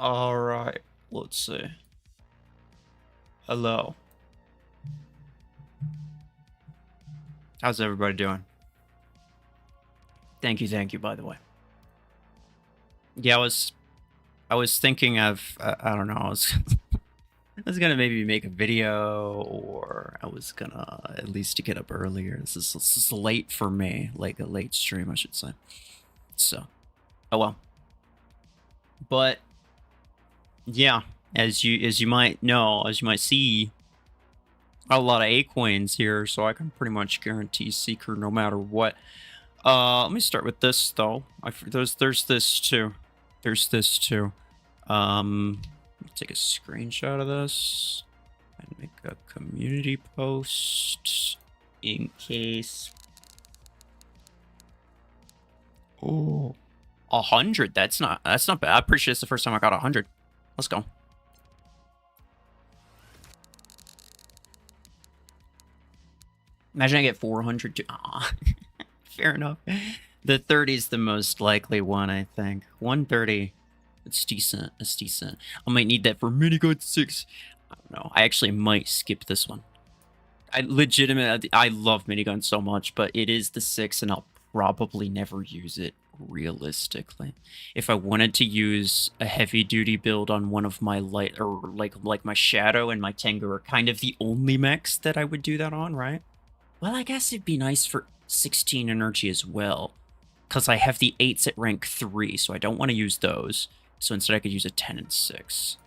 All right, let's see. Hello. How's everybody doing? Thank you, by the way. Yeah, I was thinking of I don't know, I was gonna maybe make a video, or I was gonna at least to get up earlier. This is late for me, like a late stream, I should say. So, oh well. But yeah, as you might know, as you might see, a lot of A-coins here, so I can pretty much guarantee Seeker no matter what. Let me start with this though. There's this too. There's this too. Let me take a screenshot of this and make a community post in case. Oh, 100. That's not bad. I'm pretty sure it's the first time I got 100. Let's go. Imagine I get 400. Aw. Fair enough. The 30 is the most likely one, I think. 130. It's decent. It's decent. I might need that for minigun 6. I don't know. I actually might skip this one. I love minigun so much, but it is the 6, and I'll probably never use it realistically. If I wanted to use a heavy duty build on one of my light, or like my Shadow and my Tengu are kind of the only mechs that I would do that on, right? Well, I guess it'd be nice for 16 energy as well, because I have the 8s at rank 3, so I don't want to use those. So instead I could use a 10 and 6.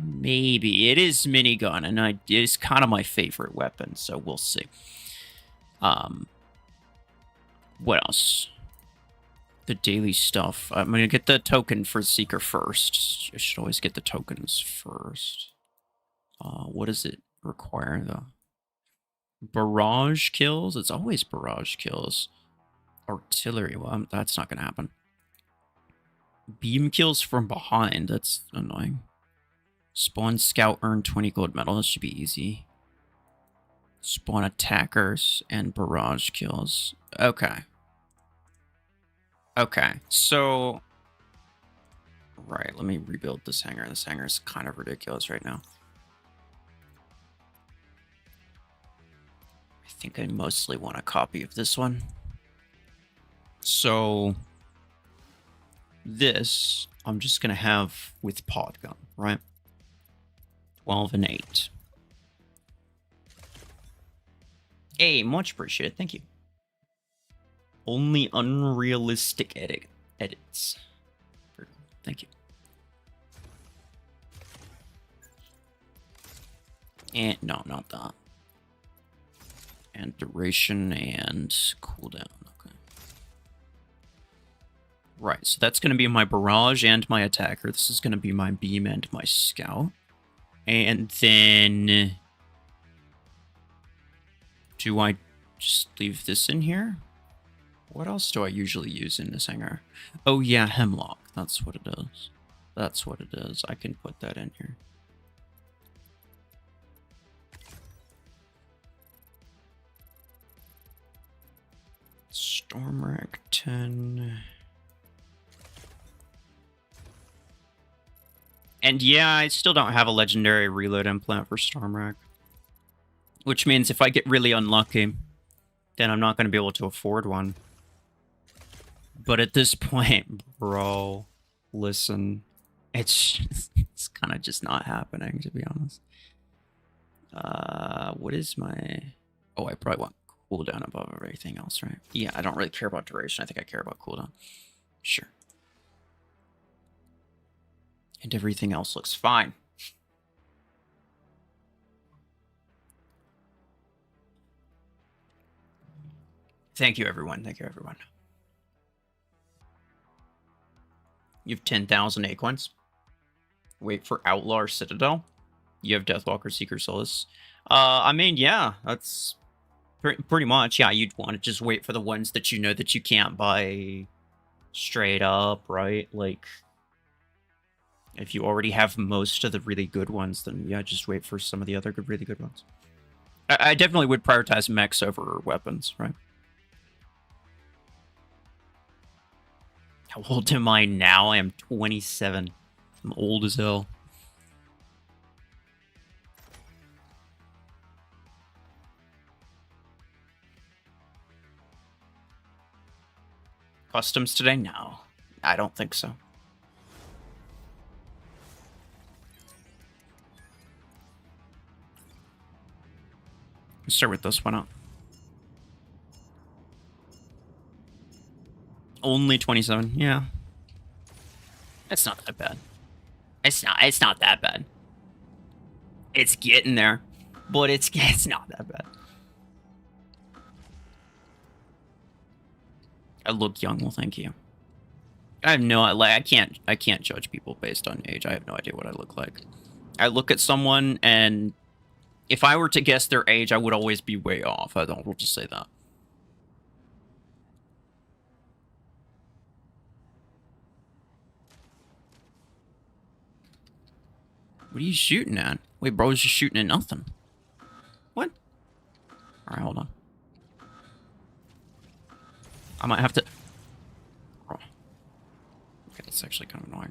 Maybe. It is minigun, and it is kind of my favorite weapon, so we'll see. What else? The daily stuff. I'm going to get the token for Seeker first. I should always get the tokens first. What does it require, though? Barrage kills? It's always barrage kills. Artillery. Well, that's not going to happen. Beam kills from behind. That's annoying. Spawn scout, earn 20 gold medal. This should be easy. Spawn attackers and barrage kills. Okay. Okay, so... Right, let me rebuild this hangar. This hangar is kind of ridiculous right now. I think I mostly want a copy of this one. So... This, I'm just going to have with pod gun, right? 12 and 8. Hey, much appreciated. Thank you. Only unrealistic edits. Thank you. And no, not that. And duration and cooldown. Okay. Right, so that's going to be my barrage and my attacker. This is going to be my beam and my scout. And then... Do I just leave this in here? What else do I usually use in this hangar? Oh yeah, hemlock. That's what it is. That's what it is. I can put that in here. Storm rack 10. And yeah, I still don't have a legendary reload implant for Storm rack. Which means if I get really unlucky, then I'm not going to be able to afford one. But at this point, bro, listen, it's kind of just not happening, to be honest. What is my... Oh, I probably want cooldown above everything else, right? Yeah, I don't really care about duration. I think I care about cooldown. Sure. And everything else looks fine. Thank you, everyone. Thank you, everyone. You have 10,000 acorns. Wait for Outlaw or Citadel. You have Deathwalker, Seeker, Solace. I mean, yeah, that's pretty much. Yeah, you'd want to just wait for the ones that you know that you can't buy straight up, right? Like, if you already have most of the really good ones, then yeah, just wait for some of the other really good ones. I definitely would prioritize mechs over weapons, right? How old am I now? I am 27. I'm old as hell. Customs today? No. I don't think so. Let's start with this one up. Only 27, yeah. It's not that bad. It's not that bad. It's getting there, but it's not that bad. I look young, well thank you. I have no I can't judge people based on age. I have no idea what I look like. I look at someone and if I were to guess their age, I would always be way off. We'll just say that. What are you shooting at? Wait, bro's just shooting at nothing. What? Alright, hold on. I might have to... Oh. Okay, that's actually kind of annoying.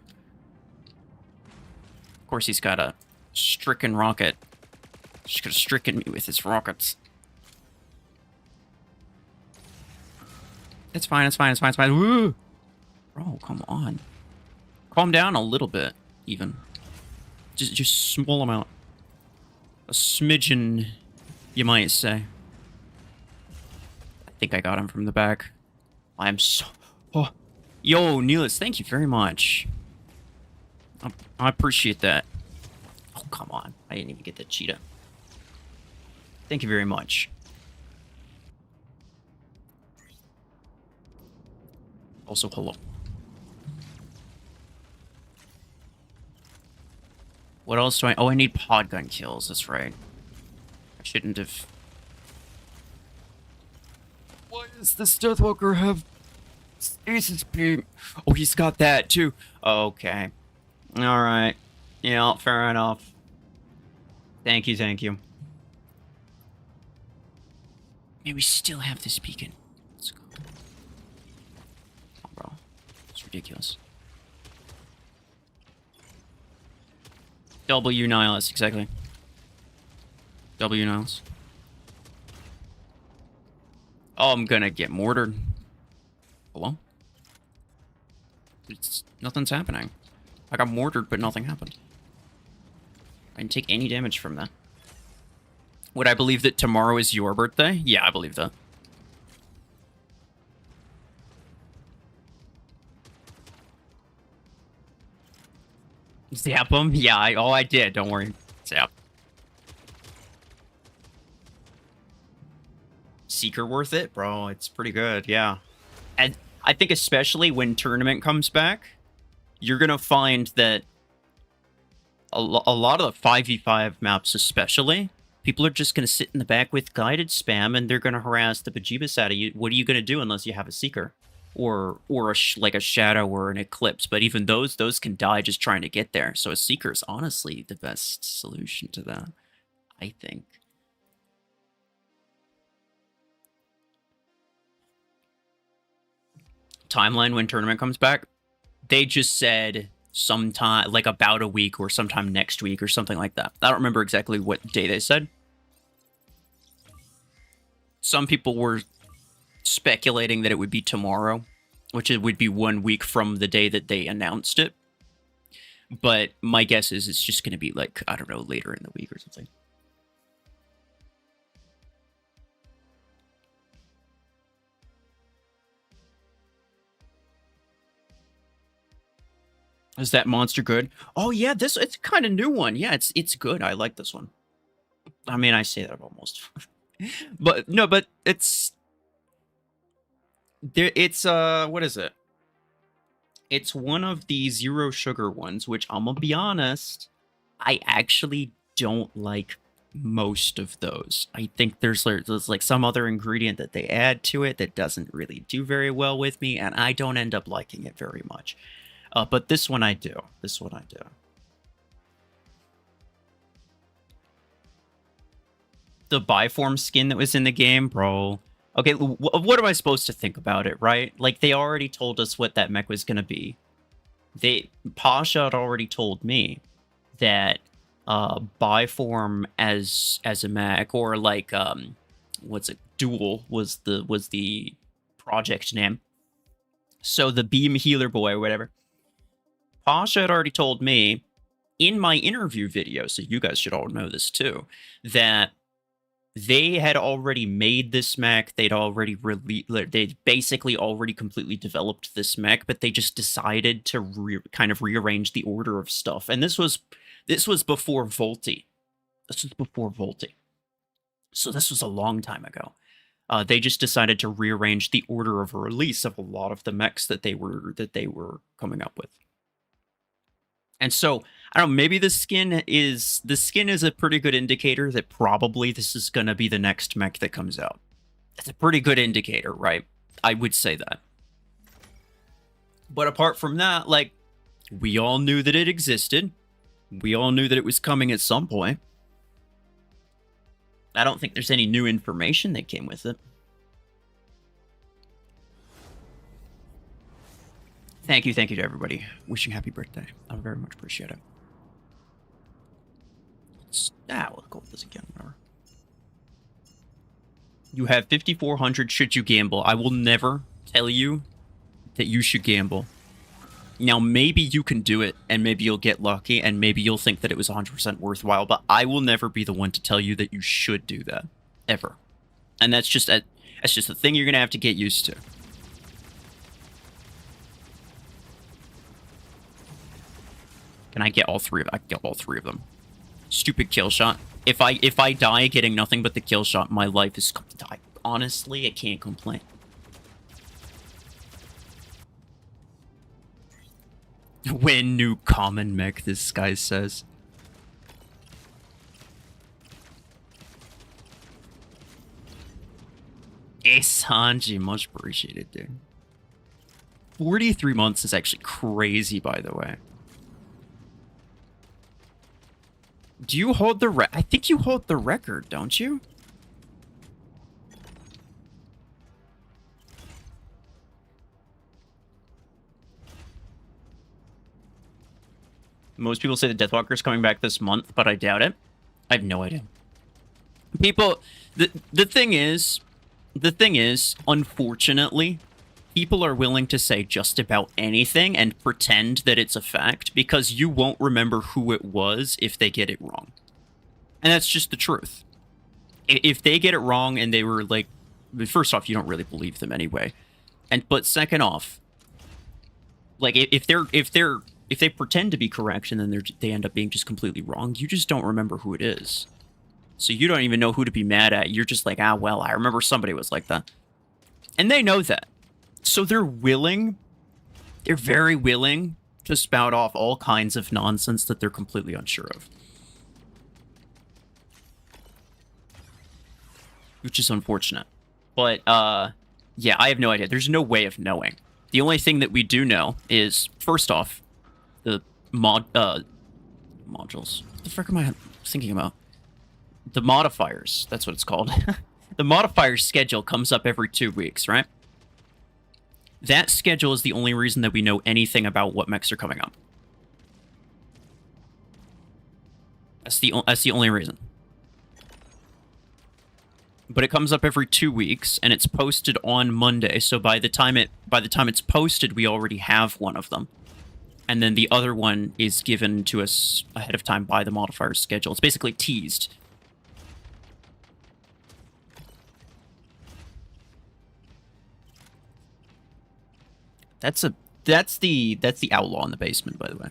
Of course, he's got a stricken rocket. Just gonna stricken me with his rockets. It's fine, it's fine, it's fine, it's fine. Woo! Bro, come on. Calm down a little bit, even. Just small amount. A smidgen, you might say. I think I got him from the back. I'm so... Oh. Yo, Neelis, thank you very much. I appreciate that. Oh, come on. I didn't even get the cheetah. Thank you very much. Also, hello. What else do I... Oh, I need pod gun kills. That's right. I shouldn't have... Why does this Deathwalker have... Stasis beam? Oh, he's got that, too. Okay. Alright. Yeah, fair enough. Thank you, thank you. Man, we still have this beacon. Let's go. Oh, bro. It's ridiculous. W Nihilus, exactly. W Nihilus. Oh, I'm gonna get mortared. Hello? Nothing's happening. I got mortared, but nothing happened. I didn't take any damage from that. Would I believe that tomorrow is your birthday? Yeah, I believe that. Zap him? Yeah, I did. Don't worry. Zap. Seeker worth it? Bro, it's pretty good, yeah. And I think especially when tournament comes back, you're going to find that a lot of the 5v5 maps especially, people are just going to sit in the back with guided spam and they're going to harass the bejeebus out of you. What are you going to do unless you have a Seeker? Or like a Shadow or an Eclipse. But even those can die just trying to get there. So a Seeker is honestly the best solution to that, I think. Timeline when tournament comes back, they just said sometime, like about a week or sometime next week or something like that. I don't remember exactly what day they said. Some people were speculating that it would be tomorrow, which it would be 1 week from the day that they announced it. But my guess is it's just going to be like, I don't know, later in the week or something. Is that monster good? Oh yeah, it's a kind of new one. Yeah, it's good. I like this one. I mean, I say that about most. But no, but it's there. It's what is it? It's one of the zero sugar ones, which I'm gonna be honest, I actually don't like most of those. I think there's like some other ingredient that they add to it that doesn't really do very well with me, and I don't end up liking it very much. But this one I do. This one I do. The Biform skin that was in the game, bro. Okay, what am I supposed to think about it, right? Like, they already told us what that mech was gonna be. Pasha had already told me that Byform as a mech, or like what's it, Duel was the project name. So the Beam Healer Boy or whatever. Pasha had already told me in my interview video, so you guys should all know this too, that they had already made this mech. They'd already they'd basically already completely developed this mech, but they just decided to kind of rearrange the order of stuff. And this was before Volti. This was before Volti. So this was a long time ago. They just decided to rearrange the order of release of a lot of the mechs that they were coming up with. And so, I don't know, maybe the skin is a pretty good indicator that probably this is going to be the next mech that comes out. That's a pretty good indicator, right? I would say that. But apart from that, like, we all knew that it existed. We all knew that it was coming at some point. I don't think there's any new information that came with it. Thank you to everybody. Wishing happy birthday. I very much appreciate it. We'll go with this again, whatever. You have 5,400 should you gamble. I will never tell you that you should gamble. Now, maybe you can do it, and maybe you'll get lucky, and maybe you'll think that it was 100% worthwhile, but I will never be the one to tell you that you should do that. Ever. And that's just a thing you're going to have to get used to. Can I get all three of them? I can get all three of them. Stupid kill shot. If I die getting nothing but the kill shot, my life is... Honestly, I can't complain. Win new common mech, this guy says. Sanji, much appreciated, dude. 43 months is actually crazy, by the way. Do you hold the I think you hold the record, don't you? Most people say the Deathwalker's coming back this month, but I doubt it. I have no idea. People, the thing is, unfortunately, people are willing to say just about anything and pretend that it's a fact because you won't remember who it was if they get it wrong. And that's just the truth. If they get it wrong and they were like, first off, you don't really believe them anyway. But second off, like if they pretend to be correct and then they end up being just completely wrong, you just don't remember who it is. So you don't even know who to be mad at. You're just like, ah, well, I remember somebody was like that. And they know that. So they're very willing to spout off all kinds of nonsense that they're completely unsure of. Which is unfortunate. But, yeah, I have no idea. There's no way of knowing. The only thing that we do know is, first off, the modules. What the frick am I thinking about? The modifiers. That's what it's called. The modifier schedule comes up every 2 weeks, right? That schedule is the only reason that we know anything about what mechs are coming up. That's the only reason. But it comes up every 2 weeks, and it's posted on Monday. So by the time it's posted, we already have one of them, and then the other one is given to us ahead of time by the modifier schedule. It's basically teased. That's the outlaw in the basement, by the way.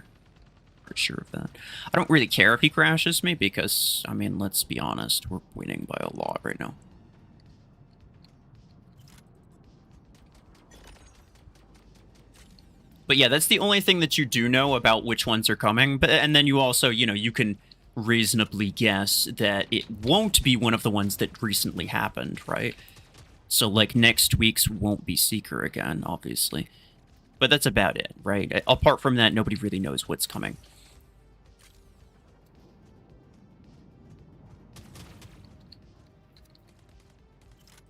For sure of that. I don't really care if he crashes me because, I mean, let's be honest, we're winning by a lot right now. But yeah, that's the only thing that you do know about which ones are coming. And then you also, you know, you can reasonably guess that it won't be one of the ones that recently happened, right? So, like, next week's won't be Seeker again, obviously. But that's about it, right? Apart from that, nobody really knows what's coming.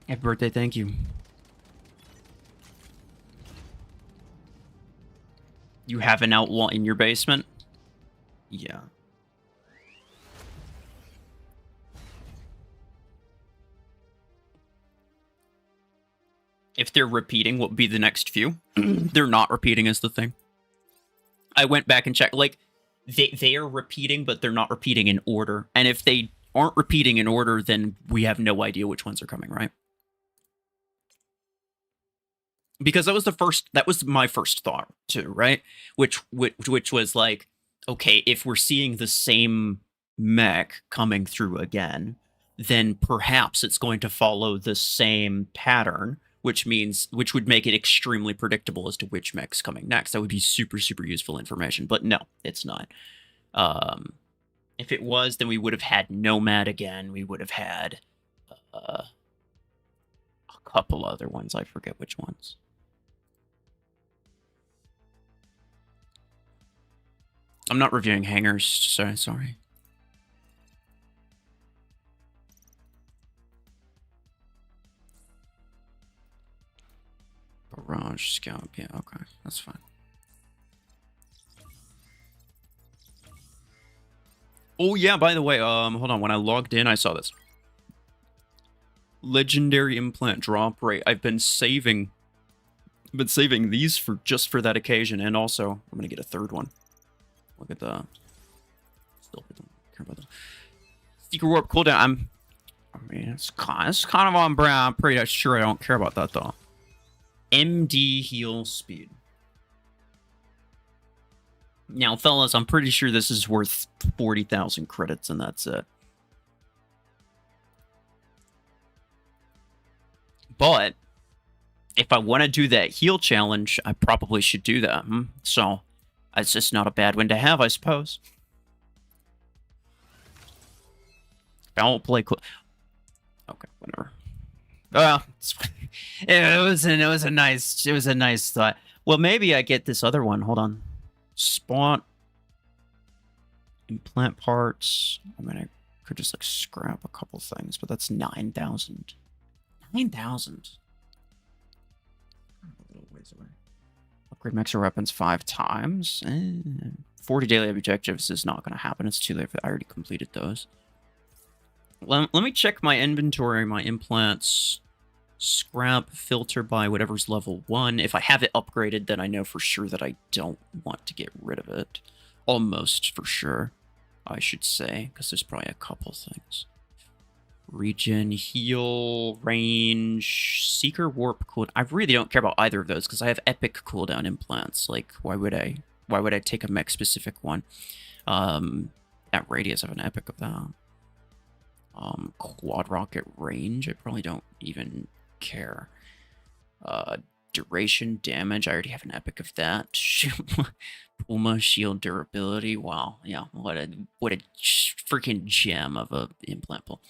Happy birthday, thank you. You have an outlaw in your basement? Yeah. If they're repeating, what would be the next few? They're not repeating is the thing. I went back and checked. Like, they are repeating, but they're not repeating in order. And if they aren't repeating in order, then we have no idea which ones are coming, right? Because that was my first thought too, right? Which was like, okay, if we're seeing the same mech coming through again, then perhaps it's going to follow the same pattern, which would make it extremely predictable as to which mech's coming next. That would be super, super useful information. But no, it's not. If it was, then we would have had Nomad again. We would have had a couple other ones. I forget which ones. I'm not reviewing hangers, so sorry. Barrage, Scout, yeah, okay, that's fine. Oh yeah, by the way, hold on, when I logged in, I saw this. Legendary implant drop rate. I've been saving these for just for that occasion, and also I'm gonna get a third one. Look at the still don't care about the Secret Warp cooldown. I mean, it's kind of on brand. I'm pretty sure I don't care about that though. MD heal speed. Now, fellas, I'm pretty sure this is worth 40,000 credits, and that's it. But if I want to do that heal challenge, I probably should do that. So it's just not a bad one to have, I suppose. I won't play. Okay, whatever. It was a nice thought. Well, maybe I get this other one. Hold on. Spawn implant parts. I mean, I could just like scrap a couple things, but that's 9,000. 9,000. A little ways away. Upgrade mechs or weapons 5 times. 40 daily objectives is not going to happen. It's too late. I already completed those. Let me check my inventory, my implants. Scrap, filter by whatever's level 1. If I have it upgraded, then I know for sure that I don't want to get rid of it. Almost for sure, I should say, because there's probably a couple things. Regen, heal, range, seeker, warp, cooldown. I really don't care about either of those because I have epic cooldown implants. Like, why would I take a mech specific one? At radius, I have an epic of that. Quad rocket range, I probably don't even care. Duration, damage, I already have an epic of that. Puma, shield, durability, wow, yeah, what a freaking gem of a implant pull.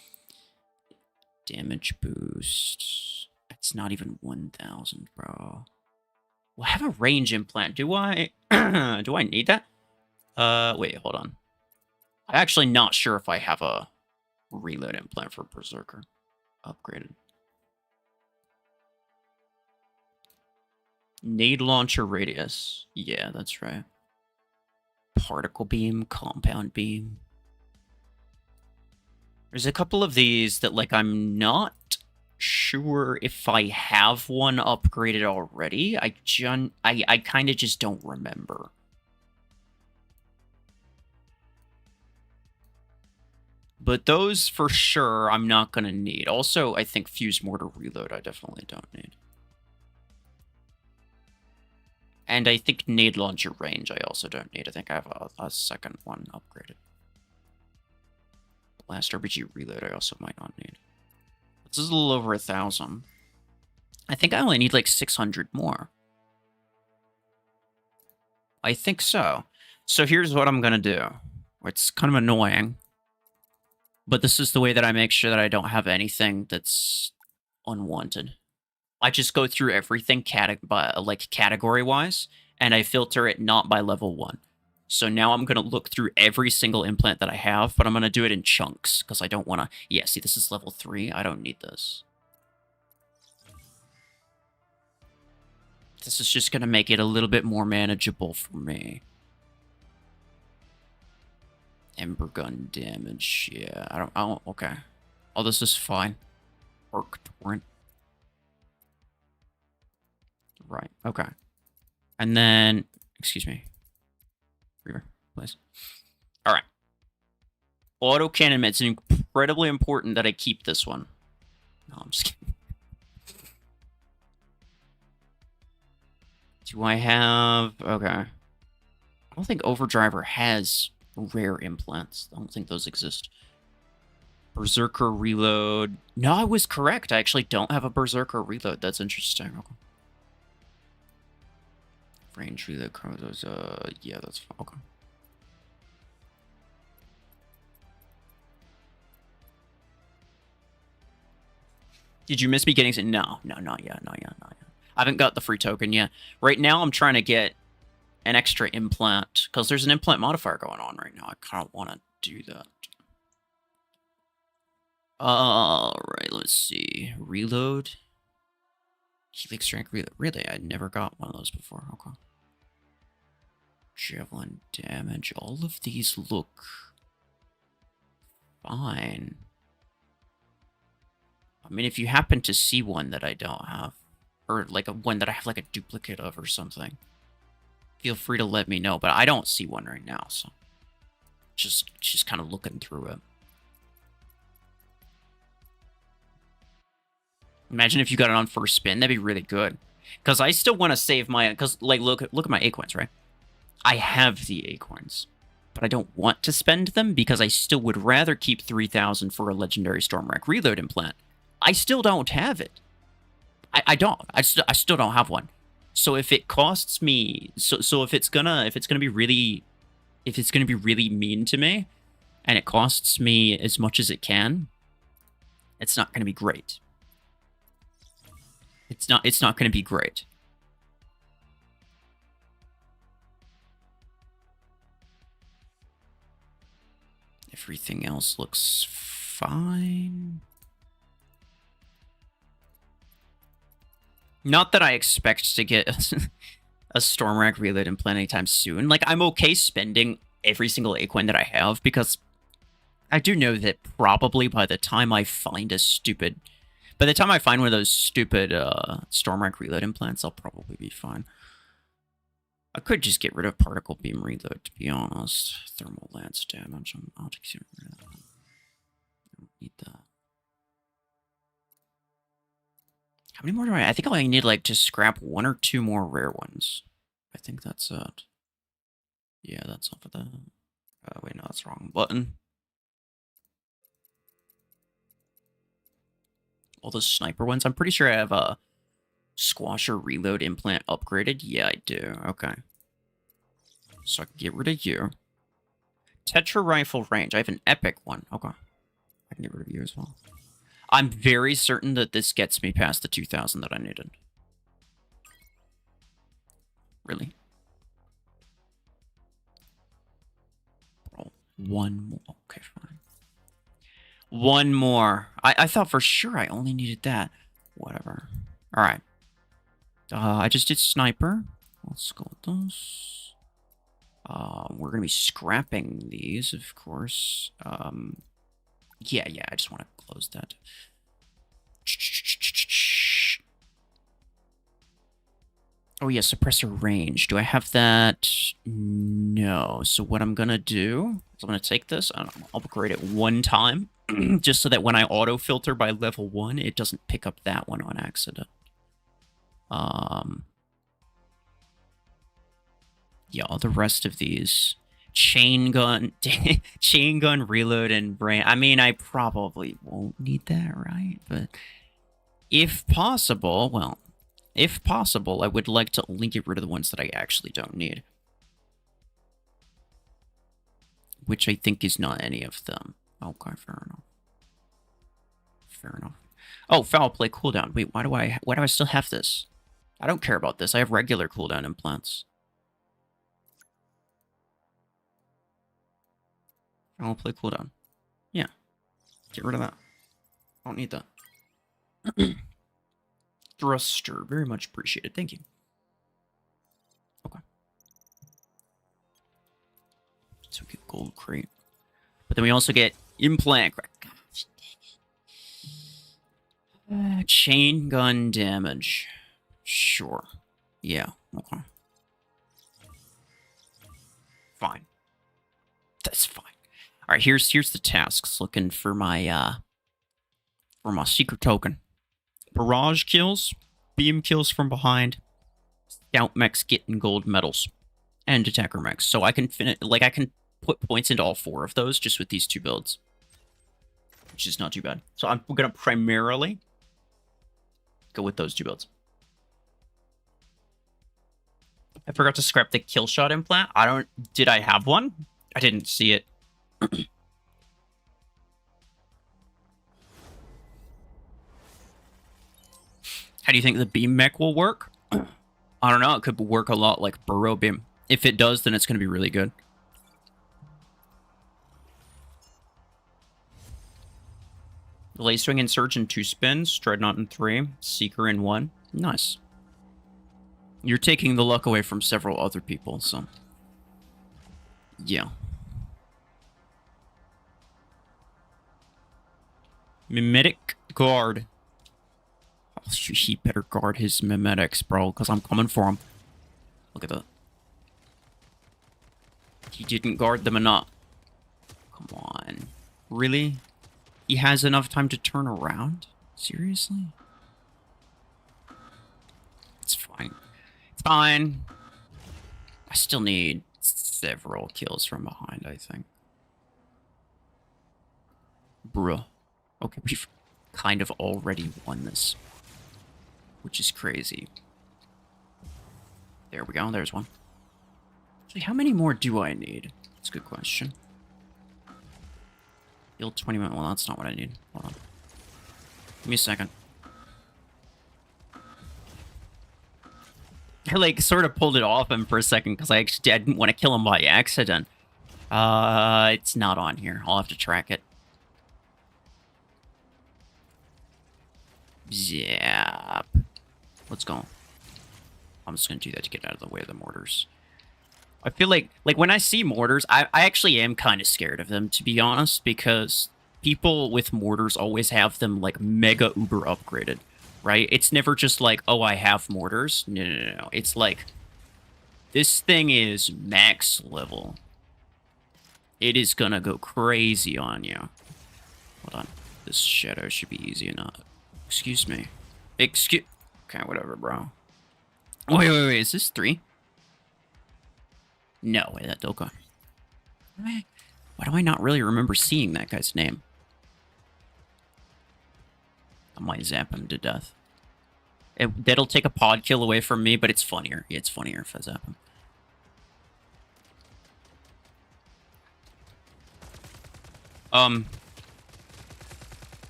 Damage boost, it's not even 1,000, bro. Well, I have a range implant, do I? Do I need that? Wait, hold on. I'm actually not sure if I have a reload implant for Berserker upgraded. Nade launcher radius. Yeah, that's right. Particle beam, compound beam. There's a couple of these that, like, I'm not sure if I have one upgraded already. I kind of just don't remember. But those, for sure, I'm not going to need. Also, I think Fuse Mortar Reload I definitely don't need. And I think Nade Launcher Range I also don't need. I think I have a second one upgraded. Blast RPG Reload I also might not need. This is a little over 1,000. I think I only need like 600 more. I think so. So here's what I'm going to do. It's kind of annoying. But this is the way that I make sure that I don't have anything that's unwanted. I just go through everything category-wise, and I filter it not by level 1. So now I'm going to look through every single implant that I have, but I'm going to do it in chunks, because I don't want to... Yeah, see, this is level 3. I don't need this. This is just gonna make it a little bit more manageable for me. Ember gun damage, yeah. I don't, okay. Oh, this is fine. Arc torrent. Right, okay. And then, excuse me. Reaver, please. All right. Auto cannon, it's incredibly important that I keep this one. No, I'm just kidding. Do I have... Okay. I don't think Overdriver has rare implants. I don't think those exist. Berserker reload. No, I was correct. I actually don't have a Berserker reload. That's interesting. Okay. Range reload. Yeah, that's fine. Okay. Did you miss me getting... No, not yet. I haven't got the free token yet. Right now, I'm trying to get an extra implant, because there's an implant modifier going on right now. I kind of want to do that. Alright, let's see. Reload. Helix strength reload. Really? I never got one of those before. Okay. Javelin damage. All of these look fine. I mean, if you happen to see one that I don't have, or like one that I have like a duplicate of or something, feel free to let me know. But I don't see one right now, so just kind of looking through it. Imagine if you got it on first spin. That'd be really good. Because I still want to save my... Because, like, look at my acorns, right? I have the acorns. But I don't want to spend them because I still would rather keep 3,000 for a legendary Stormwreck reload implant. I still don't have it. I don't. I still don't have one. So if it costs me... So if it's gonna be really... If it's gonna be really mean to me, and it costs me as much as it can, it's not gonna be great. It's not going to be great. Everything else looks fine. Not that I expect to get a Stormwreck reload implant anytime soon. Like, I'm okay spending every single Acorn that I have, because I do know that probably by the time I find By the time I find one of those stupid Stormwreck reload implants, I'll probably be fine. I could just get rid of Particle Beam reload, to be honest. Thermal Lance damage. I'll just get rid of that. I don't need that. How many more do I think I need, like, to scrap 1 or 2 more rare ones. I think that's it. Yeah, that's all for that. Wait, no, that's the wrong button. All those sniper ones. I'm pretty sure I have a Squasher reload implant upgraded. Yeah, I do. Okay. So I can get rid of you. Tetra rifle range. I have an epic one. Okay. I can get rid of you as well. I'm very certain that this gets me past the 2,000 that I needed. Really? Bro, one more. Okay, fine. One more. I thought for sure I only needed that. Whatever. All right. I just did sniper. Let's go with those. We're going to be scrapping these, of course. Yeah, I just want to close that. Oh, yeah, suppressor range. Do I have that? No. So what I'm going to do is I'm going to take this. I'll upgrade it 1 time. Just so that when I auto-filter by level 1, it doesn't pick up that one on accident. Yeah, all the rest of these. Chain gun, reload, and brain. I mean, I probably won't need that, right? But if possible, well, if possible, I would like to only get rid of the ones that I actually don't need. Which I think is not any of them. Okay, fair enough. Fair enough. Oh, foul play cooldown. Wait, why do I still have this? I don't care about this. I have regular cooldown implants. Foul play cooldown. Yeah. Get rid of that. I don't need that. Thruster. Very much appreciated. Thank you. So we get gold crate. But then we also get implant. Gosh, dang it. Chain gun damage. Sure. Yeah. Okay. Fine. That's fine. All right. Here's the tasks. Looking for my secret token. Barrage kills, beam kills from behind, scout mechs getting gold medals, and attacker mechs. So I can I can put points into all 4 of those just with these 2 builds, which is not too bad. So I'm gonna primarily go with those 2 builds. I forgot to scrap the kill shot implant. Did I have one? I didn't see it. How do you think the beam mech will work? I don't know. It could work a lot like burrow beam. If it does, then it's going to be really good. Lace Wing and Surge in 2 spins. Dreadnought in 3. Seeker in 1. Nice. You're taking the luck away from several other people, so... yeah. Mimetic Guard. Oh, he better guard his mimetics, bro, because I'm coming for him. Look at that. He didn't guard them enough. Come on. Really? He has enough time to turn around? Seriously? It's fine. It's fine. I still need several kills from behind, I think. Bruh. Okay, we've kind of already won this. Which is crazy. There we go, there's one. Actually, how many more do I need? That's a good question. Heal 20 minutes. Well, that's not what I need. Hold on. Give me a second. I, like, sort of pulled it off him for a second because I didn't want to kill him by accident. It's not on here. I'll have to track it. Zap. Let's go. I'm just going to do that to get out of the way of the mortars. I feel like when I see mortars, I actually am kind of scared of them, to be honest, because people with mortars always have them, like, mega uber upgraded, right? It's never just like, oh, I have mortars. No. It's like, this thing is max level. It is going to go crazy on you. Hold on. This shadow should be easy enough. Excuse me. Okay, whatever, bro. Wait. Is this 3? No, wait, that's okay. Why do I not really remember seeing that guy's name? I might zap him to death. That'll take a pod kill away from me, but it's funnier. Yeah, it's funnier if I zap him.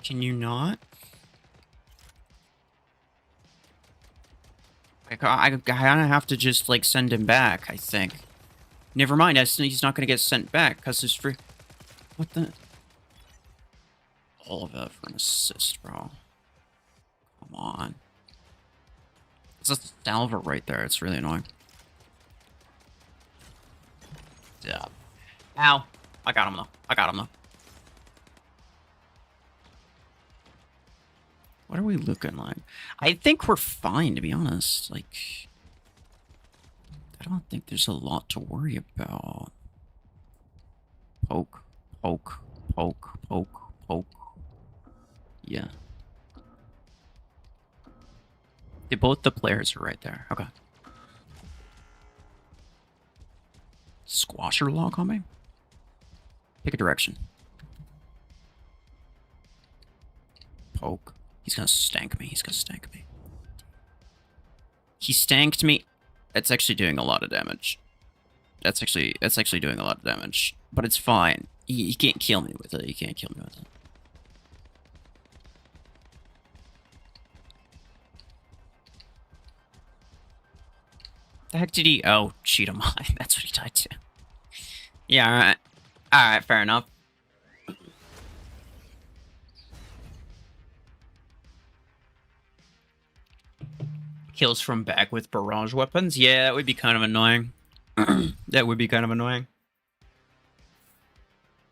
Can you not? I kind of have to just, like, send him back, I think. Never mind, he's not going to get sent back, because it's free. What the? All of that for an assist, bro. Come on. There's a salver right there. It's really annoying. Yeah. Ow. I got him, though. What are we looking like? I think we're fine, to be honest. Like, I don't think there's a lot to worry about. Poke. Yeah. Both the players are right there. Okay. Squasher lock on me? Pick a direction. Poke. He's gonna stank me. He stanked me. That's actually doing a lot of damage. That's actually doing a lot of damage. But it's fine. He can't kill me with it. The heck did he? Oh, cheat him. That's what he died to. Yeah, alright. Alright, fair enough. Kills from back with barrage weapons? Yeah, that would be kind of annoying. That would be kind of annoying.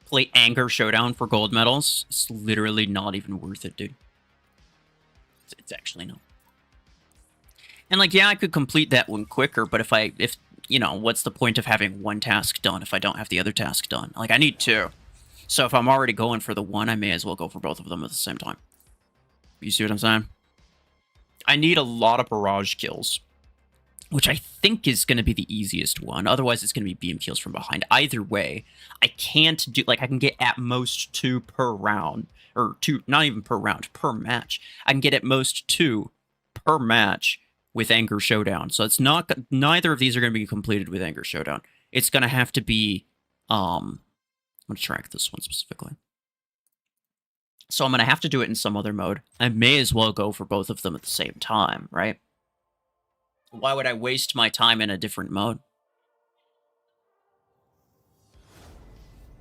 Play Anger Showdown for gold medals. It's literally not even worth it, dude. It's actually not. And like, yeah, I could complete that one quicker, but if you know, what's the point of having one task done if I don't have the other task done? Like, I need two. So if I'm already going for the one, I may as well go for both of them at the same time. You see what I'm saying? I need a lot of barrage kills, which I think is going to be the easiest one. Otherwise, it's going to be beam kills from behind. Either way, I can't do... Like, I can get at most 2 per round. Or 2, not even per round, per match. I can get at most 2 per match with Anger Showdown. So it's not... Neither of these are going to be completed with Anger Showdown. It's going to have to be... I'm going to track this one specifically. So I'm going to have to do it in some other mode. I may as well go for both of them at the same time, right? Why would I waste my time in a different mode?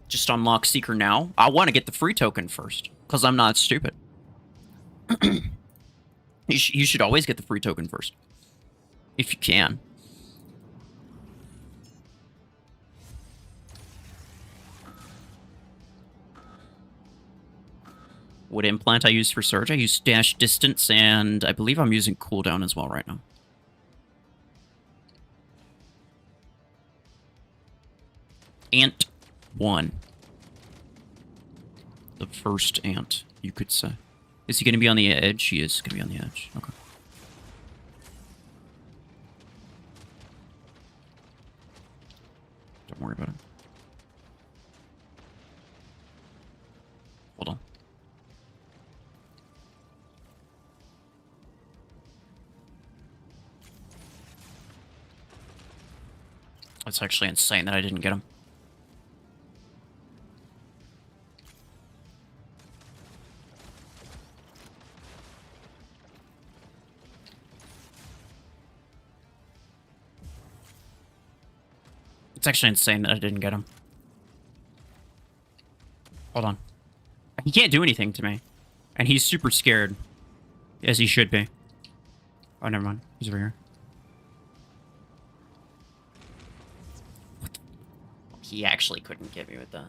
Just unlock Seeker now. I want to get the free token first, because I'm not stupid. You should always get the free token first. If you can. What implant I use for Surge? I use Dash Distance, and I believe I'm using Cooldown as well right now. Ant 1. The first ant, you could say. Is he going to be on the edge? He is going to be on the edge. Okay. Don't worry about it. Hold on. That's actually insane that I didn't get him. It's actually insane that I didn't get him. Hold on. He can't do anything to me. And he's super scared. As he should be. Oh, never mind. He's over here. He actually couldn't get me with that.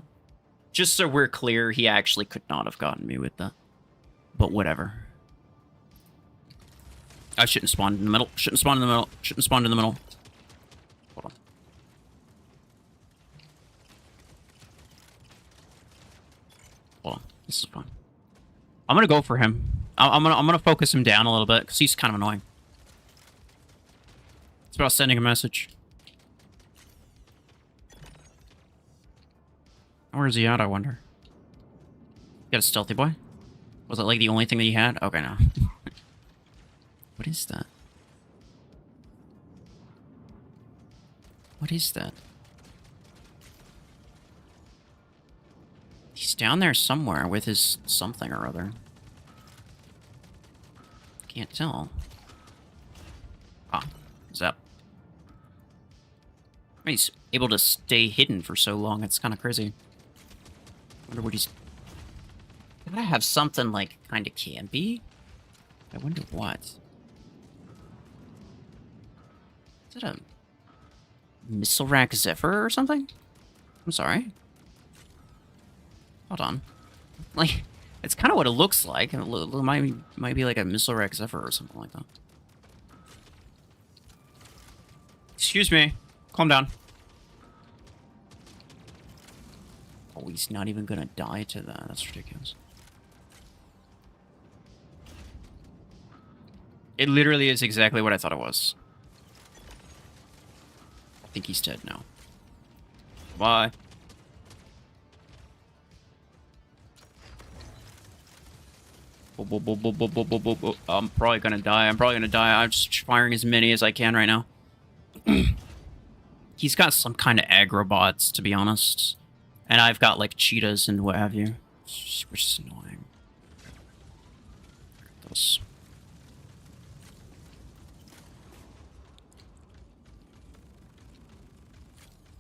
Just so we're clear, he actually could not have gotten me with that. But whatever. I shouldn't spawn in the middle. Shouldn't spawn in the middle. Shouldn't spawn in the middle. Hold on. Hold on. This is fun. I'm gonna go for him. I'm gonna focus him down a little bit because he's kind of annoying. It's about sending a message. Where is he at, I wonder? Got a stealthy boy? Was it like the only thing that he had? Okay, no. What is that? What is that? He's down there somewhere with his something or other. Can't tell. Ah, Zap. He's able to stay hidden for so long, it's kind of crazy. Wonder what he's... Gotta have something, like, kind of campy? I wonder what. Is that a... Missile Rack Zephyr or something? I'm sorry. Hold on. Like, it's kind of what it looks like. It might be like a Missile Rack Zephyr or something like that. Excuse me. Calm down. Oh, he's not even gonna die to that. That's ridiculous. It literally is exactly what I thought it was. I think he's dead now. Bye. I'm probably gonna die. I'm just firing as many as I can right now. He's got some kind of aggro bots, to be honest. And I've got, like, cheetahs and what have you. Which is annoying. This.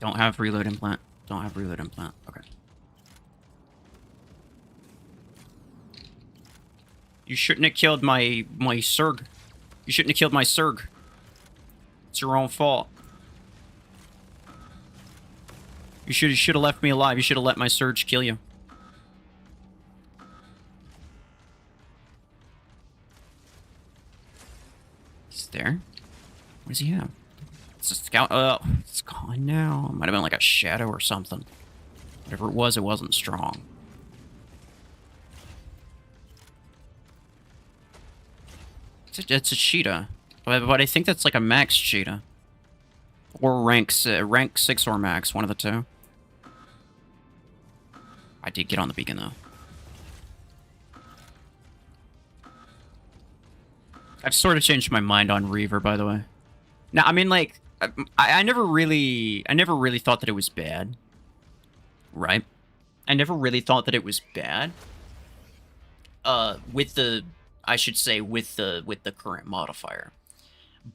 Don't have reload implant. Don't have reload implant. Okay. You shouldn't have killed my Surg. You shouldn't have killed my Surg. It's your own fault. You should have left me alive. You should have let my surge kill you. He's there. What does he have? It's a scout. Oh, it's gone now. It might have been like a shadow or something. Whatever it wasn't strong. It's a cheetah. But I think that's like a max cheetah. Or rank 6 or max, one of the two. I did get on the beacon, though. I've sort of changed my mind on Reaver, by the way. Now, I mean, like, I never really thought that it was bad. Right? I never really thought that it was bad. With the current modifier.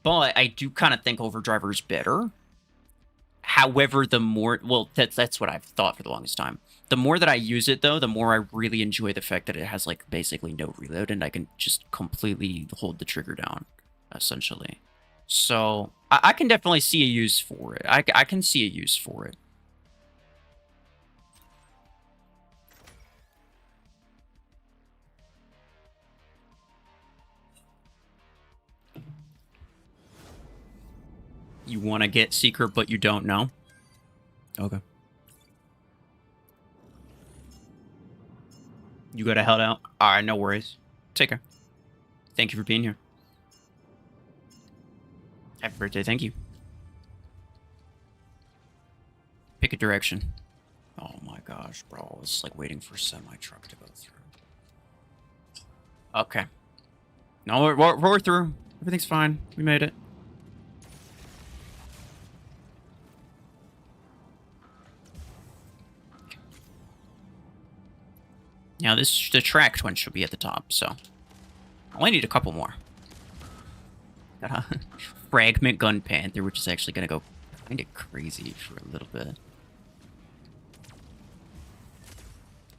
But I do kind of think Overdriver is better. However, the more... Well, that's what I've thought for the longest time. The more that I use it, though, the more I really enjoy the fact that it has, like, basically no reload, and I can just completely hold the trigger down, essentially. So, I can definitely see a use for it. I can see a use for it. You want to get Seeker, but you don't know? Okay. You got a held out? Alright, no worries. Take care. Thank you for being here. Happy birthday, thank you. Pick a direction. Oh my gosh, bro. It's like waiting for a semi-truck to go through. Okay. No, we're through. Everything's fine. We made it. Now the tracked one should be at the top, so I only need a couple more. Got a fragment gun panther, which is actually gonna go kind of crazy for a little bit.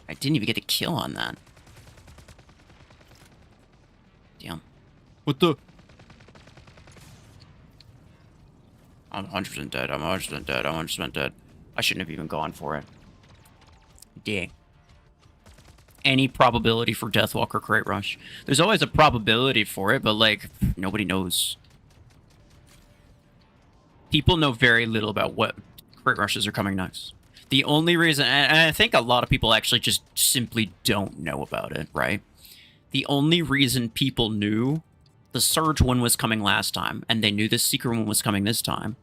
I didn't even get a kill on that. Damn. What the? I'm 100% dead. I'm 100% dead. I'm 100% dead. I shouldn't have even gone for it. Dang. Any probability for Deathwalker Crate Rush. There's always a probability for it, but, like, nobody knows. People know very little about what Crate Rushes are coming next. The only reason, and I think a lot of people actually just simply don't know about it, right? The only reason people knew the Surge one was coming last time, and they knew the Secret one was coming this time.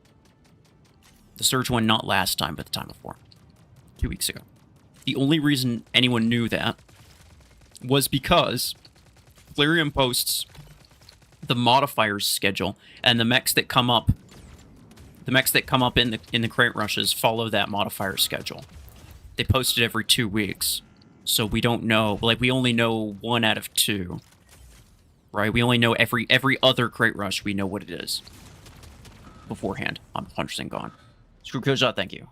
The Surge one not last time, but the time before. 2 weeks ago. The only reason anyone knew that was because Flareon posts the modifiers schedule, and the mechs that come up in the crate rushes follow that modifier schedule. They post it every 2 weeks. So we don't know, like, we only know 1 out of 2. Right? We only know every other crate rush, we know what it is. Beforehand. I'm 100% gone. Screw Kojot, thank you.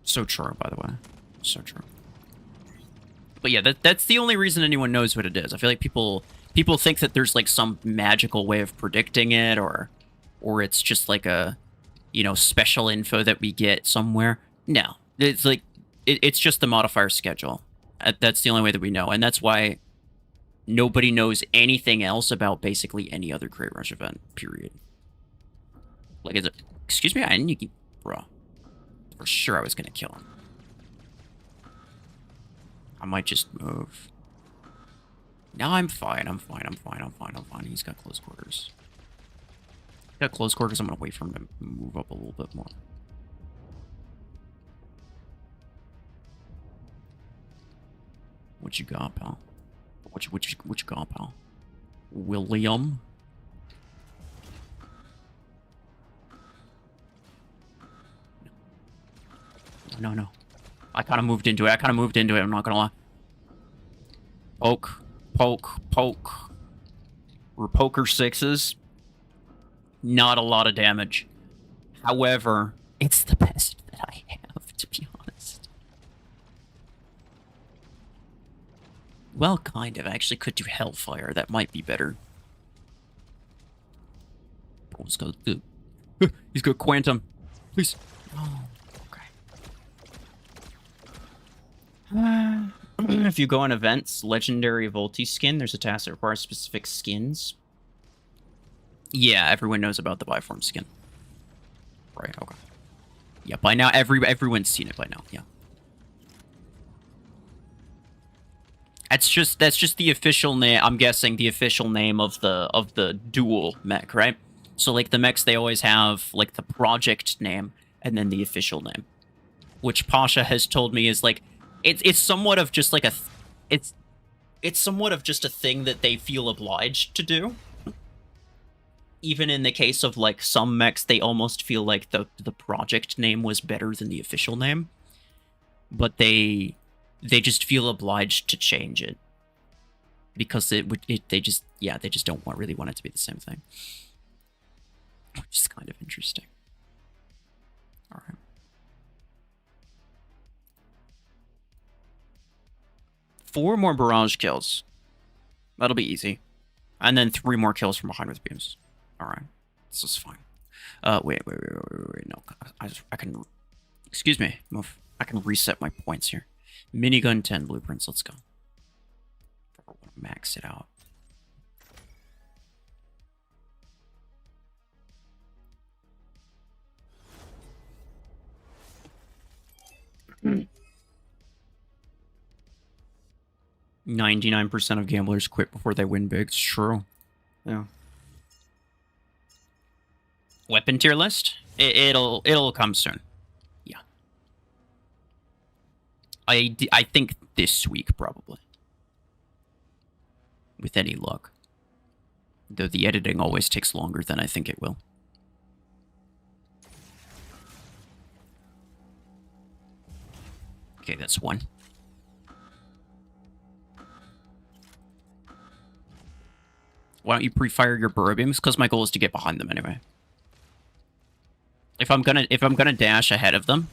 So true, by the way. So true. But yeah, that's the only reason anyone knows what it is. I feel like people think that there's like some magical way of predicting it, or it's just like a, you know, special info that we get somewhere. No, it's like it's just the modifier schedule. That's the only way that we know, and that's why nobody knows anything else about basically any other Crate Rush event. Period. Like, is it? Excuse me, I didn't. Bro. For sure I was gonna kill him. I might just move. No, I'm fine. I'm fine. I'm fine. I'm fine. I'm fine. He's got close quarters. He's got close quarters. I'm gonna wait for him to move up a little bit more. What you got, pal? What you got, pal? William? No. I kind of moved into it. I'm not gonna lie. Poke. We're poker 6s. Not a lot of damage. However, it's the best that I have, to be honest. Well, kind of. I actually could do Hellfire. That might be better. Oh, he's got Quantum. Please. Oh. If you go on events, legendary Volti skin, there's a task that requires specific skins. Yeah, everyone knows about the Biform skin. Right, okay. Yeah, by now everyone's seen it by now, yeah. That's just the official name. I'm guessing the official name of the dual mech, right? So like the mechs, they always have like the project name and then the official name, which Pasha has told me is like it's somewhat of just like it's somewhat of just a thing that they feel obliged to do. Even in the case of like some mechs, they almost feel like the project name was better than the official name, but they just feel obliged to change it because they just don't really want it to be the same thing, which is kind of interesting. All right. Four more barrage kills. That'll be easy. And then 3 more kills from behind with beams. All right. This is fine. Wait. No, I can. Excuse me. Move. I can reset my points here. Minigun 10 blueprints. Let's go. I want to max it out. Mm. 99% of gamblers quit before they win big. It's true. Yeah. Weapon tier list? It'll come soon. Yeah. I think this week, probably. With any luck. Though the editing always takes longer than I think it will. Okay, that's 1. Why don't you pre-fire your burrow beams? Because my goal is to get behind them anyway. If I'm gonna dash ahead of them,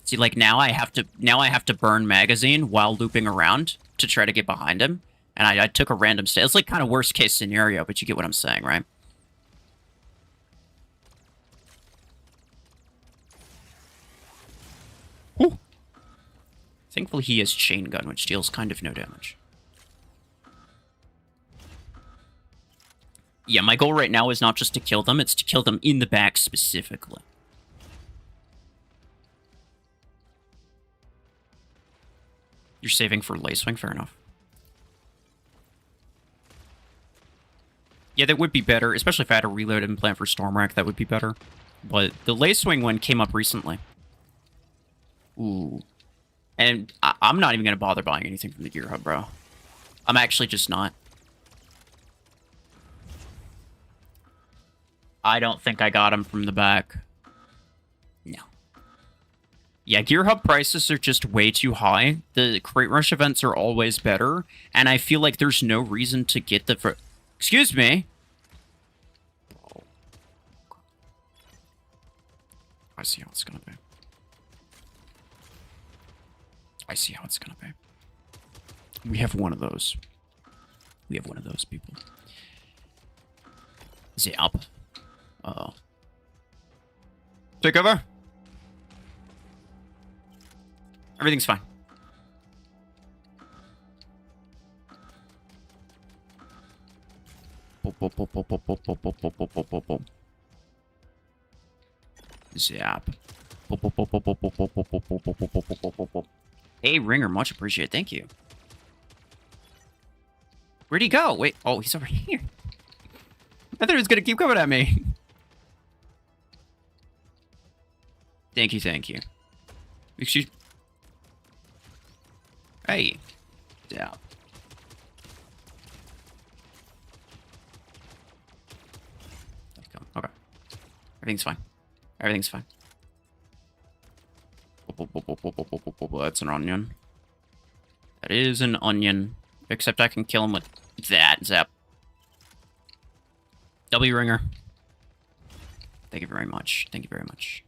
see, like now I have to burn magazine while looping around to try to get behind him, and I took a random step. It's like kind of worst case scenario, but you get what I'm saying, right? Ooh. Thankfully, he has chain gun, which deals kind of no damage. Yeah, my goal right now is not just to kill them, it's to kill them in the back specifically. You're saving for Lacewing? Fair enough. Yeah, that would be better, especially if I had a reload and plan for Stormrack, that would be better. But the Lacewing one came up recently. Ooh. And I'm not even going to bother buying anything from the Gear Hub, bro. I'm actually just not. I don't think I got him from the back. No. Yeah, Gear Hub prices are just way too high. The Crate Rush events are always better, and I feel like there's no reason to get the... Excuse me? I see how it's gonna be. I see how it's gonna be. We have one of those. We have one of those people. Zap. Uh-oh. Take over. Everything's fine. Zap. Hey, Ringer, much appreciated. Thank you. Where'd he go? Wait. Oh, he's over here. I thought he was gonna keep coming at me. Thank you, thank you. Excuse... Hey. Yeah. Okay. Everything's fine. Everything's fine. That's an onion. That is an onion. Except I can kill him with that. Zap. W Ringer. Thank you very much. Thank you very much.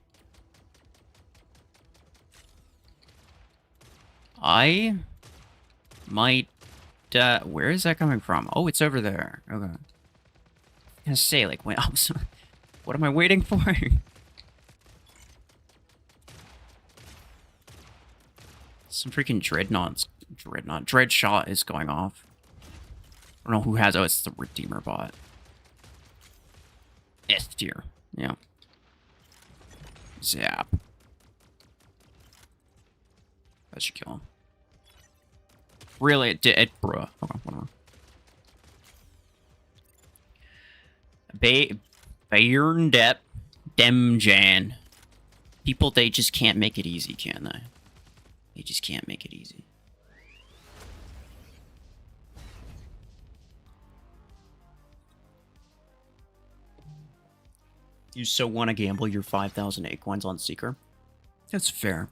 I might... where is that coming from? Oh, it's over there. Okay. I was gonna say, like, wait, what am I waiting for? Some freaking Dread shot is going off. I don't know who has... Oh, it's the Redeemer bot. S tier. Yeah. Zap. That should kill him. Really? It did. Bruh. Okay, whatever. Bayern Depp. Demjan. People, they just can't make it easy, can they? They just can't make it easy. You so want to gamble your 5,000 Acorns on Seeker? That's fair.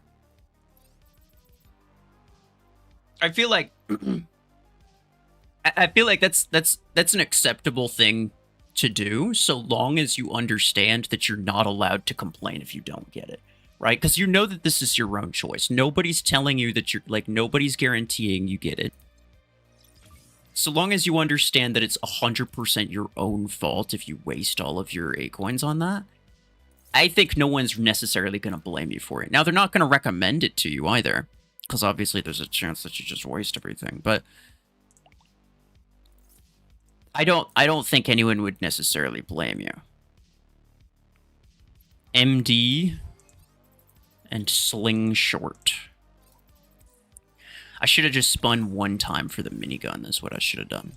I feel like... I feel like that's an acceptable thing to do, so long as you understand that you're not allowed to complain if you don't get it, right? Because you know that this is your own choice. Nobody's telling you that you're... Like, nobody's guaranteeing you get it. So long as you understand that it's 100% your own fault if you waste all of your Acoins on that, I think no one's necessarily going to blame you for it. Now, they're not going to recommend it to you either, because obviously there's a chance that you just waste everything, but I don't think anyone would necessarily blame you. MD and Slingshot. I should have just spun one time for the minigun, is what I should have done.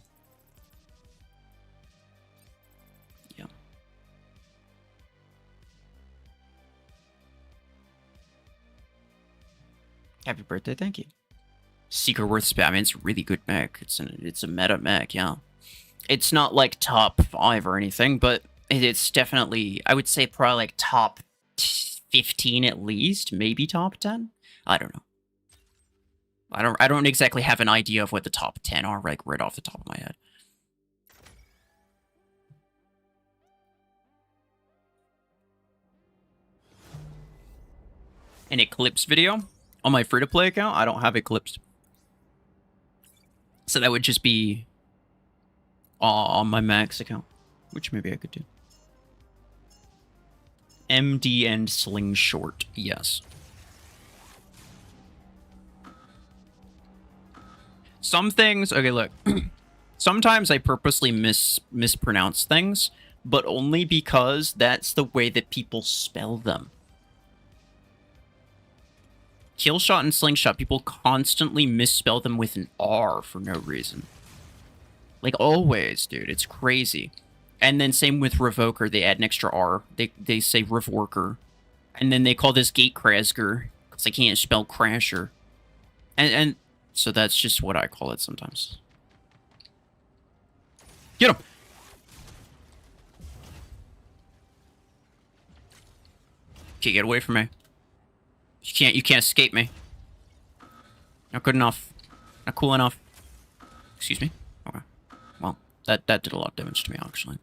Yeah. Happy birthday, thank you. Seeker worth spamming, it's a really good mech. It's a meta mech, yeah. It's not like top 5 or anything, but it's definitely, I would say probably like top 15 at least, maybe top 10. I don't know. I don't exactly have an idea of what the top 10 are, like, right off the top of my head. An Eclipse video? On my free-to-play account? I don't have Eclipse. So that would just be on my Max account, which maybe I could do. MD and Slingshot, yes. Some things... Okay, look. Sometimes I purposely mispronounce things, but only because that's the way that people spell them. Killshot and Slingshot, people constantly misspell them with an R for no reason. Like, always, dude. It's crazy. And then same with Revoker. They add an extra R. They say Revorker. And then they call this Gatecrasger, because they can't spell Crasher. And so that's just what I call it sometimes. Get him! Okay, get away from me. You can't escape me. Not good enough. Not cool enough. Excuse me? Okay. Well, that did a lot of damage to me, actually.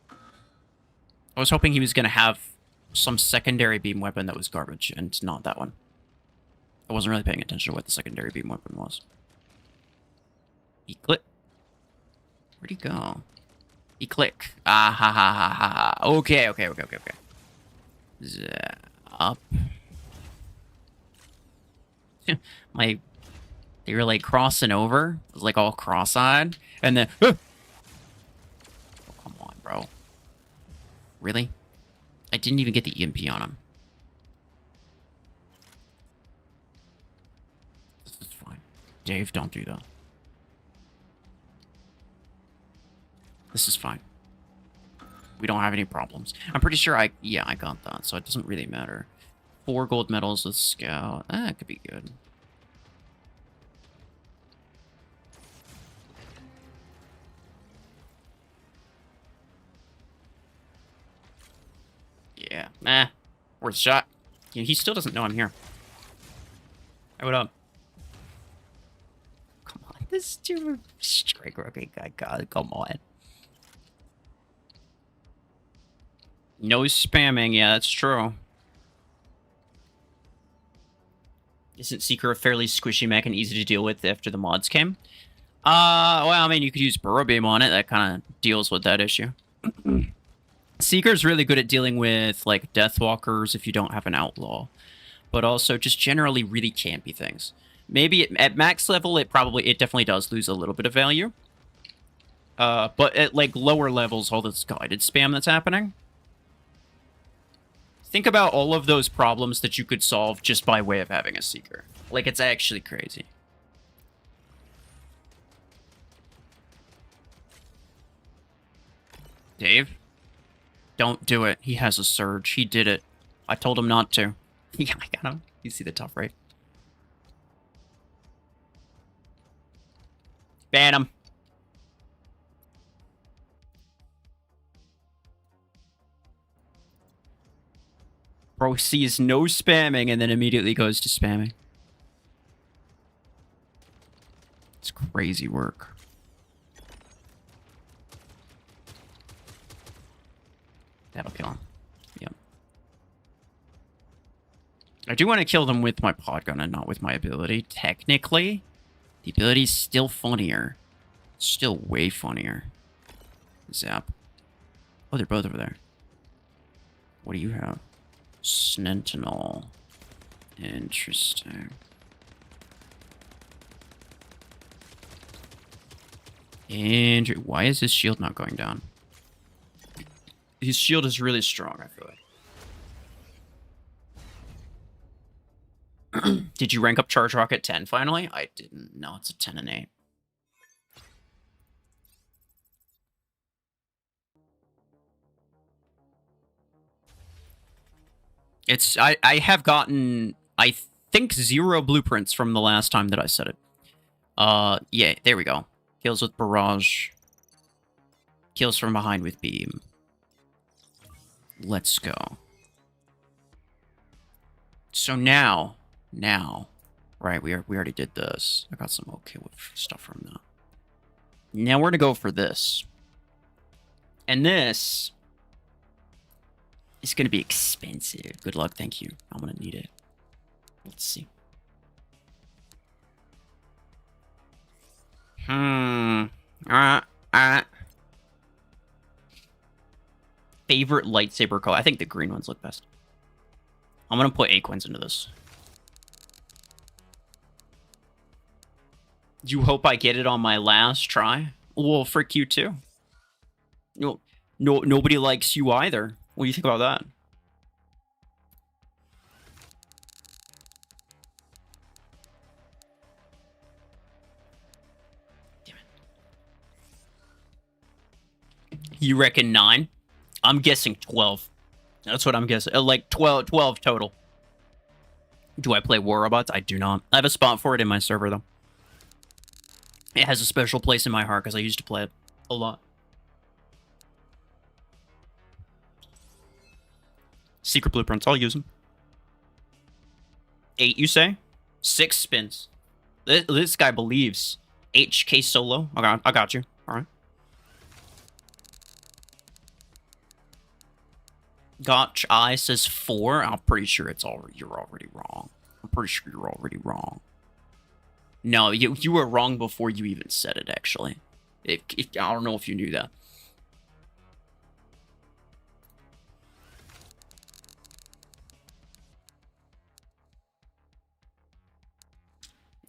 I was hoping he was going to have some secondary beam weapon that was garbage, and it's not that one. I wasn't really paying attention to what the secondary beam weapon was. Eclip. Where'd he go? Eclick. Ah, ha, ha, ha, ha, ha. Okay. Up. They were like crossing over. It was like all cross-eyed. And then... Oh, come on, bro. Really? I didn't even get the EMP on him. This is fine. Dave, don't do that. This is fine. We don't have any problems. I'm pretty sure I got that, so it doesn't really matter. 4 gold medals with Scout. That could be good. Yeah. Nah. Worth a shot. Yeah, he still doesn't know I'm here. Hey, what up? Come on. This stupid strike rookie guy. God, come on. No spamming. Yeah, that's true. Isn't Seeker a fairly squishy mech and easy to deal with after the mods came? Well, I mean, you could use Burrow Beam on it. That kind of deals with that issue. Seeker's really good at dealing with, like, Deathwalkers if you don't have an Outlaw. But also just generally really campy things. Maybe at max level, it definitely does lose a little bit of value. But at like lower levels, all this guided spam that's happening. Think about all of those problems that you could solve just by way of having a Seeker. Like, it's actually crazy. Dave? Don't do it. He has a surge. He did it. I told him not to. Yeah, I got him. You see the tough, right? Ban him. Bro sees no spamming and then immediately goes to spamming. It's crazy work. That'll kill him. Yep. I do want to kill them with my pod gun and not with my ability. Technically, the ability's still funnier. Still way funnier. Zap. Oh, they're both over there. What do you have? Sentinel. Interesting. And why is his shield not going down? His shield is really strong, I feel like. Did you rank up Charge Rocket 10 finally? I didn't. No, it's a 10 and 8. It's I have gotten, I think, 0 blueprints from the last time that I said it. Yeah, there we go. Kills with barrage. Kills from behind with beam. Let's go. So now, right? We already did this. I got some okay with stuff from that. Now we're gonna go for this, and this is gonna be expensive. Good luck, thank you. I'm gonna need it. Let's see. Alright. Favorite lightsaber color? I think the green ones look best. I'm gonna put Aquins into this. You hope I get it on my last try? Well, frick you too. No, nobody likes you either. What do you think about that? Damn it. You reckon 9? I'm guessing 12. That's what I'm guessing. Like 12 total. Do I play War Robots? I do not. I have a spot for it in my server, though. It has a special place in my heart because I used to play it a lot. Secret blueprints. I'll use them. 8, you say? 6 spins. This guy believes. HK solo. I got you. All right. Gotch I says 4. I'm pretty sure you're already wrong. I'm pretty sure you're already wrong. No, you were wrong before you even said it, actually. I don't know if you knew that.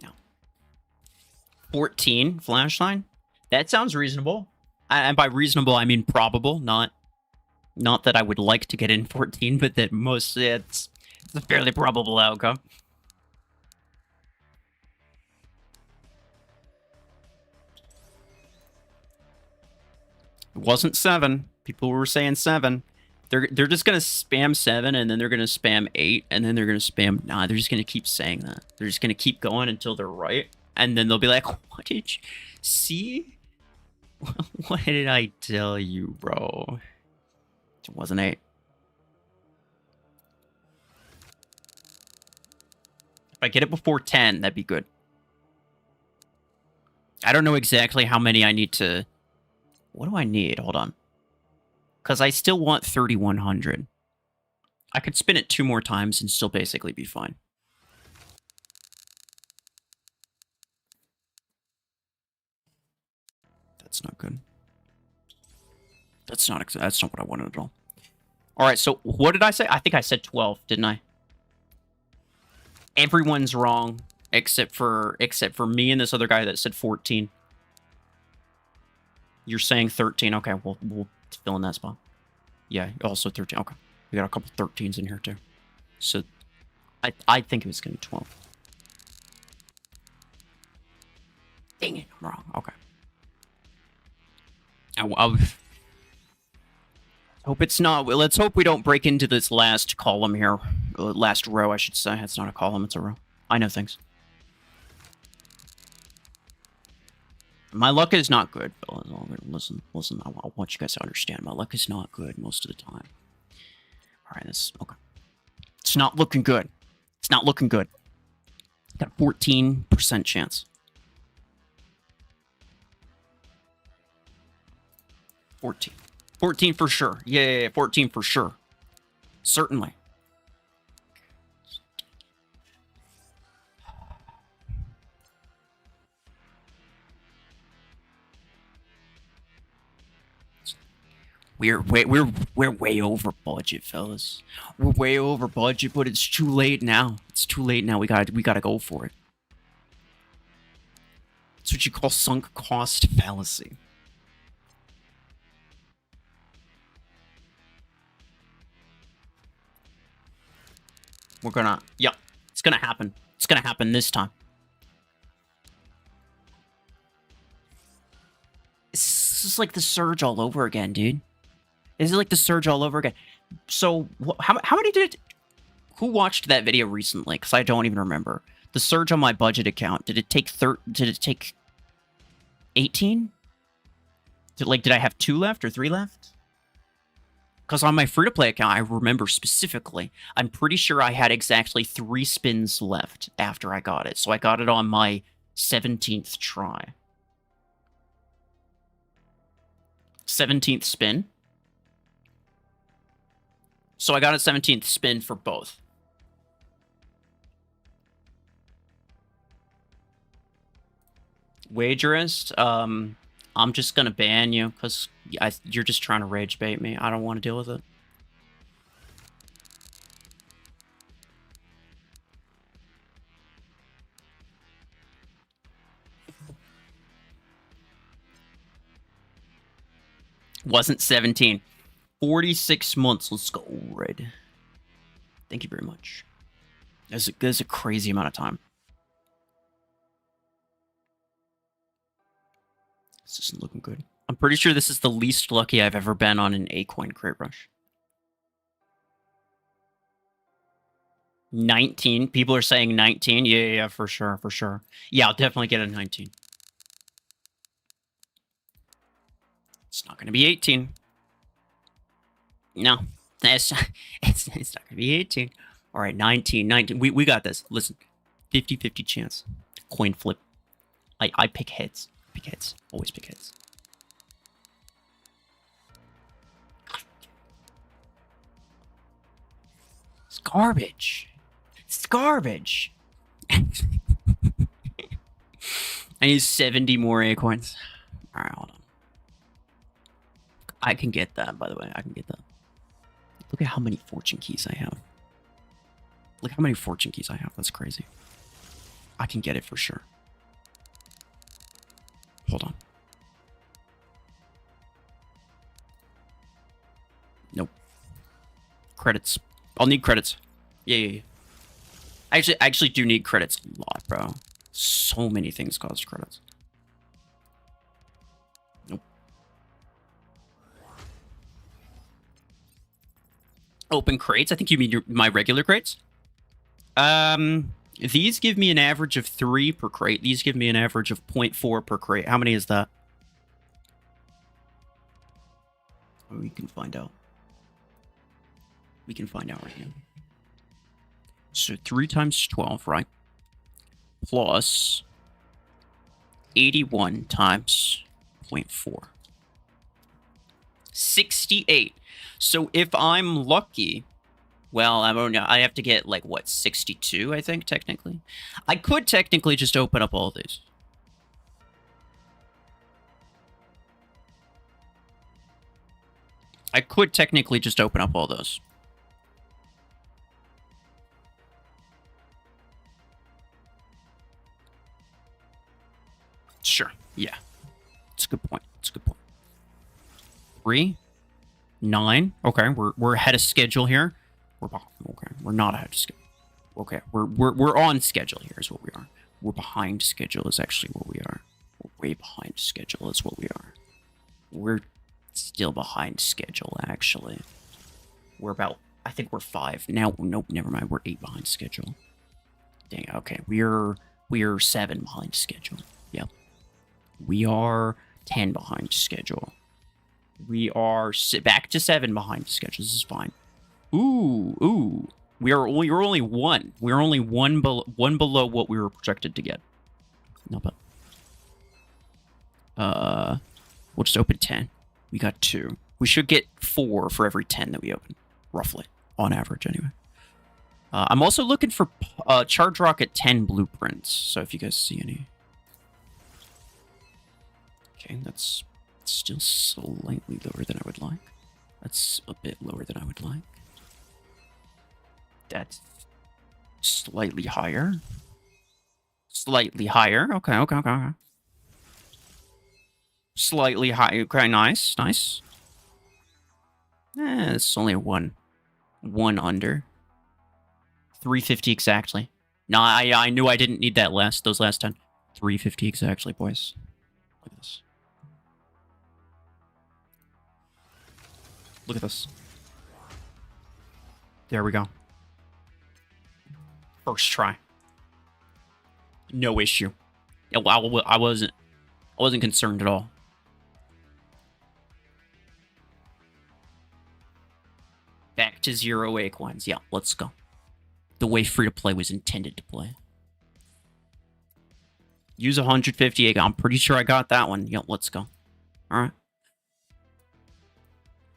No. 14 flashline? That sounds reasonable. And by reasonable, I mean probable, not that I would like to get in 14, but that mostly it's a fairly probable outcome. It wasn't 7. People were saying 7. They're just gonna spam 7, and then they're gonna spam 8, and then they're gonna spam 9. They're just gonna keep saying that. They're just gonna keep going until they're right, and then they'll be like, "What did you see? What did I tell you, bro? It wasn't 8." If I get it before 10, that'd be good. I don't know exactly how many I need to... What do I need? Hold on. Because I still want 3,100. I could spin it 2 more times and still basically be fine. That's not good. That's not what I wanted at all. All right, so what did I say? I think I said 12, didn't I? Everyone's wrong. Except for me and this other guy that said 14. You're saying 13. Okay, we'll fill in that spot. Yeah, also 13. Okay. We got a couple 13s in here too. So I think it was gonna be 12. Dang it, I'm wrong. Okay. I hope it's not. Let's hope we don't break into this last column here. Last row, I should say. It's not a column, it's a row. I know things. My luck is not good, fellas. Listen. I want you guys to understand. My luck is not good most of the time. All right, this okay. It's not looking good. It's not looking good. Got a 14% chance. 14. 14 for sure. Yeah, 14 for sure. Certainly. We're way over budget, fellas. We're way over budget, but it's too late now. It's too late now. We gotta go for it. It's what you call sunk cost fallacy. We're gonna, yeah, it's gonna happen. It's gonna happen this time. It's just like the surge all over again, dude. Is it like the surge all over again? So, how many did it... Who watched that video recently? Because I don't even remember. The surge on my budget account, did it take 18? Did I have 2 left or 3 left? Because on my free-to-play account, I remember specifically, I'm pretty sure I had exactly 3 spins left after I got it. So I got it on my 17th try. 17th spin. So I got a 17th spin for both. Wagerist, I'm just gonna ban you because you're just trying to rage bait me. I don't want to deal with it. Wasn't 17. 46 months. Let's go, Red. Thank you very much. That's a crazy amount of time. This isn't looking good. I'm pretty sure this is the least lucky I've ever been on an A-coin crate rush. 19. People are saying 19. Yeah, for sure, for sure. Yeah, I'll definitely get a 19. It's not going to be 18. No, it's not going to be 18. All right, 19, 19. We got this. Listen, 50-50 chance. Coin flip. I pick heads. Pick heads. Always pick heads. It's garbage. It's garbage. I need 70 more A coins. All right, hold on. I can get that, by the way. I can get that. Look at how many fortune keys I have. Look how many fortune keys I have. That's crazy. I can get it for sure. Hold on. Nope. Credits. I'll need credits. Yeah. I actually do need credits a lot, bro. So many things cost credits. Nope. Open crates? I think you mean my regular crates? These give me an average of 3 per crate. These give me an average of 0.4 per crate. How many is that? Oh, we can find out. We can find out right now. So 3 times 12, right? Plus 81 times 0.4. 68. So if I'm lucky... Well, I don't know. I have to get, like, what, 62, I think, technically? I could technically just open up all these. I could technically just open up all those. Sure. Yeah. It's a good point. It's a good point. 3, 9. Okay, we're ahead of schedule here. Okay, we're not ahead of schedule. Okay, we're on schedule here is what we are. We're behind schedule is actually what we are. We're way behind schedule is what we are. We're still behind schedule, actually. We're about, I think we're 5. Now, nope, never mind. We're 8 behind schedule. Dang, okay. We're 7 behind schedule. Yep. We are 10 behind schedule. We are back to 7 behind schedule. This is fine. Ooh. We're only 1. We're only one below what we were projected to get. No, but we'll just open 10. We got 2. We should get 4 for every 10 that we open, roughly, on average, anyway. I'm also looking for Charge Rocket 10 blueprints. So if you guys see any, okay, that's still slightly lower than I would like. That's a bit lower than I would like. That's slightly higher. Slightly higher. Okay. Slightly higher. Okay, nice. It's only one under. 350 exactly. No, I knew I didn't need that those last 10. 350 exactly, boys. Look at this. Look at this. There we go. First try. No issue. I wasn't concerned at all. Back to 0 acorns. Yeah, let's go. The way free-to-play was intended to play. Use 150 acorns. I'm pretty sure I got that one. Yep, let's go. Alright.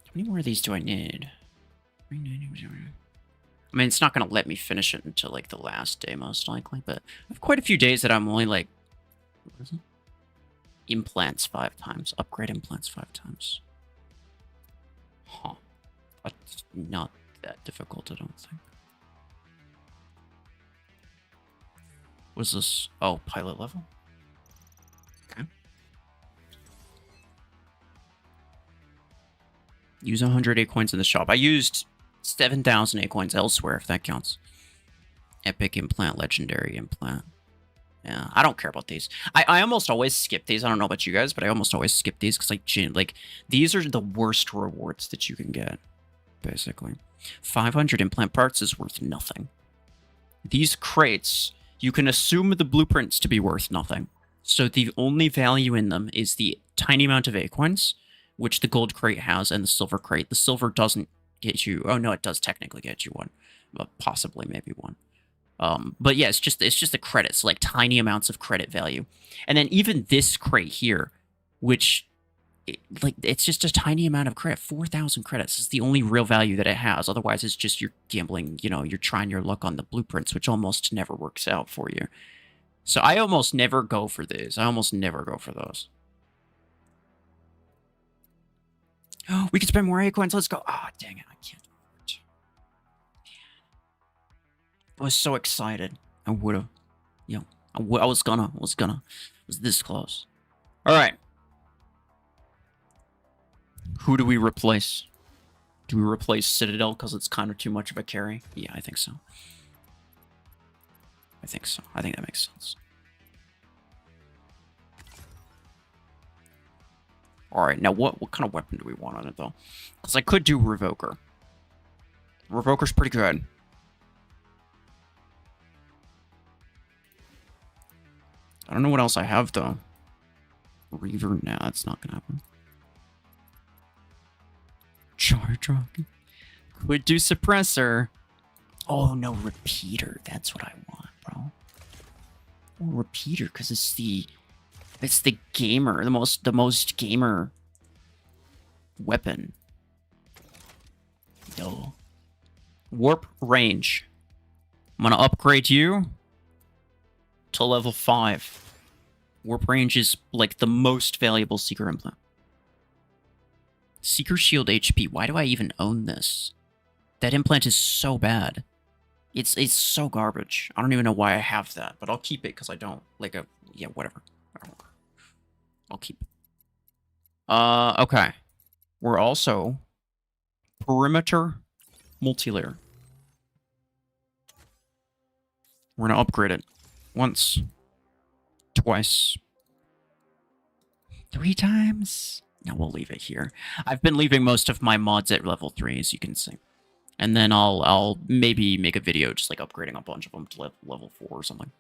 How many more of these do I need? I mean, it's not going to let me finish it until, like, the last day, most likely. But I have quite a few days that I'm only, like... What is it? Implants 5 times. Upgrade implants 5 times. Huh. That's not that difficult, I don't think. What's this? Oh, pilot level? Okay. Use 100 acorns in the shop. I used 7,000 acorns elsewhere, if that counts. Epic implant, legendary implant. Yeah, I don't care about these. I almost always skip these. I don't know about you guys, but I almost always skip these because, like, these are the worst rewards that you can get, basically. 500 implant parts is worth nothing. These crates, you can assume the blueprints to be worth nothing. So the only value in them is the tiny amount of acorns, which the gold crate has, and the silver crate. The silver doesn't get you... Oh, no, it does technically get you one. But possibly maybe one. But yeah, it's just the credits, like tiny amounts of credit value. And then even this crate here, which, it's just a tiny amount of credit. 4,000 credits is the only real value that it has. Otherwise, it's just you're gambling, you're trying your luck on the blueprints, which almost never works out for you. So I almost never go for these. I almost never go for those. Oh, we can spend more acorns. Let's go. Oh, dang it. I can't. I was so excited. I would have. I was gonna. It was this close. All right. Who do we replace? Do we replace Citadel because it's kind of too much of a carry? Yeah, I think so. I think that makes sense. All right, now what kind of weapon do we want on it, though? Because I could do Revoker. Revoker's pretty good. I don't know what else I have, though. Reaver? Nah, that's not gonna happen. Charge Rocket. Could do Suppressor. Oh, no, Repeater. That's what I want, bro. Oh, Repeater, because it's the gamer, the most gamer weapon. Yo. Warp range. I'm gonna upgrade you to level 5. Warp range is like the most valuable Seeker implant. Seeker Shield HP. Why do I even own this? That implant is so bad. It's so garbage. I don't even know why I have that, but I'll keep it because I don't. Yeah, whatever. I'll keep. Okay. We're also perimeter multi-layer. We're gonna upgrade it once, twice, 3 times. No, we'll leave it here. I've been leaving most of my mods at level 3, as you can see. And then I'll maybe make a video just like upgrading a bunch of them to level 4 or something.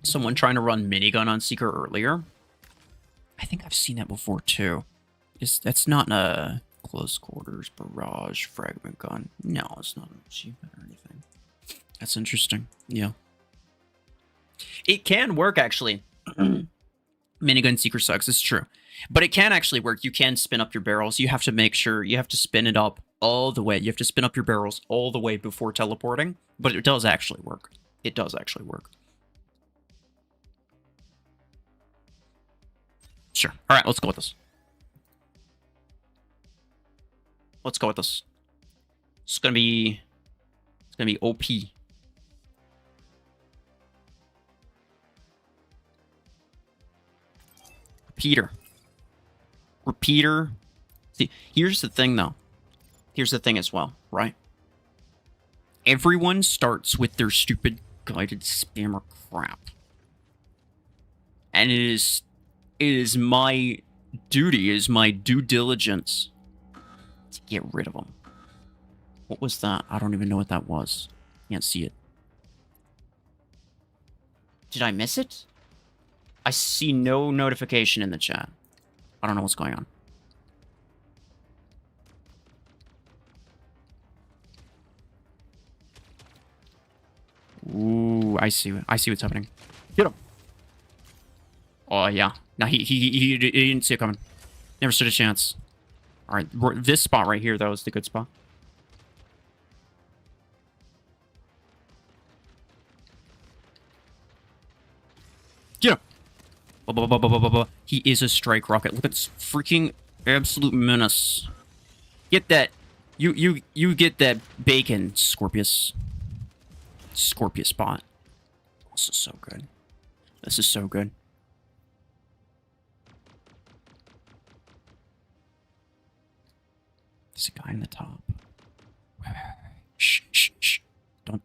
Someone trying to run minigun on Seeker earlier. I think I've seen that before too. That's not a close quarters barrage fragment gun. No, it's not an achievement or anything. That's interesting. Yeah. It can work actually. Minigun Seeker sucks, it's true. But it can actually work. You can spin up your barrels. You have to make sure you have to spin it up all the way. You have to spin up your barrels all the way before teleporting. But it does actually work. It does actually work. Sure. All right, let's go with this. Let's go with this. It's gonna be OP. Repeater. See, here's the thing though. Here's the thing as well, right? Everyone starts with their stupid guided spammer crap. And it is my duty, is my due diligence to get rid of them. What was that? I don't even know what that was. Can't see it. Did I miss it? I see no notification in the chat. I don't know what's going on. Ooh, I see what's happening. Get him. Oh yeah. No, he didn't see it coming. Never stood a chance. All right, this spot right here though is the good spot. Get him. He is a strike rocket. Look at this freaking absolute menace. Get that. You get that bacon, Scorpius. Scorpius spot. This is so good. This is so good. There's a guy in the top. Shh, shh, shh.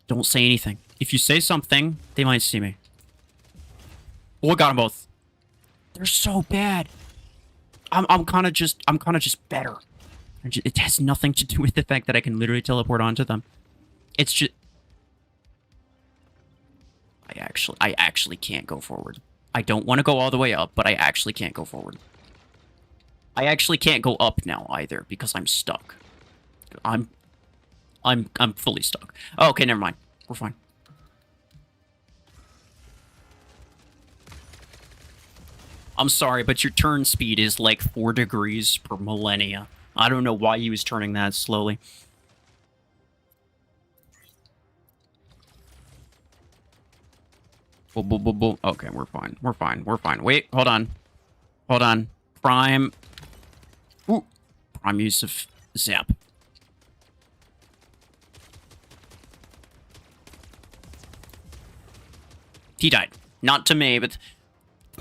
Don't say anything. If you say something, they might see me. Oh, I got them both. They're so bad. I'm kind of just better. It has nothing to do with the fact that I can literally teleport onto them. It's just I actually can't go forward. I don't want to go all the way up, but I actually can't go forward. I actually can't go up now either because I'm stuck. I'm fully stuck. Oh, okay, never mind. We're fine. I'm sorry, but your turn speed is like 4 degrees per millennia. I don't know why he was turning that slowly. Okay, we're fine. We're fine. We're fine. Wait, hold on. Hold on. Prime. Ooh. Prime use of zap. He died. Not to me, but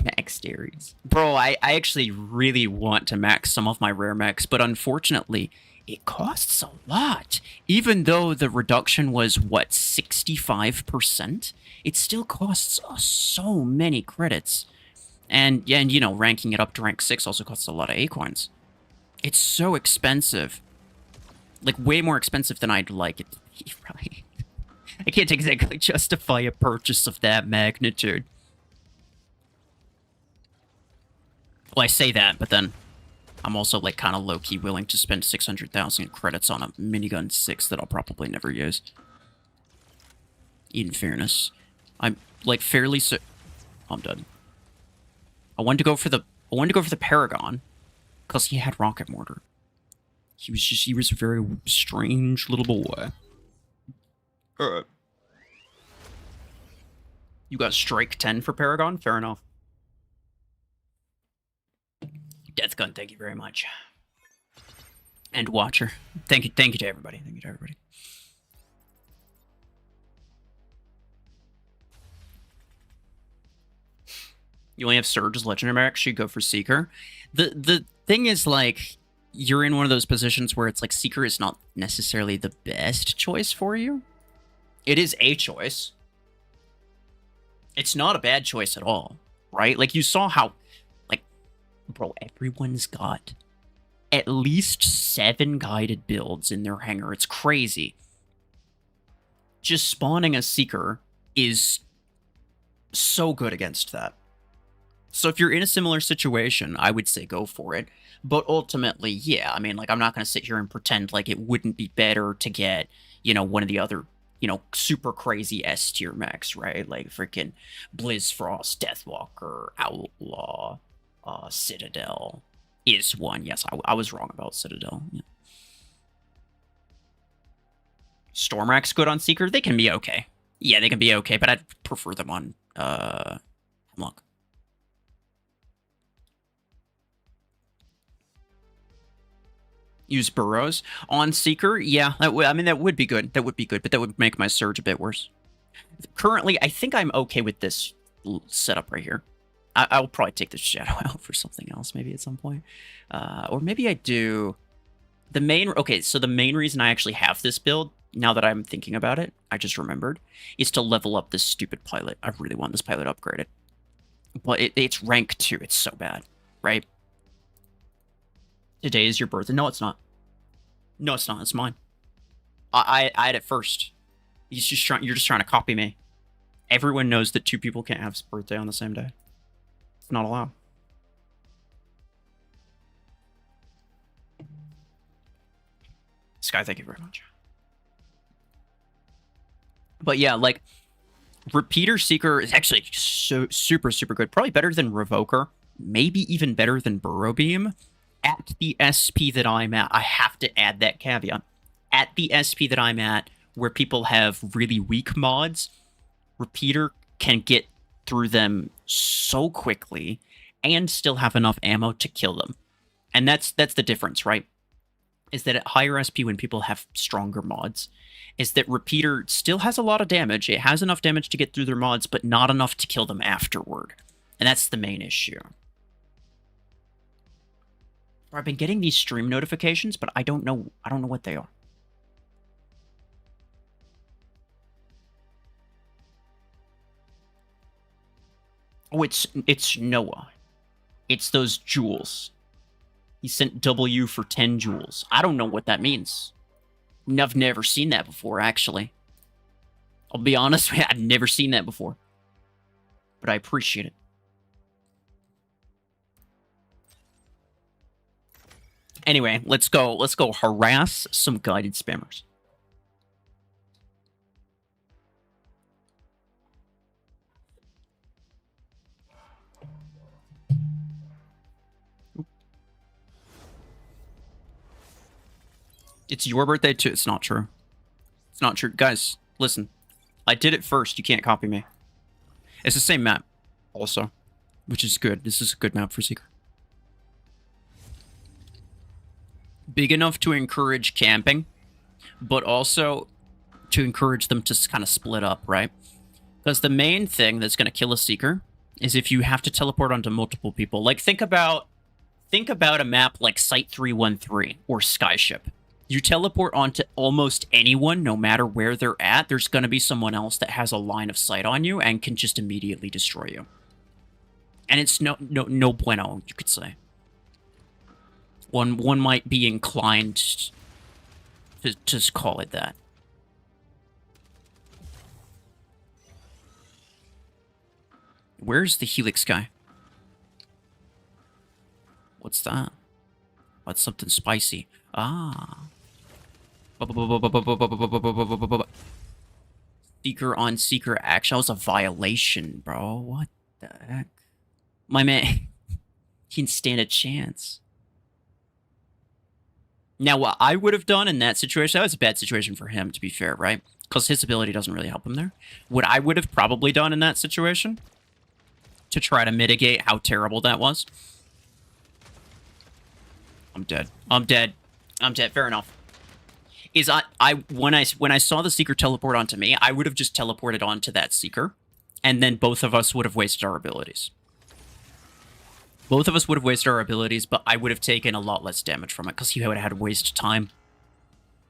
max series. Bro, I actually really want to max some of my rare mechs, but unfortunately, it costs a lot. Even though the reduction was, what, 65%? It still costs us so many credits. And you know, ranking it up to rank 6 also costs a lot of A-coins. It's so expensive. Like, way more expensive than I'd like it to be, right? I can't exactly justify a purchase of that magnitude. Well, I say that, but then I'm also, like, kind of low-key willing to spend 600,000 credits on a minigun 6 that I'll probably never use. In fairness. I'm, like, fairly I'm done. I wanted to go for the Paragon, because he had rocket mortar. He was a very strange little boy. Alright. You got strike 10 for Paragon? Fair enough. Death Gun, thank you very much. And Watcher. Thank you to everybody. Thank you to everybody. You only have Surge as legendary Mech, so you go for Seeker. The thing is, like, you're in one of those positions where it's like Seeker is not necessarily the best choice for you. It is a choice. It's not a bad choice at all, right? Like, you saw how, like, bro, everyone's got at least 7 guided builds in their hangar. It's crazy. Just spawning a Seeker is so good against that. So if you're in a similar situation, I would say go for it. But ultimately, yeah, I mean, like, I'm not going to sit here and pretend like it wouldn't be better to get, you know, one of the other, you know, super crazy S tier mechs, right? Like freaking Blizzfrost, Deathwalker, Outlaw, Citadel is one. Yes, I was wrong about Citadel. Yeah. Stormrack's good on Seeker. They can be okay. Yeah, they can be okay, but I'd prefer them on Hemlock. Use Burrows on Seeker. Yeah, that I mean, that would be good. That would be good, but that would make my Surge a bit worse. Currently, I think I'm okay with this setup right here. I'll probably take the Shadow out for something else maybe at some point. Or maybe I do... The main... Okay, so the main reason I actually have this build, now that I'm thinking about it, I just remembered, is to level up this stupid pilot. I really want this pilot upgraded. But it's rank 2. It's so bad, right? Today is your birthday. No, it's not. No, it's not. It's mine. I had it first. You're just trying to copy me. Everyone knows that 2 people can't have his birthday on the same day. It's not allowed. Sky, thank you very much. But yeah, like, Repeater Seeker is actually so super good. Probably better than Revoker. Maybe even better than Burrow Beam. At the SP that I'm at, I have to add that caveat. At the SP that I'm at, where people have really weak mods, Repeater can get through them so quickly and still have enough ammo to kill them. And that's the difference, right? Is that at higher SP, when people have stronger mods, is that Repeater still has a lot of damage. It has enough damage to get through their mods, but not enough to kill them afterward. And that's the main issue. I've been getting these stream notifications, but I don't know what they are. Oh, it's Noah. It's those jewels. He sent W for 10 jewels. I don't know what that means. I've never seen that before, actually. I'll be honest with you, I've never seen that before. But I appreciate it. Anyway, let's go harass some guided spammers. It's your birthday too. It's not true. It's not true. Guys, listen. I did it first. You can't copy me. It's the same map also, which is good. This is a good map for Seeker. Big enough to encourage camping, but also to encourage them to kind of split up, right? Because the main thing that's going to kill a Seeker is if you have to teleport onto multiple people. Like, think about a map like Site 313 or Skyship. You teleport onto almost anyone, no matter where they're at, there's going to be someone else that has a line of sight on you and can just immediately destroy you. And it's no bueno, you could say. One might be inclined to just call it that. Where's the Helix guy? What's that? What's something spicy? Ah. Seeker on Seeker action. That was a violation, bro. What the heck? My man, he can stand a chance. Now, what I would have done in that situation, that was a bad situation for him, to be fair, right? Because his ability doesn't really help him there. What I would have probably done in that situation, to try to mitigate how terrible that was. I'm dead. I'm dead. I'm dead. Fair enough. Is when I saw the Seeker teleport onto me, I would have just teleported onto that Seeker, and then both of us would have wasted our abilities. Both of us would have wasted our abilities, but I would have taken a lot less damage from it because he would have had to waste time.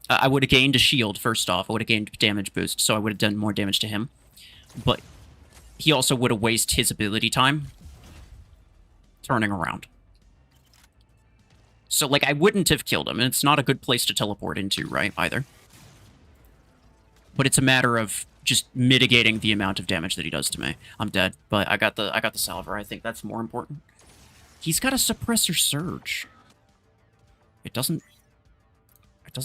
I would have gained a shield, first off. I would have gained damage boost, so I would have done more damage to him. But he also would have wasted his ability time turning around. So, like, I wouldn't have killed him, and it's not a good place to teleport into, right, either. But it's a matter of just mitigating the amount of damage that he does to me. I'm dead, but I got the salver. I think that's more important. He's got a suppressor surge. It doesn't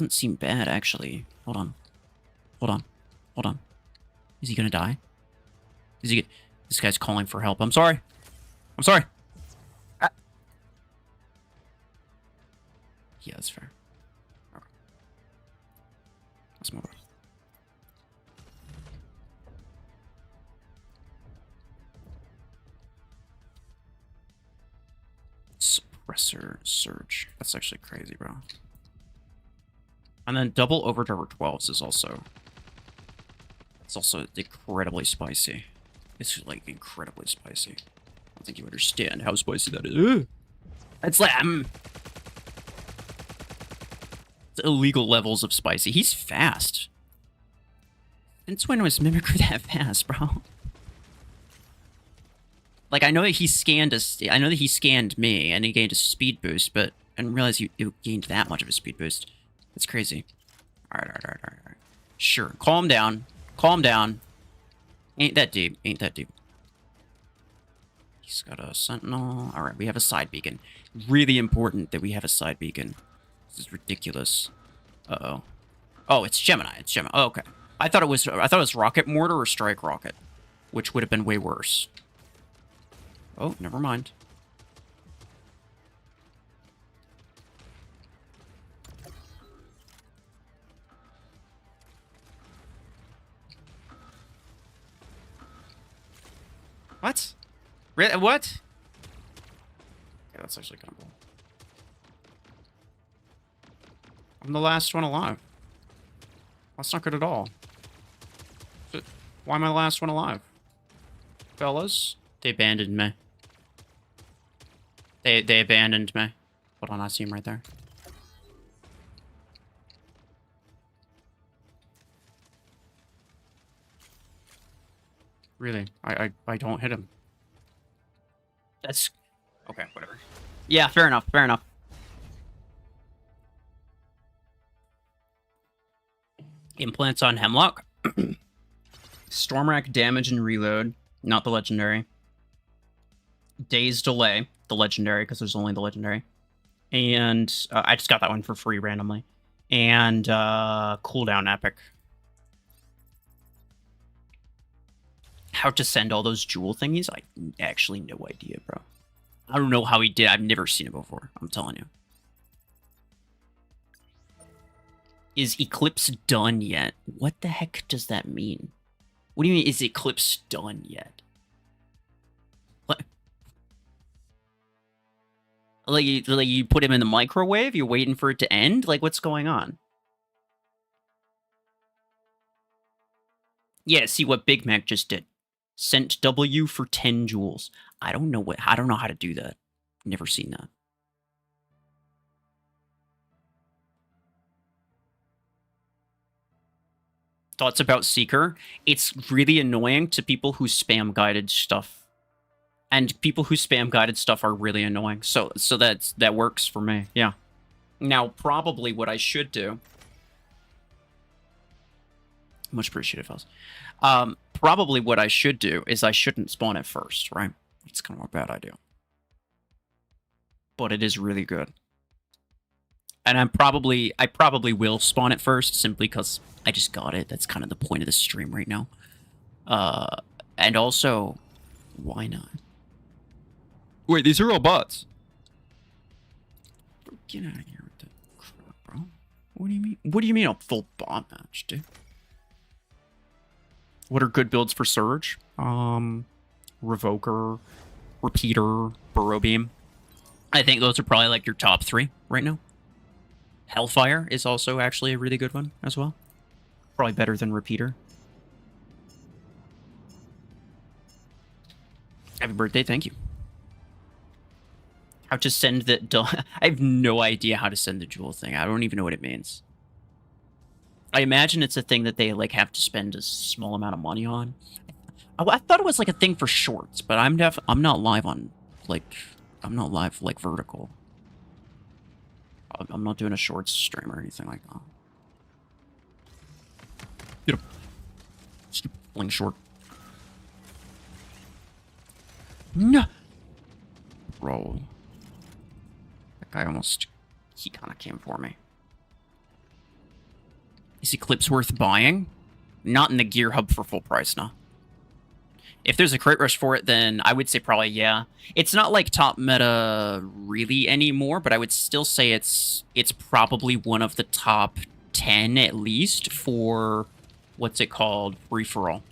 seem bad, actually. Hold on. Hold on. Hold on. Is he gonna die? Is he... This guy's calling for help. I'm sorry. I'm sorry. Ah. Yeah, that's fair. Okay. Let's move on. Suppressor surge. That's actually crazy, bro. And then double overdriver 12s is also... It's also incredibly spicy. It's, like, incredibly spicy. I don't think you understand how spicy that is. Ugh. It's like... It's illegal levels of spicy. He's fast. Since when was Mimicry that fast, bro? Like, I know that he scanned us. I know that he scanned me, and he gained a speed boost, but I didn't realize he gained that much of a speed boost. That's crazy. Alright. Sure. Calm down. Calm down. Ain't that deep. Ain't that deep. He's got a sentinel. Alright, we have a side beacon. Really important that we have a side beacon. This is ridiculous. Uh-oh. Oh, it's Gemini. It's Gemini. Oh, okay. I thought it was rocket mortar or strike rocket, which would have been way worse. Oh, never mind. What? What? Okay, that's actually kind of cool. I'm the last one alive. That's not good at all. Why am I the last one alive? Fellas? They abandoned me. They abandoned me. Hold on, I see him right there. Really? I don't hit him. That's... Okay, whatever. Yeah, fair enough, fair enough. Implants on Hemlock. Stormrack damage and reload, not the legendary. Days delay, the legendary, because there's only the legendary. And I just got that one for free randomly. And cooldown epic. How to send all those jewel thingies? I actually no idea, bro. I don't know how he did. I've never seen it before. I'm telling you. Is Eclipse done yet? What the heck does that mean? What do you mean, is Eclipse done yet? What? Like you put him in the microwave? You're waiting for it to end? Like, what's going on? Yeah, see what Big Mech just did. Sent W for 10 jewels. I don't know how to do that. Never seen that. Thoughts about Seeker? It's really annoying to people who spam guided stuff. And people who spam guided stuff are really annoying. So that works for me. Yeah. Now, probably what I should do... Much appreciated, fellas. Probably what I should do is I shouldn't spawn it first, right? It's kind of a bad idea. But it is really good. And I probably will spawn it first, simply because I just got it. That's kind of the point of the stream right now. And also, why not? Wait, these are all bots. Get out of here with the crap, bro. What do you mean? What do you mean a full bot match, dude? What are good builds for Surge? Revoker, Repeater, Burrow Beam. I think those are probably like your top 3 right now. Hellfire is also actually a really good one as well. Probably better than Repeater. Happy birthday, thank you. How to send the... I have no idea how to send the jewel thing. I don't even know what it means. I imagine it's a thing that they, like, have to spend a small amount of money on. I thought it was, like, a thing for shorts, but I'm not live on, like... I'm not live, like, vertical. I'm not doing a shorts stream or anything like that. Get him. Stupid fling short. No! Bro. That guy almost... He kind of came for me. Is Eclipse worth buying? Not in the Gear Hub for full price, no. If there's a crit rush for it, then I would say probably yeah. It's not like top meta really anymore, but I would still say it's probably one of the top 10 at least for what's it called? Free-for-all.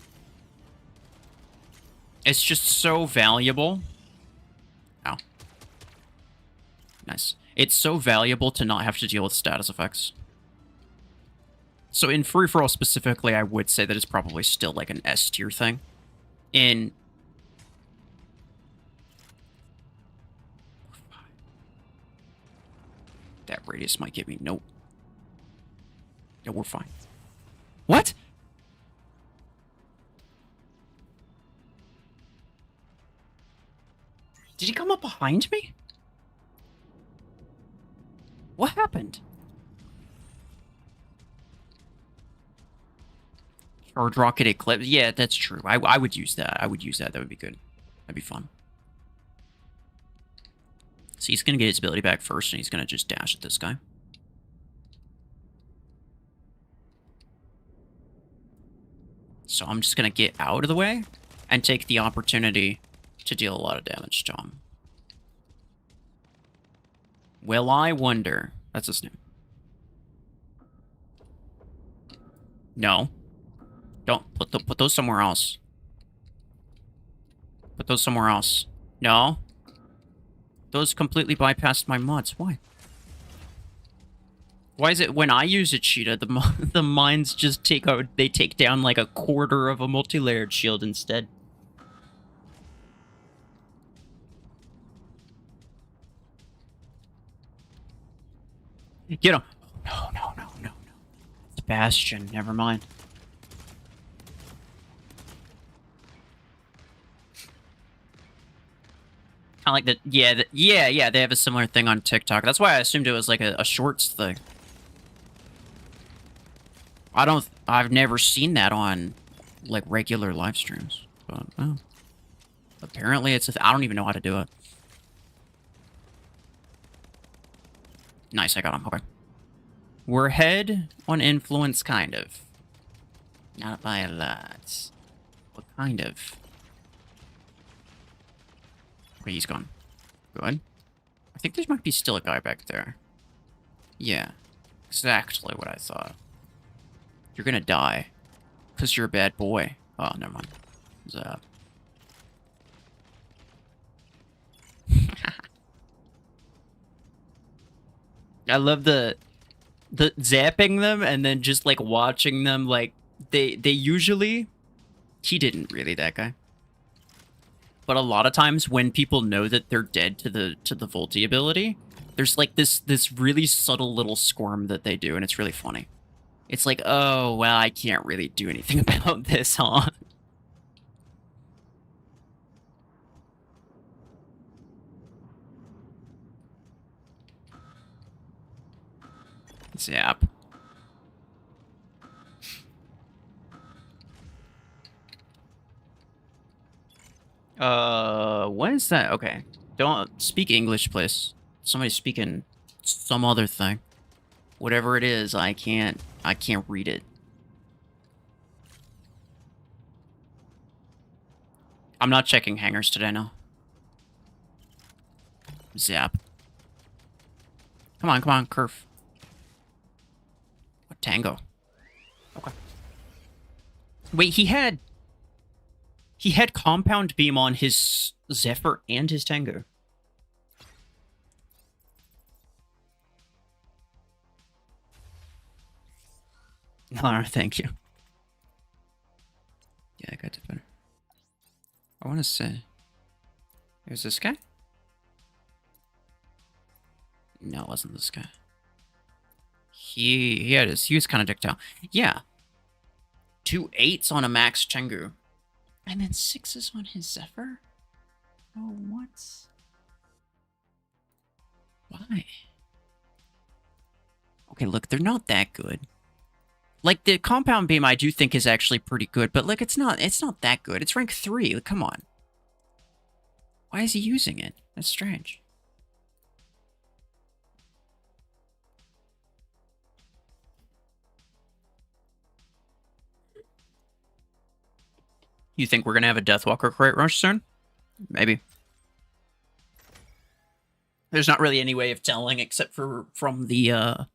It's just so valuable. Oh. Nice. It's so valuable to not have to deal with status effects. So in free-for-all specifically, I would say that it's probably still like an S tier thing. In... That radius might get me. Nope. Yeah, we're fine. What? Did he come up behind me? What happened? Charge Rocket Eclipse. Yeah, that's true. I would use that. I would use that. That would be good. That'd be fun. So he's going to get his ability back first, and he's going to just dash at this guy. So I'm just going to get out of the way and take the opportunity to deal a lot of damage to him. Will I wonder? That's his name. No. Don't put those somewhere else. Put those somewhere else. No. Those completely bypassed my mods. Why? Why is it when I use a cheetah, the mines just take out, they take down like a quarter of a multi-layered shield instead? Get him. No, no, no, no, no. It's Bastion. Never mind. Kind of like the... Yeah, yeah, they have a similar thing on TikTok. That's why I assumed it was like a shorts thing. I've never seen that on, like, regular live streams. But, oh. Apparently it's I don't even know how to do it. Nice, I got him. Okay. We're ahead on influence, kind of. Not by a lot. But kind of. Okay, he's gone. Good. I think there might be still a guy back there. Yeah. Exactly what I thought. You're gonna die. Because you're a bad boy. Oh, never mind. Zap. I love the zapping them and then just like watching them like they usually he didn't really, that guy. But a lot of times when people know that they're dead to the Volti ability, there's like this really subtle little squirm that they do, and it's really funny. It's like, oh well, I can't really do anything about this, huh? Zap. What is that? Okay. Don't speak English, please. Somebody's speaking some other thing. Whatever it is, I can't read it. I'm not checking hangers today, no. Zap. Come on, curve. What tango? Okay. Wait, he had compound beam on his Zephyr and his tango. No, thank you. Yeah, I got it better. I want to say... There's this guy? No, it wasn't this guy. He was kind of dicked out. Yeah. 2 8s on a Max Tengu. And then 6s on his Zephyr? Oh, what? Why? Okay, look, they're not that good. Like, the compound beam I do think is actually pretty good, but like it's not that good. It's rank 3. Like, come on. Why is he using it? That's strange. You think we're gonna have a Deathwalker crate rush soon? Maybe. There's not really any way of telling except for from the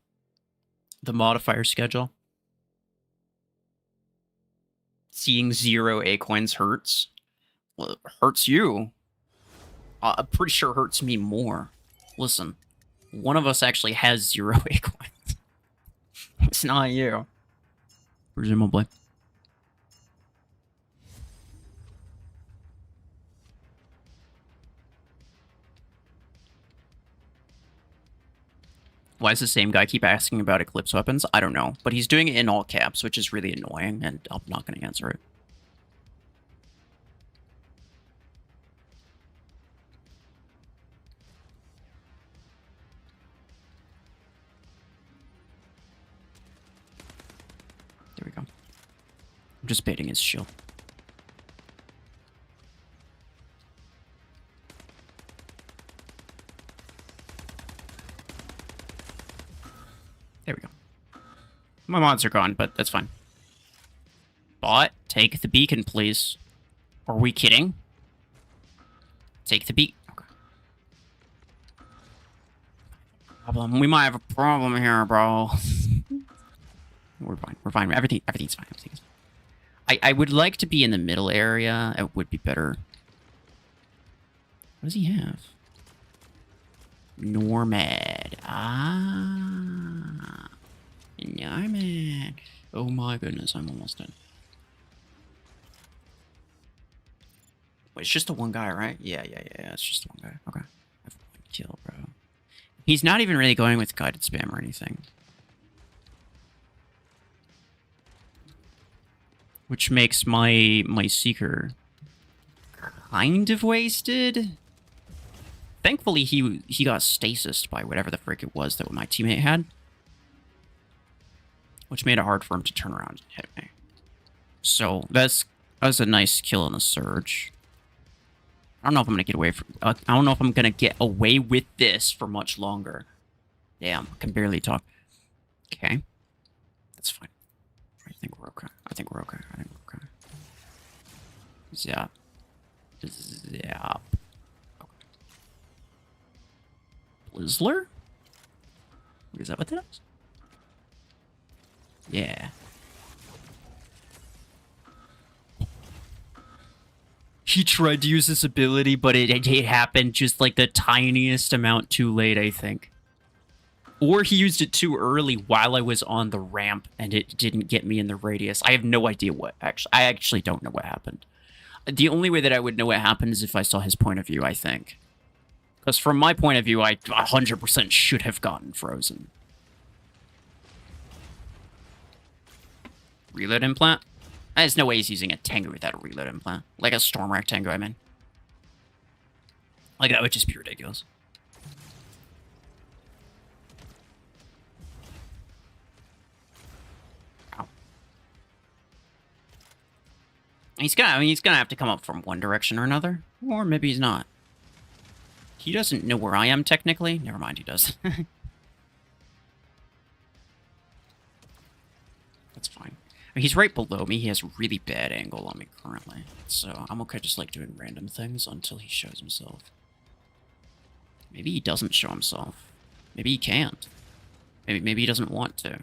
modifier schedule. Seeing 0 A coins hurts. Well, it hurts you. I'm pretty sure it hurts me more. Listen, one of us actually has 0 A coins. It's not you. Presumably. Why does the same guy keep asking about Eclipse weapons? I don't know. But he's doing it in all caps, which is really annoying, and I'm not going to answer it. There we go. I'm just baiting his shield. There we go. My mods are gone, but that's fine. Bot, take the beacon, please. Are we kidding? Take the beacon. Okay. Problem. We might have a problem here, bro. We're fine. We're fine. Everything's fine. Everything's fine. I would like to be in the middle area. It would be better. What does he have? Normad. Ah. Normad. Oh my goodness, I'm almost done. Wait, it's just the one guy, right? Yeah. It's just the one guy. Okay. I have one kill, bro. He's not even really going with guided spam or anything. Which makes my Seeker kind of wasted. Thankfully, he got stasised by whatever the frick it was that my teammate had. Which made it hard for him to turn around and hit me. So, that was a nice kill on the Surge. I don't know if I'm going to get away from... I don't know if I'm going to get away with this for much longer. Damn, I can barely talk. Okay. That's fine. I think we're okay. I think we're okay. Zap. Zap. Okay. Blizzler? Is that what that is? Yeah. He tried to use this ability, but it happened just like the tiniest amount too late, I think. Or he used it too early while I was on the ramp and it didn't get me in the radius. I have no idea what actually. I actually don't know what happened. The only way that I would know what happened is if I saw his point of view, I think. Because from my point of view, I 100% should have gotten frozen. Reload implant? There's no way he's using a Tengu without a reload implant. Like a Stormwreck Tengu, I mean. Like, that would just be ridiculous. Ow. He's gonna have to come up from one direction or another. Or maybe he's not. He doesn't know where I am, technically. Never mind, he does. That's fine. He's right below me. He has a really bad angle on me currently. So I'm okay just like doing random things until he shows himself. Maybe he doesn't show himself. Maybe he can't. Maybe he doesn't want to.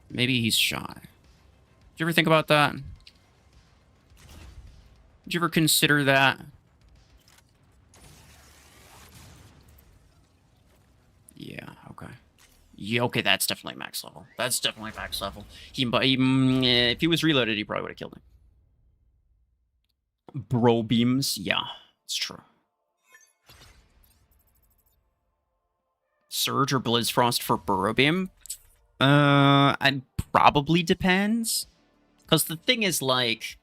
Maybe he's shy. Did you ever think about that? Did you ever consider that? Yeah, okay. Yeah, okay, that's definitely max level. That's definitely max level. If he was reloaded, he probably would have killed him. Bro beams, yeah, it's true. Surge or Blizzfrost for Burrow Beam? It probably depends. Because the thing is, like,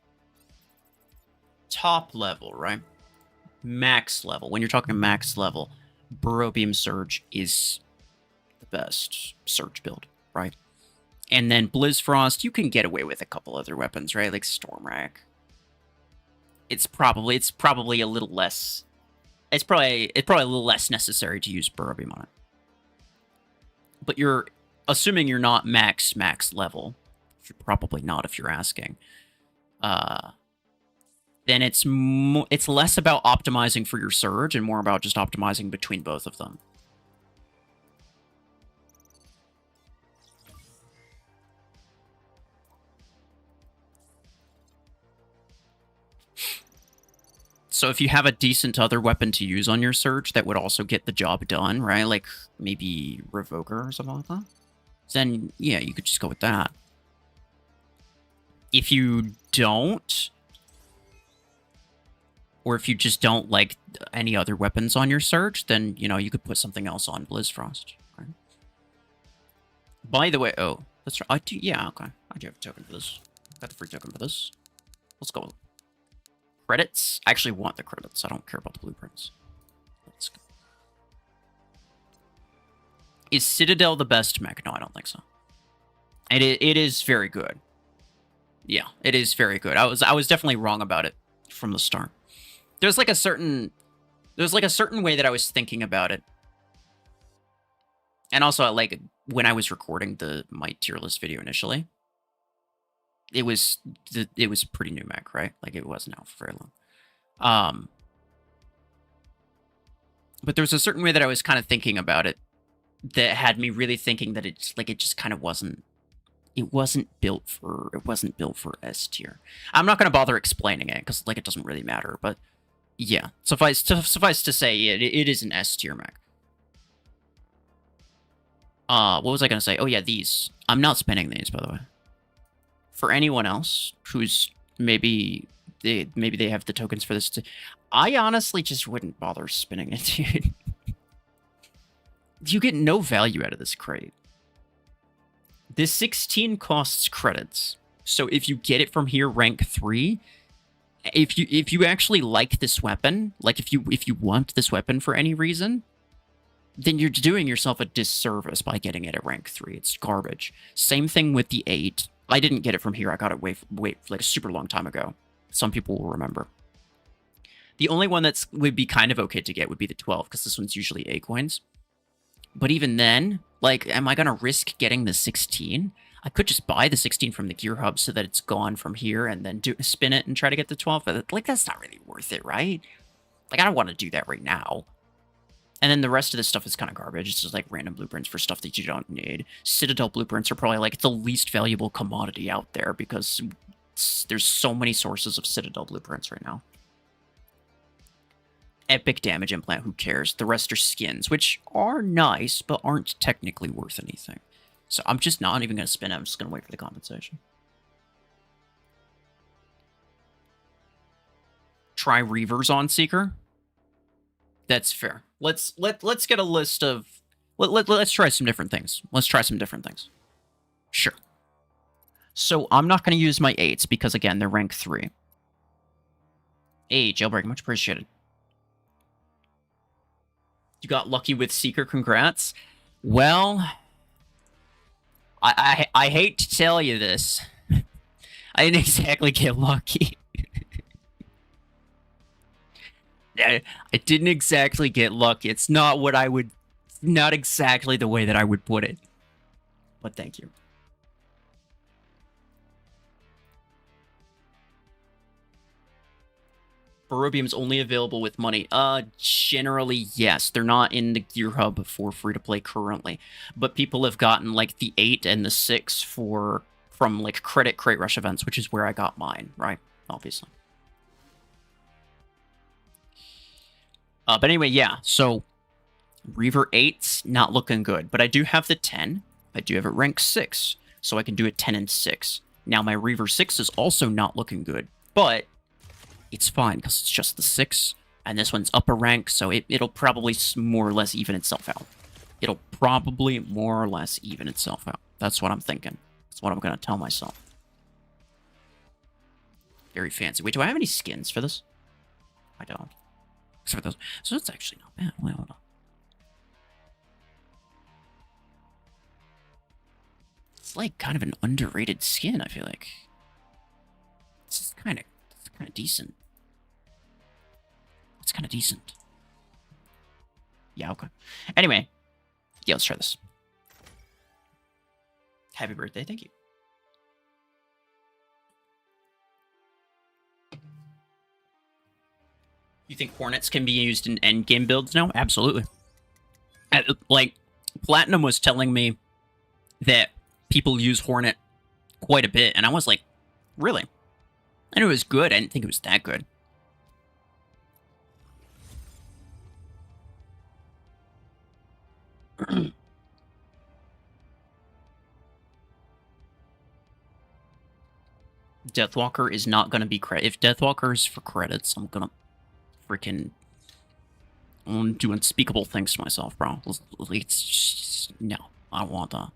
top level, right? Max level. When you're talking max level, Burrow Beam Surge is the best Surge build, right? And then Blizzfrost, you can get away with a couple other weapons, right? Like Storm Rack. It's probably a little less. It's probably a little less necessary to use Burrow Beam on it. But you're assuming you're not max level. You're probably not if you're asking. Then it's less about optimizing for your surge and more about just optimizing between both of them. So if you have a decent other weapon to use on your surge that would also get the job done, right? Like maybe Revoker or something like that, then yeah, you could just go with that. If you don't, or if you just don't like any other weapons on your surge, then, you know, you could put something else on Blizzfrost. Right? By the way, oh, that's right. I do, yeah, okay. I do have a token for this. Got the free token for this. Let's go. Credits? I actually want the credits. I don't care about the blueprints. Let's go. Is Citadel the best mech? No, I don't think so. It is very good. Yeah, it is very good. I was definitely wrong about it from the start. There's like a certain way that I was thinking about it. And also, like, when I was recording my tier list video initially, it was pretty new mech, right? Like, it wasn't out for very long. But there was a certain way that I was kind of thinking about it that had me really thinking that it just kind of wasn't. It wasn't built for S tier. I'm not going to bother explaining it because, like, it doesn't really matter. But yeah, suffice to say, it is an S tier mech. What was I going to say? Oh yeah, these. I'm not spinning these, by the way. For anyone else who's maybe they have the tokens for this, I honestly just wouldn't bother spinning it, dude. You get no value out of this crate. This 16 costs credits. So if you get it from here, rank 3, if you actually like this weapon, like if you want this weapon for any reason, then you're doing yourself a disservice by getting it at rank 3. It's garbage. Same thing with the 8. I didn't get it from here. I got it way like a super long time ago. Some people will remember. The only one that would be kind of okay to get would be the 12, because this one's usually A coins. But even then, like, am I going to risk getting the 16? I could just buy the 16 from the gear hub so that it's gone from here and then spin it and try to get the 12. But, like, that's not really worth it, right? Like, I don't want to do that right now. And then the rest of this stuff is kind of garbage. It's just, like, random blueprints for stuff that you don't need. Citadel blueprints are probably, like, the least valuable commodity out there because there's so many sources of Citadel blueprints right now. Epic damage implant, who cares? The rest are skins, which are nice, but aren't technically worth anything. So I'm just not even going to spin it. I'm just going to wait for the compensation. Try Reavers on Seeker. That's fair. Let's get a list of... Let's try some different things. Let's try some different things. Sure. So I'm not going to use my 8s because, again, they're rank 3. Hey, Jailbreak, much appreciated. You got lucky with Seeker, congrats. Well, I hate to tell you this. I didn't exactly get lucky. I didn't exactly get lucky. It's not what I would... Not exactly the way that I would put it. But thank you. Barobium's only available with money. Generally, yes. They're not in the Gear Hub for free-to-play currently. But people have gotten, like, the 8 and the 6 from, like, credit Crate Rush events, which is where I got mine, right? Obviously. But anyway, yeah. So, Reaver 8's not looking good. But I do have the 10. I do have it rank 6. So I can do it 10 and 6. Now, my Reaver 6 is also not looking good. But... it's fine, because it's just the 6, and this one's up a rank, so it'll probably more or less even itself out. it'll probably more or less even itself out. That's what I'm thinking. That's what I'm going to tell myself. Very fancy. Wait, do I have any skins for this? I don't. Except for those. So that's actually not bad. Wait, hold on. It's like kind of an underrated skin, I feel like. It's kind of decent. It's kind of decent. Yeah, okay. Anyway, yeah, let's try this. Happy birthday, thank you. You think Hornets can be used in endgame builds now? Absolutely. Like, Platinum was telling me that people use Hornet quite a bit, and I was like, really? I knew it was good. I didn't think it was that good. Deathwalker is not going to be credit. If Deathwalker is for credits, I'm going to freaking do unspeakable things to myself, bro. It's just, no, I don't want that.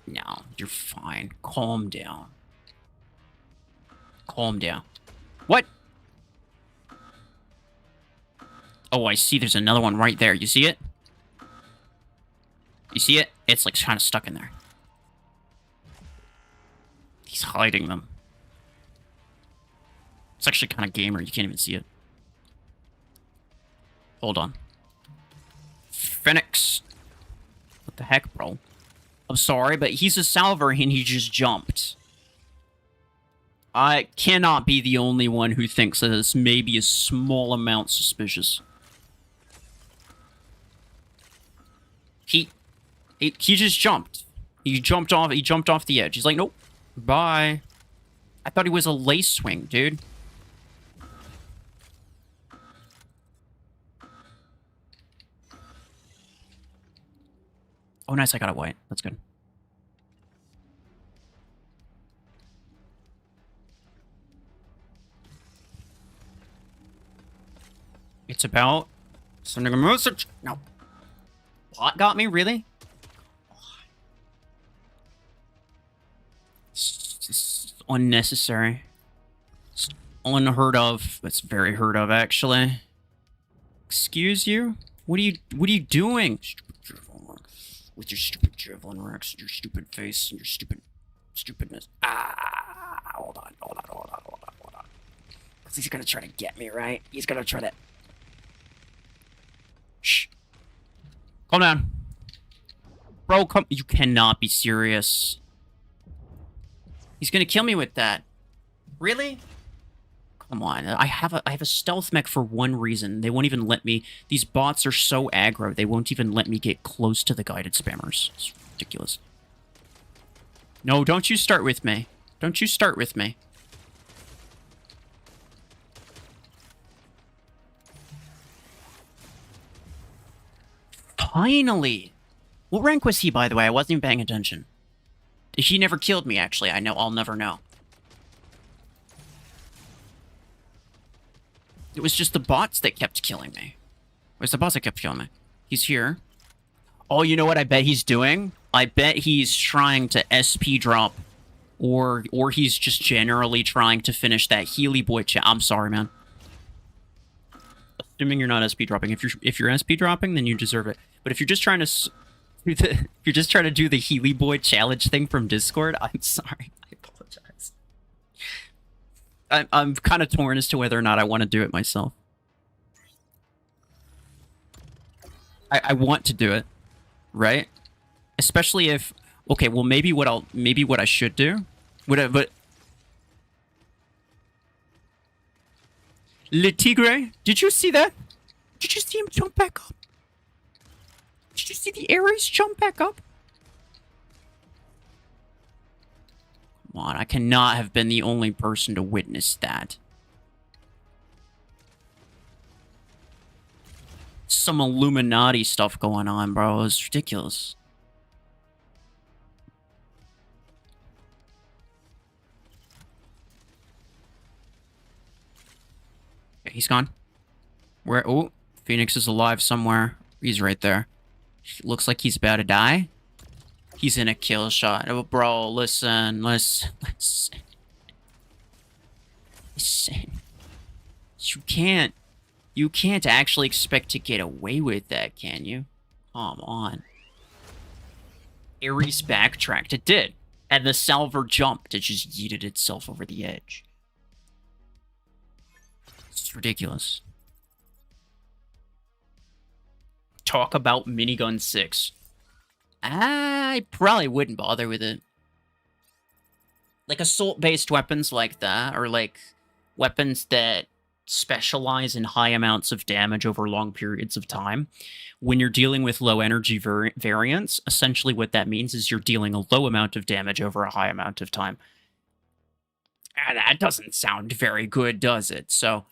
No, you're fine. Calm down. Calm down. What? Oh, I see there's another one right there. You see it? You see it? It's like kind of stuck in there. He's hiding them. It's actually kind of gamer. You can't even see it. Hold on. Phoenix. What the heck, bro? I'm sorry, but he's a Salver and he just jumped. I cannot be the only one who thinks that this may be a small amount suspicious. He just jumped. He jumped off the edge. He's like, nope. Bye. I thought he was a lace swing, dude. Oh, nice. I got it white. That's good. It's about sending a message. No. What got me? Really? It's unnecessary. It's unheard of. It's very heard of, actually. Excuse you? What are you doing? Stupid Javelin Rex. With your stupid Javelin Rex, your stupid face, and your stupidness. Hold on. Because he's gonna try to get me, right? He's gonna try to... Shh. Calm down. Bro, come... You cannot be serious. He's gonna kill me with that. Really? Come on. I have a stealth mech for one reason. They won't even let me... These bots are so aggro, they won't even let me get close to the guided spammers. It's ridiculous. No, don't you start with me. Don't you start with me. Finally! What rank was he, by the way? I wasn't even paying attention. He never killed me, actually. I'll never know. It was just the bots that kept killing me. It was the bots that kept killing me. He's here. Oh, you know what I bet he's doing? I bet he's trying to SP drop. Or he's just generally trying to finish that Healy boy chat. I'm sorry, man. Assuming you're not SP dropping. If you're SP dropping, then you deserve it. But if you're just trying to... if you're just trying to do the Healy boy challenge thing from Discord, I'm sorry. I apologize. I'm kind of torn as to whether or not I want to do it myself. I want to do it, right? Especially if... Okay, well, maybe what I should do... But... Le Tigre, did you see that? Did you see him jump back up? Did you see the Ares jump back up? Come on, I cannot have been the only person to witness that. Some Illuminati stuff going on, bro. It's ridiculous. He's gone. Where? Oh, Phoenix is alive somewhere. He's right there. Looks like he's about to die. He's in a kill shot. Oh, bro, listen. Listen. You can't actually expect to get away with that, can you? Come on. Ares backtracked. It did. And the salver jumped. It just yeeted itself over the edge. It's ridiculous. Talk about Minigun 6. I probably wouldn't bother with it. Like assault-based weapons like that, or like weapons that specialize in high amounts of damage over long periods of time. When you're dealing with low energy variants, essentially what that means is you're dealing a low amount of damage over a high amount of time. And that doesn't sound very good, does it? So,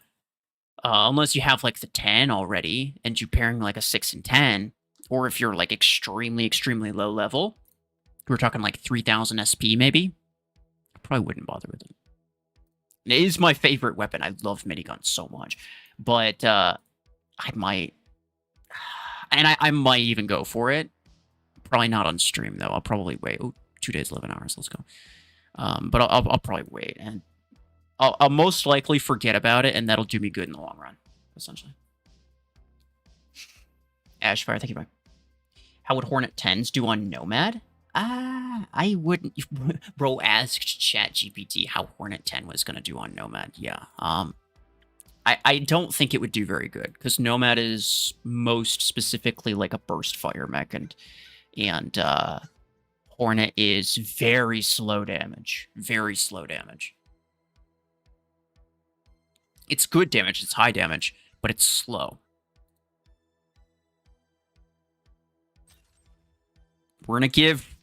unless you have like the 10 already, and you're pairing like a 6 and 10, or if you're like extremely, extremely low level, we're talking like 3000 SP maybe, I probably wouldn't bother with it. It is my favorite weapon. I love miniguns so much. But I might... And I might even go for it. Probably not on stream, though. I'll probably wait. Oh, 2 days, 11 hours. Let's go. But I'll probably wait. And I'll most likely forget about it, and that'll do me good in the long run, essentially. Ashfire, thank you, bye. How would Hornet 10s do on Nomad? I wouldn't... Bro asked ChatGPT how Hornet 10 was going to do on Nomad. Yeah. I don't think it would do very good, because Nomad is most specifically like a burst fire mech, and Hornet is very slow damage. Very slow damage. It's good damage, it's high damage, but it's slow. We're going to give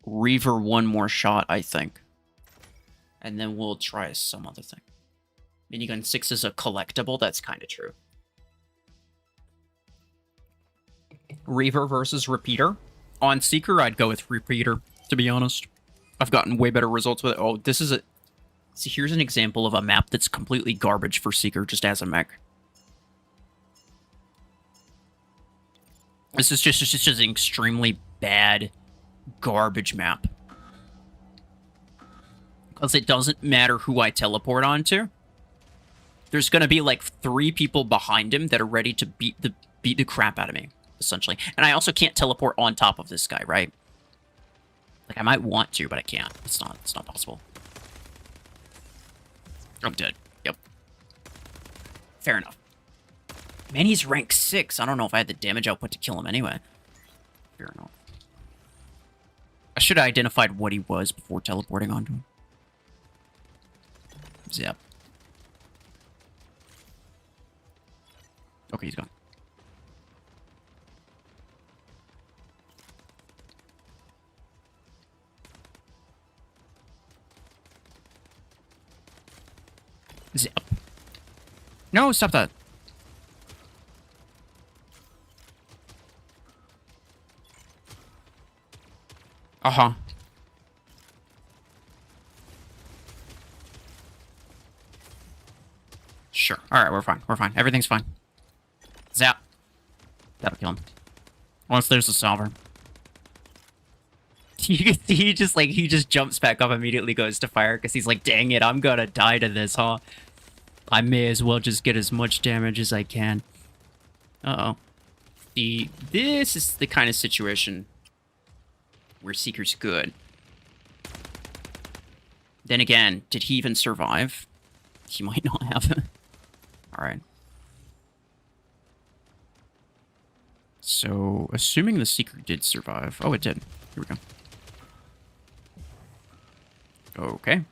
Reaver one more shot, I think. And then we'll try some other thing. Minigun 6 is a collectible? That's kind of true. Reaver versus Repeater. On Seeker, I'd go with Repeater, to be honest. I've gotten way better results with it. Oh, this is a... See, here's an example of a map that's completely garbage for Seeker, just as a mech. This is just an extremely bad garbage map. Because it doesn't matter who I teleport onto. There's going to be like 3 people behind him that are ready to beat the crap out of me, essentially. And I also can't teleport on top of this guy, right? Like, I might want to, but I can't. It's not possible. I'm dead. Yep. Fair enough. Man, he's rank 6. I don't know if I had the damage output to kill him anyway. Fair enough. I should have identified what he was before teleporting onto him. Zap. Okay, he's gone. Zap. No, stop that. Uh-huh. Sure. Alright, we're fine. We're fine. Everything's fine. Zap. That'll kill him. Once there's a salver. You can see he just jumps back up, immediately goes to fire, because he's like, dang it, I'm gonna die to this, huh? I may as well just get as much damage as I can. Uh-oh. This is the kind of situation where Seeker's good. Then again, did he even survive? He might not have. Alright. So, assuming the Seeker did survive... Oh, it did. Here we go. Okay.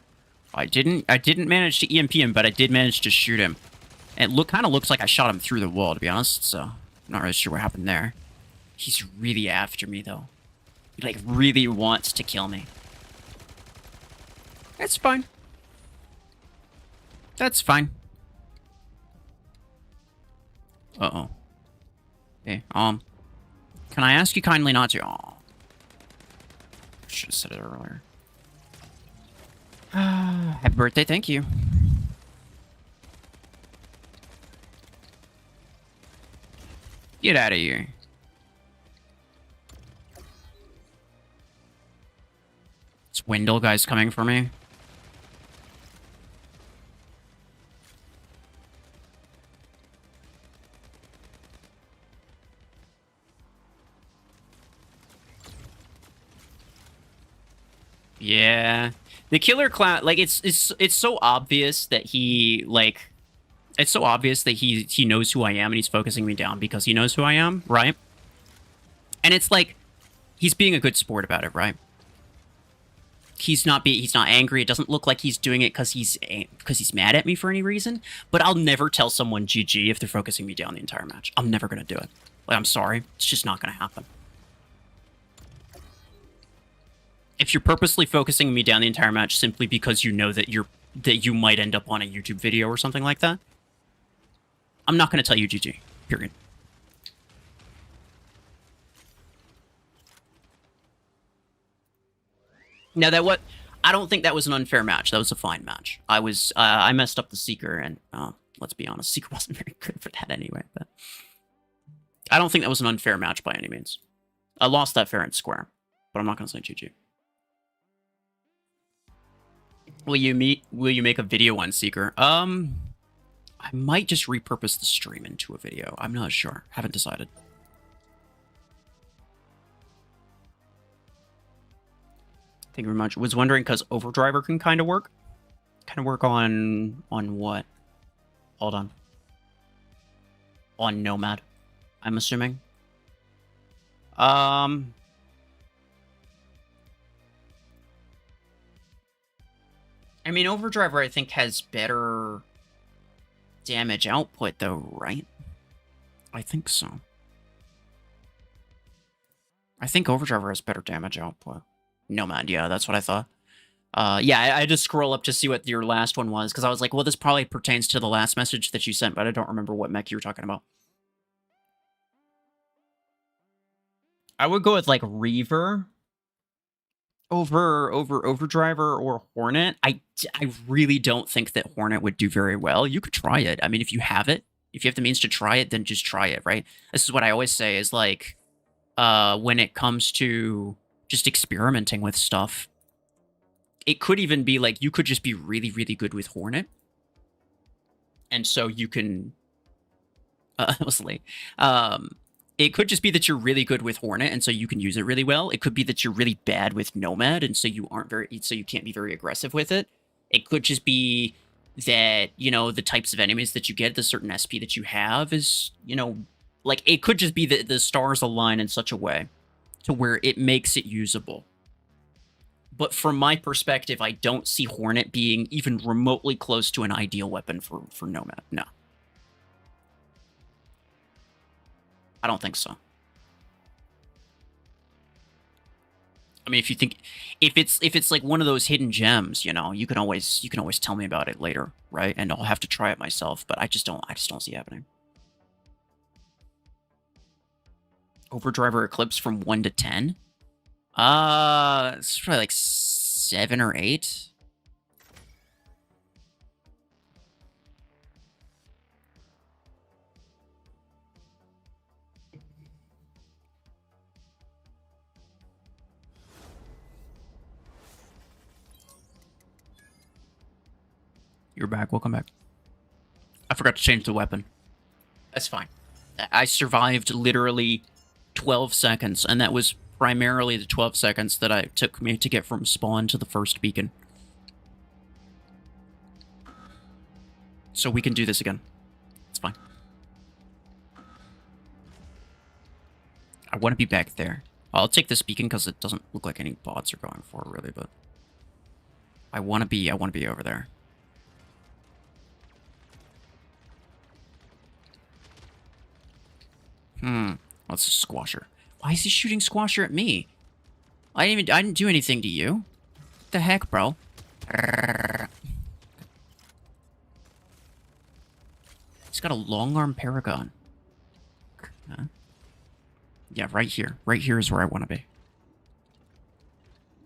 I didn't manage to EMP him, but I did manage to shoot him. And it kind of looks like I shot him through the wall, to be honest, so... I'm not really sure what happened there. He's really after me, though. He, like, really wants to kill me. That's fine. That's fine. Uh-oh. Okay, can I ask you kindly not to... Oh. Should have said it earlier. Happy birthday, thank you. Get out of here. This Wendell guy's coming for me. Yeah. The killer clown, like, it's so obvious that he, like, it's so obvious that he knows who I am and he's focusing me down because he knows who I am, right? And it's like, he's being a good sport about it, right? He's not angry. It doesn't look like he's doing it because he's mad at me for any reason. But I'll never tell someone GG if they're focusing me down the entire match. I'm never gonna do it. Like, I'm sorry, it's just not gonna happen. If you're purposely focusing me down the entire match simply because you know that you might end up on a YouTube video or something like that, I'm not gonna tell you GG. Period. Now I don't think that was an unfair match. That was a fine match. I messed up the Seeker, and let's be honest, Seeker wasn't very good for that anyway. But I don't think that was an unfair match by any means. I lost that fair and square, but I'm not gonna say GG. Will you make a video on Seeker? I might just repurpose the stream into a video. I'm not sure. Haven't decided. Thank you very much. Was wondering because Overdriver can kind of work. Kind of work on what? Hold on. On Nomad, I'm assuming. I mean, Overdriver, I think, has better damage output, though, right? I think so. I think Overdriver has better damage output. Nomad, yeah, that's what I thought. Yeah, I just scroll up to see what your last one was, because I was like, well, this probably pertains to the last message that you sent, but I don't remember what mech you were talking about. I would go with, like, Reaver over Overdriver or Hornet. I really don't think that Hornet would do very well. You could try it. I mean, if you have it, if you have the means to try it, then just try it, right? This is what I always say is, like, when it comes to just experimenting with stuff, it could even be, like, you could just be really, really good with Hornet. And so you can... mostly. It could just be that you're really good with Hornet, and so you can use it really well. It could be that you're really bad with Nomad, and so you can't be very aggressive with it. It could just be that, you know, the types of enemies that you get, the certain SP that you have is, you know, like, it could just be that the stars align in such a way to where it makes it usable. But from my perspective, I don't see Hornet being even remotely close to an ideal weapon for Nomad. No. I don't think so. I mean, if you think, if it's like one of those hidden gems, you know, you can always tell me about it later, right? And I'll have to try it myself, but I just don't see it happening. Overdriver Eclipse from 1 to 10? It's probably like 7 or 8. You're back. Welcome back. I forgot to change the weapon. That's fine. I survived literally 12 seconds, and that was primarily the 12 seconds that it took me to get from spawn to the first beacon. So we can do this again. It's fine. I want to be back there. I'll take this beacon because it doesn't look like any bots are going for it, really, but I want to be over there. Let's Squasher. Why is he shooting Squasher at me? I didn't do anything to you. What the heck, bro? He's got a long arm Paragon. Yeah, right here. Right here is where I want to be.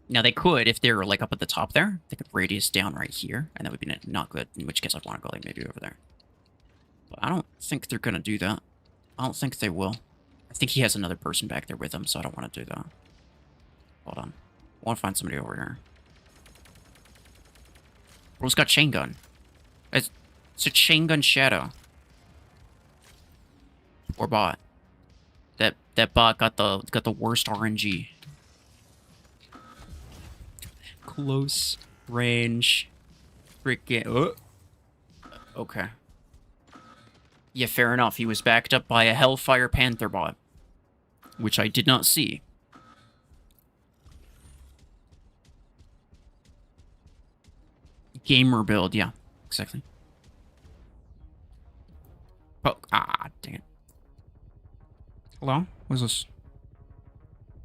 Now, they could, if they're, like, up at the top there, they could radius down right here, and that would be not good, in which case I'd want to go, like, maybe over there. But I don't think they're going to do that. I don't think they will. I think he has another person back there with him, so I don't want to do that. Hold on. I want to find somebody over here. Bro's got chain gun. It's a chain gun shadow. Or bot. That bot got the worst RNG. Close range. Freaking. Oh. Okay. Yeah, fair enough. He was backed up by a Hellfire Panther bot, which I did not see. Gamer build, yeah, exactly. Oh, dang it. Hello? What is this?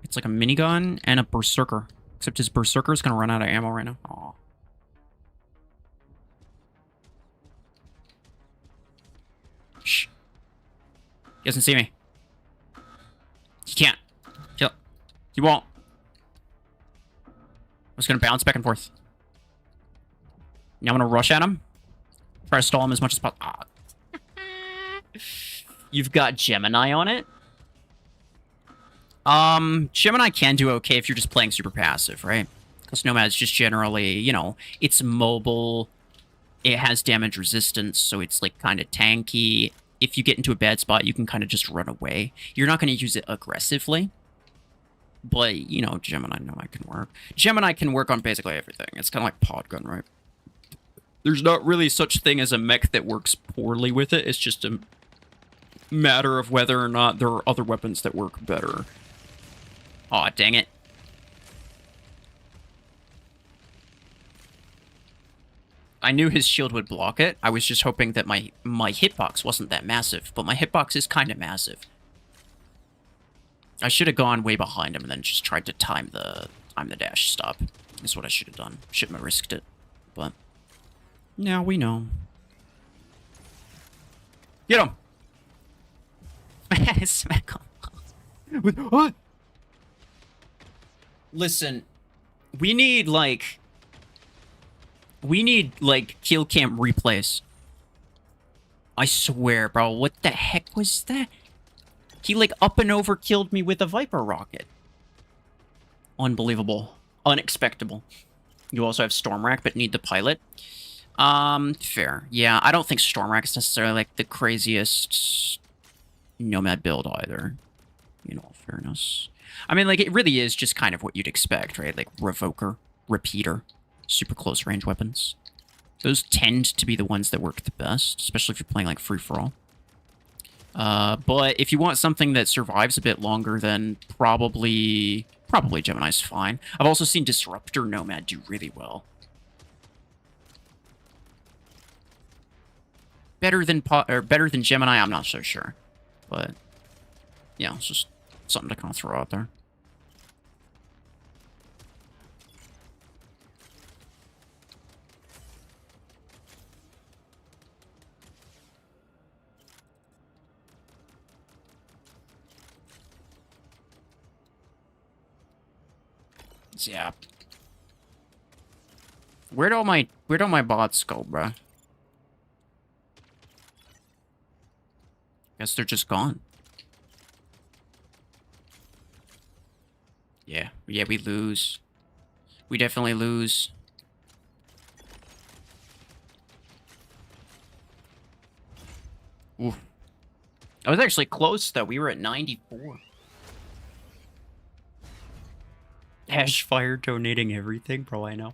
It's like a minigun and a berserker. Except his berserker is gonna run out of ammo right now. Aw. Shh. He doesn't see me. He can't. Kill. He won't. I'm just gonna bounce back and forth. Now I'm gonna rush at him. Try to stall him as much as possible. You've got Gemini on it? Gemini can do okay if you're just playing super passive, right? Because Nomad's just generally, you know, it's mobile. It has damage resistance, so it's, like, kind of tanky. If you get into a bad spot, you can kind of just run away. You're not going to use it aggressively. But, you know, Gemini can work. Gemini can work on basically everything. It's kind of like Podgun, right? There's not really such thing as a mech that works poorly with it. It's just a matter of whether or not there are other weapons that work better. Aw, dang it. I knew his shield would block it. I was just hoping that my hitbox wasn't that massive, but my hitbox is kind of massive. I should have gone way behind him and then just tried to time the dash stop. Is what I should have done. Shouldn't have risked it, but now we know. Get him! Smack him. With what? Listen, we need kill cam replays. I swear, bro. What the heck was that? He, like, up and over killed me with a Viper rocket. Unbelievable. Unexpectable. You also have Stormrack, but need the pilot. Fair. Yeah, I don't think Stormrack is necessarily, like, the craziest Nomad build either. In all fairness. I mean, like, it really is just kind of what you'd expect, right? Like, Revoker, Repeater, super close range weapons. Those tend to be the ones that work the best, especially if you're playing, like, free-for-all. But if you want something that survives a bit longer, then probably Gemini's fine. I've also seen Disruptor Nomad do really well. Better than Gemini, I'm not so sure. But, yeah, it's just something to kind of throw out there. Yeah. Where'd all my bots go, bruh? Guess they're just gone. Yeah, we lose. We definitely lose. Ooh. I was actually close, though. We were at 94. Hashfire donating everything, bro, I know.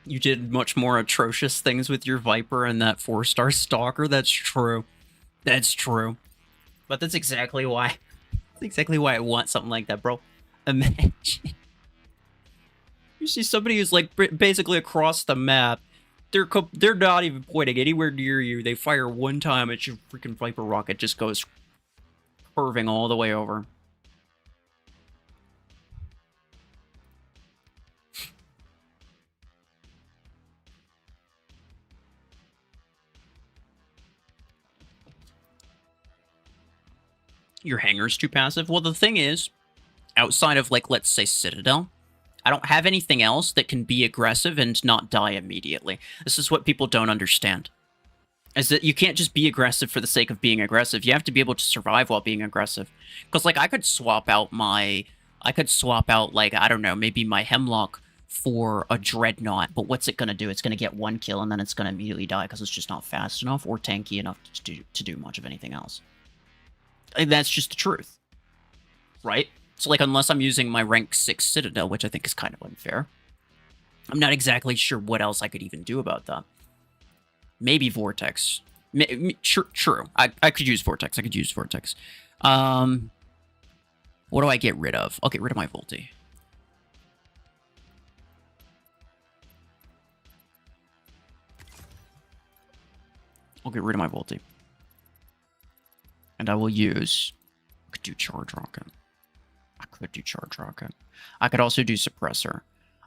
You did much more atrocious things with your Viper and that 4-star Stalker. That's true. That's true. But that's exactly why. That's exactly why I want something like that, bro. Imagine. You see somebody who's, like, basically across the map. They're not even pointing anywhere near you. They fire one time, and your freaking Viper rocket just goes curving all the way over. Your hangar's too passive? Well, the thing is, outside of, like, let's say Citadel, I don't have anything else that can be aggressive and not die immediately. This is what people don't understand. Is that you can't just be aggressive for the sake of being aggressive. You have to be able to survive while being aggressive. Because, like, I could swap out, like, I don't know, maybe my Hemlock for a Dreadnought, but what's it going to do? It's going to get 1 kill, and then it's going to immediately die because it's just not fast enough or tanky enough to do much of anything else. And that's just the truth. Right? So, like, unless I'm using my rank 6 Citadel, which I think is kind of unfair, I'm not exactly sure what else I could even do about that. Maybe Vortex. True. I could use Vortex. What do I get rid of? I'll get rid of my Volti. And I will use... I could do Charge Rocket. I could also do Suppressor.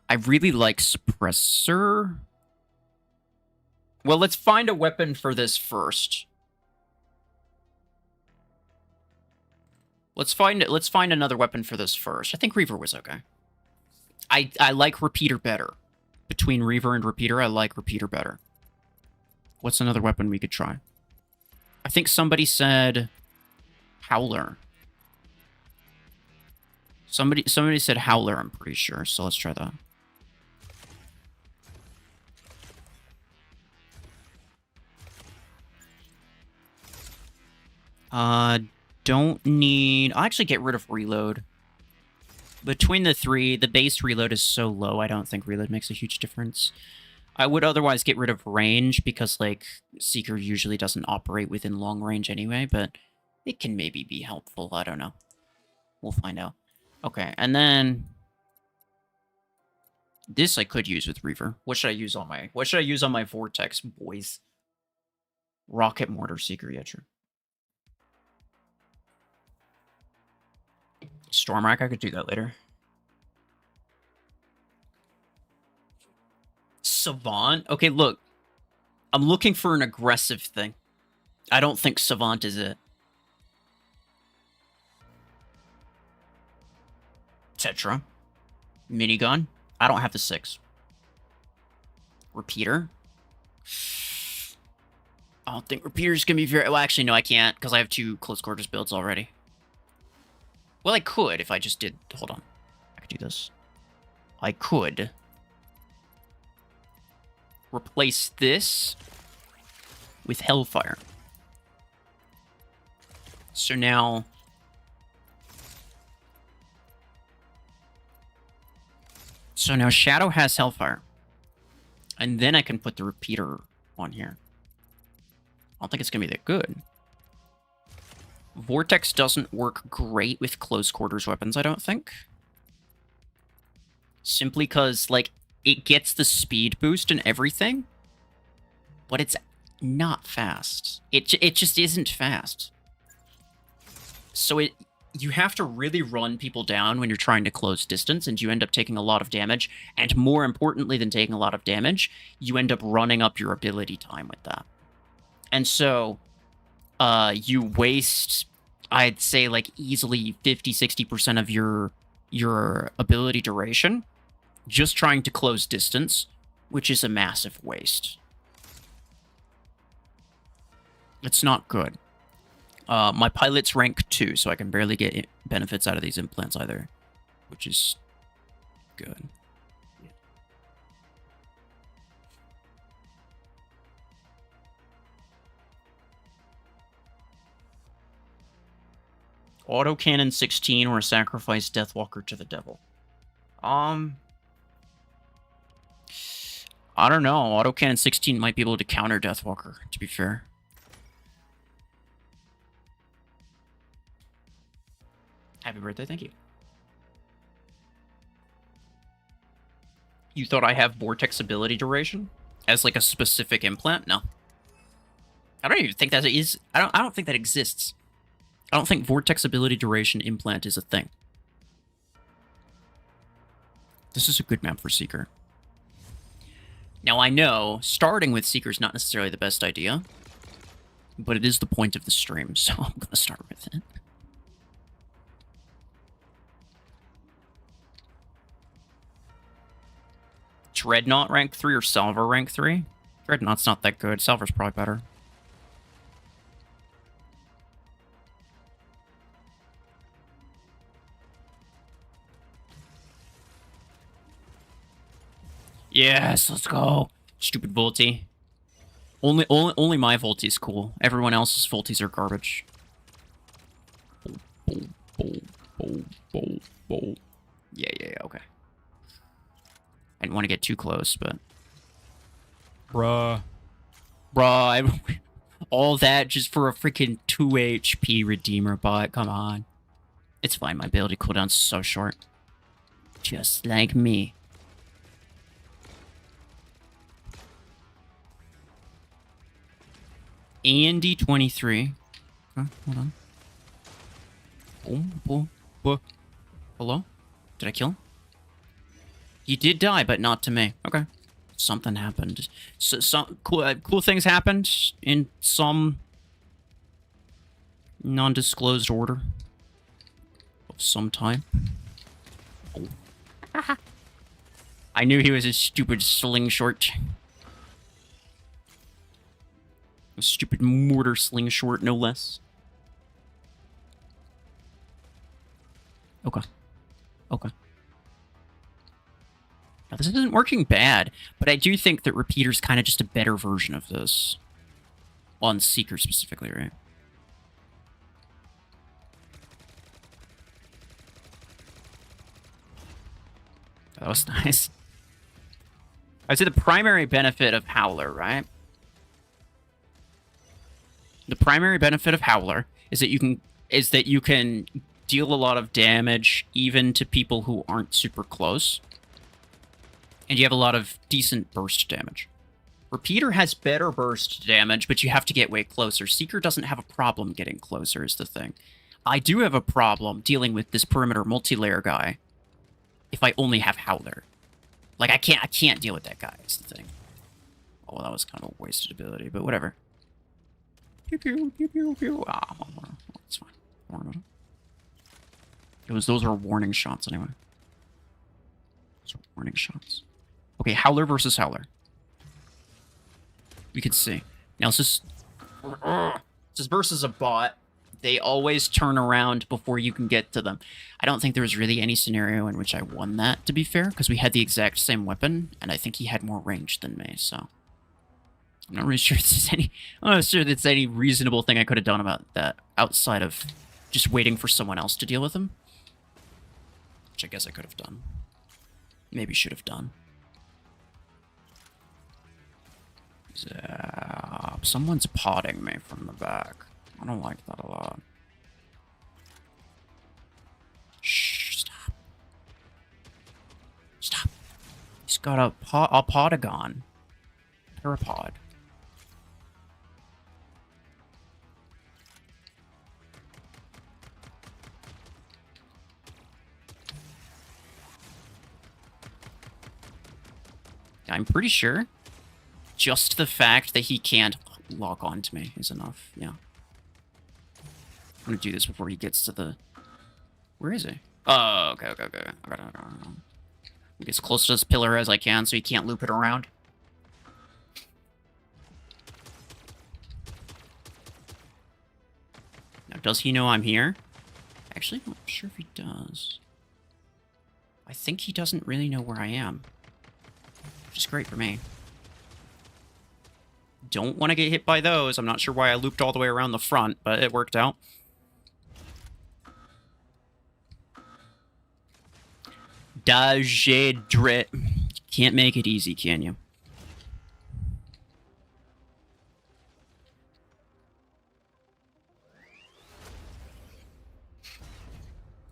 I really like Suppressor... Well, let's find a weapon for this first. Let's find another weapon for this first. I think Reaver was okay. I like Repeater better. Between Reaver and Repeater, I like Repeater better. What's another weapon we could try? I think somebody said Howler. Somebody said Howler, I'm pretty sure, so let's try that. Don't need... I'll actually get rid of reload. Between the three, the base reload is so low, I don't think reload makes a huge difference. I would otherwise get rid of range, because, like, Seeker usually doesn't operate within long range anyway, but it can maybe be helpful, I don't know. We'll find out. Okay, and then... This I could use with Reaver. What should I use on my Vortex, boys? Rocket Mortar Seeker, yeah, true. Stormrack, I could do that later. Savant? Okay, look. I'm looking for an aggressive thing. I don't think Savant is it. Tetra. Minigun. I don't have the 6. Repeater. I don't think Repeater's gonna be very... Well, actually, no, I can't, because I have 2 close quarters builds already. Well, I could if I just did... Hold on. I could do this. I could replace this with Hellfire. So now... Shadow has Hellfire. And then I can put the Repeater on here. I don't think it's going to be that good. Vortex doesn't work great with close quarters weapons, I don't think. Simply because, like, it gets the speed boost and everything, but it's not fast. It just isn't fast. So you have to really run people down when you're trying to close distance, and you end up taking a lot of damage, and more importantly than taking a lot of damage, you end up running up your ability time with that. And so... you waste, I'd say, like, easily 50-60% of your ability duration just trying to close distance, which is a massive waste. It's not good. My pilot's rank 2, so I can barely get benefits out of these implants either, which is good. Autocannon 16 or sacrifice Deathwalker to the devil. I don't know. Autocannon 16 might be able to counter Deathwalker, to be fair. Happy birthday, thank you. You thought I have Vortex ability duration as like a specific implant? No. I don't even think that is. I don't think that exists. I don't think Vortex ability duration implant is a thing. This is a good map for Seeker. Now I know starting with Seeker is not necessarily the best idea, but it is the point of the stream, so I'm going to start with it. Dreadnought rank 3 or Salver rank 3? Dreadnought's not that good. Salver's probably better. Yes, let's go. Stupid Volty. Only my Volty's cool. Everyone else's Voltys are garbage. Yeah, okay. I didn't want to get too close, but... Bruh, all that just for a freaking 2 HP Redeemer bot, come on. It's fine, my ability cooldown's so short. Just like me. Andy 23. Okay, hold on. Boom. Hello? Did I kill him? He did die, but not to me. Okay. Something happened. So, some cool things happened in some non-disclosed order of some time. Oh. I knew he was a stupid slingshot. A stupid mortar slingshot, no less. Okay. Now, this isn't working bad, but I do think that Repeater's kind of just a better version of this. On Seeker specifically, right? That was nice. I'd say the primary benefit of Howler, right? The primary benefit of Howler is that you can deal a lot of damage even to people who aren't super close. And you have a lot of decent burst damage. Repeater has better burst damage, but you have to get way closer. Seeker doesn't have a problem getting closer, is the thing. I do have a problem dealing with this perimeter multi-layer guy if I only have Howler. Like, I can't deal with that guy, is the thing. Oh, that was kind of a wasted ability, but whatever. Pew, pew, pew, pew, pew. Ah, it's fine. Don't worry about it. Those are warning shots, anyway. Those are warning shots. Okay, Howler versus Howler. We can see. Now, this is versus a bot. They always turn around before you can get to them. I don't think there was really any scenario in which I won that, to be fair, because we had the exact same weapon, and I think he had more range than me, so... I'm not really sure I'm not sure that's any reasonable thing I could have done about that, outside of just waiting for someone else to deal with him. Which I guess I could have done. Maybe should have done. Zap. Someone's potting me from the back. I don't like that a lot. Shh, stop. Stop. He's got a podagon. Parapod. I'm pretty sure just the fact that he can't lock onto me is enough. Yeah. I'm gonna do this before he gets to the... Where is he? Oh, okay. I gotta get as close to this pillar as I can so he can't loop it around. Now, does he know I'm here? Actually, I'm not sure if he does. I think he doesn't really know where I am. Which is great for me. Don't want to get hit by those. I'm not sure why I looped all the way around the front, but it worked out. Dajadrit. Can't make it easy, can you?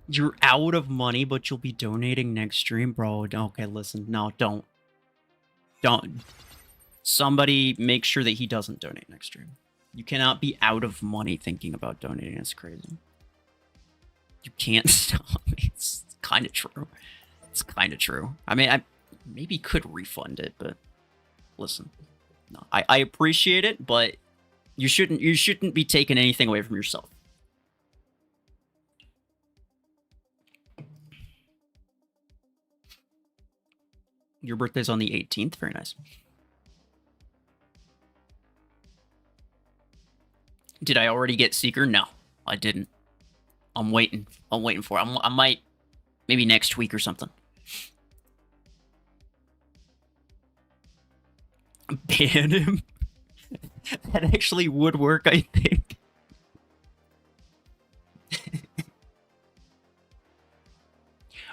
You're out of money, but you'll be donating next stream? Bro, okay, listen. No, don't. Don't. Somebody make sure that he doesn't donate next stream. You cannot be out of money thinking about donating. It's crazy. You can't stop me. It's kind of true. It's kind of true. I mean, I maybe could refund it, but listen. No, I appreciate it, but you shouldn't be taking anything away from yourself. Your birthday's on the 18th. Very nice. Did I already get Seeker? No, I didn't. I'm waiting. I'm waiting for it. I might, maybe next week or something. Ban him. That actually would work, I think.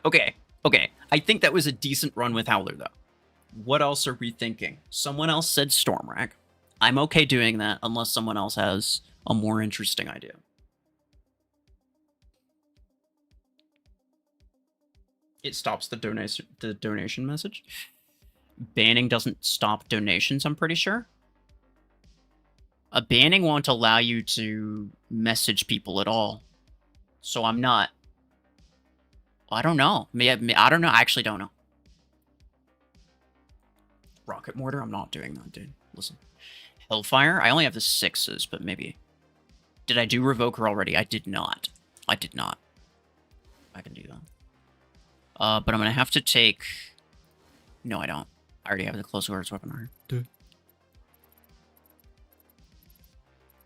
Okay. I think that was a decent run with Howler, though. What else are we thinking? Someone else said Stormrack. I'm okay doing that unless someone else has a more interesting idea. It stops the donation message. Banning doesn't stop donations, I'm pretty sure. A banning won't allow you to message people at all. So I'm not... I don't know. I don't know. I actually don't know. Rocket Mortar? I'm not doing that, dude. Listen. Hellfire? I only have the 6s, but maybe... Did I do Revoker already? I did not. I can do that. But I'm going to have to take... No, I don't. I already have the close quarters weapon. Dude.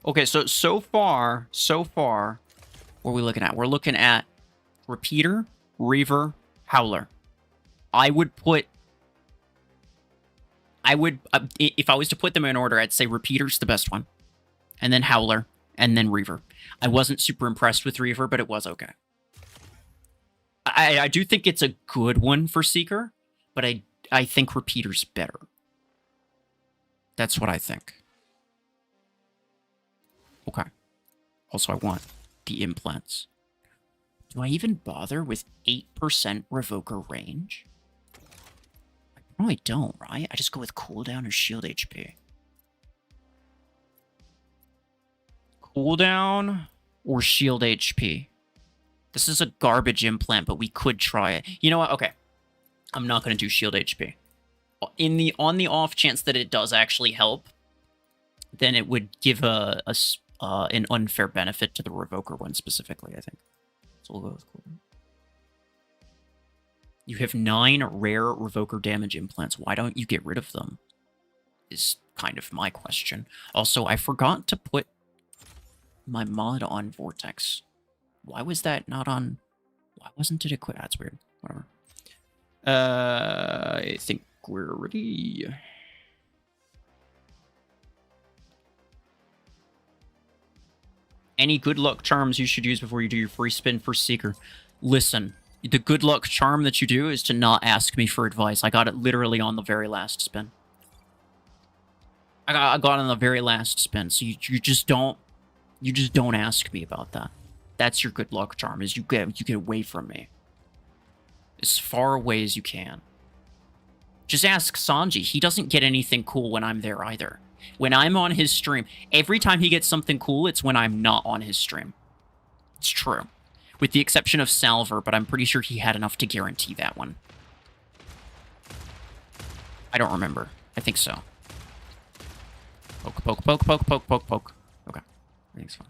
Okay, so far, what are we looking at? We're looking at Repeater, Reaver, Howler. If I was to put them in order, I'd say Repeater's the best one, and then Howler, and then Reaver. I wasn't super impressed with Reaver, but it was okay. I do think it's a good one for Seeker, but I think Repeater's better. That's what I think. Okay. Also, I want the implants. Do I even bother with 8% Revoker range? I probably don't, right? I just go with cooldown or shield HP. Cooldown or shield HP? This is a garbage implant, but we could try it. You know what? Okay. I'm not going to do shield HP. On the off chance that it does actually help, then it would give an unfair benefit to the Revoker one specifically, I think. So we'll go with cooldown. You have 9 rare Revoker damage implants. Why don't you get rid of them? Is kind of my question. Also, I forgot to put my mod on Vortex. Why was that not on... Why wasn't it equipped? That's weird. Whatever. I think we're ready. Any good luck charms you should use before you do your free spin for Seeker? Listen, the good luck charm that you do is to not ask me for advice. I got it literally on the very last spin. I got it on the very last spin, so you just don't ask me about that. That's your good luck charm, is you get away from me. As far away as you can. Just ask Sanji. He doesn't get anything cool when I'm there either. When I'm on his stream, every time he gets something cool, it's when I'm not on his stream. It's true. With the exception of Salver, but I'm pretty sure he had enough to guarantee that one. I don't remember. I think so. Poke, poke, poke, poke, poke, poke, poke. Okay. Everything's fine.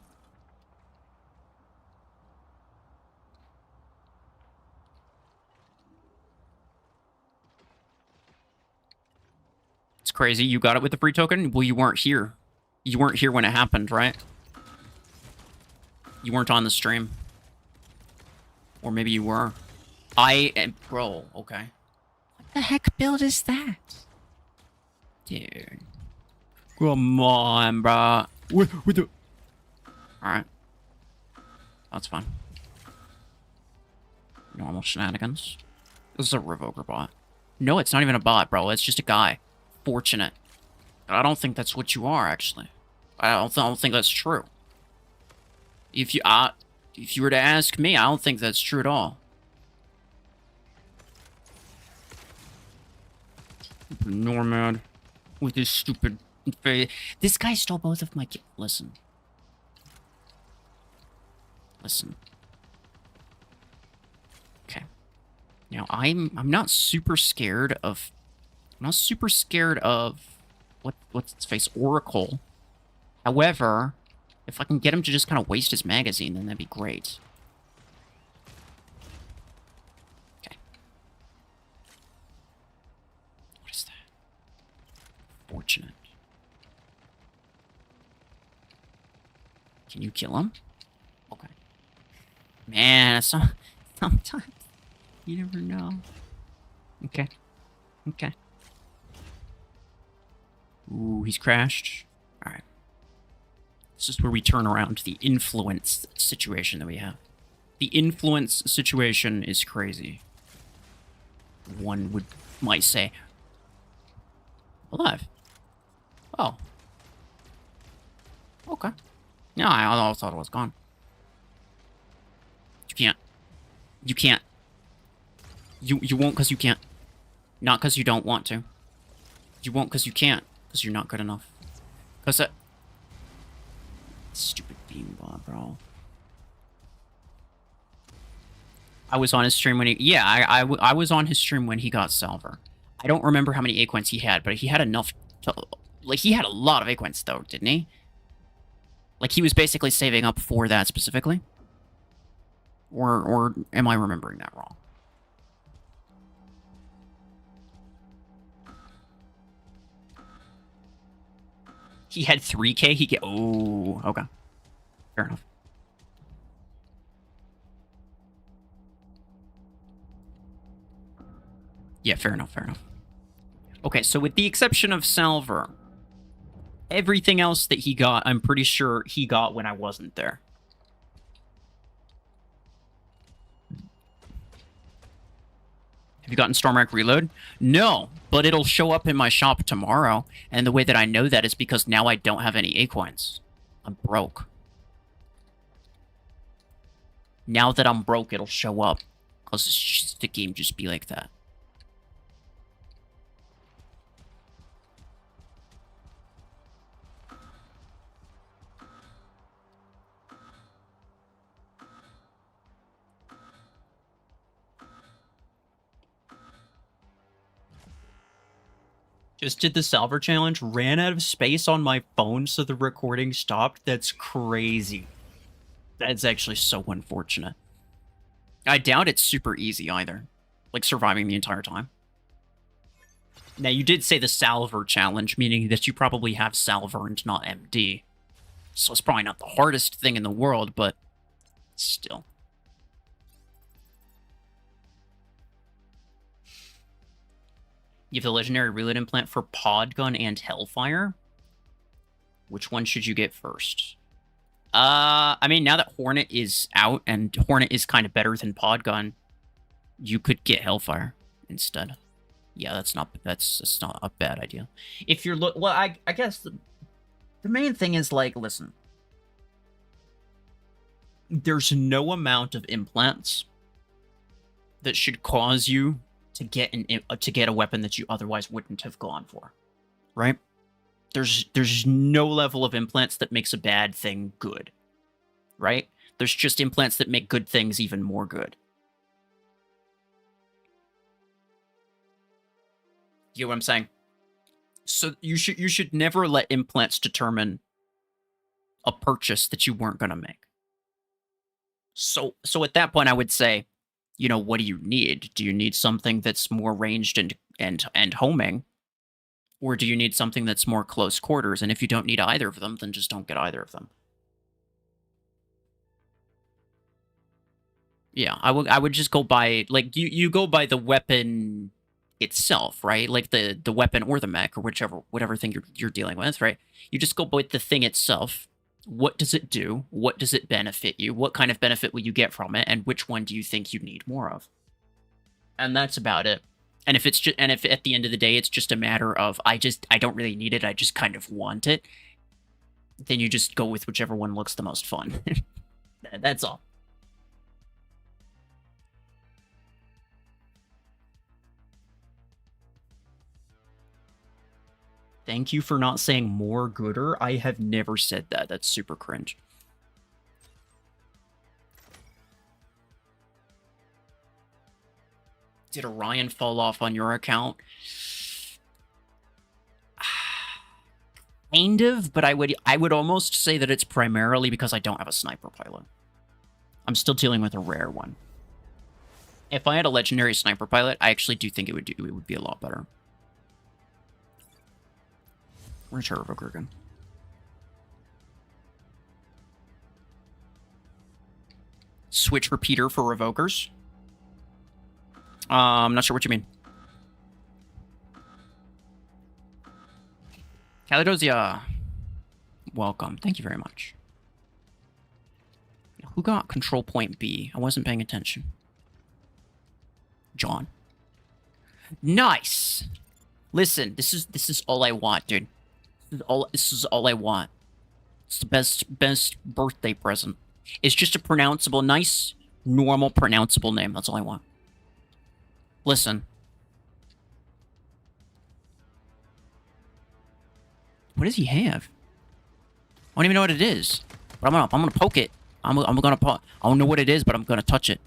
It's crazy. You got it with the free token? Well, you weren't here. You weren't here when it happened, right? You weren't on the stream. Or maybe you were. Bro, okay. What the heck build is that? Dude. Come on, bro. Alright. That's fine. Normal shenanigans. This is a Revoker bot. No, it's not even a bot, bro. It's just a guy. Fortunate. I don't think that's what you are, actually. I don't think that's true. If you were to ask me, I don't think that's true at all. Normad with his stupid face. This guy stole both of my... Listen. Okay. Now I'm not super scared of... what's its face, Oracle. However, if I can get him to just kind of waste his magazine, then that'd be great. Okay. unfortunate. Can you kill him? Okay. Man, sometimes you never know. Okay. Okay. Ooh, he's crashed. Alright. This is where we turn around to the influence situation that we have. The influence situation is crazy. One might say. Alive. Oh. Okay. No, I thought it was gone. You can't. You can't. You won't because you can't. Not because you don't want to. You won't because you can't. Because you're not good enough. Because that... Stupid beambot, bro. I was on his stream when he... Yeah, I was on his stream when he got Salver. I don't remember how many Aquents he had, but he had enough to... Like, he had a lot of Aquents, though, didn't he? Like, he was basically saving up for that specifically? Or am I remembering that wrong? He had 3K? He get... Oh, okay. Fair enough. Yeah, fair enough, fair enough. Okay, so with the exception of Salver, everything else that he got, I'm pretty sure he got when I wasn't there. Have you gotten Stormwreck Reload? No, but it'll show up in my shop tomorrow, and the way that I know that is because now I don't have any Aquents. I'm broke. Now that I'm broke, it'll show up, because the game just be like that. Just did the Salver challenge, ran out of space on my phone so the recording stopped. That's crazy. That's actually so unfortunate. I doubt it's super easy either. Like, surviving the entire time. Now, you did say the Salver challenge, meaning that you probably have Salver and not MD. So it's probably not the hardest thing in the world, but still. You have the legendary reload implant for Podgun and Hellfire. Which one should you get first? I mean, now that Hornet is out and Hornet is kind of better than Podgun, you could get Hellfire instead. Yeah, that's not a bad idea. If you're well, I guess the main thing is, like, listen. There's no amount of implants that should cause you to get a weapon that you otherwise wouldn't have gone for, right? There's no level of implants that makes a bad thing good, right? There's just implants that make good things even more good. You know what I'm saying? So you should never let implants determine a purchase that you weren't gonna make. So at that point, I would say, you know, what do you need? Do you need something that's more ranged and homing? Or do you need something that's more close quarters? And if you don't need either of them, then just don't get either of them. Yeah, I would just go by, like, you go by the weapon itself, right? Like the weapon or the mech or whatever thing you're dealing with, right? You just go by the thing itself. What does it do? What does it benefit you? What kind of benefit will you get from it? And which one do you think you need more of? And that's about it. And if at the end of the day it's just a matter of I don't really need it, I just kind of want it, then you just go with whichever one looks the most fun. That's all. Thank you for not saying more gooder. I have never said that. That's super cringe. Did Orion fall off on your account? Kind of, but I would almost say that it's primarily because I don't have a sniper pilot. I'm still dealing with a rare one. If I had a legendary sniper pilot, I actually do think it would be a lot better. Where's her Revoker again? Switch repeater for Revokers. I'm not sure what you mean. Caledosia. Welcome. Thank you very much. Who got control point B? I wasn't paying attention. John. Nice. Listen, this is all I want, dude. This is all I want. It's the best birthday present. It's just a pronounceable, nice, normal, pronounceable name. That's all I want. Listen. What does he have? I don't even know what it is. But I'm gonna poke it. I'm gonna poke. I don't know what it is, but I'm gonna touch it.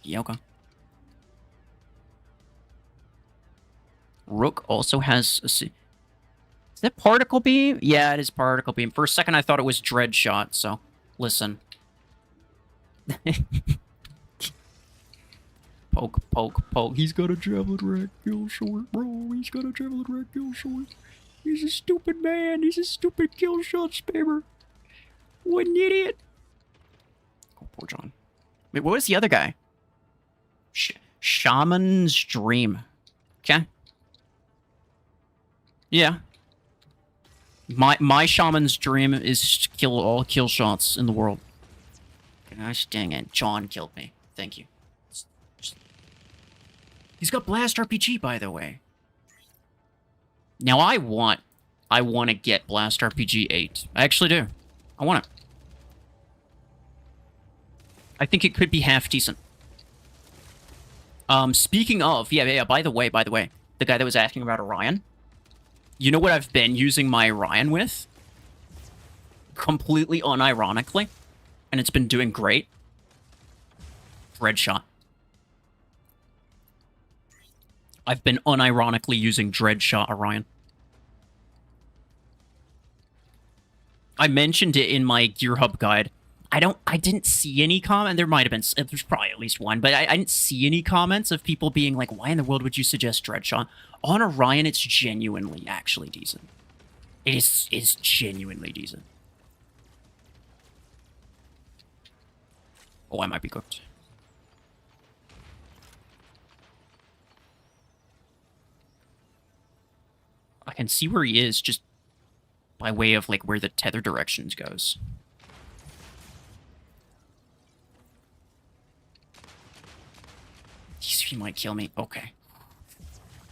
Yeah, okay. Rook also has a... Is that particle beam? Yeah, it is particle beam. For a second, I thought it was dread shot. So, listen. Poke, poke, poke. He's got a javelin rat kill short, bro. He's got a javelin rat kill short. He's a stupid man. He's a stupid kill shot spammer. What an idiot. Oh, poor John. Wait, what was the other guy? Shaman's Dream. Okay. Yeah. My shaman's dream is to kill all kill shots in the world. Gosh dang it. John killed me. Thank you. He's got Blast RPG, by the way. Now I want to get Blast RPG 8. I actually do. I want it. I think it could be half decent. Speaking of, yeah, by the way, the guy that was asking about Orion. You know what I've been using my Orion with? Completely unironically. And it's been doing great. Dread shot. I've been unironically using Dread shot Orion. I mentioned it in my Gear Hub guide. I didn't see any comment. There might have been, there's probably at least one, but I didn't see any comments of people being like, why in the world would you suggest Dreadshot? On Orion, it's genuinely actually decent. It's genuinely decent. Oh, I might be cooked. I can see where he is just by way of like where the tether directions goes. He might kill me. Okay.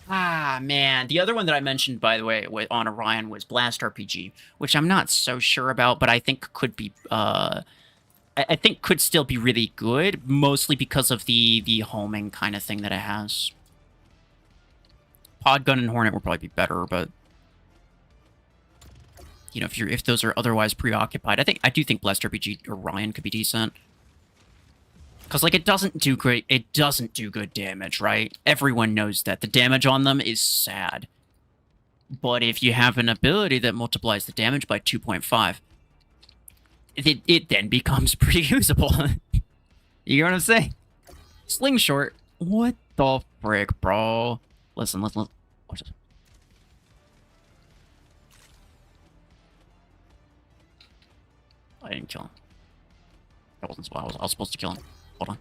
Ah, man. The other one that I mentioned, by the way, on Orion was Blast RPG, which I'm not so sure about, but I think could be, I think could still be really good, mostly because of the homing kind of thing that it has. Podgun and Hornet would probably be better, but you know, if those are otherwise preoccupied, I do think Blast RPG Orion could be decent. Because, like, it doesn't do great, it doesn't do good damage, right? Everyone knows that. The damage on them is sad. But if you have an ability that multiplies the damage by 2.5, it then becomes pretty usable. You know what I'm saying? Slingshot. What the frick, bro? Listen. Watch this. I didn't kill him. That wasn't what I was supposed to kill him. Hold on.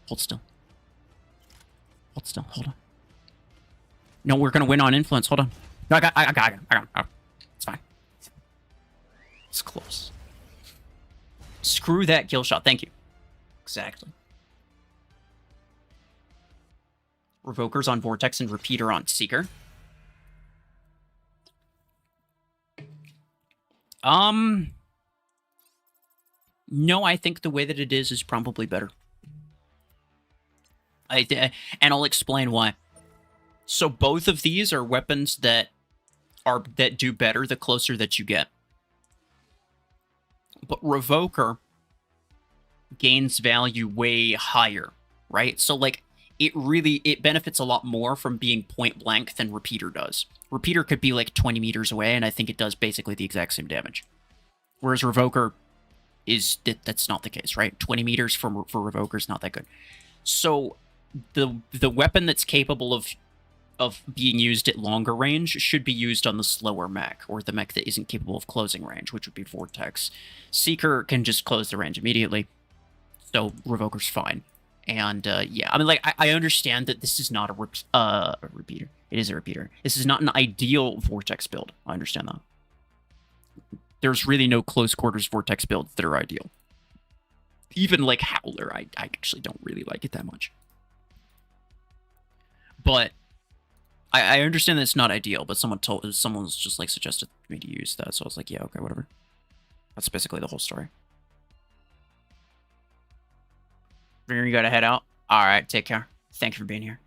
Hold still. Hold still. Hold on. No, we're gonna win on influence. Hold on. No, I got him. It's fine. It's close. Screw that kill shot. Thank you. Exactly. Revokers on Vortex and Repeater on Seeker. No, I think the way that it is probably better. And I'll explain why. So both of these are weapons that do better the closer that you get. But Revoker gains value way higher, right? So like it benefits a lot more from being point blank than Repeater does. Repeater could be like 20 meters away, and I think it does basically the exact same damage. Whereas Revoker that's not the case, right? 20 meters for Revoker is not that good. So the weapon that's capable of being used at longer range should be used on the slower mech, or the mech that isn't capable of closing range, which would be Vortex. Seeker can just close the range immediately, so Revoker's fine. And yeah, I mean, like, I understand that this is not a repeater. It is a repeater. This is not an ideal Vortex build. I understand that. There's really no close quarters Vortex builds that are ideal. Even like Howler, I actually don't really like it that much. But I understand that it's not ideal, but someone's just like suggested me to use that, so I was like, yeah, okay, whatever. That's basically the whole story. You gotta head out. All right, take care. Thank you for being here.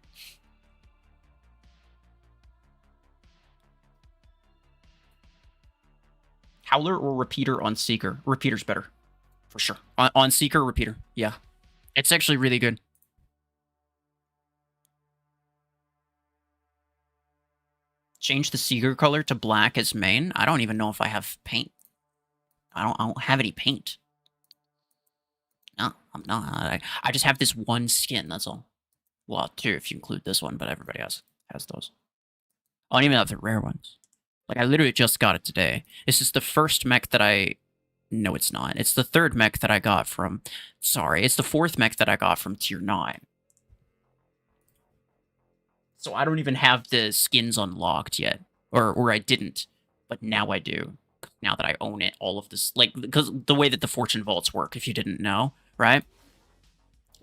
Howler or Repeater on Seeker? Repeater's better, for sure. On Seeker, Repeater, yeah. It's actually really good. Change the Seeker color to black as main? I don't even know if I have paint. I don't have any paint. No, I'm not. I just have this one skin, that's all. Well, two if you include this one, but everybody has those. I don't even have the rare ones. Like, I literally just got it today. This is the first mech that I... No, it's not. It's the third mech that I got from... Sorry, it's the fourth mech that I got from Tier 9. So I don't even have the skins unlocked yet. Or I didn't. But now I do. Now that I own it, all of this... Like, because the way that the Fortune Vaults work, if you didn't know, right?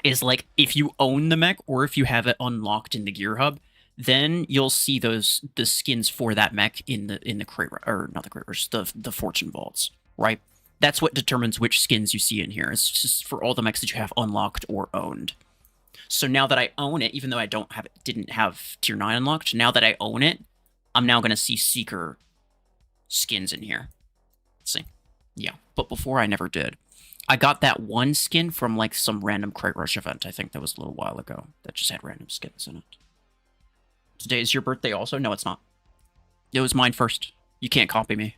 Is like, if you own the mech, or if you have it unlocked in the Gear Hub, then you'll see the skins for that mech in the crate, or not the crate rush, the Fortune Vaults, right? That's what determines which skins you see in here. It's just for all the mechs that you have unlocked or owned. So now that I own it, even though I didn't have Tier 9 unlocked, now that I own it, I'm now gonna see Seeker skins in here. Let's see. Yeah, but before I never did. I got that one skin from like some random crate rush event. I think that was a little while ago. That just had random skins in it. Today is your birthday also? No, it's not. It was mine first. You can't copy me.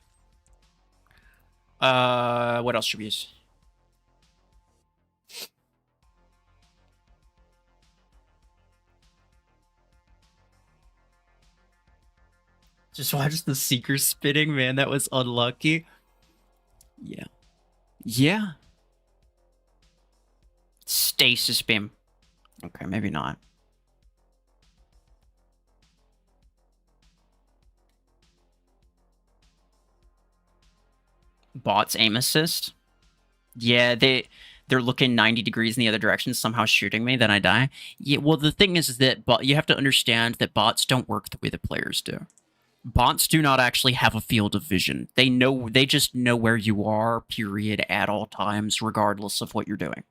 What else should we use? Just watch the Seeker spitting, man. That was unlucky. Yeah. Yeah. Stasis beam. Okay, maybe not. Bots aim assist. Yeah, they're looking 90 degrees in the other direction, somehow shooting me, then I die. Yeah, well, the thing is that you have to understand that bots don't work the way the players do. Bots do not actually have a field of vision. They just know where you are, period, at all times, regardless of what you're doing.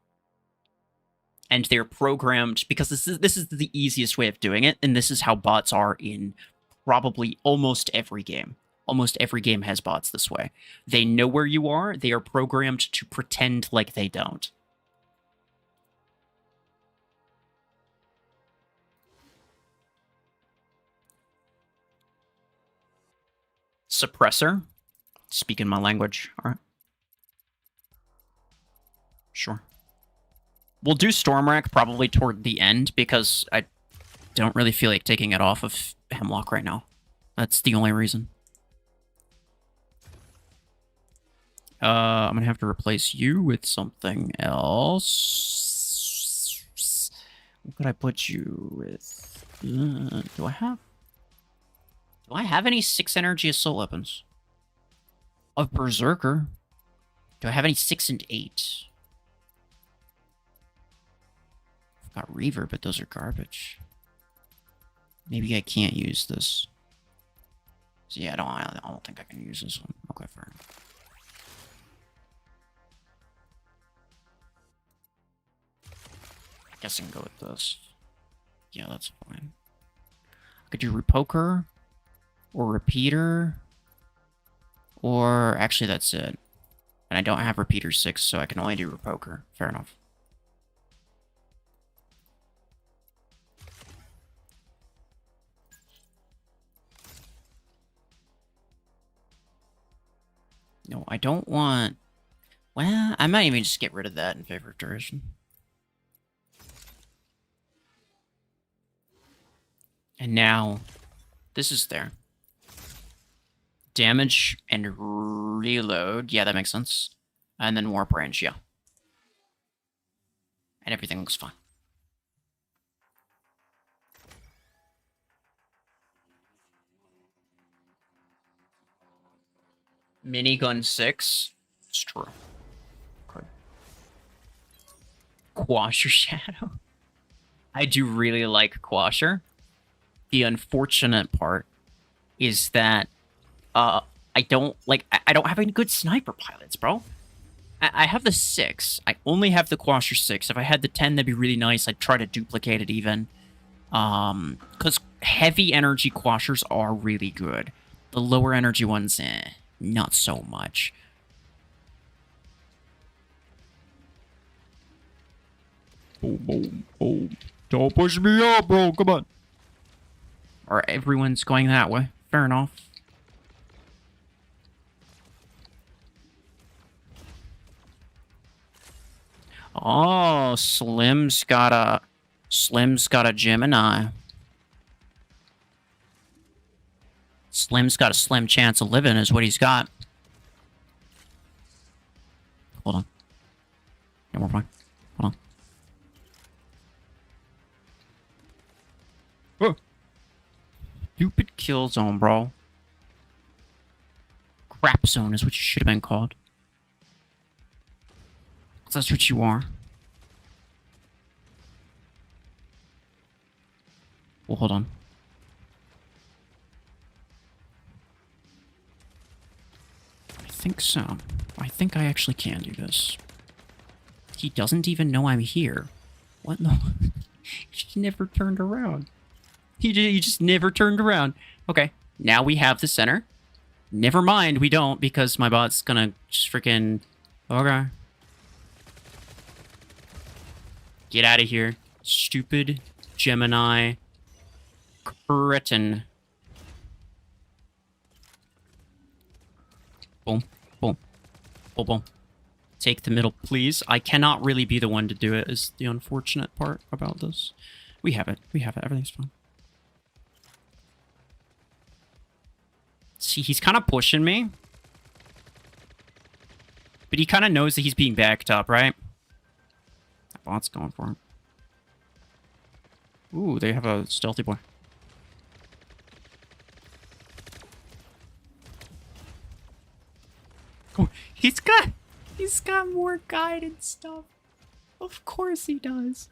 And they're programmed, because this is the easiest way of doing it, and this is how bots are in probably almost every game. Almost every game has bots this way. They know where you are, they are programmed to pretend like they don't. Suppressor. Speaking my language, alright. Sure. We'll do Stormrack probably toward the end, because I don't really feel like taking it off of Hemlock right now. That's the only reason. I'm gonna have to replace you with something else. What could I put you with? Do I have any 6 energy assault weapons? Of Berserker. Do I have any 6 and 8? I've got Reaver, but those are garbage. Maybe I can't use this. So yeah, I don't think I can use this one. Okay, fair enough. I guess I can go with this. Yeah, that's fine. I could do Repoker, or Repeater, or actually that's it. And I don't have Repeater 6, so I can only do Repoker. Fair enough. No, I don't want... Well, I might even just get rid of that in favor of duration. And now, this is there. Damage and reload. Yeah, that makes sense. And then warp range, yeah. And everything looks fine. Minigun 6. It's true. Okay. Quasher Shadow. I do really like Quasher. The unfortunate part is that I don't have any good sniper pilots, bro. I have the 6. I only have the Quasher 6. If I had the 10, that'd be really nice. I'd try to duplicate it even. Because heavy energy Quashers are really good. The lower energy ones, not so much. Boom, boom, boom. Don't push me up, bro. Come on. Or everyone's going that way. Fair enough. Oh, Slim's got a Gemini. Slim's got a slim chance of living is what he's got. Hold on. Yeah, we're fine. Hold on. Oh. Stupid kill zone, bro. Crap zone is what you should have been called. That's what you are. Well, hold on. I think so. I think I actually can do this. He doesn't even know I'm here. What the? He just never turned around. He just never turned around. Okay, now we have the center. Never mind, we don't, because my bot's gonna just freaking... Okay. Get out of here. Stupid Gemini cretin. Boom. Boom. Boom, boom. Take the middle, please. I cannot really be the one to do it, is the unfortunate part about this. We have it. We have it. Everything's fine. See, he's kind of pushing me. But he kind of knows that he's being backed up, right? That bot's going for him. Ooh, they have a stealthy boy. Oh, he's got more guided stuff. Of course he does.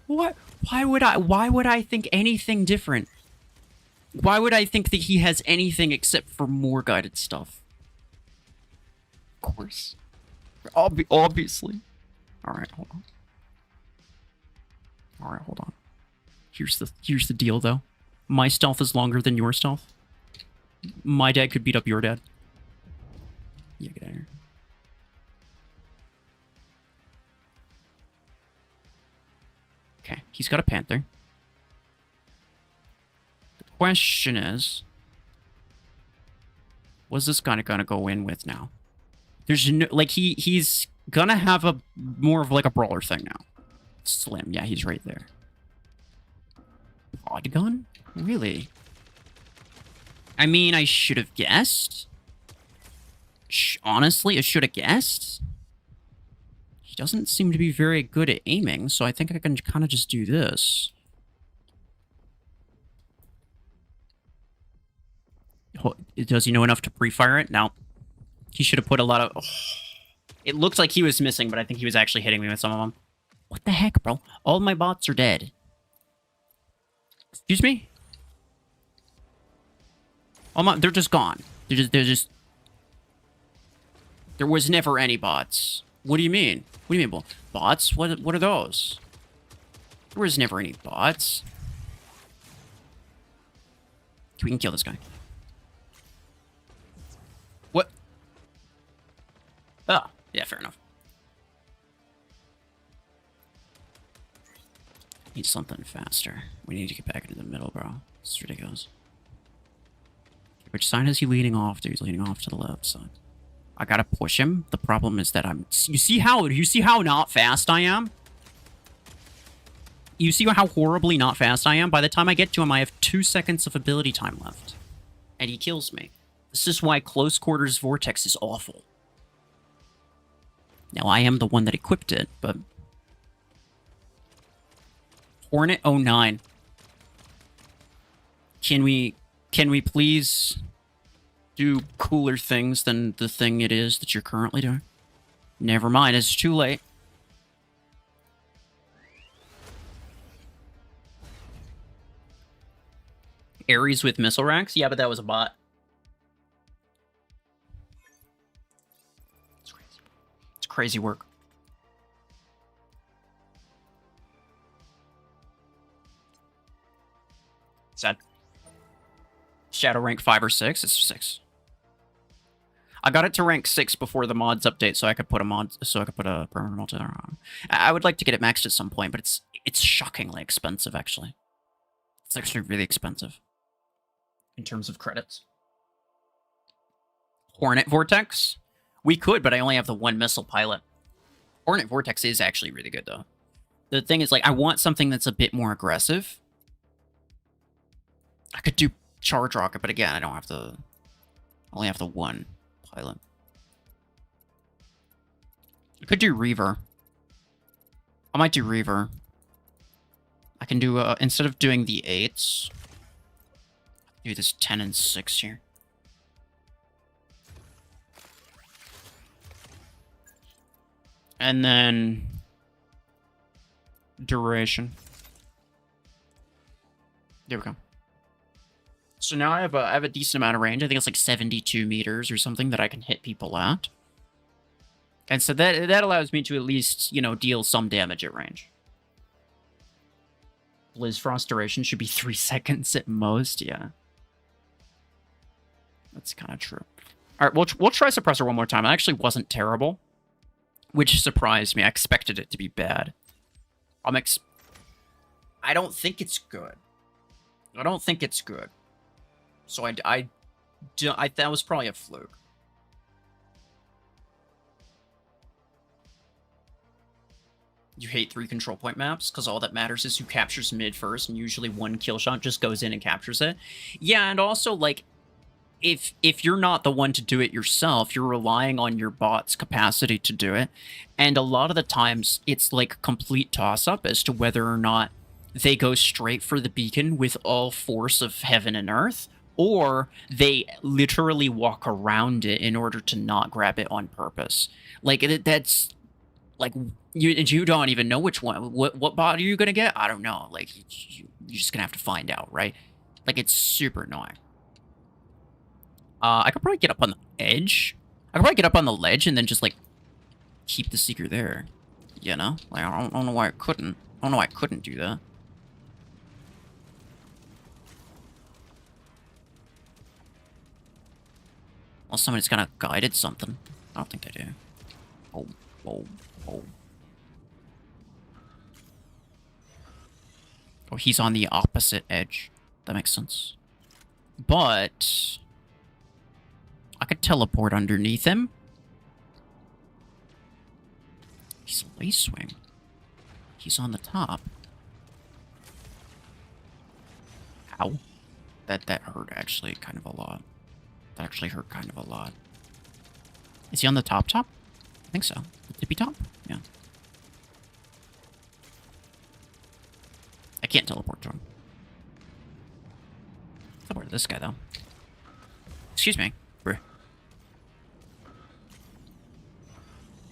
What? Why would I think anything different? Why would I think that he has anything except for more guided stuff? Of course. Obviously. Alright, hold on. Alright, hold on. Here's the deal, though. My stealth is longer than your stealth. My dad could beat up your dad. Yeah, get out of here. Okay, he's got a panther. The question is, what's this guy gonna go in with now? There's no, like, he's gonna have a more of like a brawler thing now. Slim, yeah, he's right there. Pod gun? Really? I mean, I should have guessed. Honestly, I should have guessed. He doesn't seem to be very good at aiming, so I think I can kind of just do this. Does he know enough to pre-fire it? No. He should have put a lot of... Oh. It looks like he was missing, but I think he was actually hitting me with some of them. What the heck, bro? All my bots are dead. Excuse me? They're just gone. They're just... There was never any bots. What do you mean? What do you mean, bots? What are those? There was never any bots. We can kill this guy. What? Oh, yeah, fair enough. Need something faster. We need to get back into the middle, bro. It's ridiculous. Which side is he leading off to? He's leading off to the left side. I gotta push him. The problem is that you see how not fast I am? you see how horribly not fast I am? By the time I get to him, I have 2 seconds of ability time left. And he kills me. This is why Close Quarters Vortex is awful. Now, I am the one that equipped it, but... Hornet 09. Can we please do cooler things than the thing it is that you're currently doing? Never mind, it's too late. Ares with missile racks? Yeah, but that was a bot. It's crazy. It's crazy work. Sad. Shadow rank 5 or 6? It's 6. I got it to rank 6 before the mods update, so I could put a permanent multiplier on. I would like to get it maxed at some point, but it's shockingly expensive, actually. It's actually really expensive. In terms of credits. Hornet Vortex? We could, but I only have the 1 missile pilot. Hornet Vortex is actually really good, though. The thing is, like, I want something that's a bit more aggressive. I could do Charge Rocket, but again, I don't have the... I only have the 1 pilot. I could do Reaver. I might do Reaver. I can do, instead of doing the 8s... do this 10 and 6 here. And then... duration. There we go. So now I have a decent amount of range. I think it's like 72 meters or something that I can hit people at. And so that allows me to at least, you know, deal some damage at range. Blizzfrost duration should be 3 seconds at most, yeah. That's kind of true. All right, we'll try Suppressor one more time. It actually wasn't terrible, which surprised me. I expected it to be bad. I don't think it's good. I don't think it's good. So that was probably a fluke. You hate 3 control point maps because all that matters is who captures mid first, and usually 1 kill shot just goes in and captures it. Yeah, and also, like, if you're not the one to do it yourself, you're relying on your bot's capacity to do it. And a lot of the times, it's like complete toss-up as to whether or not they go straight for the beacon with all force of heaven and earth, or they literally walk around it in order to not grab it on purpose. Like, that's... Like, you don't even know which one. What bot are you going to get? I don't know. Like, you're just going to have to find out, right? Like, it's super annoying. I could probably get up on the edge. I could probably get up on the ledge and then just, like, keep the Seeker there. You know? Like, I don't know why I couldn't. I don't know why I couldn't do that. Well, somebody's kind of guided something. I don't think they do. Oh. Oh, he's on the opposite edge. That makes sense. But... I could teleport underneath him. He's a lace swing. He's on the top. Ow. That hurt actually kind of a lot. That actually hurt kind of a lot. Is he on the top? I think so. The tippy top? Yeah. I can't teleport to him. Teleport to this guy, though. Excuse me.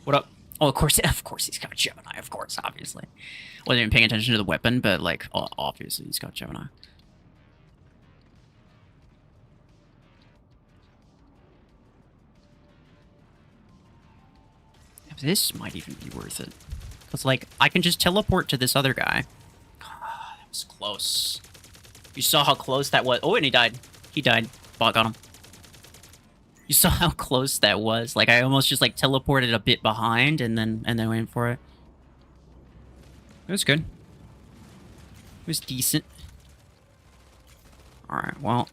What up? Oh, of course he's got Gemini, of course, obviously. Wasn't even paying attention to the weapon, but, like, obviously he's got Gemini. This might even be worth it. Because, like, I can just teleport to this other guy. Oh, that was close. You saw how close that was. Oh, and he died. He died. Bot got him. You saw how close that was. Like, I almost just, like, teleported a bit behind and then went for it. It was good. It was decent. Alright, well.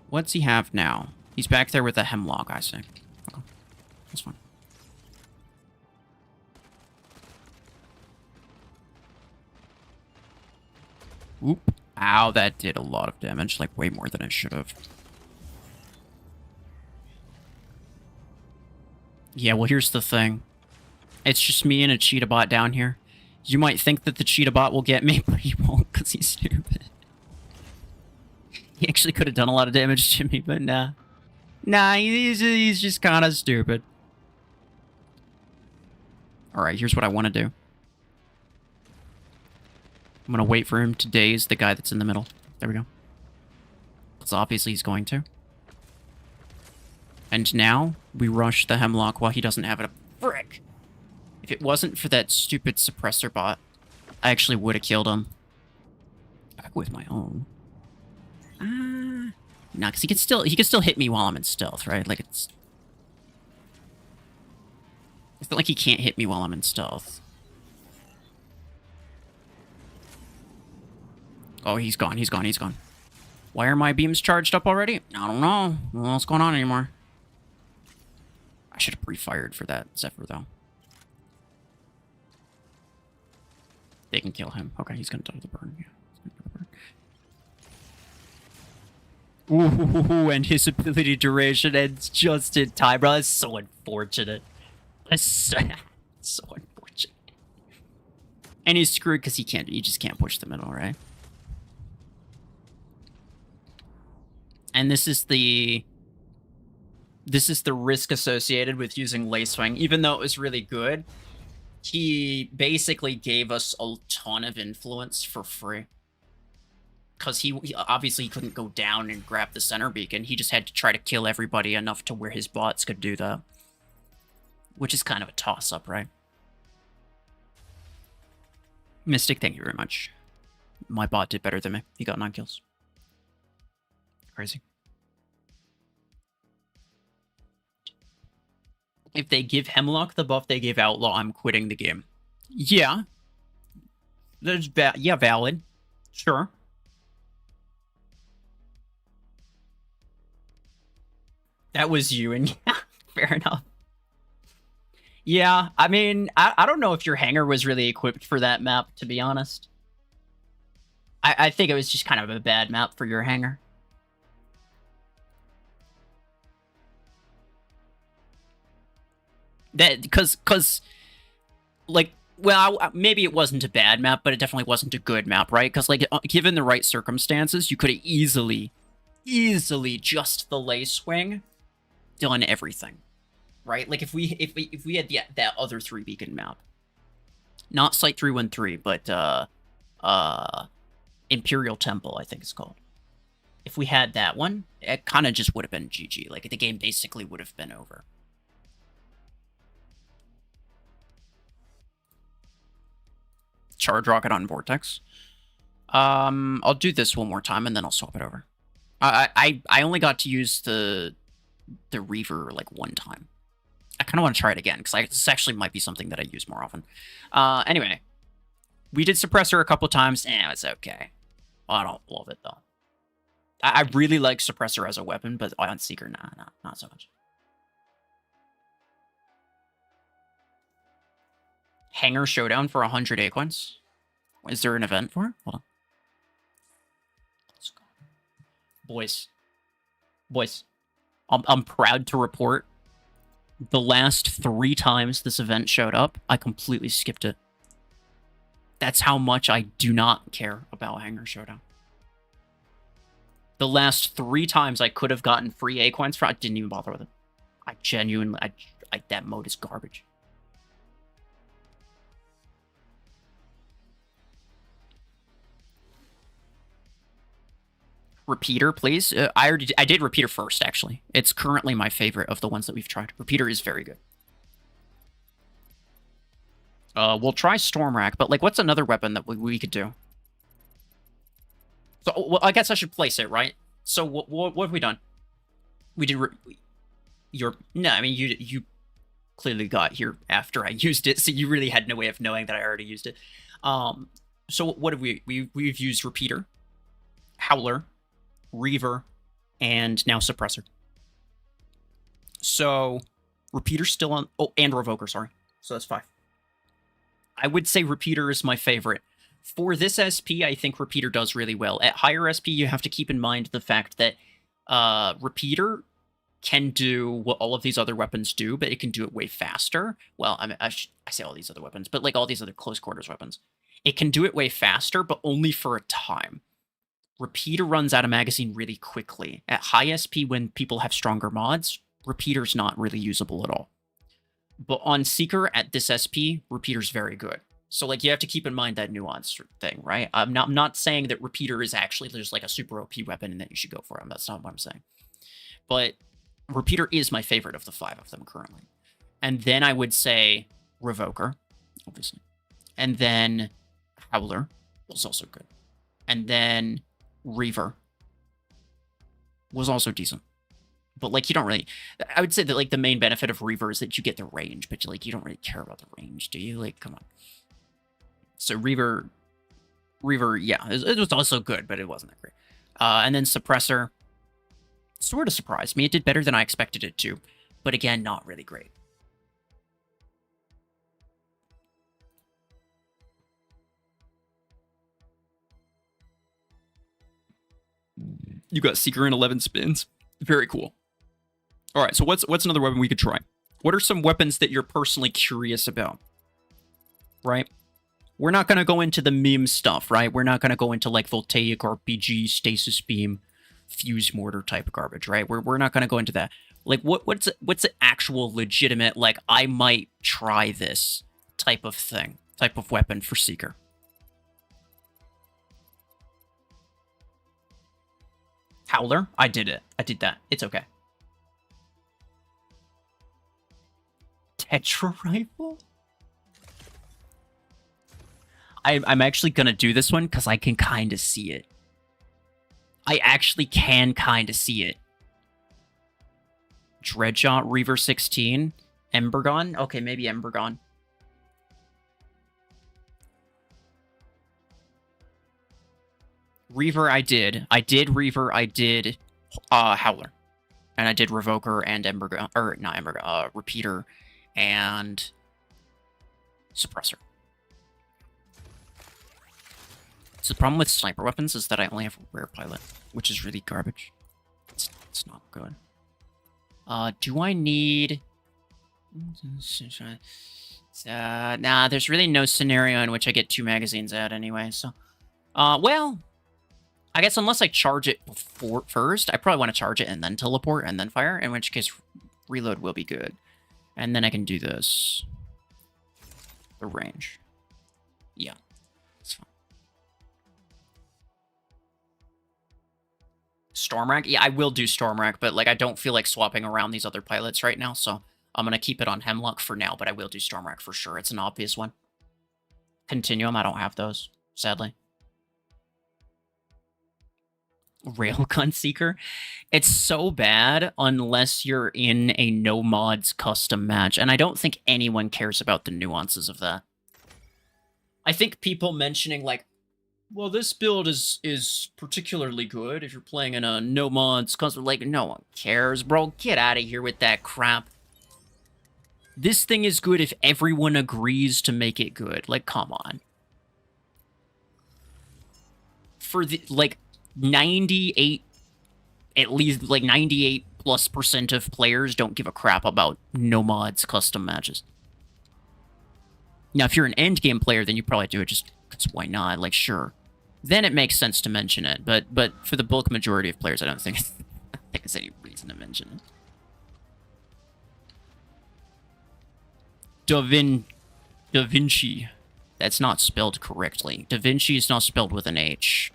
What's he have now? He's back there with a hemlock, I see. Okay. That's fine. Oop. Ow, that did a lot of damage. Like, way more than it should have. Yeah, well, here's the thing. It's just me and a cheetah bot down here. You might think that the cheetah bot will get me, but he won't because he's stupid. He actually could have done a lot of damage to me, but nah. Nah, he's just kind of stupid. Alright, here's what I want to do. I'm going to wait for him to daze the guy that's in the middle. There we go. Because obviously he's going to. And now, we rush the Hemlock while he doesn't have it. Frick! If it wasn't for that stupid suppressor bot, I actually would have killed him. Back with my own. Nah, because he can still hit me while I'm in stealth, right? Like, it's not like he can't hit me while I'm in stealth. Oh, he's gone, he's gone, he's gone. Why are my beams charged up already? I don't know. I don't know what's going on anymore. I should have pre-fired for that Zephyr, though. They can kill him. Okay, he's gonna die to the burn. Yeah, he's gonna die to the burn. Ooh, and his ability duration ends just in time, bro. That's so unfortunate. That's so unfortunate. And he's screwed because he just can't push the middle, right? And this is the risk associated with using Lacewing. Even though it was really good, he basically gave us a ton of influence for free. Because he obviously couldn't go down and grab the center beacon. He just had to try to kill everybody enough to where his bots could do that. Which is kind of a toss-up, right? Mystic, thank you very much. My bot did better than me. He got 9 kills. Crazy. If they give Hemlock the buff they gave Outlaw, I'm quitting the game. Yeah. Yeah, valid. Sure. That was you, and yeah, fair enough. Yeah, I mean, I don't know if your hanger was really equipped for that map, to be honest. I think it was just kind of a bad map for your hanger. That, because, like, well, maybe it wasn't a bad map, but it definitely wasn't a good map, right? Because, like, given the right circumstances, you could have easily just the Lacewing done everything, right? Like, if we had that other 3 beacon map, not Site 313, but Imperial Temple, I think it's called. If we had that one, it kind of just would have been GG. Like, the game basically would have been over. Charge Rocket on Vortex. I'll do this one more time, and then I'll swap it over. I only got to use the Reaver, like, one time. I kind of want to try it again, because this actually might be something that I use more often. Anyway. We did Suppressor a couple times. It's okay. I don't love it, though. I really like Suppressor as a weapon, but on Seeker, nah, not so much. Hanger Showdown for 100 Acorns. Is there an event for it? Hold on. Let's go. Boys. I'm proud to report the last 3 times this event showed up, I completely skipped it. That's how much I do not care about Hanger Showdown. The last 3 times I could have gotten free Acorns for, I didn't even bother with it. I genuinely, that mode is garbage. Repeater, please. I did Repeater first, actually. It's currently my favorite of the ones that we've tried. Repeater is very good. We'll try Stormrack, but, like, what's another weapon that we could do? So, well, I guess I should place it, right? So, what have we done? We did... No, I mean, you clearly got here after I used it, so you really had no way of knowing that I already used it. So, what have we've used Repeater, Howler, Reaver, and now Suppressor. So, Repeater's still on... Oh, and Revoker, sorry. So that's 5. I would say Repeater is my favorite. For this SP, I think Repeater does really well. At higher SP, you have to keep in mind the fact that Repeater can do what all of these other weapons do, but it can do it way faster. Well, I mean, I say all these other weapons, but like all these other close quarters weapons. It can do it way faster, but only for a time. Repeater runs out of magazine really quickly. At high SP, when people have stronger mods, Repeater's not really usable at all. But on Seeker at this SP, Repeater's very good. So like you have to keep in mind that nuance thing, right? I'm not saying that Repeater is actually just like a super OP weapon and that you should go for him. That's not what I'm saying. But Repeater is my favorite of the 5 of them currently. And then I would say Revoker, obviously. And then Howler was also good. And then Reaver was also decent. But like you don't really, I would say that like the main benefit of Reaver is that you get the range, but like you don't really care about the range, do you? Like, come on. So Reaver, yeah, it was also good, but it wasn't that great. And then Suppressor sort of surprised me. It did better than I expected it to, but again, not really great. You got Seeker in 11 spins. Very cool. All right, so what's another weapon we could try? What are some weapons that you're personally curious about? Right? We're not going to go into the meme stuff, right? We're not going to go into like Voltaic RPG, Stasis Beam, Fuse Mortar type of garbage, right? We're not going to go into that. Like what's an actual legitimate, like I might try this type of thing, type of weapon for Seeker? Howler? I did it. I did that. It's okay. Tetra Rifle? I'm actually going to do this one because I can kind of see it. I actually can kind of see it. Dreadshot, Reaver 16, Embergon? Okay, maybe Embergon. Reaver, I did. I did Reaver, I did Howler. And I did Revoker and Embergon, or not Embergon, Repeater and Suppressor. So the problem with sniper weapons is that I only have a rare pilot, which is really garbage. It's not good. Do I need... nah, there's really no scenario in which I get 2 magazines out anyway, so... well... I guess unless I charge it first, I probably want to charge it and then teleport and then fire, in which case reload will be good. And then I can do this. The range. Yeah. That's fine. Stormrack? Yeah, I will do Stormrack, but like I don't feel like swapping around these other pilots right now, so I'm going to keep it on Hemlock for now, but I will do Stormrack for sure. It's an obvious one. Continuum, I don't have those, sadly. Railgun Seeker. It's so bad unless you're in a no mods custom match, and I don't think anyone cares about the nuances of that. I think people mentioning like, well, this build is particularly good if you're playing in a no mods custom, like, no one cares, bro. Get out of here with that crap. This thing is good if everyone agrees to make it good. Like, come on. For the, like, 98, at least like 98+% of players don't give a crap about no mods custom matches. Now, if you're an end game player, then you probably do it just because why not? Like, sure. Then it makes sense to mention it, but for the bulk majority of players, I don't think there's any reason to mention it. Da Vinci. That's not spelled correctly. Da Vinci is not spelled with an H.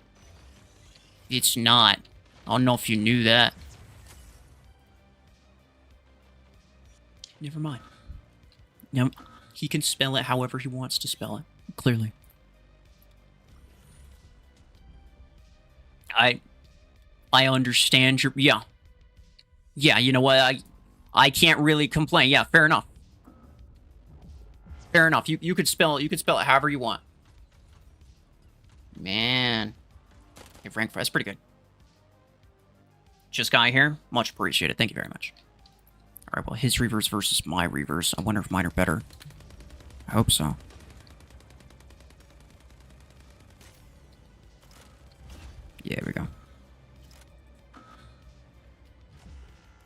It's not. I don't know if you knew that. Never mind. No, he can spell it however he wants to spell it. Clearly. I understand your... Yeah. Yeah, you know what? I can't really complain. Yeah, fair enough. Fair enough. You could spell it however you want. Man. Hey, Frank, that's pretty good. Just guy here. Much appreciated. Thank you very much. Alright, well, his Reavers versus my Reavers. I wonder if mine are better. I hope so.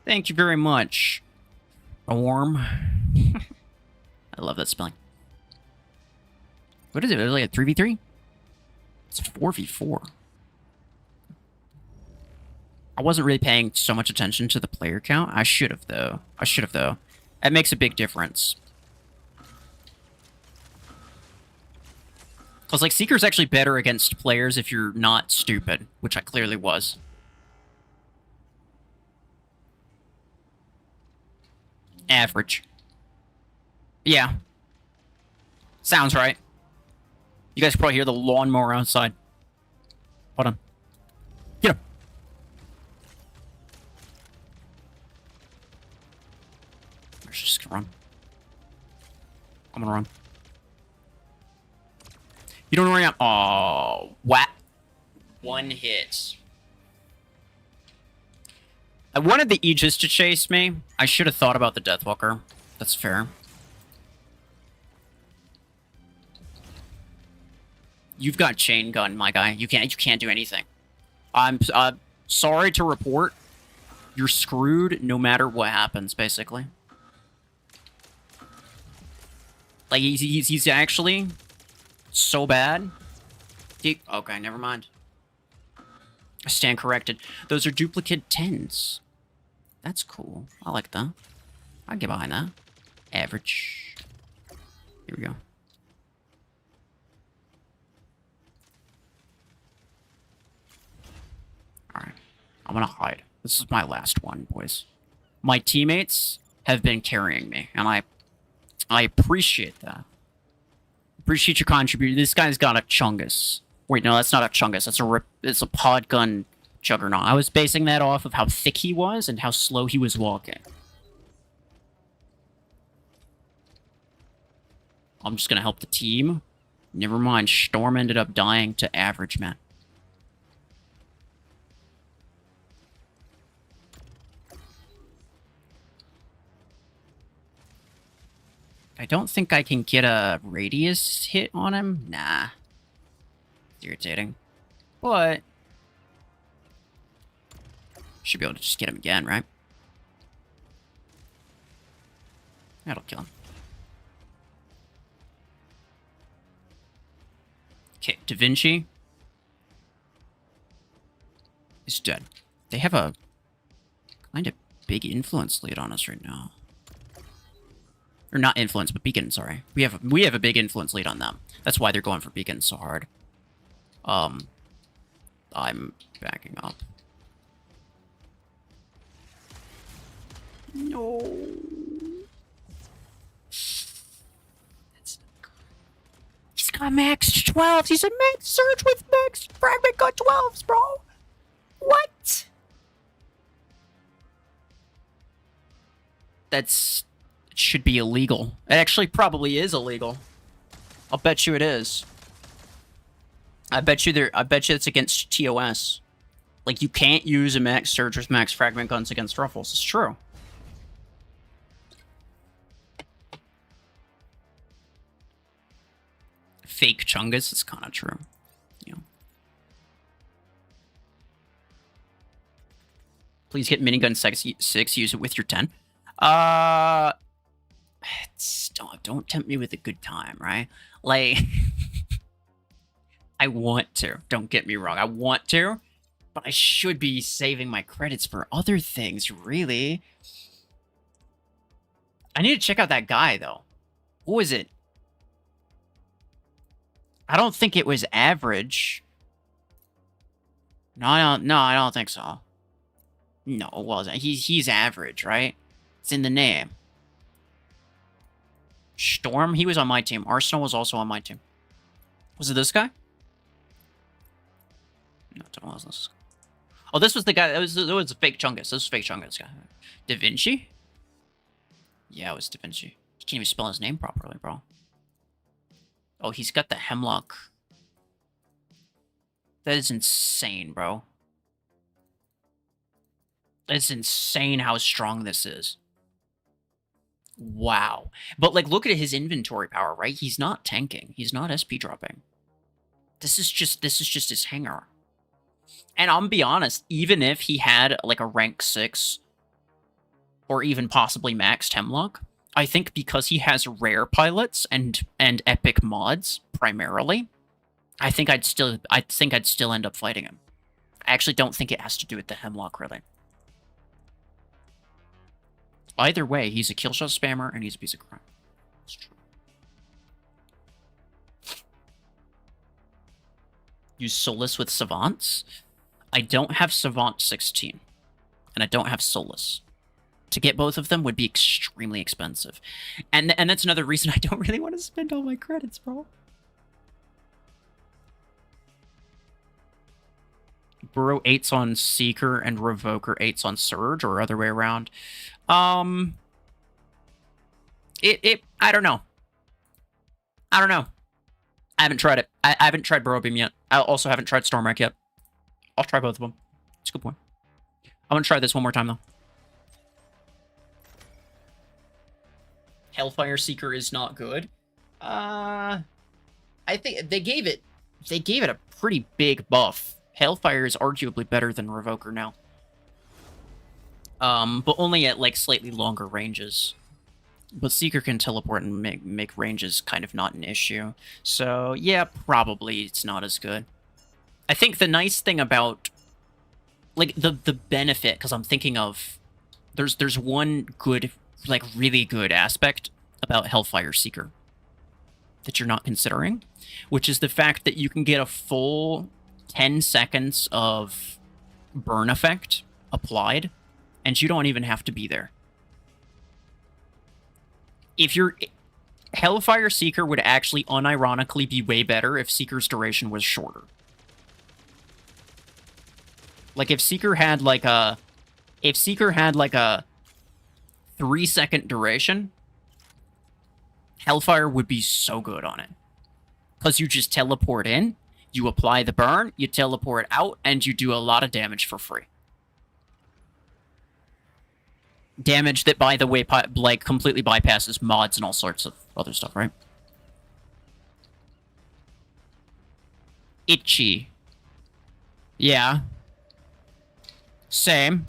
Thank you very much. Storm. I love that spelling. What is it? Is it like a 3v3? It's 4v4. I wasn't really paying so much attention to the player count. I should have, though. It makes a big difference. Because, like, Seeker's actually better against players if you're not stupid, which I clearly was. Average. Yeah. Sounds right. You guys can probably hear the lawnmower outside. Hold on. Get him. I'm just gonna run. I'm gonna run. You don't run out. Oh, what? One hit. I wanted the Aegis to chase me. I should have thought about the Deathwalker. That's fair. You've got chain gun, my guy. You can't do anything. I'm sorry to report. You're screwed no matter what happens, basically. Like, he's actually so bad. Okay, never mind. I stand corrected. Those are duplicate 10s. That's cool. I like that. I'll get behind that. Average. Here we go. Alright. I'm gonna hide. This is my last one, boys. My teammates have been carrying me, and I appreciate that. Appreciate your contribution. This guy's got a Chungus. Wait, no, that's not a Chungus. It's a pod gun juggernaut. I was basing that off of how thick he was and how slow he was walking. I'm just gonna help the team. Never mind, Storm ended up dying to average, man. I don't think I can get a radius hit on him. Nah. It's irritating. But should be able to just get him again, right? That'll kill him. Okay, Da Vinci is dead. They have a kind of big influence lead on us right now. Or not influence, but beacon, sorry. We have a big influence lead on them. That's why they're going for beacons so hard. I'm backing up. No. He's got max 12s. He's a max surge with max fragment gun 12s, bro. What? It should be illegal. It actually probably is illegal. I'll bet you it is. I bet you it's against TOS. Like, you can't use a max surge with max fragment guns against RuFFles. It's true. Fake Chungus is kind of true. You know. Please get minigun 6, use it with your 10. Don't tempt me with a good time, right? Like, I want to. Don't get me wrong. I want to, but I should be saving my credits for other things, really. I need to check out that guy, though. Who is it? I don't think it was average. No, I don't think so. No, it wasn't. He's average, right? It's in the name. Storm, he was on my team. Arsenal was also on my team. Was it this guy? No, it wasn't this. Oh, this was the guy. It was a fake Chungus. This was fake Chungus guy. Da Vinci? Yeah, it was Da Vinci. You can't even spell his name properly, bro. Oh, he's got the Hemlock. That is insane, bro. It's insane how strong this is. Wow. But, like, look at his inventory power, right? He's not tanking. He's not SP dropping. This is just his hanger. And I'm gonna be honest, even if he had, like, a rank 6 or even possibly maxed Hemlock. I think because he has rare pilots and epic mods primarily, I think I'd still end up fighting him. I actually don't think it has to do with the Hemlock, really. Either way, he's a killshot spammer and he's a piece of crap. It's true. Use Solus with Savants. I don't have Savant 16, and I don't have Solus. To get both of them would be extremely expensive. And that's another reason I don't really want to spend all my credits, bro. Burrow 8's on Seeker and Revoker 8's on Surge, or other way around. I don't know. I don't know. I haven't tried it. I haven't tried Burrow Beam yet. I also haven't tried Storm Wreck yet. I'll try both of them. It's a good point. I'm gonna try this one more time, though. Hellfire Seeker is not good. I think they gave it a pretty big buff. Hellfire is arguably better than Revoker now. But only at like slightly longer ranges. But Seeker can teleport and make ranges kind of not an issue. So yeah, probably it's not as good. I think the nice thing about like the benefit, because I'm thinking of there's one good, like really good aspect about Hellfire Seeker that you're not considering, which is the fact that you can get a full 10 seconds of burn effect applied, and you don't even have to be there. If you're... Hellfire Seeker would actually unironically be way better if Seeker's duration was shorter. Like, if Seeker had like a 3-second duration, Hellfire would be so good on it. Because you just teleport in, you apply the burn, you teleport out, and you do a lot of damage for free. Damage that, by the way, like, completely bypasses mods and all sorts of other stuff, right? Itchy. Yeah. Same.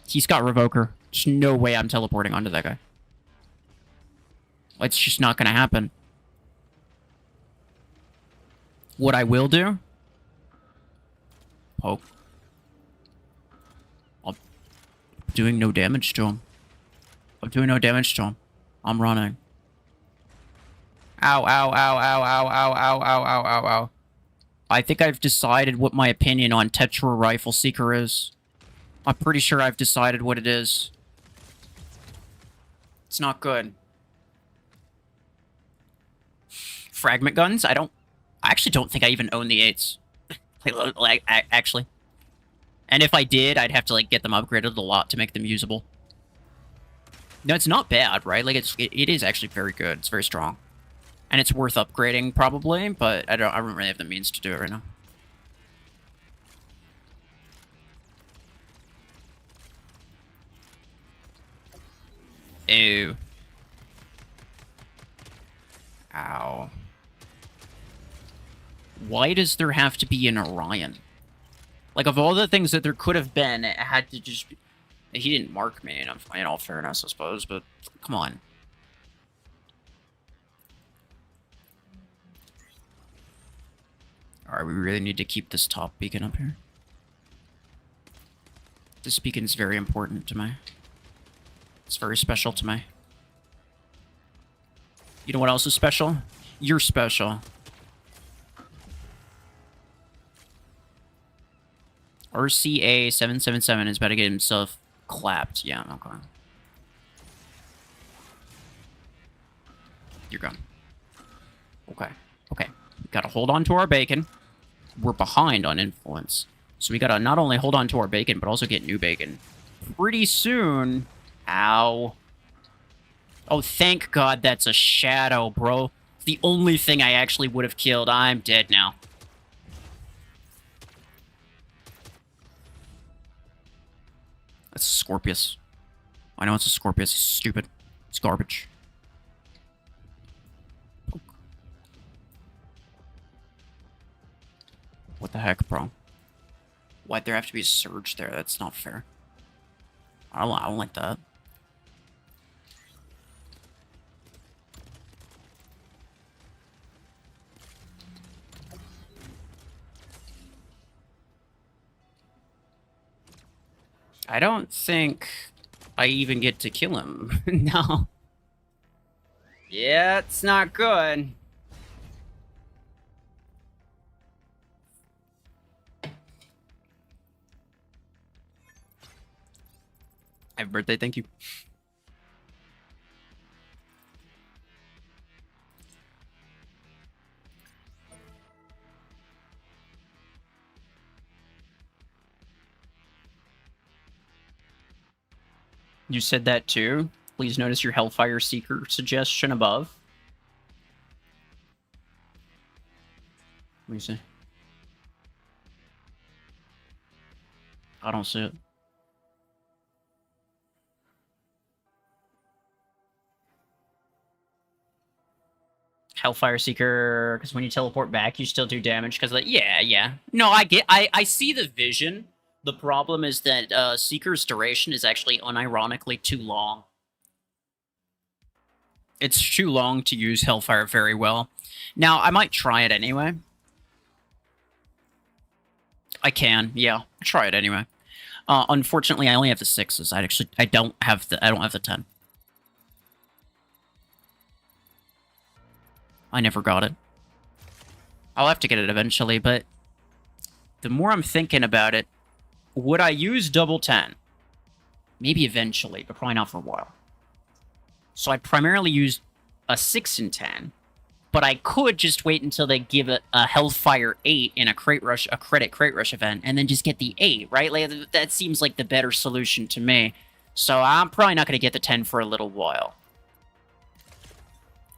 He's got Revoker. There's no way I'm teleporting onto that guy. It's just not gonna happen. What I will do... Poke. I'm doing no damage to him. I'm doing no damage to him. I'm running. Ow, ow, ow, ow, ow, ow, ow, ow, ow, ow, ow. I think I've decided what my opinion on Tetra Rifle Seeker is. I'm pretty sure I've decided what it is. It's not good. Fragment guns? I actually don't think I even own the 8s. like, actually. And if I did, I'd have to, like, get them upgraded a lot to make them usable. No, it's not bad, right? Like, it is actually very good. It's very strong. And it's worth upgrading, probably, but I don't really have the means to do it right now. Ew. Ow. Why does there have to be an Orion? Like, of all the things that there could have been, it had to just be... He didn't mark me, in all fairness, I suppose, but come on. Alright, we really need to keep this top beacon up here. This beacon is very important to me. It's very special to me. You know what else is special? You're special. RCA 777 is about to get himself clapped. Yeah, okay. You're gone. Okay. Okay. We gotta hold on to our bacon. We're behind on influence. So we gotta not only hold on to our bacon, but also get new bacon. Pretty soon. Ow. Oh, thank God that's a shadow, bro. The only thing I actually would have killed. I'm dead now. That's a Scorpius. I know it's a Scorpius. He's stupid. It's garbage. What the heck, bro? Why'd there have to be a surge there? That's not fair. I don't like that. I don't think I even get to kill him. No. Yeah, it's not good. Happy birthday, thank you. You said that too? Please notice your Hellfire Seeker suggestion above. Let me see. I don't see it. Hellfire Seeker, because when you teleport back, you still do damage. Because, yeah. No, I see the vision. The problem is that Seeker's duration is actually unironically too long. It's too long to use Hellfire very well. Now, I might try it anyway. I can, yeah. Try it anyway. Unfortunately, I only have the 6s. I don't have the 10. I never got it. I'll have to get it eventually, but the more I'm thinking about it, would I use double 10? Maybe eventually, but probably not for a while. So I'd primarily use a 6 and 10, but I could just wait until they give it a Hellfire 8 in a credit crate rush event, and then just get the 8, right? Like, that seems like the better solution to me. So I'm probably not going to get the 10 for a little while.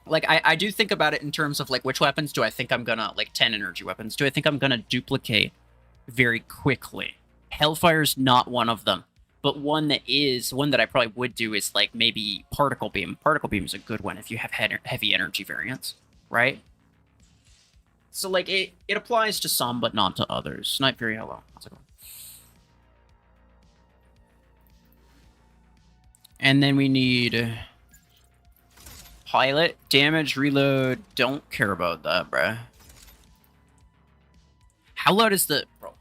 Like, I do think about it in terms of, like, which weapons do I think I'm gonna, like, 10 energy weapons, do I think I'm gonna duplicate very quickly? Hellfire's not one of them. But one that I probably would do is, like, maybe Particle Beam. Particle Beam is a good one if you have heavy energy variants, right? So, like, it applies to some, but not to others. Night Fury, hello. How's it going? And then we need Pilot, damage, reload. Don't care about that, bruh. How loud is the... Bro.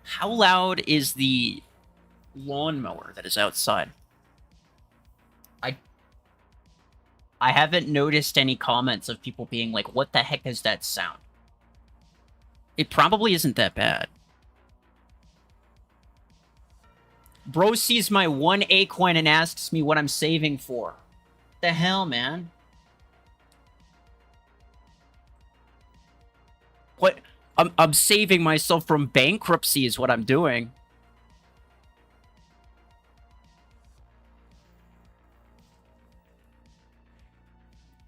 How loud is the lawnmower that is outside? I haven't noticed any comments of people being like, what the heck is that sound? It probably isn't that bad. Bro sees my 1 A coin and asks me what I'm saving for. The hell, man? What? I'm saving myself from bankruptcy is what I'm doing.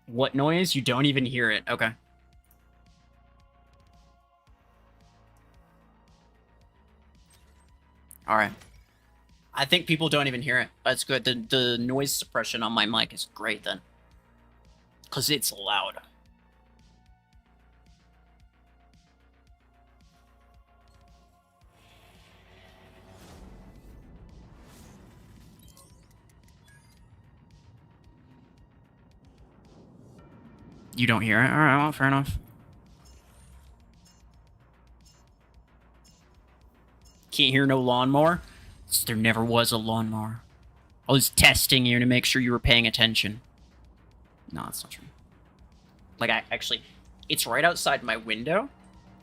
What noise? You don't even hear it. Okay. Alright. I think people don't even hear it. That's good. The noise suppression on my mic is great then. Because it's loud. You don't hear it? Alright, well, fair enough. Can't hear no lawnmower? There never was a lawnmower. I was testing you to make sure you were paying attention. No, that's not true. Like, actually, it's right outside my window,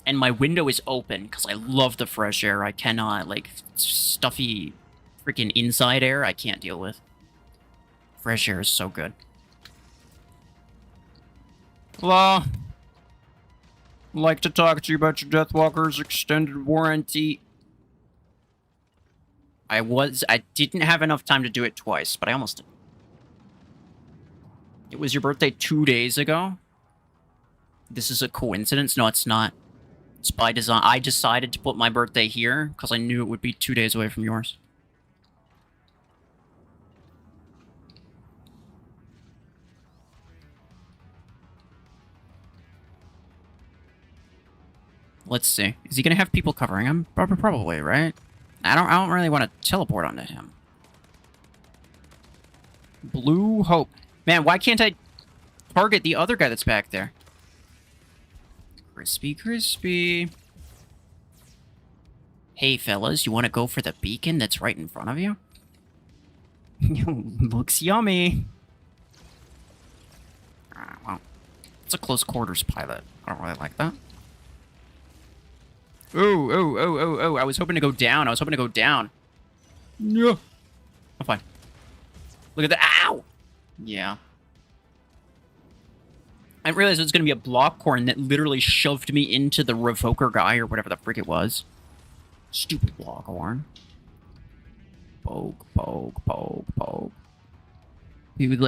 and my window is open because I love the fresh air. I cannot, like, stuffy freaking inside air I can't deal with. Fresh air is so good. Hello? I'd like to talk to you about your Deathwalker's extended warranty. I didn't have enough time to do it twice, but I almost did. It was your birthday 2 days ago? This is a coincidence? No, it's not. It's by design. I decided to put my birthday here because I knew it would be 2 days away from yours. Let's see. Is he going to have people covering him? Probably, right? I don't really want to teleport onto him. Blue Hope. Man, why can't I target the other guy that's back there? Crispy, crispy. Hey, fellas, you want to go for the beacon that's right in front of you? Looks yummy. Well, it's a close quarters pilot. I don't really like that. Oh. I was hoping to go down. Yeah. I'm fine. Look at that. Ow! Yeah. I didn't realize it was going to be a block corn that literally shoved me into the revoker guy or whatever the frick it was. Stupid block horn. Poke. He was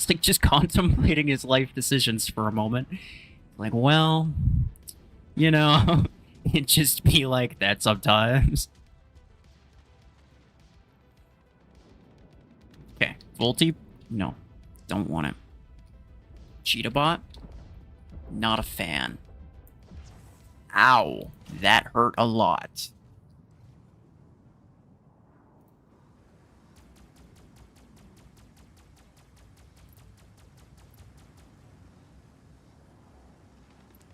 like just contemplating his life decisions for a moment. Like, well, you know, it just be like that sometimes. Okay, Volty? No, don't want it. Cheetah bot? Not a fan. Ow, that hurt a lot.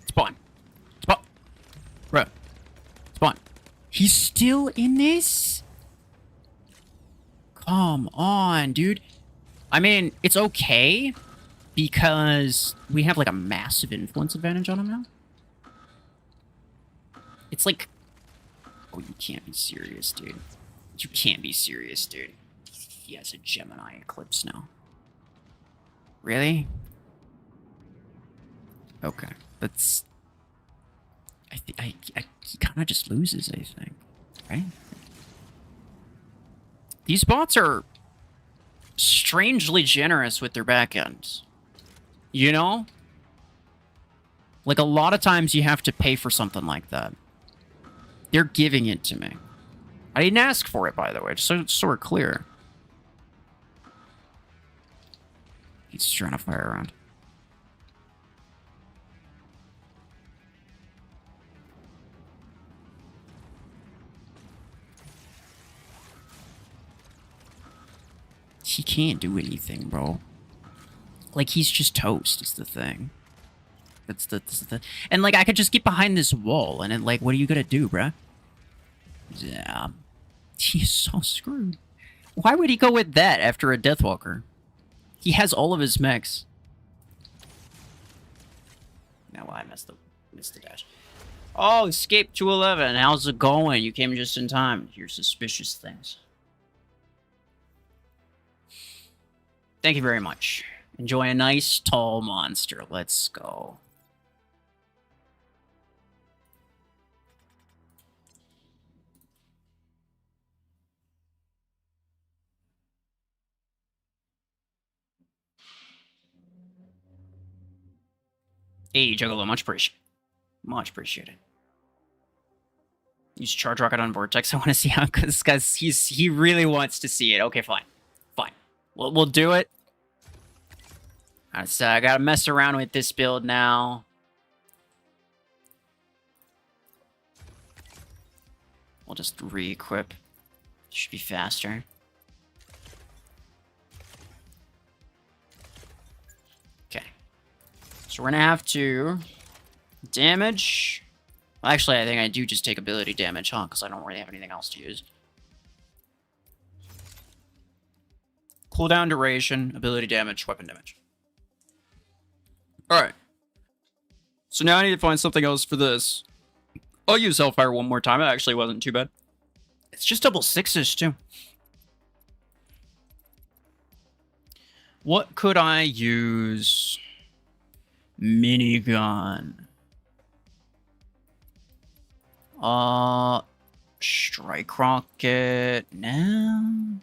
Spawn. Bro. Spawn. He's still in this? Come on, dude. I mean, it's okay because we have like a massive influence advantage on him now. It's like... Oh, you can't be serious, dude. You can't be serious, dude. He has a Gemini eclipse now. Really? Okay. That's... he kind of just loses, I think. Right? These bots are strangely generous with their backends. You know? Like, a lot of times you have to pay for something like that. They're giving it to me. I didn't ask for it, by the way, just so we're clear. He's trying to fire around. He can't do anything, bro. Like, he's just toast, is the thing. That's the... And, like, I could just get behind this wall, and then, like, what are you gonna do, bruh? Yeah. He's so screwed. Why would he go with that after a Deathwalker? He has all of his mechs. No, I missed the dash. Oh, Escape 211. How's it going? You came just in time. You're suspicious things. Thank you very much. Enjoy a nice, tall monster. Let's go. Hey, Juggalo, much appreciated. Much appreciated. Use Charge Rocket on Vortex. I want to see how, because he really wants to see it. Okay, fine. Fine. We'll do it. So I gotta mess around with this build now. We'll just re-equip. Should be faster. Okay. So we're gonna have to damage. Well, actually, I think I do just take ability damage, huh? Because I don't really have anything else to use. Cooldown duration, ability damage, weapon damage. Alright. So now I need to find something else for this. I'll use Hellfire one more time. It actually wasn't too bad. It's just double sixes, too. What could I use? Minigun. Strike Rocket. No.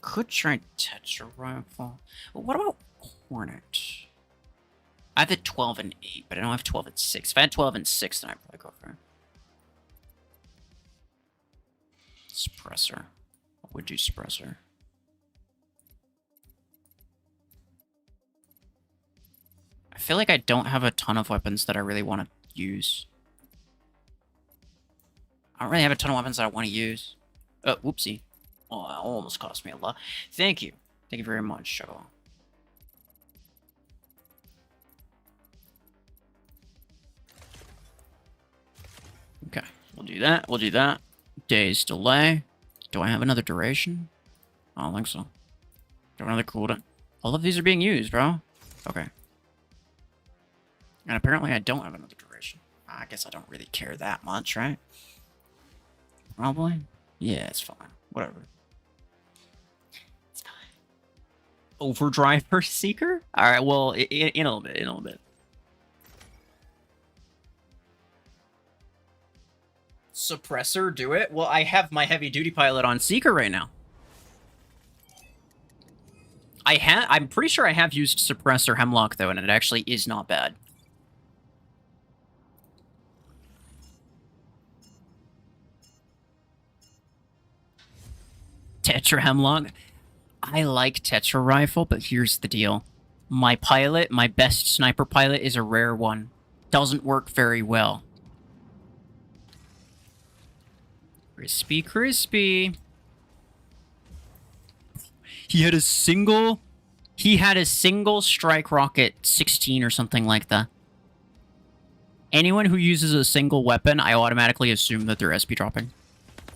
Could try Tetra Rifle. But what about Hornet? I have it 12 and 8, but I don't have 12 and 6. If I had 12 and 6, then I'd probably go for it. Suppressor. I would do Suppressor. I feel like I don't have a ton of weapons that I really want to use. I don't really have a ton of weapons that I want to use. Whoopsie. Oh, that almost cost me a lot. Thank you. Thank you very much, Show. Okay, we'll do that. We'll do that. Days delay. Do I have another duration? I don't think so. Do I have another cooldown? All of these are being used, bro. Okay. And apparently I don't have another duration. I guess I don't really care that much, right? Probably. Yeah, it's fine. Whatever. It's fine. Overdrive for Seeker? Alright, well, in a little bit, in a little bit. Suppressor, do it? Well, I have my heavy duty pilot on Seeker right now. I'm pretty sure I have used Suppressor Hemlock, though, and it actually is not bad. Tetra Hemlock. I like Tetra Rifle, but here's the deal. My pilot, my best sniper pilot, is a rare one. Doesn't work very well. Crispy, crispy. He had a single strike rocket 16 or something like that. Anyone who uses a single weapon, I automatically assume that they're SP dropping.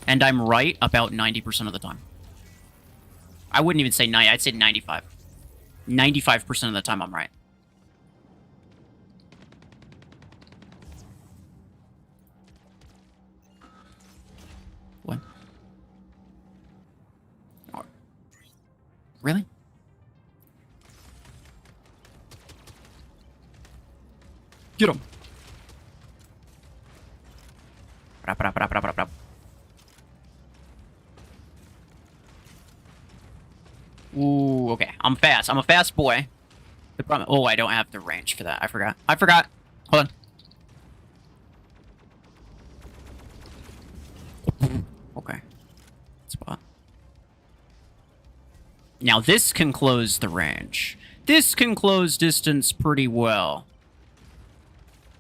And I'm right about 90% of the time. I wouldn't even say 90, I'd say 95. 95% of the time I'm right. What? Oh. Really? Get him. Ooh, okay. I'm fast. I'm a fast boy. The problem. Oh, I don't have the range for that. I forgot. I forgot. Hold on. Okay. Spot. Now this can close the range. This can close distance pretty well.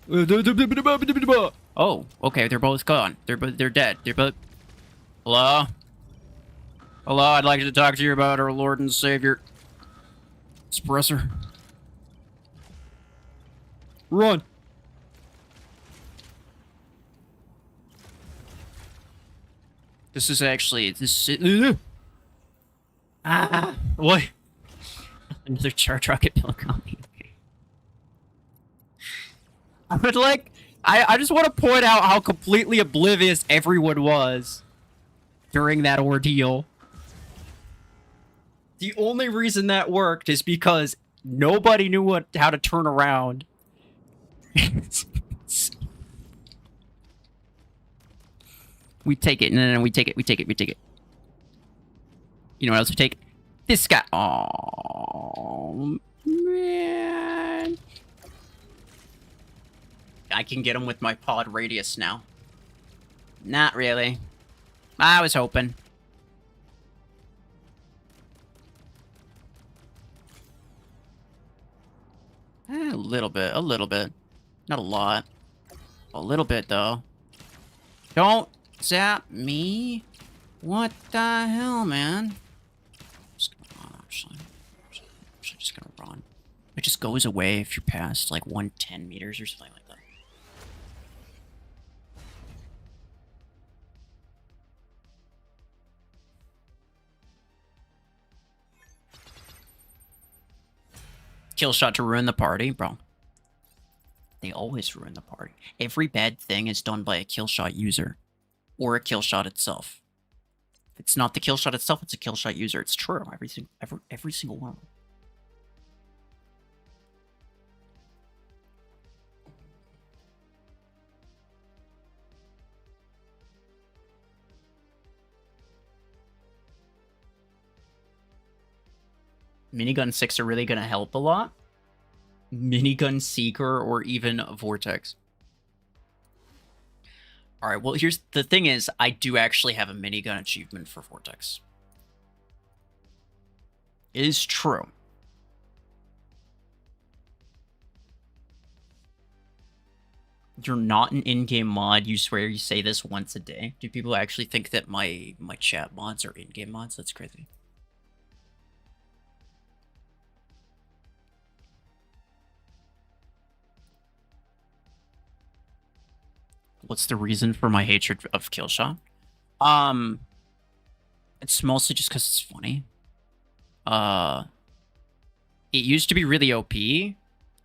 Oh, okay. They're both gone. They're dead. They're both. Hello. Hello, I'd like to talk to you about our Lord and Savior. Suppressor. Run! This is actually... What? Another charge rocket pillow on me. I would like... I just want to point out how completely oblivious everyone was during that ordeal. The only reason that worked is because nobody knew how to turn around. We take it. No, we take it. We take it. We take it. You know what else we take? This guy. Oh, man. I can get him with my pod radius now. Not really. I was hoping. A little bit, a little bit. Not a lot. A little bit, though. Don't zap me. What the hell, man? Just gonna run, actually. Just gonna run. It just goes away if you're past, like, 110 meters or something like that. Kill shot to ruin the party, bro. They always ruin the party. Every bad thing is done by a kill shot user. Or a kill shot itself. If it's not the kill shot itself, it's a kill shot user. It's true. Every single one. Minigun 6 are really going to help a lot. Minigun Seeker or even Vortex. Alright, well, here's the thing is, I do actually have a minigun achievement for Vortex. It is true. You're not an in-game mod. You swear you say this once a day. Do people actually think that my chat mods are in-game mods? That's crazy. What's the reason for my hatred of Killshot? It's mostly just because it's funny. It used to be really OP,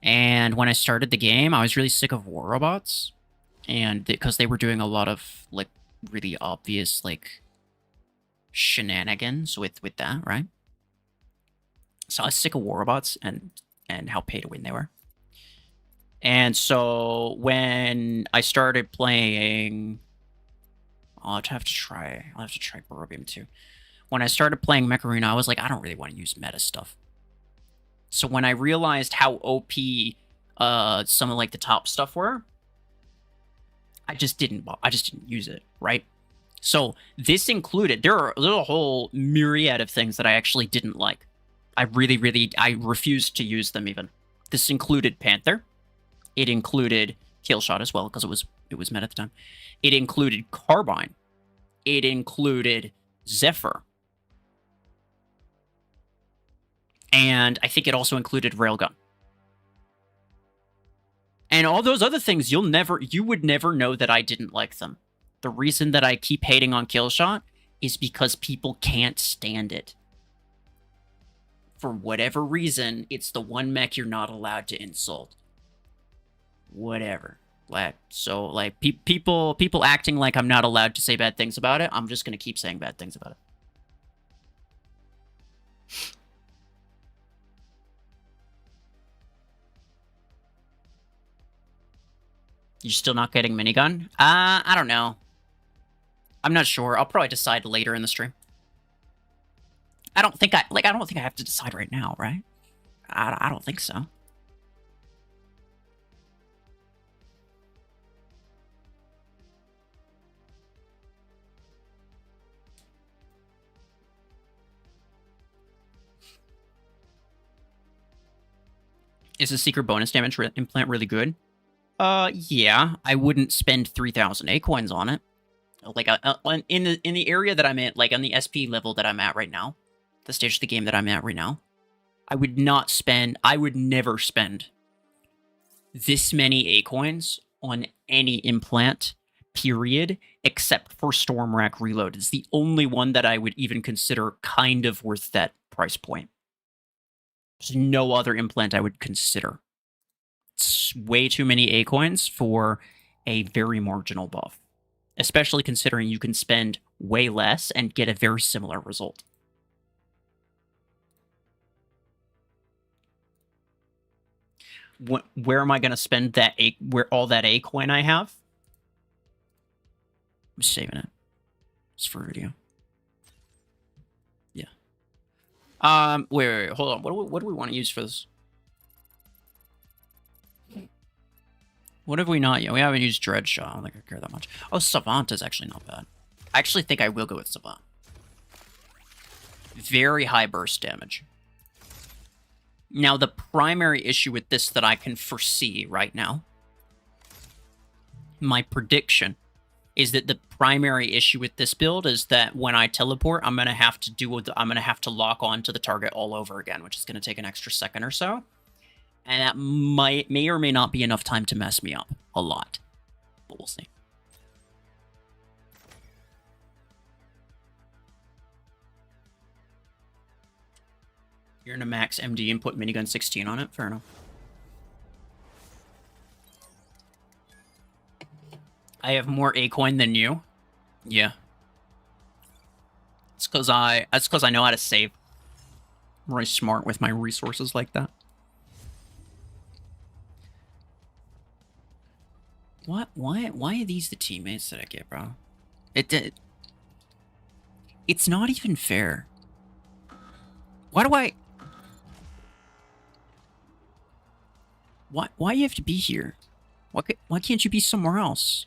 and when I started the game, I was really sick of war robots, and because they were doing a lot of like really obvious like shenanigans with that, right? So I was sick of war robots and how pay to win they were. And so when I started playing, I'll have to try Burbium too. When I started playing Mech Arena, I was like, I don't really want to use meta stuff. So when I realized how OP some of like the top stuff were, I just didn't use it, right? So this included, there are a whole myriad of things that I actually didn't like. I refused to use them even. This included Panther. It included Killshot as well, because it was meta at the time. It included Carbine. It included Zephyr. And I think it also included Railgun. And all those other things, you would never know that I didn't like them. The reason that I keep hating on Killshot is because people can't stand it. For whatever reason, it's the one mech you're not allowed to insult. Whatever. So, like, people acting like I'm not allowed to say bad things about it, I'm just gonna keep saying bad things about it. You're still not getting minigun? I don't know. I'm not sure. I'll probably decide later in the stream. I don't think I have to decide right now, right? I don't think so. Is the secret bonus damage implant really good? Yeah. I wouldn't spend 3,000 A-coins on it. Like, in the area that I'm at, like, on the SP level that I'm at right now, the stage of the game that I'm at right now, I would never spend this many A-coins on any implant, period, except for Storm Rack Reload. It's the only one that I would even consider kind of worth that price point. There's no other implant I would consider. It's way too many A-coins for a very marginal buff. Especially considering you can spend way less and get a very similar result. Where am I going to spend that all that A-coin I have? I'm saving it. It's for a video. Yeah. Wait, hold on. What do we want to use for this? What have we not yet? We haven't used Dreadshot. I don't think I care that much. Oh, Savant is actually not bad. I actually think I will go with Savant. Very high burst damage. Now, the primary issue with this that I can foresee right now, my prediction, is that the primary issue with this build is that when I teleport, I'm gonna have to lock on to the target all over again, which is gonna take an extra second or so. And that may or may not be enough time to mess me up a lot. But we'll see. You're in a max MD and put minigun 16 on it? Fair enough. I have more A-coin than you? Yeah. It's because I know how to save. I'm really smart with my resources like that. What? Why are these the teammates that I get, bro? It's not even fair. Why do I... Why you have to be here? Why can't you be somewhere else?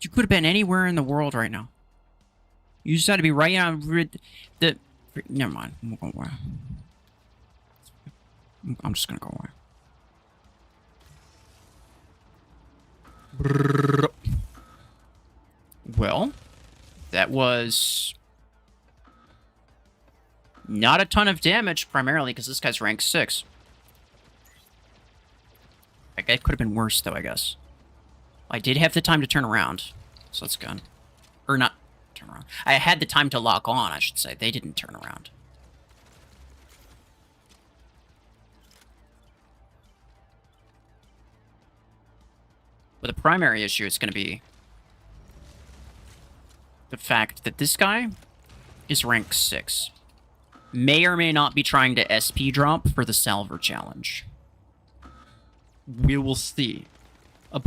You could have been anywhere in the world right now. You just had to be right on the... Never mind. I'm going away. I'm just gonna go away. Brrr. Well, that was not a ton of damage, primarily because this guy's rank 6. That guy could have been worse, though, I guess. I did have the time to turn around, so that's good. Or not turn around. I had the time to lock on, I should say. They didn't turn around. But the primary issue is going to be the fact that this guy is rank 6. May or may not be trying to SP drop for the Salver challenge. We will see. That's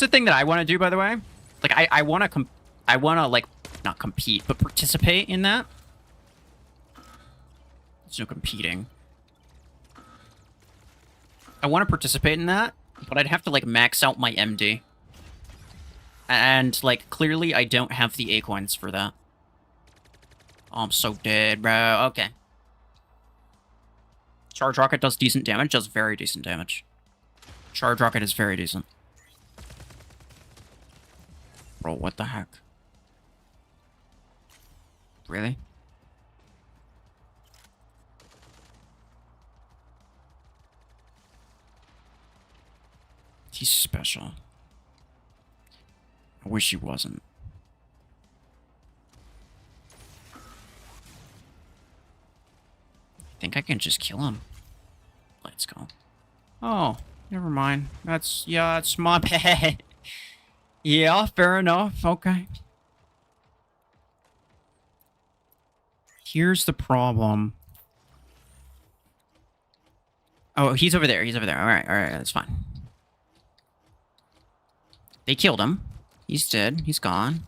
the thing that I want to do, by the way. Like, I want to, like, not compete, but participate in that. There's no competing. I want to participate in that, but I'd have to, like, max out my MD. And, like, clearly I don't have the A coins for that. Oh, I'm so dead, bro. Okay. Charge Rocket does decent damage, does very decent damage. Charge Rocket is very decent. Bro, what the heck? Really? He's special. I wish he wasn't. I think I can just kill him. Let's go. Oh, never mind. That's my bad. Yeah, fair enough. Okay. Here's the problem. Oh, he's over there. He's over there. All right, that's fine. They killed him. He's dead. He's gone.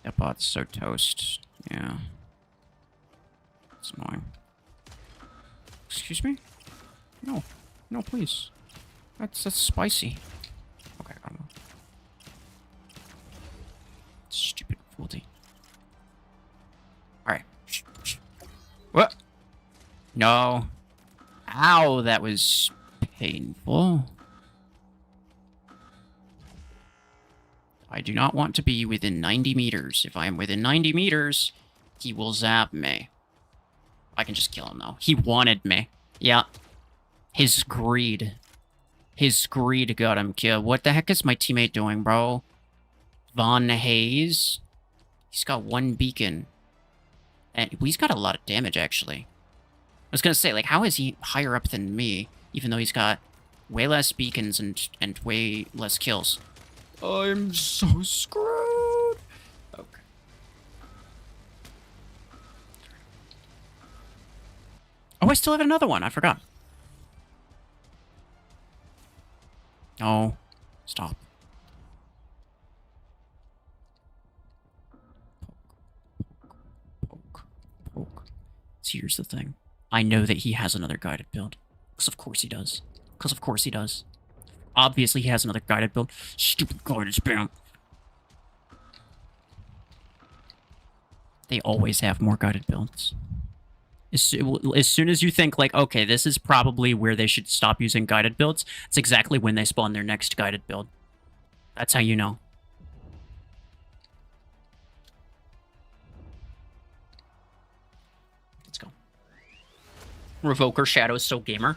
That bot's so toast. Yeah. It's annoying. Excuse me? No. No, please. That's spicy. Okay, I don't know. Stupid cruelty. Alright. What? No. Ow, that was painful. I do not want to be within 90 meters. If I am within 90 meters, he will zap me. I can just kill him, though. He wanted me. Yeah. His greed. His greed got him killed. What the heck is my teammate doing, bro? Von Hayes? He's got 1 beacon. And he's got a lot of damage, actually. I was gonna say, like, how is he higher up than me? Even though he's got way less beacons and way less kills. I'm so screwed. Okay. Oh, I still have another one. I forgot. Oh, stop. Poke. So here's the thing. I know that he has another guided build. Because of course he does. Obviously he has another guided build. Stupid guided spam. They always have more guided builds. As soon as you think, like, okay, this is probably where they should stop using guided builds, it's exactly when they spawn their next guided build. That's how you know. Let's go. Revoker Shadow Still Gamer.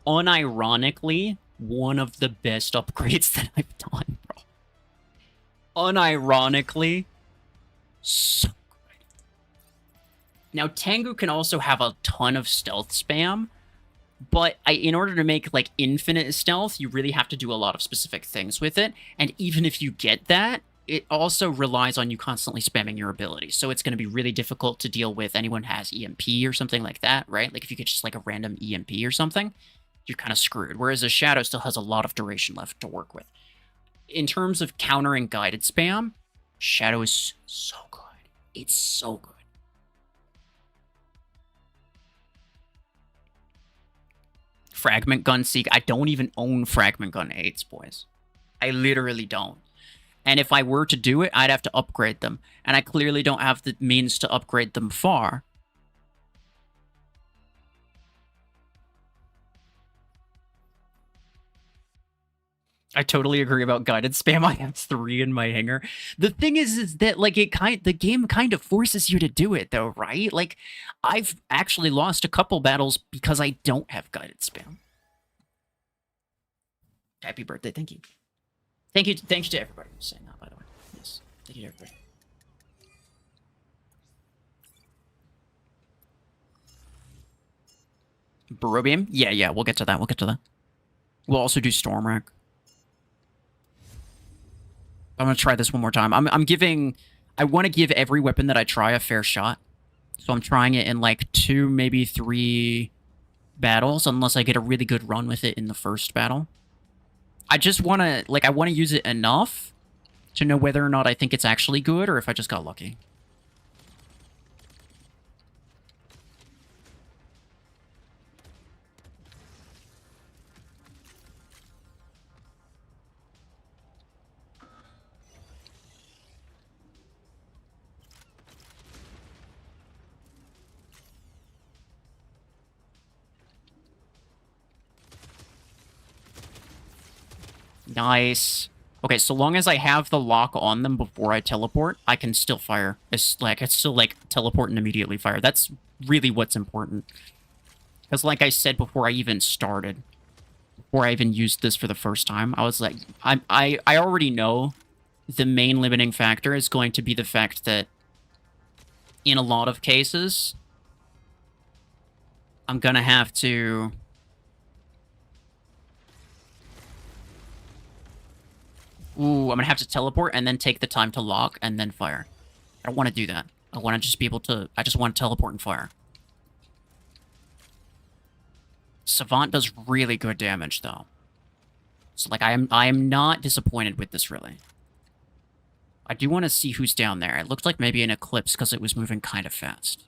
Unironically, one of the best upgrades that I've done, bro. Unironically, so good. Now, Tengu can also have a ton of stealth spam, but in order to make, like, infinite stealth, you really have to do a lot of specific things with it, and even if you get that, it also relies on you constantly spamming your abilities, so it's going to be really difficult to deal with anyone who has EMP or something like that, right? Like, if you get just, like, a random EMP or something, you're kind of screwed, whereas a Shadow still has a lot of duration left to work with. In terms of countering guided spam, Shadow is so good. It's so good. Fragment Gun Seek. I don't even own Fragment Gun 8s, boys. I literally don't. And if I were to do it, I'd have to upgrade them. And I clearly don't have the means to upgrade them far. I totally agree about guided spam. I have 3 in my hanger. The thing is that like the game kind of forces you to do it though, right? Like I've actually lost a couple battles because I don't have guided spam. Happy birthday, thank you. Thank you to everybody who's saying that, by the way. Yes. Thank you to everybody. Barobium? Yeah, we'll get to that. We'll also do Storm Rack. I'm gonna try this one more time. I want to give every weapon that I try a fair shot. So I'm trying it in like 2, maybe 3 battles, unless I get a really good run with it in the first battle. I just want to, like, I want to use it enough to know whether or not I think it's actually good or if I just got lucky. Nice. Okay, so long as I have the lock on them before I teleport, I can still fire. It's like, I still, like, teleport and immediately fire. That's really what's important. Because like I said before I even started, before I even used this for the first time, I was like, I already know the main limiting factor is going to be the fact that in a lot of cases, I'm gonna have to... Ooh, I'm gonna have to teleport and then take the time to lock and then fire. I don't want to do that. I want to just be able to... I just want to teleport and fire. Savant does really good damage, though. So, like, I am not disappointed with this, really. I do want to see who's down there. It looked like maybe an Eclipse because it was moving kind of fast.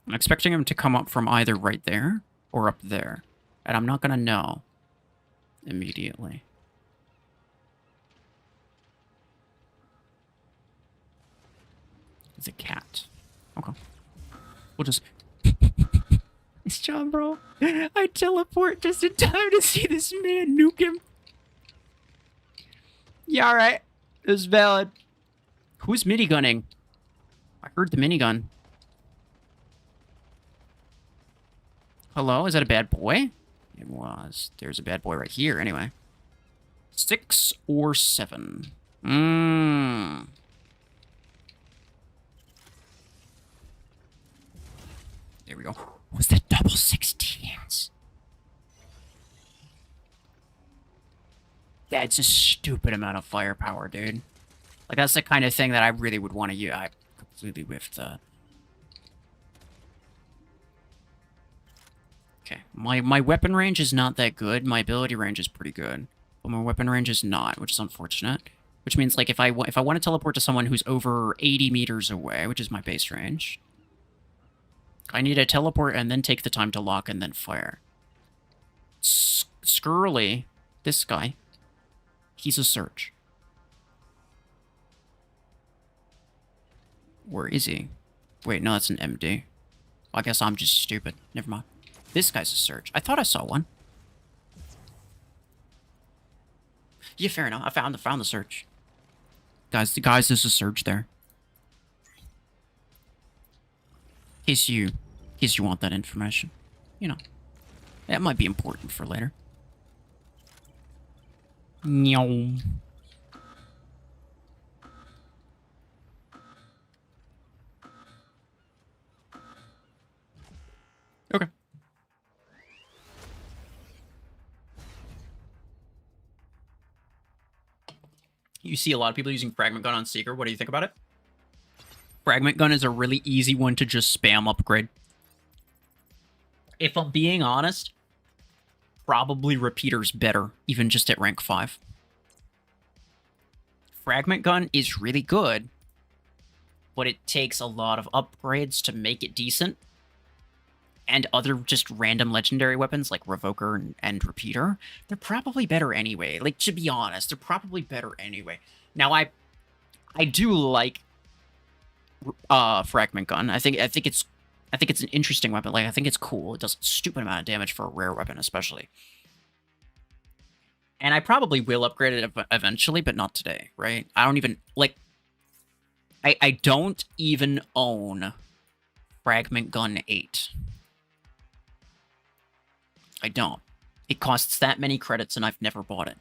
I'm expecting him to come up from either right there or up there. And I'm not going to know immediately. It's a cat. Okay. We'll just... It's John, bro. I teleport just in time to see this man nuke him. Yeah, alright. It's valid. Who's minigunning? I heard the minigun. Hello? Is that a bad boy? It was. There's a bad boy right here, anyway. 6 or 7. There we go. Was that double 16s? That's a stupid amount of firepower, dude. Like, that's the kind of thing that I really would want to use. I completely whiffed that. Okay, my weapon range is not that good. My ability range is pretty good. But my weapon range is not, which is unfortunate. Which means, like, if I want to teleport to someone who's over 80 meters away, which is my base range, I need to teleport and then take the time to lock and then fire. Skurly, this guy, he's a Surge. Where is he? Wait, no, that's an MD. I guess I'm just stupid. Never mind. This guy's a Surge. I thought I saw one. Yeah, fair enough. I found the Surge. Guys, there's a Surge there. In case you want that information. You know. That might be important for later. Meow. Okay. You see a lot of people using Fragment Gun on Seeker. What do you think about it? Fragment Gun is a really easy one to just spam upgrade. If I'm being honest, probably Repeater's better, even just at rank 5. Fragment Gun is really good, but it takes a lot of upgrades to make it decent. And other just random legendary weapons like Revoker and Repeater, they're probably better anyway. Like, to be honest, they're probably better anyway. Now, I do like Fragment Gun. I think it's I think it's an interesting weapon. Like, I think it's cool. It does a stupid amount of damage for a rare weapon, especially. And I probably will upgrade it eventually, but not today, right? I don't even, like, I don't even own Fragment Gun 8. I don't. It costs that many credits and I've never bought it.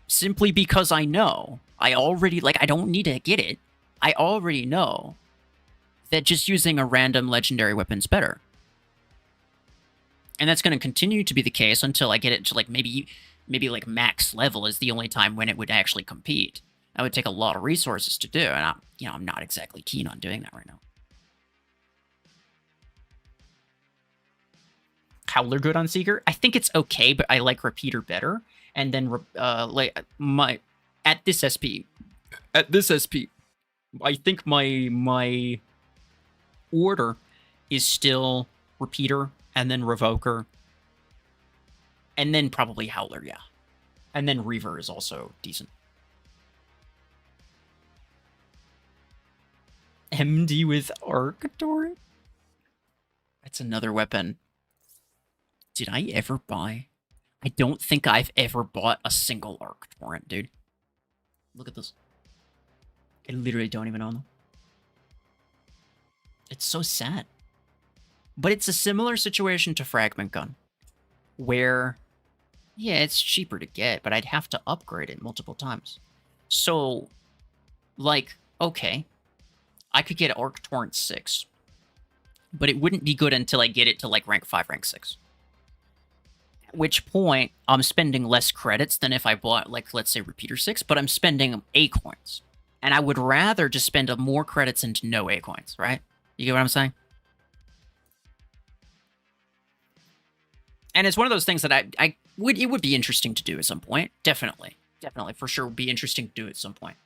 Simply because I know. I already, like, I don't need to get it. I already know that just using a random legendary weapon's better. And that's going to continue to be the case until I get it to, like, maybe like max level is the only time when it would actually compete. That would take a lot of resources to do, and I'm not exactly keen on doing that right now. Howler good on Seeker? I think it's okay, but I like Repeater better. And then at this SP, I think my order is still Repeater and then Revoker, and then probably Howler, yeah. And then Reaver is also decent. MD with Arctor? That's another weapon. Did I ever buy? I don't think I've ever bought a single Arc Torrent, dude. Look at this. I literally don't even own them. It's so sad. But it's a similar situation to Fragment Gun, where, yeah, it's cheaper to get, but I'd have to upgrade it multiple times. So, like, okay, I could get Arc Torrent 6, but it wouldn't be good until I get it to, like, rank 5, rank 6. At which point, I'm spending less credits than if I bought, like, let's say Repeater 6, but I'm spending A coins. And I would rather just spend more credits into no A coins, right? You get what I'm saying? And it's one of those things that it would be interesting to do at some point. Definitely. Definitely, for sure, would be interesting to do at some point.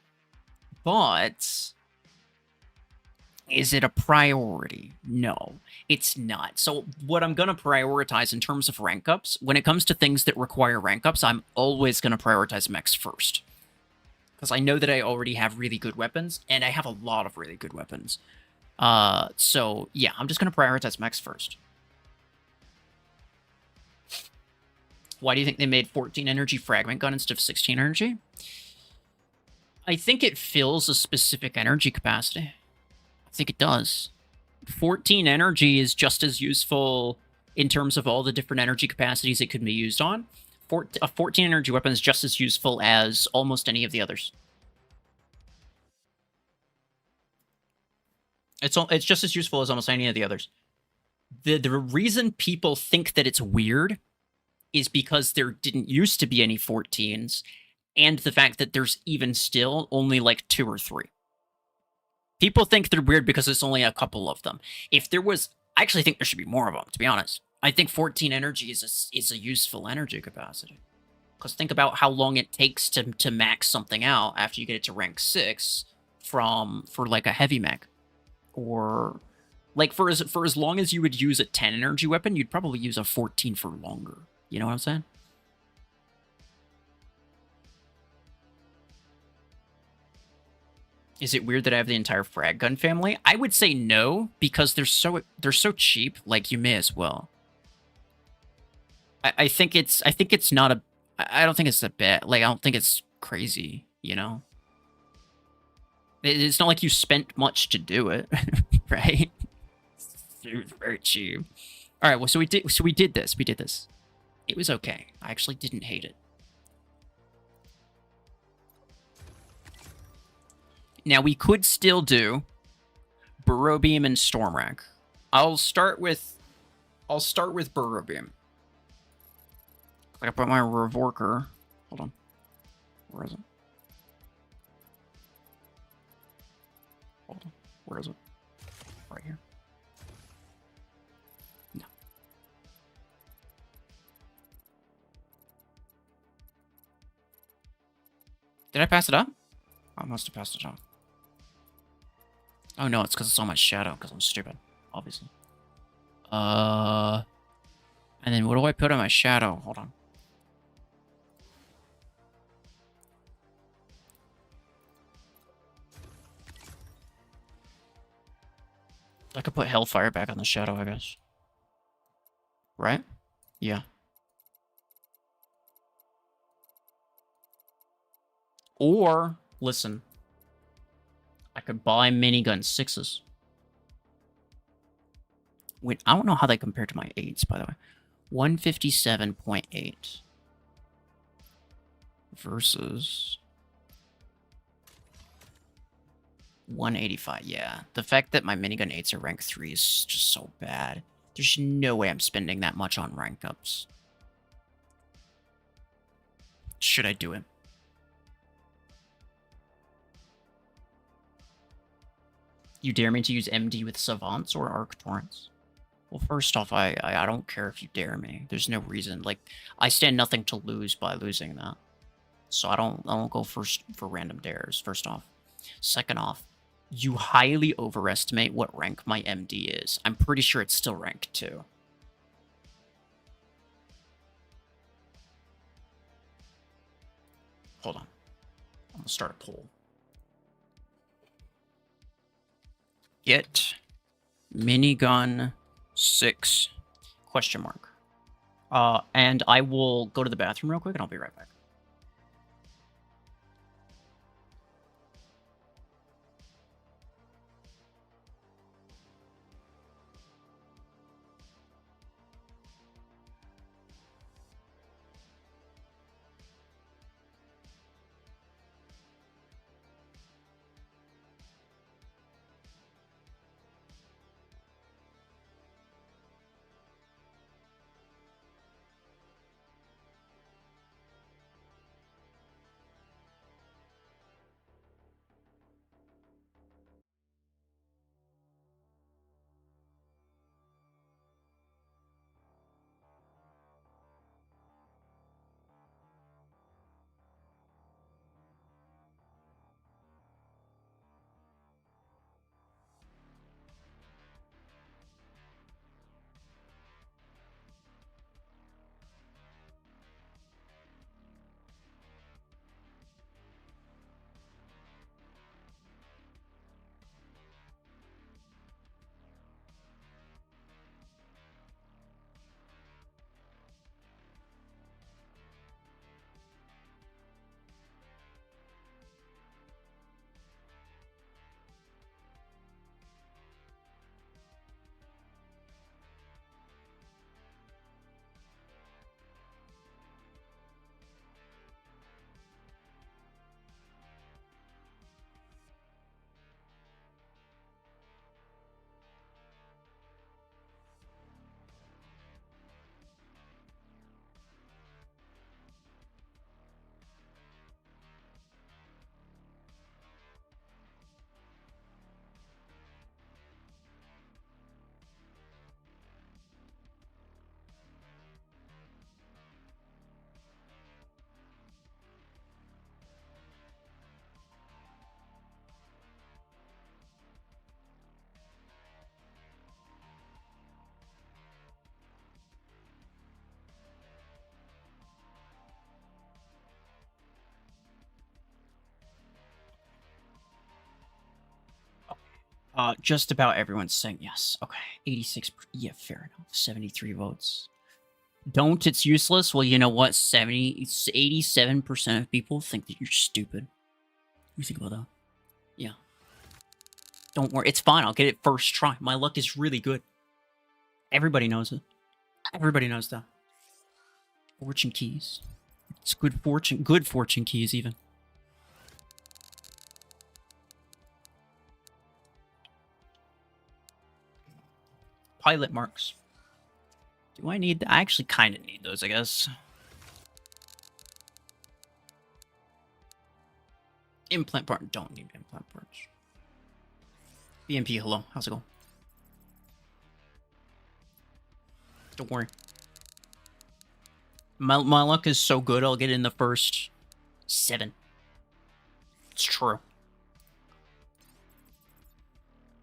But is it a priority? No, it's not. So what I'm going to prioritize in terms of rank ups, when it comes to things that require rank ups, I'm always going to prioritize mechs first. Because I know that I already have really good weapons, and I have a lot of really good weapons. So, yeah, I'm just going to prioritize mechs first. Why do you think they made 14 energy fragment gun instead of 16 energy? I think it fills a specific energy capacity. I think it does. 14 energy is just as useful in terms of all the different energy capacities it could be used on. A 14 energy weapon is just as useful as almost any of the others. It's just as useful as almost any of the others. The reason people think that it's weird is because there didn't used to be any 14s, and the fact that there's even still only like 2 or 3. People think they're weird because there's only a couple of them. If there was, I actually think there should be more of them, to be honest. I think 14 energy is a useful energy capacity. Because think about how long it takes to max something out after you get it to rank 6 for like a heavy mech. Or like for as long as you would use a 10 energy weapon, you'd probably use a 14 for longer. You know what I'm saying? Is it weird that I have the entire frag gun family? I would say no, because they're so cheap. Like, you may as well. I think it's not a. I don't think it's a bit. Like, I don't think it's crazy. You know. It's not like you spent much to do it, right? It was very cheap. All right. Well, so we did this. It was okay. I actually didn't hate it. Now, we could still do Burrow Beam and Storm Rack. I'll start with Burrow Beam. I put my Revoker. Hold on. Where is it? Hold on. Where is it? Right here. No. Did I pass it up? I must have passed it up. Oh no, it's because it's on my shadow, because I'm stupid, obviously. And then what do I put on my shadow? Hold on. I could put Hellfire back on the Shadow, I guess. Right? Yeah. Or, listen, I could buy minigun 6s. Wait, I don't know how they compare to my 8s, by the way. 157.8 versus 185. Yeah, the fact that my minigun 8s are rank 3 is just so bad. There's no way I'm spending that much on rank ups. Should I do it? You dare me to use MD with Savants or Arc Torrents? Well, first off, I don't care if you dare me. There's no reason. Like, I stand nothing to lose by losing that. So I don't go first for random dares, first off. Second off, you highly overestimate what rank my MD is. I'm pretty sure it's still rank 2. Hold on. I'm gonna start a poll. Get minigun 6 question mark. And I will go to the bathroom real quick and I'll be right back. Just about everyone's saying yes. Okay, 86. Yeah, fair enough. 73 votes. Don't, it's useless. Well, you know what? 87% of people think that you're stupid. What do you think about that? Yeah. Don't worry. It's fine. I'll get it first try. My luck is really good. Everybody knows it. Everybody knows that. Fortune keys. It's good fortune. Good fortune keys, even. Pilot marks. Do I need... I actually kind of need those, I guess. Implant part. Don't need implant parts. BMP, hello. How's it going? Don't worry. My luck is so good, I'll get in the first 7. It's true.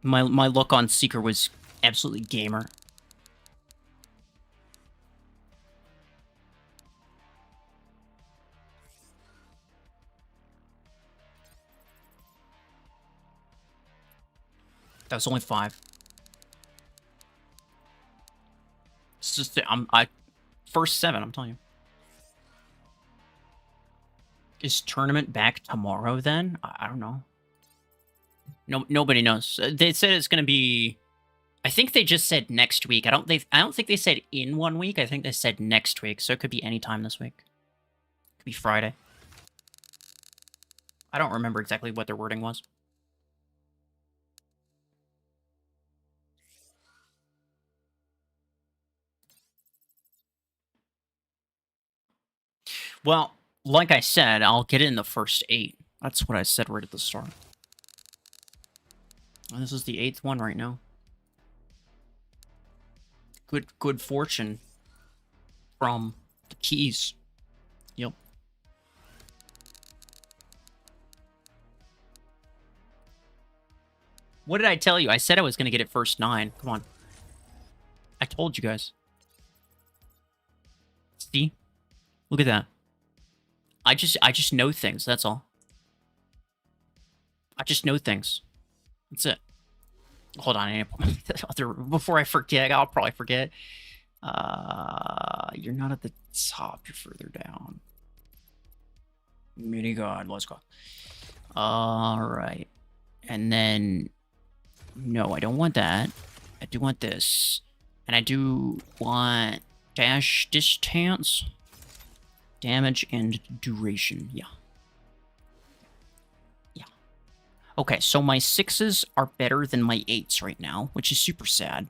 My luck on Seeker was absolutely gamer. That was only 5. It's just first 7. I'm telling you. Is tournament back tomorrow? Then I don't know. No, nobody knows. They said it's going to be. I think they just said next week. I don't think they said in 1 week. I think they said next week. So it could be any time this week. It could be Friday. I don't remember exactly what their wording was. Well, like I said, I'll get it in the first 8. That's what I said right at the start. And this is the 8th one right now. Good fortune from the keys. Yep. What did I tell you? I said I was going to get it first 9. Come on. I told you guys. See? Look at that. I just know things, that's all. I just know things. That's it. Hold on, I need to put my other before I forget. I'll probably forget. You're not at the top, you're further down. Mini god, let's go. Alright. And then no, I don't want that. I do want this. And I do want dash distance. Damage and duration. Yeah. Yeah. Okay, so my 6s are better than my 8s right now, which is super sad.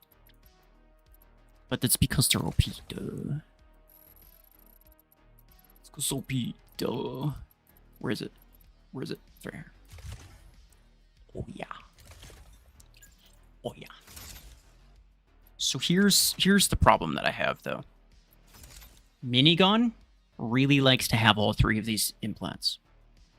But that's because they're OP, duh. It's because OP, duh. Where is it? Where is it? It's right here. Oh, yeah. Oh, yeah. So here's the problem that I have, though. Minigun really likes to have all 3 of these implants.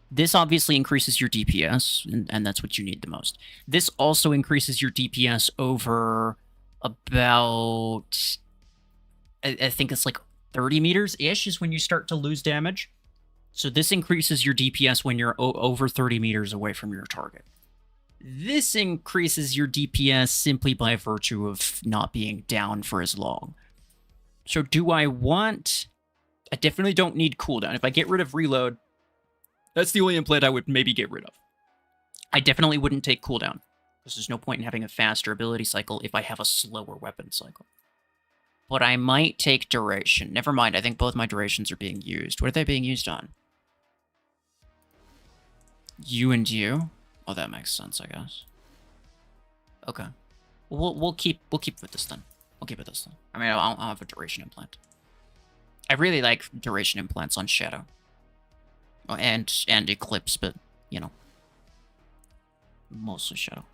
This obviously increases your DPS, and that's what you need the most. This also increases your DPS over about, I think it's like 30 meters-ish is when you start to lose damage. So this increases your DPS when you're over 30 meters away from your target. This increases your DPS simply by virtue of not being down for as long. So do I want... I definitely don't need cooldown. If I get rid of reload, that's the only implant I would maybe get rid of. I definitely wouldn't take cooldown, because there's no point in having a faster ability cycle if I have a slower weapon cycle. But I might take duration. Never mind, I think both my durations are being used. What are they being used on? You and you? Oh, that makes sense, I guess. Okay. We'll keep with this then. We'll keep with this then. I mean, I'll have a duration implant. I really like duration implants on Shadow. Oh, and Eclipse, but, you know. Mostly Shadow.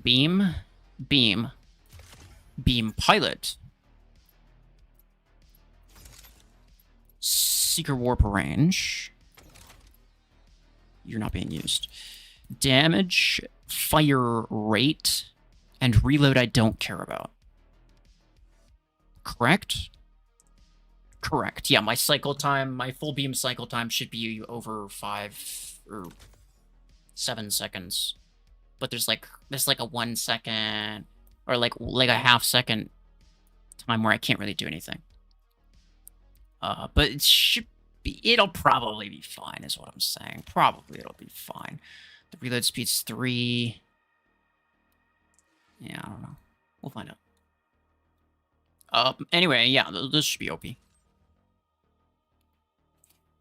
Beam. Beam. Beam Pilot. Seeker Warp Range. You're not being used. Damage, fire rate, and reload I don't care about. Correct? Correct. Yeah, my cycle time, my full beam cycle time should be over 5 or 7 seconds. But there's like a 1 second or like a half second time where I can't really do anything. But it'll probably be fine, is what I'm saying. Probably it'll be fine. The reload speed's 3. Yeah, I don't know. We'll find out. Anyway, yeah, this should be OP.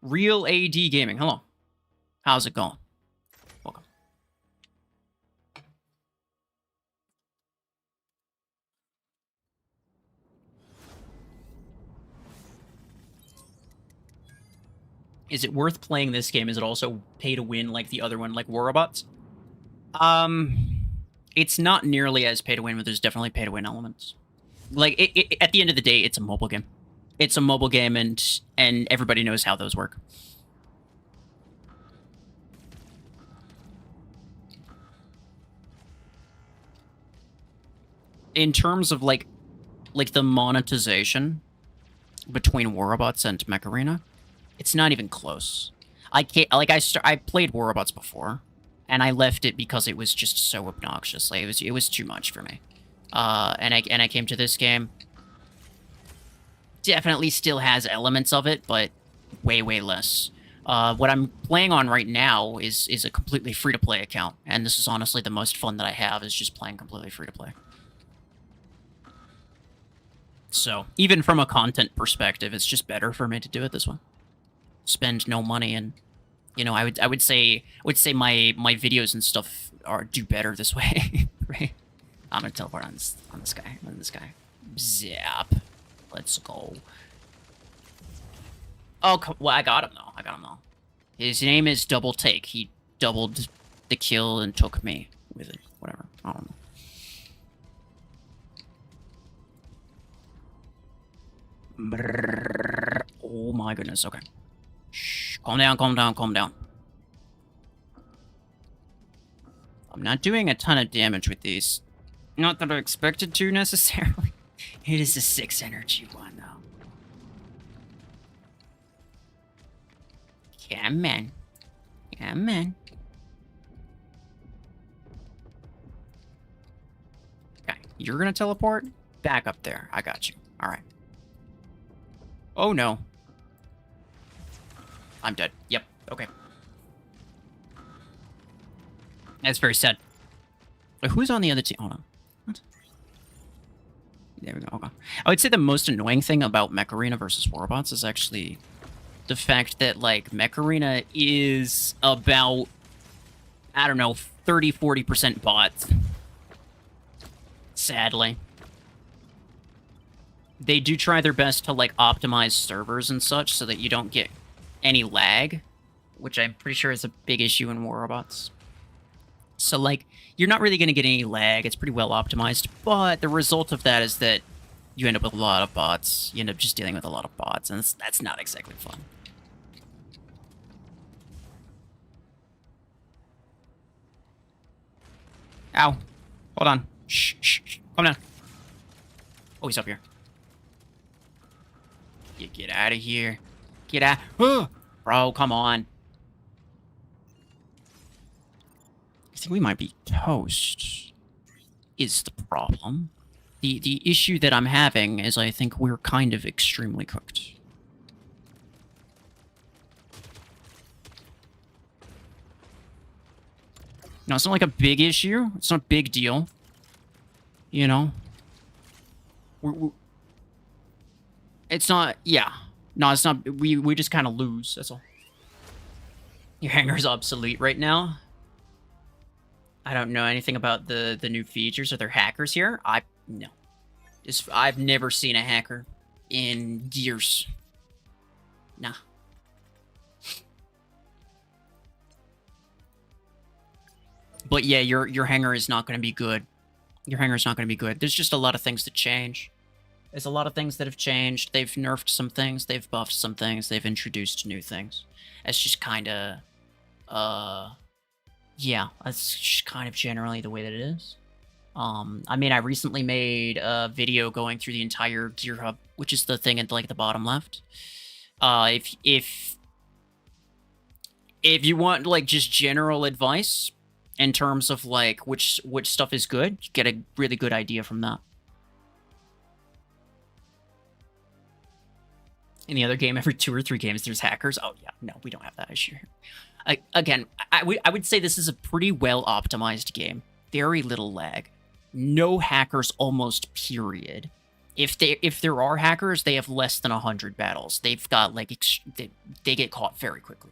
Real AD Gaming, hello. How's it going? Welcome. Is it worth playing this game? Is it also pay to win like the other one, like War Robots? It's not nearly as pay to win, but there's definitely pay to win elements. Like, at the end of the day, it's a mobile game. It's a mobile game, and everybody knows how those work. In terms of, like the monetization between War Robots and Mech Arena, it's not even close. I can't, like, I played War Robots before, and I left it because it was just so obnoxious. Like, it was too much for me. And I came to this game. Definitely still has elements of it, but way less. What I'm playing on right now is a completely free-to-play account, and this is honestly the most fun that I have, is just playing completely free-to-play. So, even from a content perspective, it's just better for me to do it this way. Spend no money, and you know, I would say my videos and stuff do better this way, right? I'm gonna teleport on this guy. Zap. Let's go. Oh, well, I got him though. His name is Double Take. He doubled the kill and took me with it. Whatever. I don't know. Brrr. Oh my goodness. Okay. Shh. Calm down. I'm not doing a ton of damage with these. Not that I expected to necessarily. It is a 6 energy one though. Come on. Okay, you're gonna teleport back up there. I got you. All right. Oh no. I'm dead. Yep. Okay. That's very sad. Wait, who's on the other team? Hold on. What? There we go. Okay. I would say the most annoying thing about Mech Arena versus Warbots is actually the fact that, like, Mech Arena is about, I don't know, 30-40% bots. Sadly. They do try their best to, like, optimize servers and such so that you don't get any lag, which I'm pretty sure is a big issue in Warbots. So, like, you're not really going to get any lag. It's pretty well optimized, but the result of that is that you end up with a lot of bots. You end up just dealing with a lot of bots, and that's not exactly fun. Ow. Hold on. Shh. Calm down. Oh, he's up here. Get out of here. Get out. Bro, come on. I think we might be toast, is the problem. The issue that I'm having is I think we're kind of extremely cooked. No, it's not like a big issue. It's not a big deal. You know? It's not... Yeah. No, it's not... We just kind of lose, that's all. Your hanger's obsolete right now. I don't know anything about the new features. Are there hackers here? No. I've never seen a hacker in years. Nah. But yeah, your hanger is not going to be good. Your hanger's not going to be good. There's just a lot of things that change. There's a lot of things that have changed. They've nerfed some things. They've buffed some things. They've introduced new things. It's just kind of... Yeah, that's just kind of generally the way that it is. I mean, I recently made a video going through the entire gear hub, which is the thing at, like, the bottom left. If you want, like, just general advice in terms of, like, which stuff is good, you get a really good idea from that. In the other game, every 2 or 3 games, there's hackers. Oh, yeah, no, we don't have that issue here. Again, I would say this is a pretty well-optimized game. Very little lag. No hackers almost, period. If there are hackers, they have less than 100 battles. They've got, like, they get caught very quickly.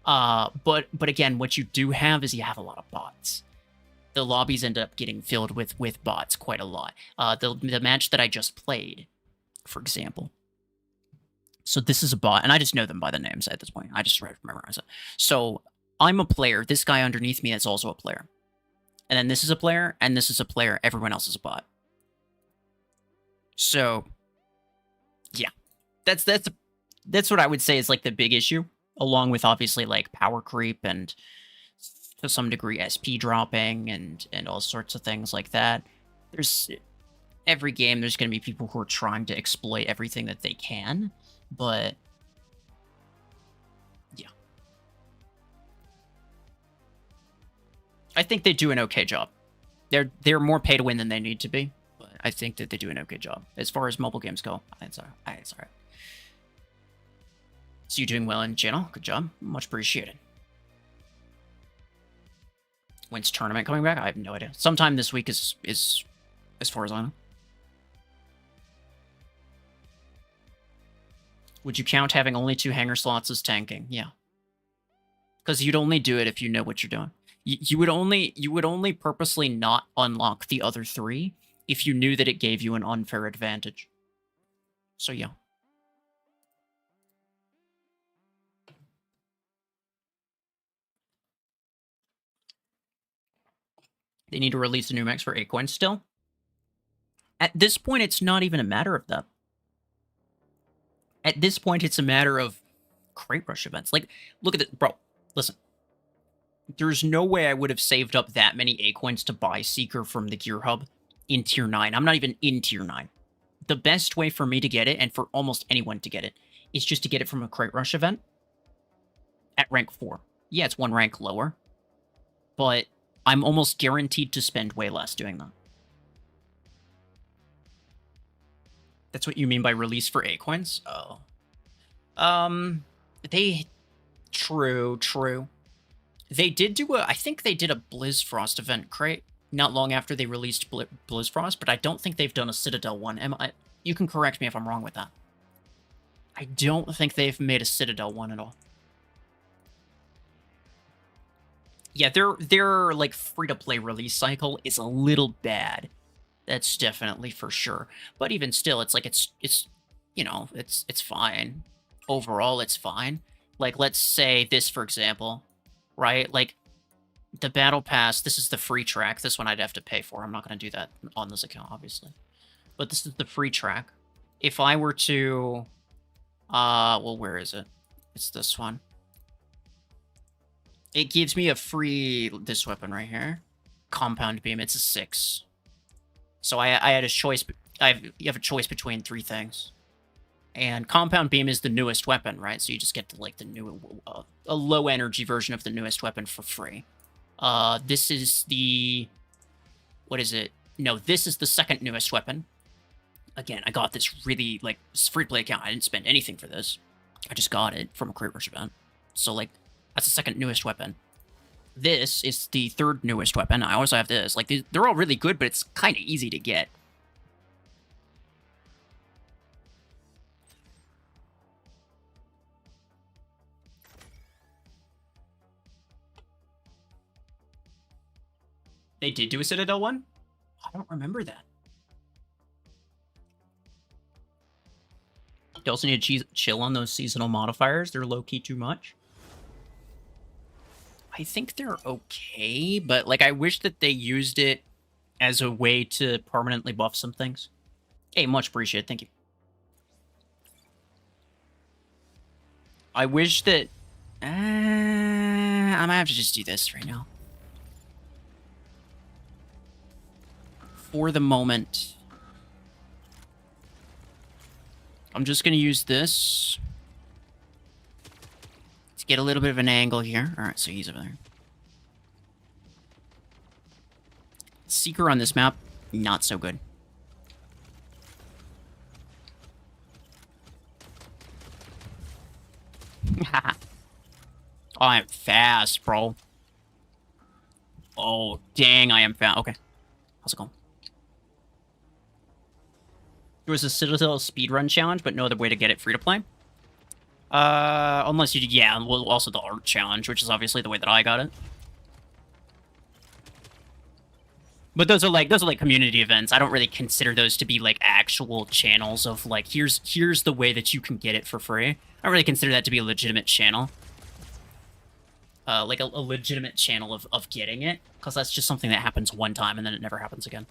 But again, what you do have is you have a lot of bots. The lobbies end up getting filled with bots quite a lot. The match that I just played, for example. So this is a bot, and I just know them by the names at this point. I just memorize it. So I'm a player. This guy underneath me is also a player. And then this is a player, and this is a player. Everyone else is a bot. So, yeah. That's what I would say is, like, the big issue, along with, obviously, like, power creep and, to some degree, SP dropping and all sorts of things like that. Every game, there's going to be people who are trying to exploit everything that they can. But, yeah. I think they do an okay job. They're more pay to win than they need to be, but I think that they do an okay job as far as mobile games go. It's all right. It's all right. So you're doing well in channel. Good job. Much appreciated. When's tournament coming back? I have no idea. Sometime this week is as far as I know. Would you count having only 2 hanger slots as tanking? Yeah. Because you'd only do it if you know what you're doing. You would only purposely not unlock the other 3 if you knew that it gave you an unfair advantage. So yeah. They need to release the new mechs for 8 coins still. At this point, it's not even a matter of that. At this point, it's a matter of crate rush events. Like, look at it, bro. Listen. There's no way I would have saved up that many A coins to buy Seeker from the Gear Hub in Tier 9. I'm not even in Tier 9. The best way for me to get it, and for almost anyone to get it, is just to get it from a crate rush event at rank 4. Yeah, it's 1 rank lower, but I'm almost guaranteed to spend way less doing that. That's what you mean by release for A coins? Oh. True. They did do I think they did a Blizzfrost event crate not long after they released Blizzfrost, but I don't think they've done a Citadel one. You can correct me if I'm wrong with that. I don't think they've made a Citadel one at all. Yeah, their like free-to-play release cycle is a little bad. That's definitely for sure. But even still, it's like it's you know, it's fine. Overall, it's fine. Like, let's say this, for example, right? Like, the Battle Pass, this is the free track. This one I'd have to pay for. I'm not going to do that on this account, obviously. But this is the free track. If I were to... well, where is it? It's this one. It gives me a free... this weapon right here. Compound Beam. It's a 6. So I had a choice... you have a choice between 3 things. And Compound Beam is the newest weapon, right? So you just get, like, the new... a low-energy version of the newest weapon for free. This is the... what is it? No, this is the second newest weapon. Again, I got this really, like, free-to-play account. I didn't spend anything for this. I just got it from a crate rush event. So, like, that's the second newest weapon. This is the third newest weapon. I also have this. Like, they're all really good, but it's kind of easy to get. They did do a Citadel one? I don't remember that. You also need to chill on those seasonal modifiers. They're low-key too much. I think they're okay, but, like, I wish that they used it as a way to permanently buff some things. Hey, much appreciated. Thank you. I wish that... I might have to just do this right now. For the moment... I'm just going to use this to get a little bit of an angle here. Alright, so he's over there. Seeker on this map, not so good. Oh, I'm fast, bro. Oh, dang, I am fast. Okay. How's it going? There was a Citadel speedrun challenge, but no other way to get it free to play. Unless you did, yeah, well, also the art challenge, which is obviously the way that I got it. But those are like community events. I don't really consider those to be like actual channels of like here's the way that you can get it for free. I don't really consider that to be a legitimate channel. Like a legitimate channel of getting it, because that's just something that happens one time and then it never happens again.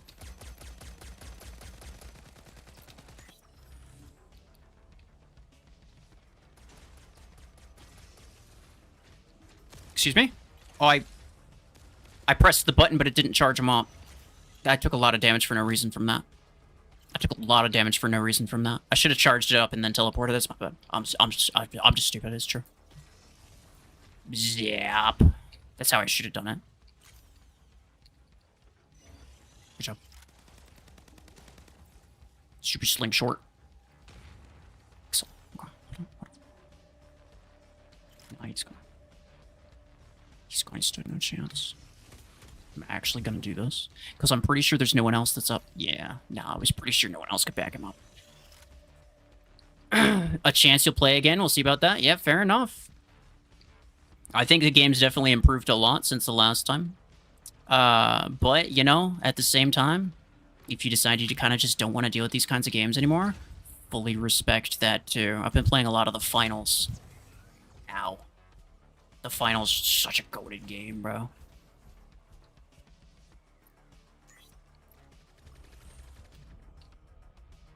Excuse me? Oh, I pressed the button, but it didn't charge him up. I took a lot of damage for no reason from that. I should have charged it up and then teleported. That's my bad. I'm just stupid. It's true. Zap. That's how I should have done it. Super slingshot. Excellent. Okay. No, he's going to stand no chance. I'm actually going to do this. Because I'm pretty sure there's no one else that's up. Yeah. No, I was pretty sure no one else could back him up. A chance you'll play again. We'll see about that. Yeah, fair enough. I think the game's definitely improved a lot since the last time. But, you know, at the same time, if you decide you kind of just don't want to deal with these kinds of games anymore, fully respect that too. I've been playing a lot of the finals. Ow. The finals is such a goated game, bro.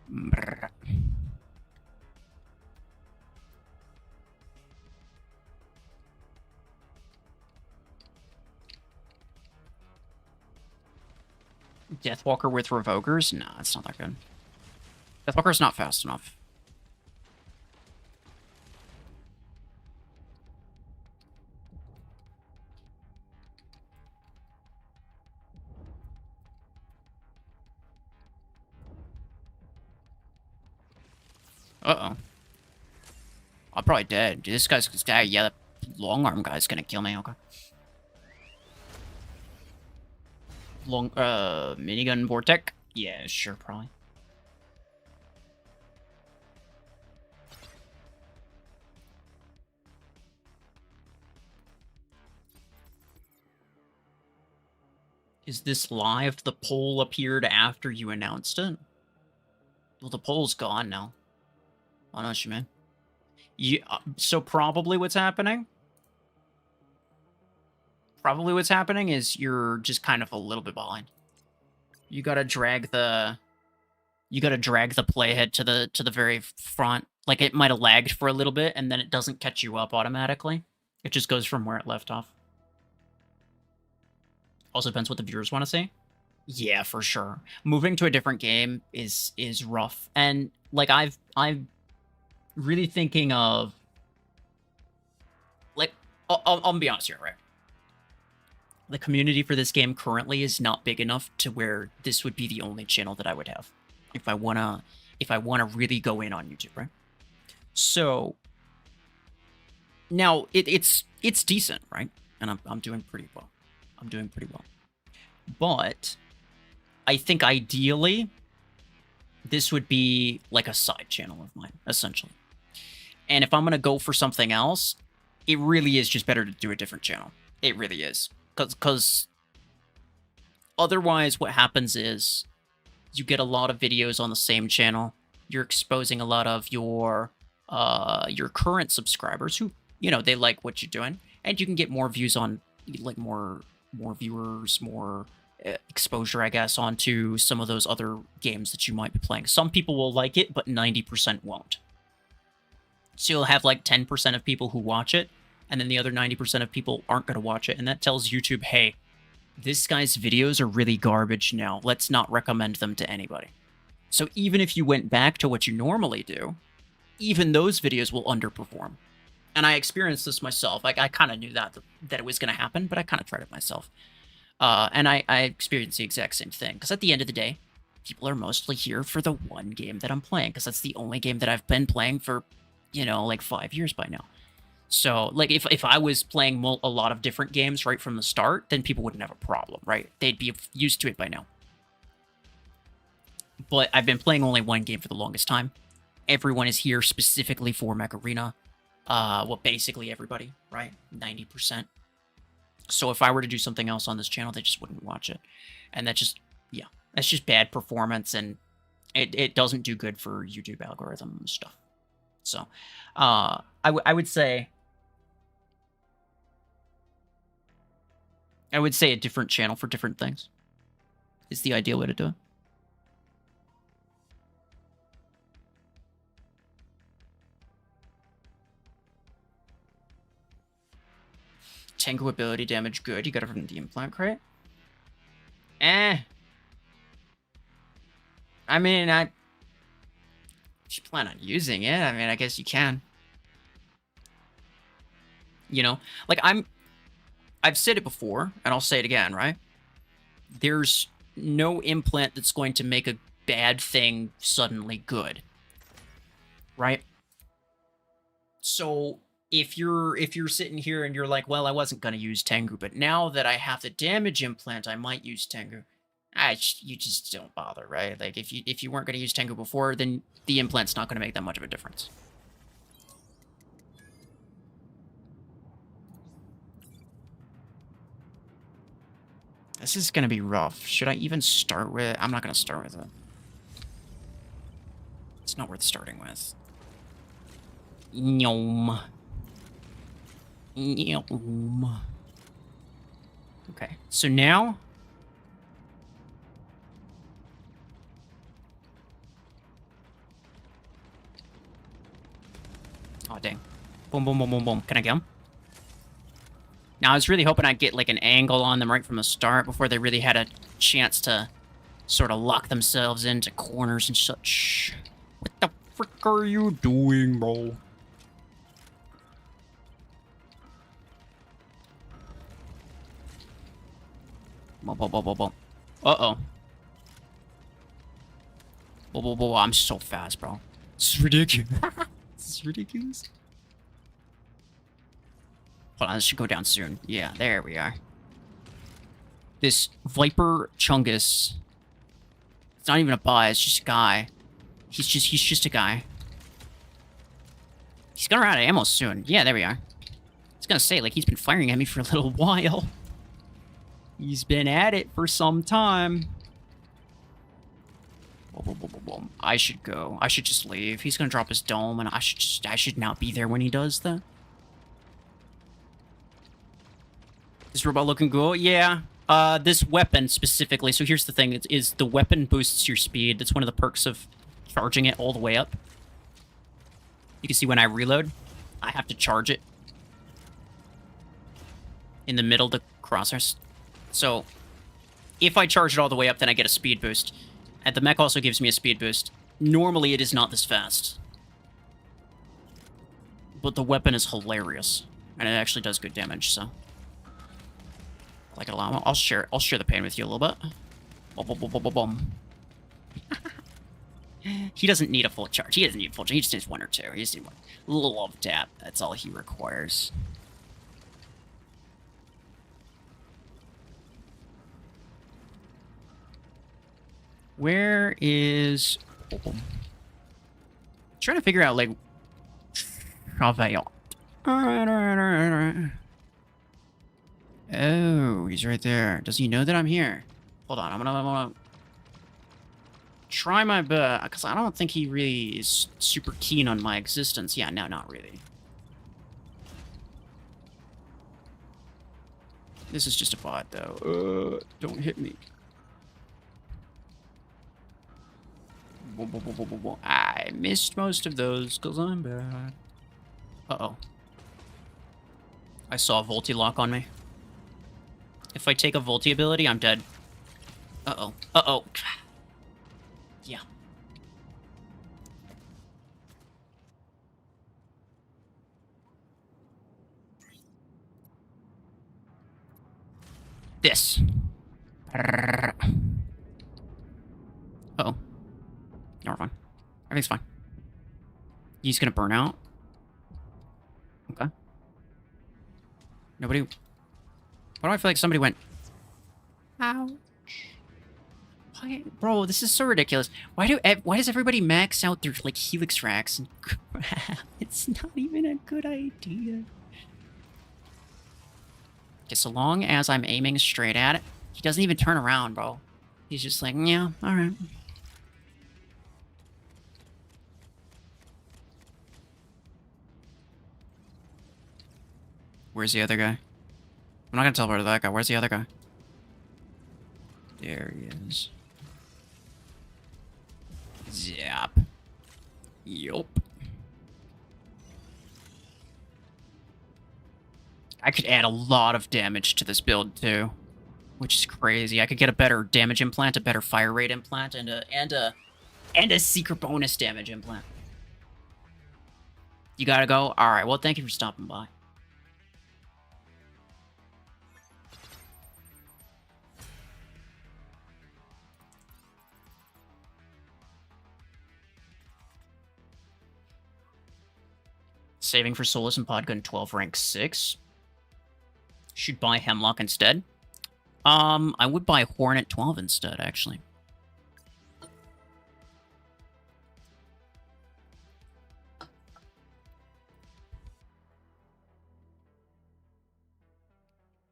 Brrr. Deathwalker with Revokers? Nah, it's not that good. Deathwalker's not fast enough. Uh-oh. I'm probably dead. Dude, this guy's... Yeah, that long arm guy's gonna kill me. Okay. Minigun Vortec? Yeah, sure, probably. Is this live? The poll appeared after you announced it? Well, the poll's gone now. I know what you mean. So probably what's happening? Probably what's happening is you're just kind of a little bit behind. You gotta drag the... You gotta drag the playhead to the very front. Like, it might have lagged for a little bit, and then it doesn't catch you up automatically. It just goes from where it left off. Also depends what the viewers want to see. Yeah, for sure. Moving to a different game is rough. And, like, I'm really thinking of... Like, I'll be honest here, right? The community for this game currently is not big enough to where this would be the only channel that I would have if I wanna really go in on YouTube, right? So now it's decent, right? And I'm doing pretty well. I'm doing pretty well. But I think ideally this would be like a side channel of mine, essentially. And if I'm gonna go for something else, it really is just better to do a different channel. It really is. Because otherwise what happens is you get a lot of videos on the same channel. You're exposing a lot of your current subscribers who, you know, they like what you're doing. And you can get more views on, like, more viewers, more exposure, I guess, onto some of those other games that you might be playing. Some people will like it, but 90% won't. So you'll have, like, 10% of people who watch it, and then the other 90% of people aren't going to watch it. And that tells YouTube, hey, this guy's videos are really garbage now. Let's not recommend them to anybody. So even if you went back to what you normally do, even those videos will underperform. And I experienced this myself. I kind of knew that it was going to happen, but I kind of tried it myself. And I experienced the exact same thing. Because at the end of the day, people are mostly here for the one game that I'm playing. Because that's the only game that I've been playing for, you know, like 5 years by now. So, like, if I was playing a lot of different games right from the start, then people wouldn't have a problem, right? They'd be used to it by now. But I've been playing only one game for the longest time. Everyone is here specifically for Mech Arena. Well, basically everybody, right? 90%. So if I were to do something else on this channel, they just wouldn't watch it. And that just, yeah, that's just bad performance, and it doesn't do good for YouTube algorithm stuff. So, I would say a different channel for different things is the ideal way to do it. Tango ability damage, good. You got it from the implant crate. I mean, if you plan on using it, I mean, I guess you can. You know, like, I've said it before, and I'll say it again, right? There's no implant that's going to make bad thing suddenly good, right? So if you're sitting here and you're like, well, I wasn't gonna use Tengu, but now that I have the damage implant, I might use Tengu. You just don't bother, right? Like if you weren't gonna use Tengu before, then the implant's not gonna make that much of a difference. This is gonna be rough. Should I even start with? I'm not gonna start with it. It's not worth starting with. Nyom. Nyom. Okay, so now... Oh, dang. Boom, boom, boom, boom, boom. Can I get him? Now, I was really hoping I'd get, like, an angle on them right from the start before they really had a chance to sort of lock themselves into corners and such. What the frick are you doing, bro? Boom, boom, boom, boom, boom. Uh-oh. Boom, boom, boom. I'm so fast, bro. This is ridiculous. This is ridiculous. Hold on, this should go down soon. Yeah, there we are. This Viper Chungus. It's not even a bot, it's just a guy. He's just a guy. He's gonna run out of ammo soon. Yeah, there we are. I was gonna say, like, he's been firing at me for a little while. He's been at it for some time. I should go. I should just leave. He's gonna drop his dome, and I should not be there when he does that. This robot looking good? Yeah. This weapon specifically. So here's the thing: is the weapon boosts your speed. That's one of the perks of charging it all the way up. You can see when I reload, I have to charge it in the middle to crosshairs. So if I charge it all the way up, then I get a speed boost. And the mech also gives me a speed boost. Normally, it is not this fast. But the weapon is hilarious. And it actually does good damage, so... I like it a lot. I'll share the pain with you a little bit. Boom, boom, boom, boom, boom, boom. He doesn't need a full charge. He doesn't need a full charge. He just needs one or two. He just needs one. A little love tap. That's all he requires. Where is... Oh. Trying to figure out, like... Travaillant. Alright. Oh, he's right there. Does he know that I'm here? Hold on, I'm gonna try my best, because I don't think he really is super keen on my existence. Yeah, no, not really. This is just a bot, though. Don't hit me. I missed most of those, because I'm bad. Uh-oh. I saw a Volti lock on me. If I take a Volti ability, I'm dead. Uh-oh. Uh-oh. Yeah. This. Uh-oh. No, we're fine. Everything's fine. He's gonna burn out. Okay. Nobody... Why do I feel like somebody went... Ouch. Why... Bro, this is so ridiculous. Why does everybody max out their, like, Helix racks and crap? It's not even a good idea. Okay, so long as I'm aiming straight at it, he doesn't even turn around, bro. He's just like, yeah, alright. Where's the other guy? I'm not gonna teleport to that guy. Where's the other guy? There he is. Zap. Yup. I could add a lot of damage to this build too, which is crazy. I could get a better damage implant, a better fire rate implant, and a secret bonus damage implant. You gotta go? Alright, well thank you for stopping by. Saving for Solus and Podgun 12 rank 6. Should buy Hemlock instead. I would buy Hornet 12 instead, actually.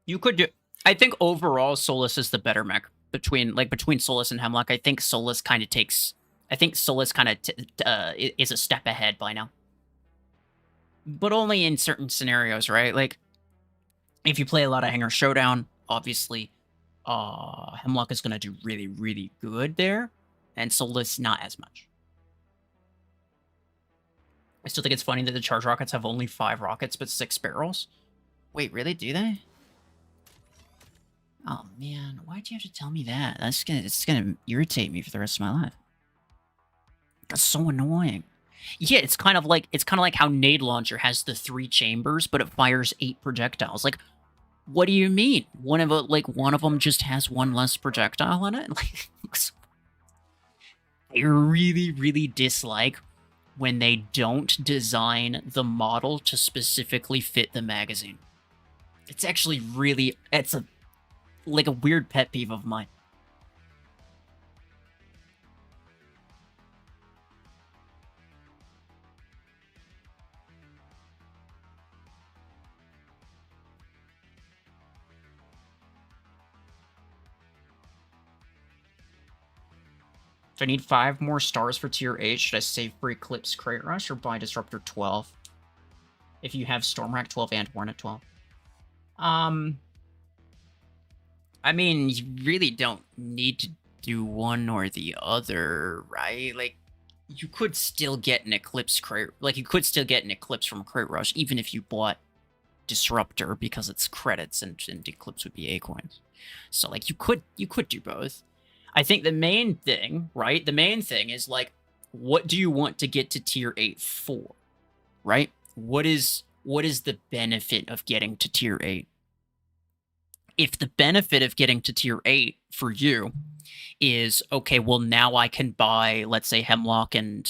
You could do... I think overall Solus is the better mech. Between Solus and Hemlock, I think Solus kind of takes... I think Solus kind of is a step ahead by now. But only in certain scenarios, right? Like, if you play a lot of Hangar Showdown, obviously, Hemlock is going to do really, really good there. And Solus, not as much. I still think it's funny that the charge rockets have only 5 rockets, but 6 barrels. Wait, really? Do they? Oh man, why'd you have to tell me that? It's gonna irritate me for the rest of my life. That's so annoying. Yeah, it's kind of like how Nade Launcher has the 3 chambers, but it fires 8 projectiles. Like, what do you mean? One of them just has 1 less projectile in it? Like, I really, really dislike when they don't design the model to specifically fit the magazine. It's actually really... It's a weird pet peeve of mine. Do I need 5 more stars for tier 8? Should I save for Eclipse Crate Rush or buy Disruptor 12? If you have Stormrack 12 and Hornet 12. I mean, you really don't need to do one or the other, right? Like, you could still get an Eclipse Crate... Like, you could still get an Eclipse from Crate Rush, even if you bought Disruptor, because it's credits, and Eclipse would be A-coins. So, like, you could do both. I think the main thing, right? The main thing is, like, what do you want to get to tier 8 for, right? What is the benefit of getting to tier 8? If the benefit of getting to tier 8 for you is, okay, well, now I can buy, let's say, Hemlock and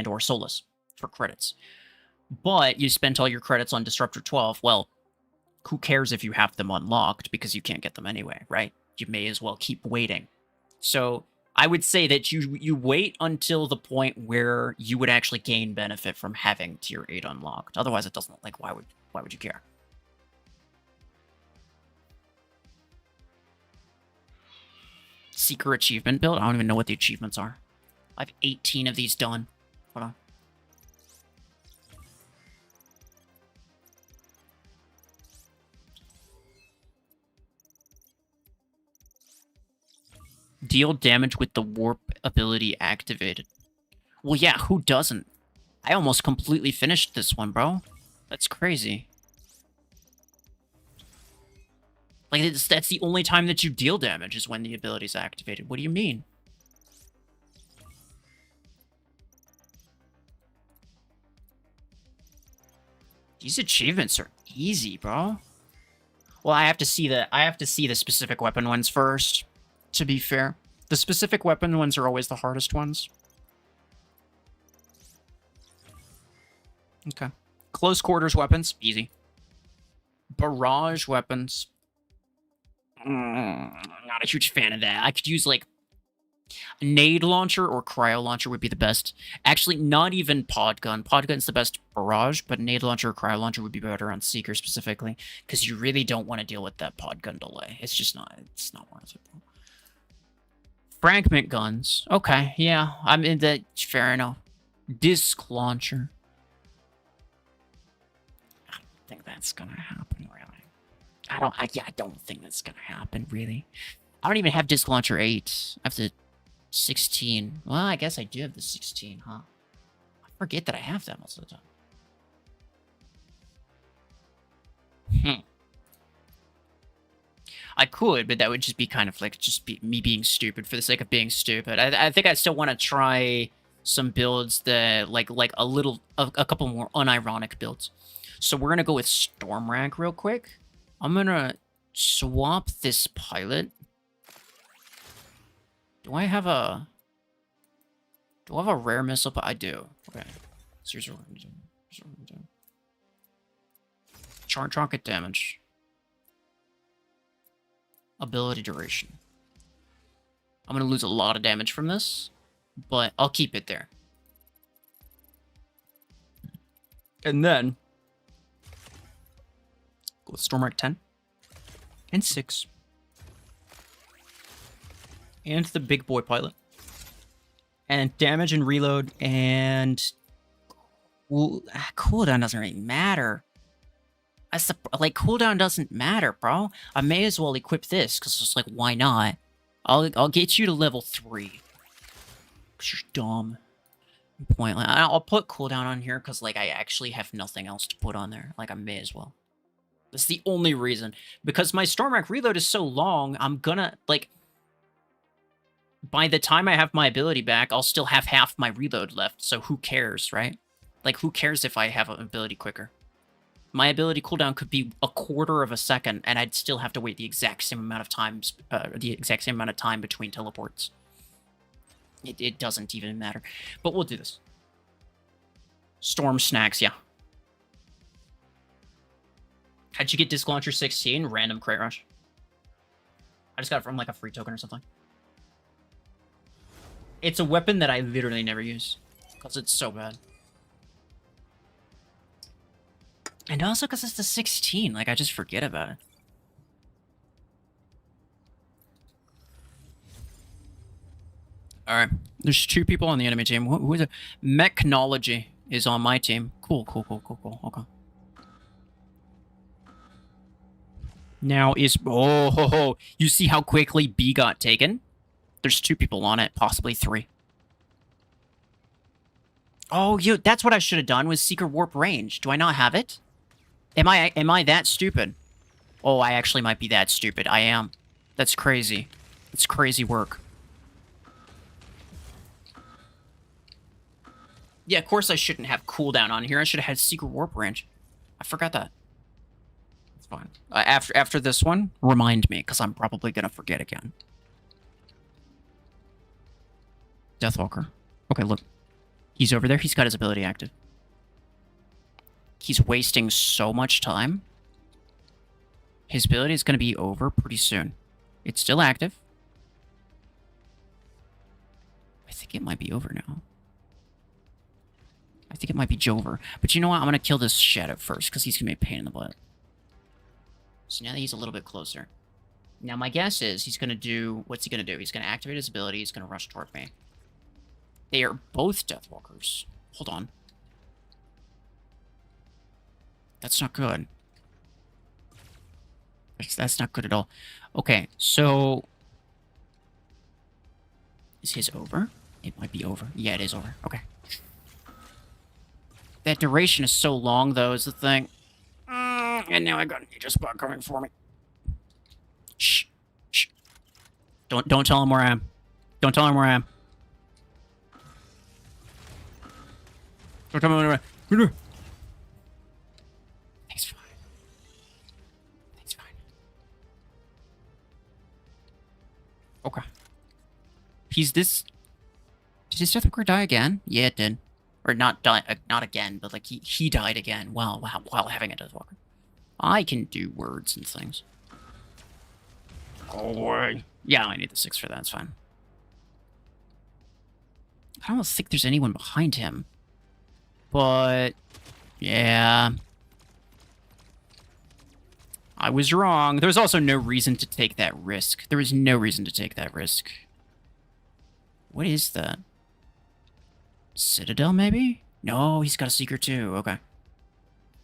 or Solus for credits, but you spent all your credits on Disruptor 12, well, who cares if you have them unlocked, because you can't get them anyway, right? You may as well keep waiting. So I would say that you wait until the point where you would actually gain benefit from having tier 8 unlocked. Otherwise, it doesn't, like, why would you care? Seeker achievement build? I don't even know what the achievements are. I have 18 of these done. Hold on. Deal damage with the warp ability activated. Well, yeah, who doesn't? I almost completely finished this one, bro. That's crazy. Like, that's the only time that you deal damage is when the ability's activated. What do you mean? These achievements are easy, bro. Well, I have to see the specific weapon ones first, to be fair. The specific weapon ones are always the hardest ones. Okay. Close quarters weapons, easy. Barrage weapons. Not a huge fan of that. I could use, like, Nade Launcher or Cryo Launcher would be the best. Actually, not even Podgun. Podgun's the best barrage, but Nade Launcher or Cryo Launcher would be better on Seeker specifically, because you really don't want to deal with that Podgun delay. It's just not, it's not worth it. Fragment guns. Okay, yeah. I mean, that, fair enough. Disc Launcher. I don't think that's gonna happen, really. I don't think that's gonna happen, really. I don't even have Disc Launcher 8. I have the 16. Well, I guess I do have the 16, huh? I forget that I have that most of the time. I could, but that would just be kind of like me being stupid for the sake of being stupid. I think I still want to try some builds that like a couple more unironic builds. So we're gonna go with Stormrack real quick. I'm gonna swap this pilot. Do I have a rare missile? I do. Okay. So here's what we're gonna do. Charge rocket damage. Ability duration. I'm gonna lose a lot of damage from this, but I'll keep it there. And then go with Stormwreck 10 and 6. And the big boy pilot. And damage and reload and cooldown doesn't really matter. Like, cooldown doesn't matter, bro. I may as well equip this, because it's like, why not? I'll get you to level 3. Because you're dumb. Pointless. I'll put cooldown on here, because, like, I actually have nothing else to put on there. Like, I may as well. That's the only reason. Because my Stormwreck reload is so long, I'm gonna, like... By the time I have my ability back, I'll still have half my reload left, so who cares, right? Like, who cares if I have an ability quicker? My ability cooldown could be a quarter of a second, and I'd still have to wait the exact same amount of time between teleports. It doesn't even matter. But we'll do this. Storm snacks, yeah. How'd you get Disc Launcher 16? Random crate rush. I just got it from, like, a free token or something. It's a weapon that I literally never use. Because it's so bad. And also because it's the 16. Like, I just forget about it. Alright. There's 2 people on the enemy team. Who is it? Mechnology is on my team. Cool. Okay. Now is... Oh, you see how quickly B got taken? There's 2 people on it, possibly 3. Oh, that's what I should have done, was Secret Warp Range. Do I not have it? Am I that stupid? Oh, I actually might be that stupid. I am. That's crazy. It's crazy work. Yeah, of course I shouldn't have cooldown on here. I should have had Secret Warp Range. I forgot that. It's fine. After this one, remind me, because I'm probably going to forget again. Deathwalker. Okay, look. He's over there. He's got his ability active. He's wasting so much time. His ability is going to be over pretty soon. It's still active. I think it might be over now. I think it might be Jover. But you know what? I'm going to kill this Shadow first, because he's going to be a pain in the butt. So now that he's a little bit closer. Now my guess is he's going to do... What's he going to do? He's going to activate his ability. He's going to rush toward me. They are both Deathwalkers. Hold on. That's not good. That's not good at all. Okay, so... Is his over? It might be over. Yeah, it is over. Okay. That duration is so long, though, is the thing. And now I got a ninja spot coming for me. Shh. Shh. Don't tell him where I am. Don't tell him where I am. Don't tell him where I am. He's fine. He's fine. Okay. He's this... Did his Deathwalker die again? Yeah, it did. Or not die, not again, but like he died again while having a Deathwalker. I can do words and things. Go away. Yeah, I need the 6 for that. It's fine. I don't think there's anyone behind him. But yeah, I was wrong. There was also no reason to take that risk. There was no reason to take that risk. What is that? Citadel, maybe? No, he's got a secret too. Okay.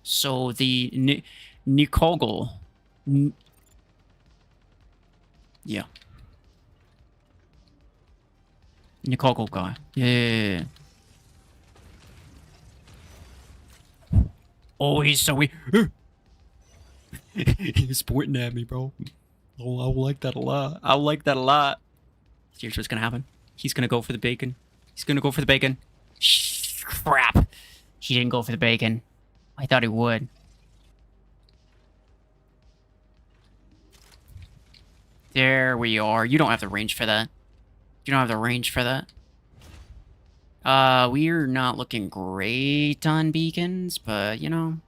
So the Nikogl. Yeah. Nikogl guy. Yeah. Oh, he's so weird. He's pointing at me, bro. Oh, I like that a lot. I like that a lot. Here's what's gonna happen. He's gonna go for the bacon. He's gonna go for the bacon. Shh, crap. He didn't go for the bacon. I thought he would. There we are. You don't have the range for that. You don't have the range for that. We're not looking great on beacons, but, you know,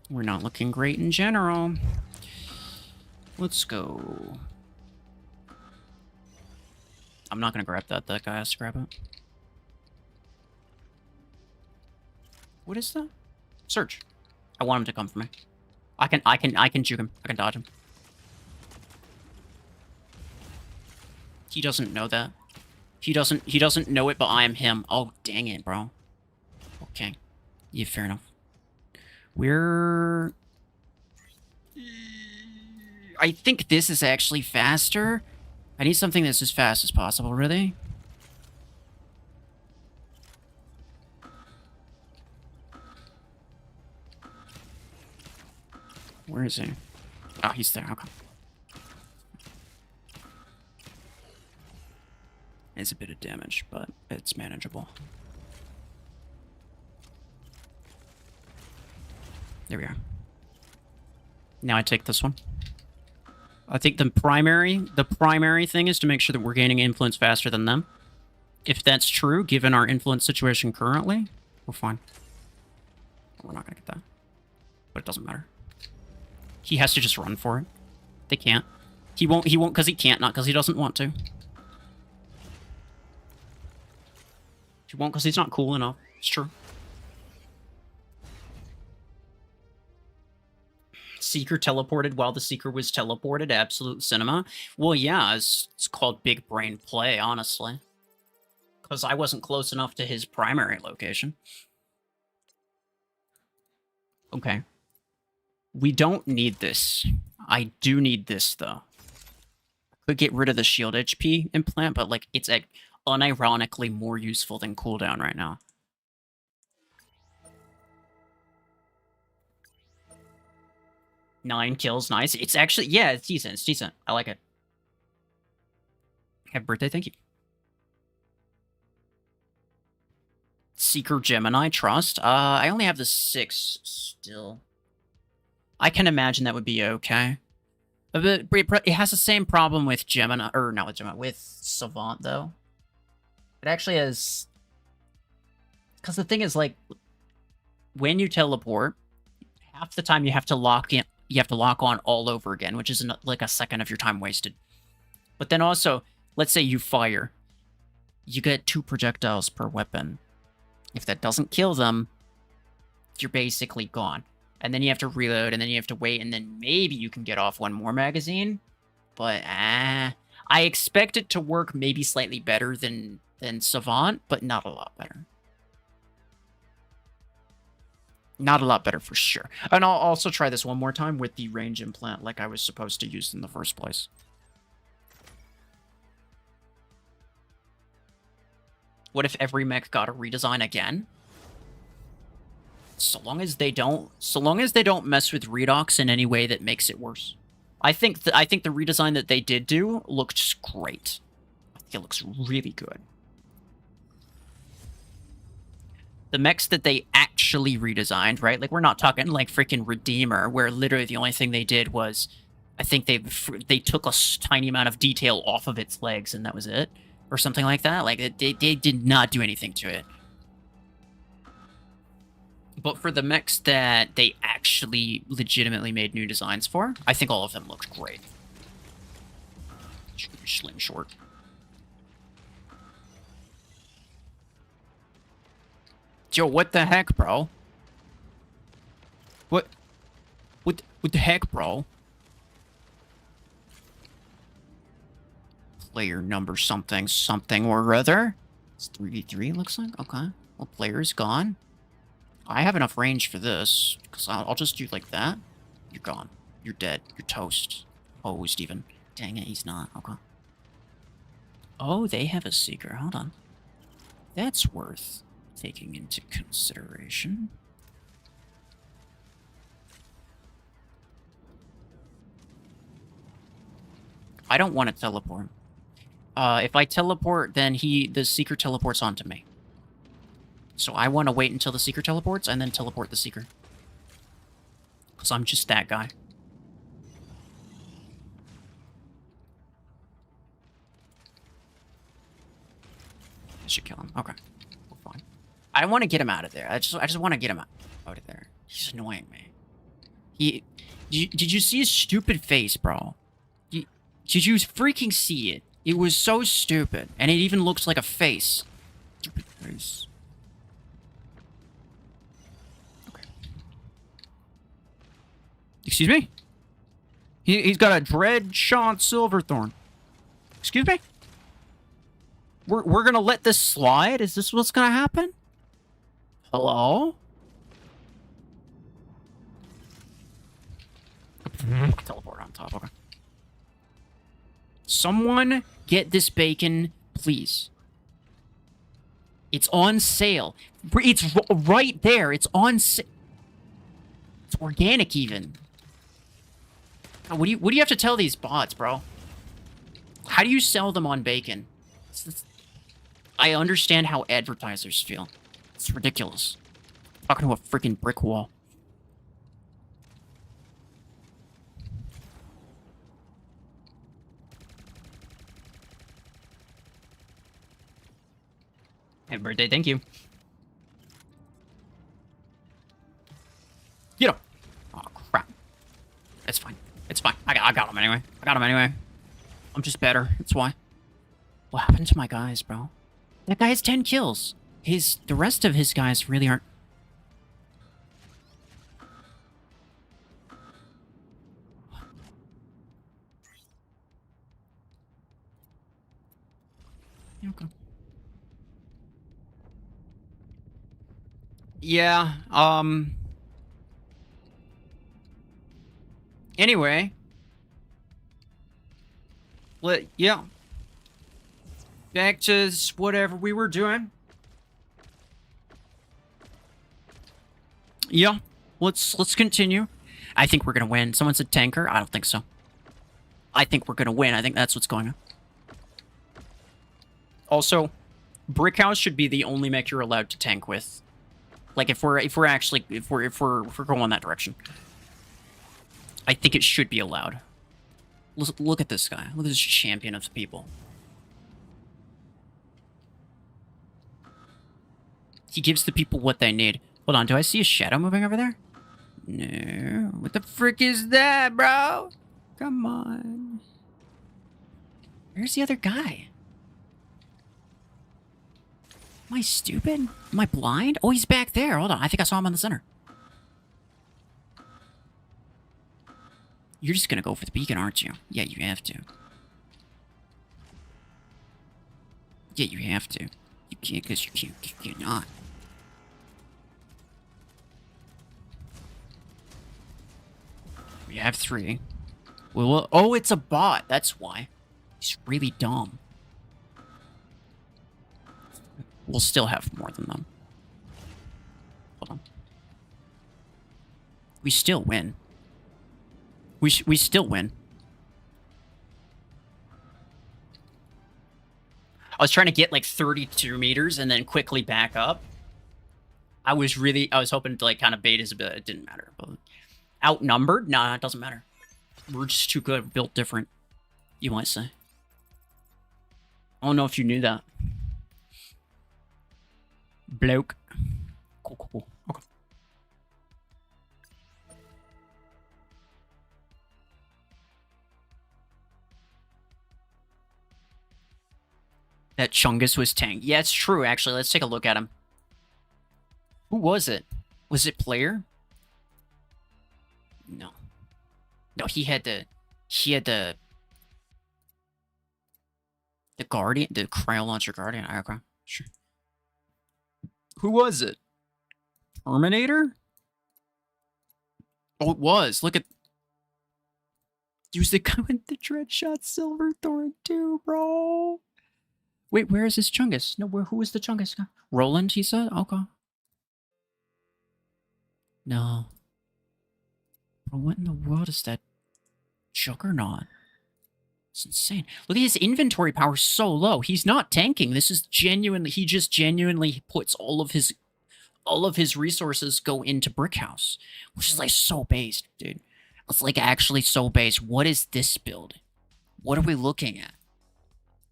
we're not looking great in general. Let's go. I'm not gonna grab that. That guy has to grab it. What is that? Surge. I want him to come for me. I can juke him. I can dodge him. He doesn't know that. He doesn't know it, but I am him. Oh, dang it, bro. Okay. Yeah, fair enough. We're... I think this is actually faster. I need something that's as fast as possible, really. Where is he? Oh, he's there. Okay. It's a bit of damage, but it's manageable. There we are. Now I take this one. I think the primary thing is to make sure that we're gaining influence faster than them. If that's true, given our influence situation currently, we're fine. We're not gonna get that. But it doesn't matter. He has to just run for it. They can't. He won't because he can't, not because he doesn't want to. He won't because he's not cool enough. It's true. Seeker teleported while the Seeker was teleported. Absolute cinema. Well, yeah, it's called big brain play, honestly. Because I wasn't close enough to his primary location. Okay. We don't need this. I do need this, though. Could get rid of the shield HP implant, but, like, it's unironically more useful than cooldown right now. Nine kills, nice. It's actually, yeah, it's decent. It's decent. I like it. Happy birthday, thank you. Seeker Gemini, trust. I only have the 6 still. I can imagine that would be okay. But it has the same problem with Gemini, or not with Gemini, with Savant, though. It actually has... Because the thing is, like, when you teleport, half the time you have to lock in. You have to lock on all over again, which is like a second of your time wasted. But then also, let's say you fire. You get 2 projectiles per weapon. If that doesn't kill them, you're basically gone. And then you have to reload, and then you have to wait, and then maybe you can get off 1 more magazine. But, I expect it to work maybe slightly better than Savant, but not a lot better. Not a lot better for sure. And I'll also try this one more time with the range implant like I was supposed to use in the first place. What if every mech got a redesign again? So long as they don't mess with redox in any way that makes it worse. I think the redesign that they did do looked great. I think it looks really good. The mechs that they actually redesigned, right? Like, we're not talking like freaking Redeemer, where literally the only thing they did was, I think they took a tiny amount of detail off of its legs and that was it, or something like that. Like, they did not do anything to it. But for the mechs that they actually legitimately made new designs for, I think all of them looked great. Slim short. Yo, what the heck, bro? What the heck, bro? Player number something or other. It's 3v3, looks like. Okay. Well, player's gone. I have enough range for this, because I'll just do like that. You're gone. You're dead. You're toast. Oh, Steven. Dang it, he's not. Okay. Oh, they have a Seeker. Hold on. That's worth taking into consideration. I don't want to teleport. If I teleport, then the Seeker teleports onto me. So I want to wait until the Seeker teleports and then teleport the Seeker. Because I'm just that guy. I should kill him. Okay. We're fine. I want to get him out of there. I just want to get him out of there. He's annoying me. Did you see his stupid face, bro? Did you freaking see it? It was so stupid. And it even looks like a face. Stupid face. Okay. Excuse me? He's got a dread shot Silverthorn. Excuse me? We're gonna let this slide? Is this what's gonna happen? Hello? Teleport on top, okay. Someone get this bacon, please. It's on sale. It's right there. It's on sale. It's organic, even. What do you have to tell these bots, bro? How do you sell them on bacon? I understand how advertisers feel. It's ridiculous. Talking to a freaking brick wall. Happy birthday, thank you. Get him! Oh, crap. It's fine. It's fine. I got him anyway. I'm just better. That's why. What happened to my guys, bro? That guy has 10 kills. The rest of his guys really aren't... Okay. Yeah, anyway. Yeah. Back to whatever we were doing. Yeah, let's continue. I think we're gonna win. Someone said tanker. I don't think so. I think we're gonna win. I think that's what's going on. Also, Brickhouse should be the only mech you're allowed to tank with. Like if we're going that direction, I think it should be allowed. Look at this guy. Look at this champion of the people. He gives the people what they need. Hold on, do I see a shadow moving over there? No. What the frick is that, bro? Come on. Where's the other guy? Am I stupid? Am I blind? Oh, he's back there. Hold on. I think I saw him on the center. You're just gonna go for the beacon, aren't you? Yeah, you have to. Yeah, you have to. You can't because you cannot. We have 3. Well, oh, it's a bot. That's why. He's really dumb. We'll still have more than them. Hold on. We still win. We still win. I was trying to get like 32 meters and then quickly back up. I was hoping to like kind of bait his ability. It didn't matter. But outnumbered? Nah, it doesn't matter. We're just too good. Built different, you might say. I don't know if you knew that. Bloke. Cool. Okay. That Chungus was tanked. Yeah, it's true, actually. Let's take a look at him. Who was it? Was it player? No. No, he had the Guardian, the Cryo Launcher Guardian. Okay, sure. Who was it? Terminator? Oh, it was. Look at... He was the guy with the Dreadshot Silverthorn too, bro. Wait, where is his Chungus? No, who was the Chungus guy? Roland, he said? Okay. No. Bro, what in the world is that Juggernaut? It's insane. Look at his inventory power so low. He's not tanking. This is genuinely... He just genuinely puts all of his resources go into Brickhouse. Which is like so based, dude. It's like actually so based. What is this build? What are we looking at?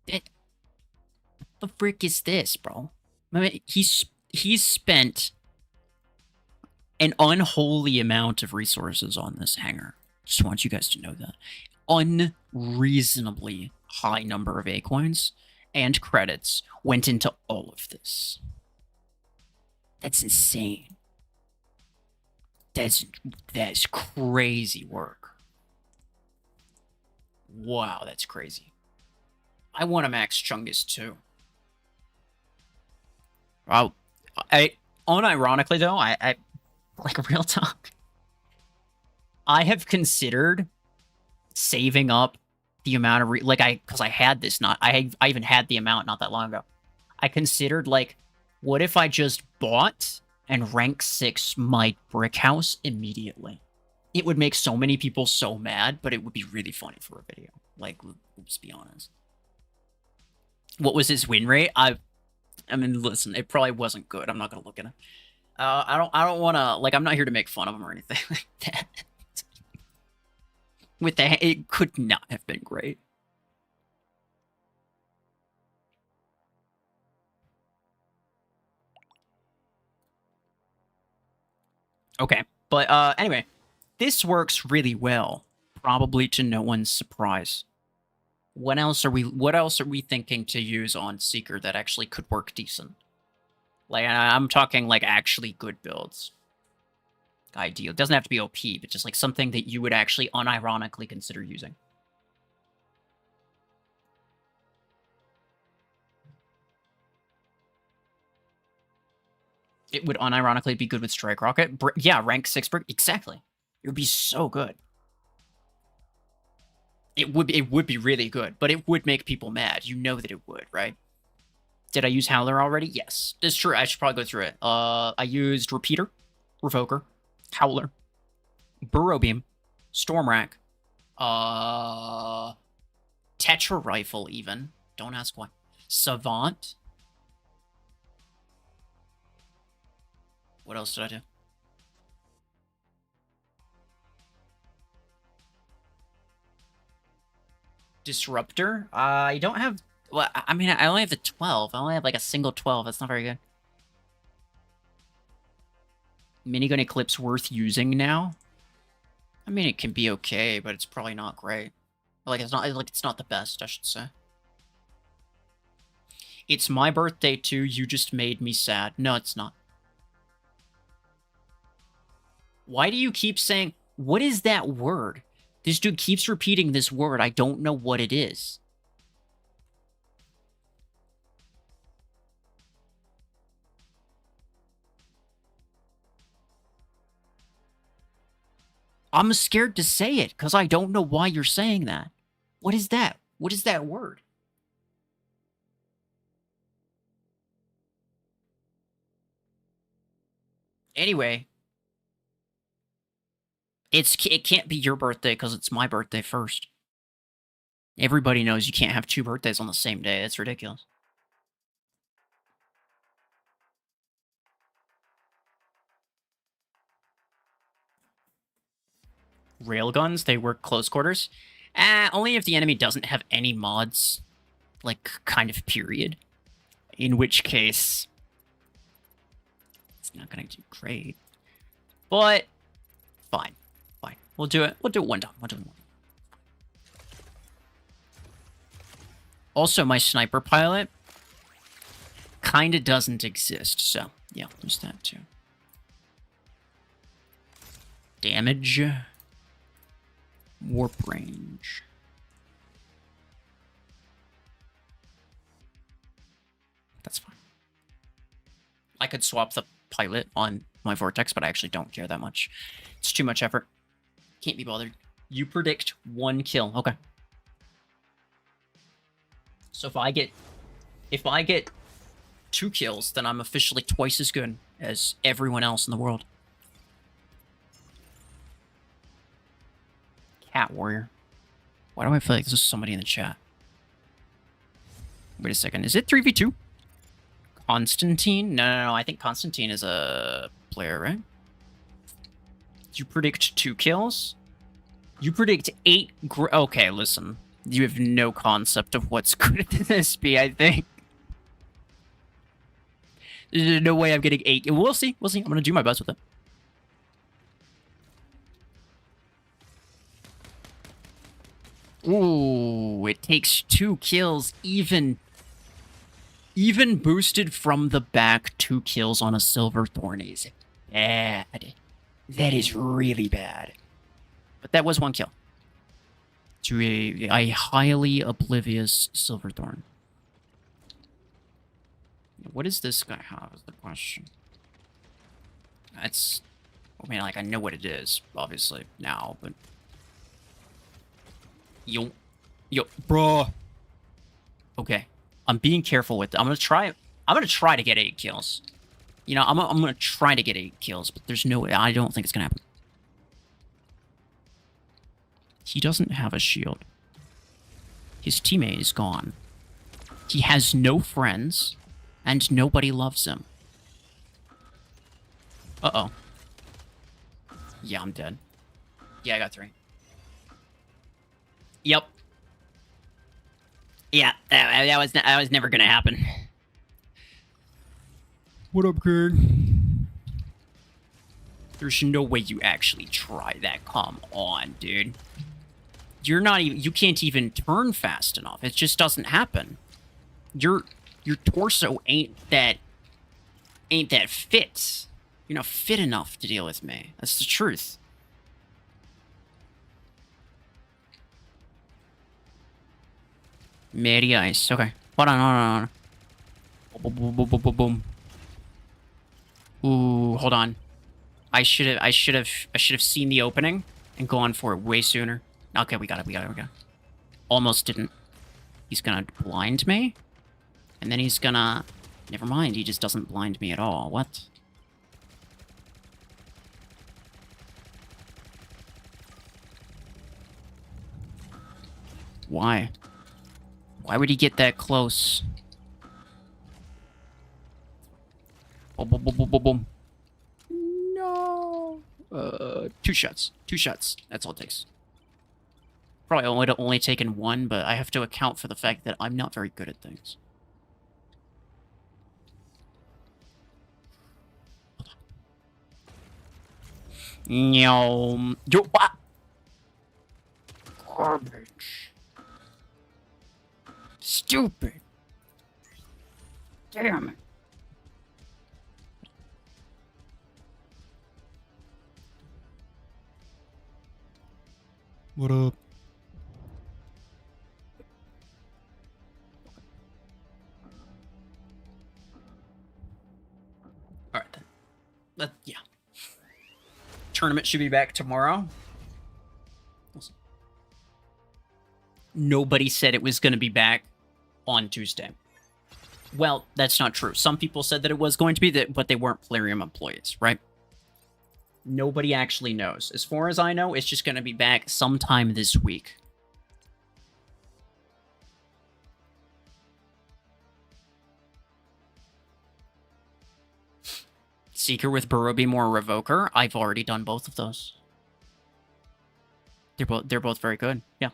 What the frick is this, bro? I mean, he's spent an unholy amount of resources on this hangar. Just want you guys to know that. Unreasonably high number of A-coins and credits went into all of this. That's insane. That's crazy work. Wow, that's crazy. I want a Max Chungus too. Wow. Unironically though, I like real talk. I have considered saving up the amount of because I had this I even had the amount not that long ago. I considered like, what if I just bought and rank 6 my brick house immediately? It would make so many people so mad, but it would be really funny for a video. Like, let's be honest. What was his win rate? I mean, listen, it probably wasn't good. I'm not gonna look at it. I don't want to, like, I'm not here to make fun of him or anything like that. With that, it could not have been great. Okay, but anyway, this works really well, probably to no one's surprise. What else are we thinking to use on Seeker that actually could work decent? Like, I'm talking like actually good builds. Ideal. It doesn't have to be OP, but just like something that you would actually unironically consider using. It would unironically be good with Strike Rocket. Yeah, rank 6 brick. Exactly. It would be so good. It would be really good, but it would make people mad. You know that it would, right? Did I use Howler already? Yes. It's true. I should probably go through it. I used Repeater, Revoker, Howler, Burrow Beam, Storm Rack, Tetra Rifle even. Don't ask why. Savant. What else did I do? Disruptor. I don't have... Well, I mean, I only have the 12. I only have like a single 12. That's not very good. Minigun Eclipse worth using now? I mean, it can be okay, but it's probably not great. Like, it's not the best, I should say. It's my birthday too. You just made me sad. No, it's not. Why do you keep saying... What is that word? This dude keeps repeating this word. I don't know what it is. I'm scared to say it because I don't know why you're saying that. What is that? What is that word? Anyway, it can't be your birthday because it's my birthday first. Everybody knows you can't have 2 birthdays on the same day. That's ridiculous. Railguns, they work close quarters. Only if the enemy doesn't have any mods, like, kind of period. In which case, it's not gonna do great. But, fine. Fine. We'll do it. We'll do it one time. We'll do it one time. Also, my sniper pilot kind of doesn't exist, so yeah, there's that too. Damage. Warp range. That's fine. I could swap the pilot on my Vortex, but I actually don't care that much. It's too much effort. Can't be bothered. You predict 1 kill. Okay. So if I get 2 kills, then I'm officially twice as good as everyone else in the world. Cat Warrior. Why do I feel like there's somebody in the chat? Wait a second. Is it 3v2? Constantine? No. I think Constantine is a player, right? You predict 2 kills? You predict 8... Okay, listen. You have no concept of what's good at this be, I think. There's no way I'm getting 8. We'll see. We'll see. I'm gonna do my best with it. Ooh, it takes 2 kills, even boosted from the back. 2 kills on a Silverthorn is bad. That is really bad. But that was 1 kill. To a highly oblivious Silverthorn. What does this guy have is the question. That's... I mean, like, I know what it is, obviously, now, but... Yo, bro. Okay, I'm being careful with it. I'm gonna try to get 8 kills. You know, I'm gonna try to get 8 kills, but there's no way. I don't think it's gonna happen. He doesn't have a shield. His teammate is gone. He has no friends, and nobody loves him. Uh-oh. Yeah, I'm dead. Yeah, I got 3. Yep. Yeah, that was never gonna happen. What up, King? There's no way you actually try that. Come on, dude. You're not even. You can't even turn fast enough. It just doesn't happen. Your torso ain't that fit. You're not fit enough to deal with me. That's the truth. Mary ice. Okay. Hold on. Boom, boom, boom, boom, boom. Ooh, hold on. I should have seen the opening and gone for it way sooner. Okay, we got it. Almost didn't. He's gonna blind me, and then he's gonna. Never mind. He just doesn't blind me at all. What? Why? Why would he get that close? Boom, boom, boom, boom, boom, boom. No. 2 shots. 2 shots. That's all it takes. Probably would have only taken 1, but I have to account for the fact that I'm not very good at things. Yo, what? Garbage. Stupid. Damn it. What up? All right, then. Yeah. Tournament should be back tomorrow. Nobody said it was going to be back on Tuesday. Well, that's not true. Some people said that it was going to be, but they weren't Plarium employees, right? Nobody actually knows. As far as I know, it's just going to be back sometime this week. Seeker with Burrowbeam or Revoker. I've already done both of those. They're both very good. Yeah.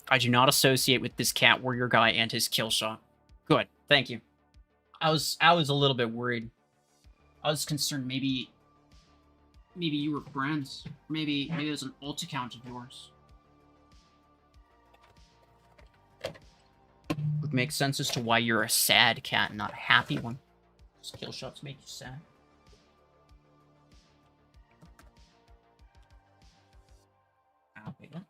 I do not associate with this Cat Warrior guy and his kill shot. Good. Thank you. I was a little bit worried. I was concerned maybe you were friends. Maybe it was an alt account of yours. Would make sense as to why you're a sad cat, not a happy one. Those kill shots make you sad. Wait, what?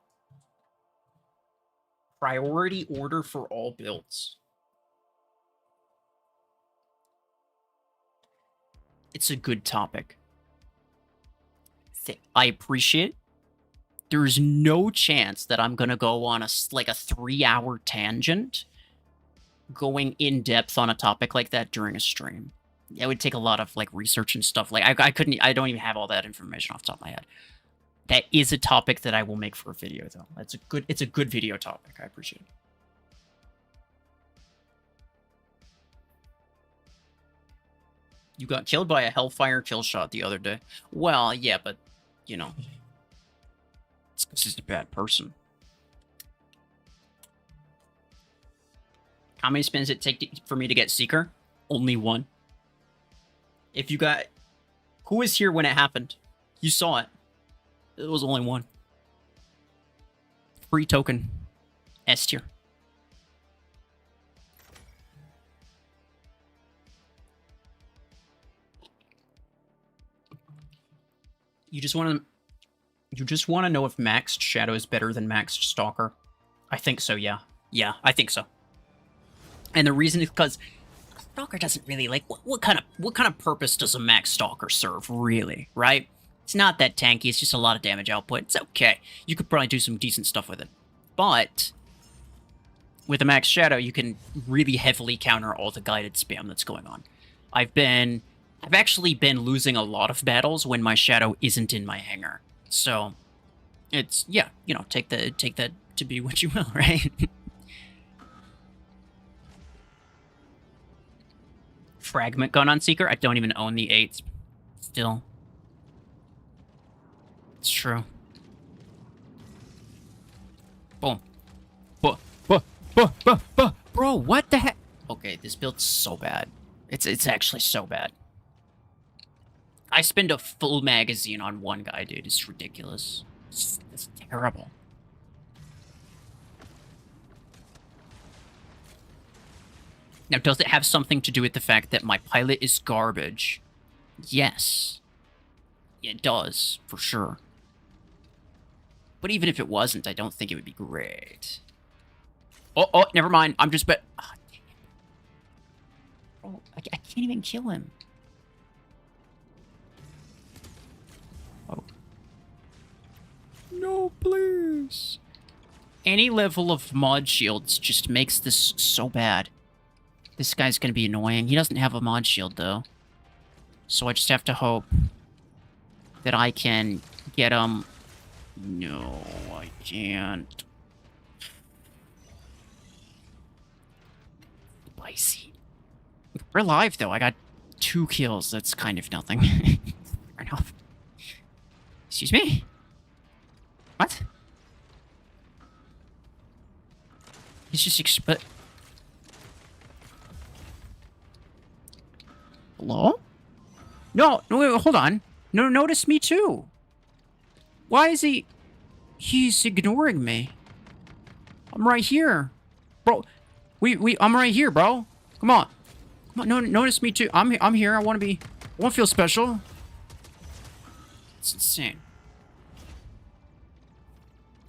Priority order for all builds. It's a good topic. I appreciate it. There's no chance that I'm gonna go on a 3-hour tangent going in depth on a topic like that during a stream. It would take a lot of research and stuff. I don't even have all that information off the top of my head. That is a topic that I will make for a video, though. It's a good video topic. I appreciate it. You got killed by a Hellfire kill shot the other day. Well, yeah, but, you know. It's because he's a bad person. How many spins it take for me to get Seeker? Only one. If you got... Who was here when it happened? You saw it. It was only one. Free token. S tier. You just want to know if Maxed Shadow is better than Maxed Stalker. I think so, yeah. Yeah, I think so. And the reason is because Stalker doesn't really like what kind of purpose does a Max Stalker serve, really, right? It's not that tanky, it's just a lot of damage output. It's okay. You could probably do some decent stuff with it. But with a Max Shadow, you can really heavily counter all the guided spam that's going on. I've actually been losing a lot of battles when my Shadow isn't in my hangar. So it's, yeah, you know, take that to be what you will, right? Fragment gun on Seeker? I don't even own the 8s. Still. It's true. Boom. Bro, what the heck? Okay, this build's so bad. It's actually so bad. I spend a full magazine on one guy, dude. It's ridiculous. It's terrible. Now, does it have something to do with the fact that my pilot is garbage? Yes. It does, for sure. But even if it wasn't, I don't think it would be great. Oh, never mind. I'm just... Oh, dang it. Bro, I can't even kill him. Oh. No, please. Any level of mod shields just makes this so bad. This guy's gonna be annoying. He doesn't have a mod shield, though. So I just have to hope that I can get him. No, I can't. Spicy. We're alive, though. I got 2 kills. That's kind of nothing. Fair enough. Excuse me? What? He's just Hello? No, wait, hold on. No, notice me too. Why is he... He's ignoring me. I'm right here. Bro, I'm right here, bro. Come on. Come on, no, notice me too. I'm here. I want to feel special. It's insane.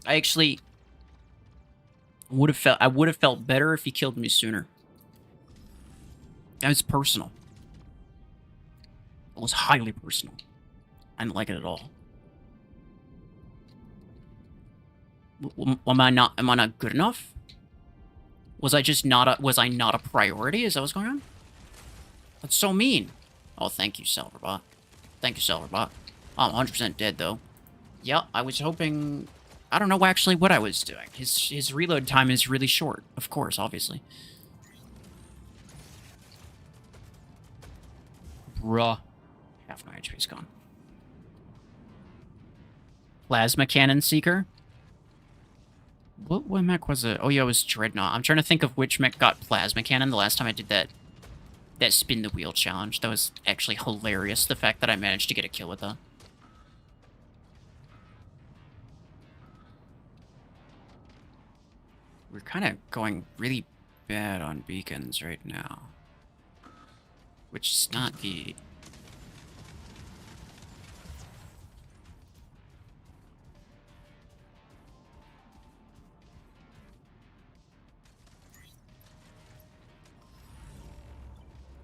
I actually would have felt better if he killed me sooner. That was personal. It was highly personal. I didn't like it at all. Am I not good enough? Was I not a priority? Is that what's going on? That's so mean. Oh, thank you, Silverbot. Thank you, Silverbot. I'm 100% dead, though. Yeah, I was hoping... I don't know actually what I was doing. His reload time is really short. Of course, obviously. Bruh. Half my HP's gone. Plasma Cannon Seeker? What mech was it? Oh yeah, it was Dreadnought. I'm trying to think of which mech got Plasma Cannon the last time I did that spin the wheel challenge. That was actually hilarious, the fact that I managed to get a kill with that. We're kind of going really bad on beacons right now. Which is not the...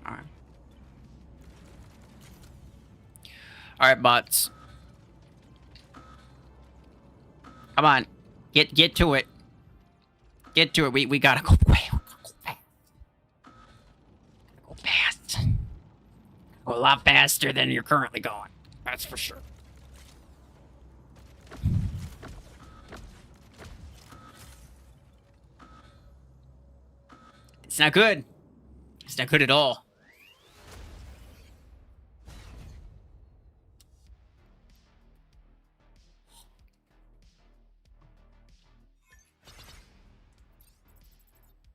Alright. Alright, bots. Come on. Get to it. Get to it. We gotta go fast. Go fast. Go a lot faster than you're currently going. That's for sure. It's not good. It's not good at all.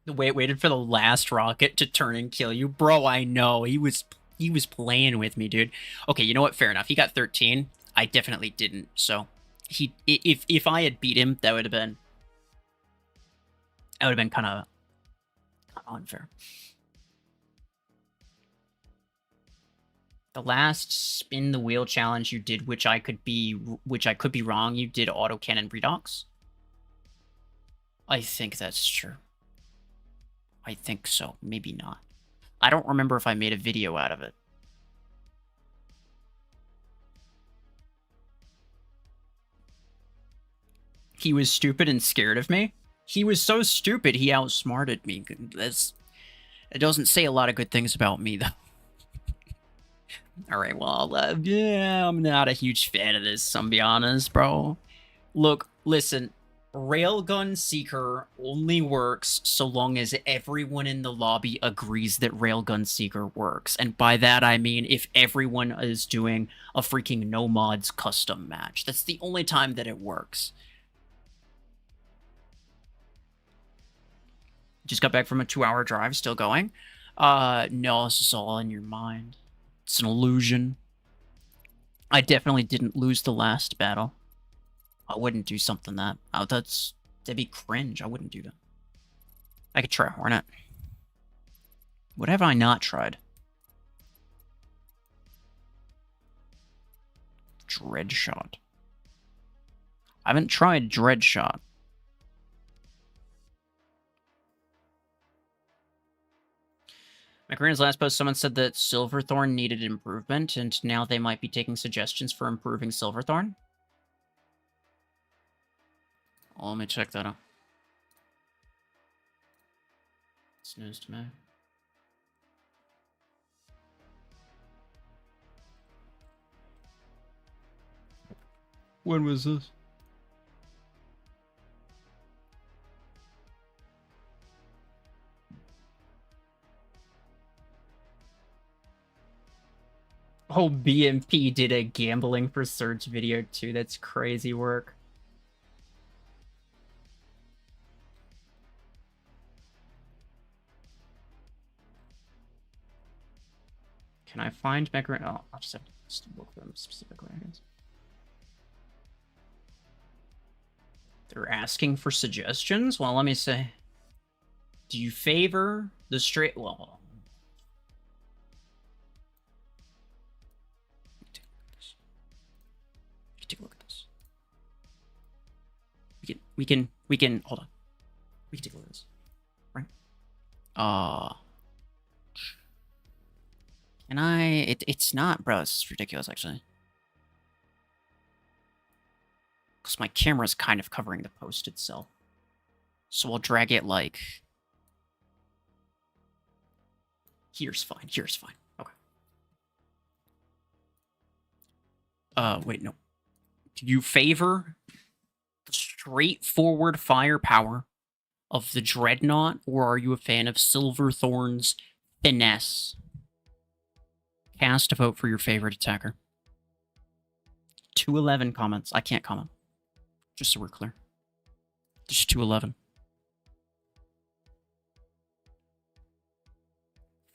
The waited for the last rocket to turn and kill you, bro. I know he was playing with me, dude. Okay, you know what? Fair enough. He got 13. I definitely didn't. So if I had beat him, that would have been kind of unfair. The last spin the wheel challenge you did, which I could be wrong. You did autocannon redox. I think that's true. I think so. Maybe not. I don't remember if I made a video out of it. He was stupid and scared of me. He was so stupid, he outsmarted me. It doesn't say a lot of good things about me, though. All right, well, yeah, I'm not a huge fan of this, I'm be honest, bro. Look, listen, Railgun Seeker only works so long as everyone in the lobby agrees that Railgun Seeker works. And by that, I mean if everyone is doing a freaking no mods custom match. That's the only time that it works. Just got back from a 2-hour drive, still going? No, this is all in your mind. It's an illusion. I definitely didn't lose the last battle. I wouldn't do something that... Oh, that'd be cringe. I wouldn't do that. I could try Hornet. What have I not tried? Dreadshot. I haven't tried Dreadshot. McRae's last post, someone said that Silverthorn needed improvement, and now they might be taking suggestions for improving Silverthorn. Oh, let me check that out. It's news to me. When was this? Oh, BMP did a gambling for Surge video too. That's crazy work. Can I find McRae? Oh, I'll just have to look for them specifically, I guess. They're asking for suggestions? Well, let me say. Do you favor the straight... Well... Take a look at this. We can hold on. We can take a look at this. Right? Can I it's not, bro, it's ridiculous actually. Because my camera's kind of covering the post itself. So I'll drag it like here's fine. Okay. Wait, no. Do you favor the straightforward firepower of the Dreadnought, or are you a fan of Silverthorn's finesse? Cast a vote for your favorite attacker. 211 comments. I can't comment. Just so we're clear. Just 211.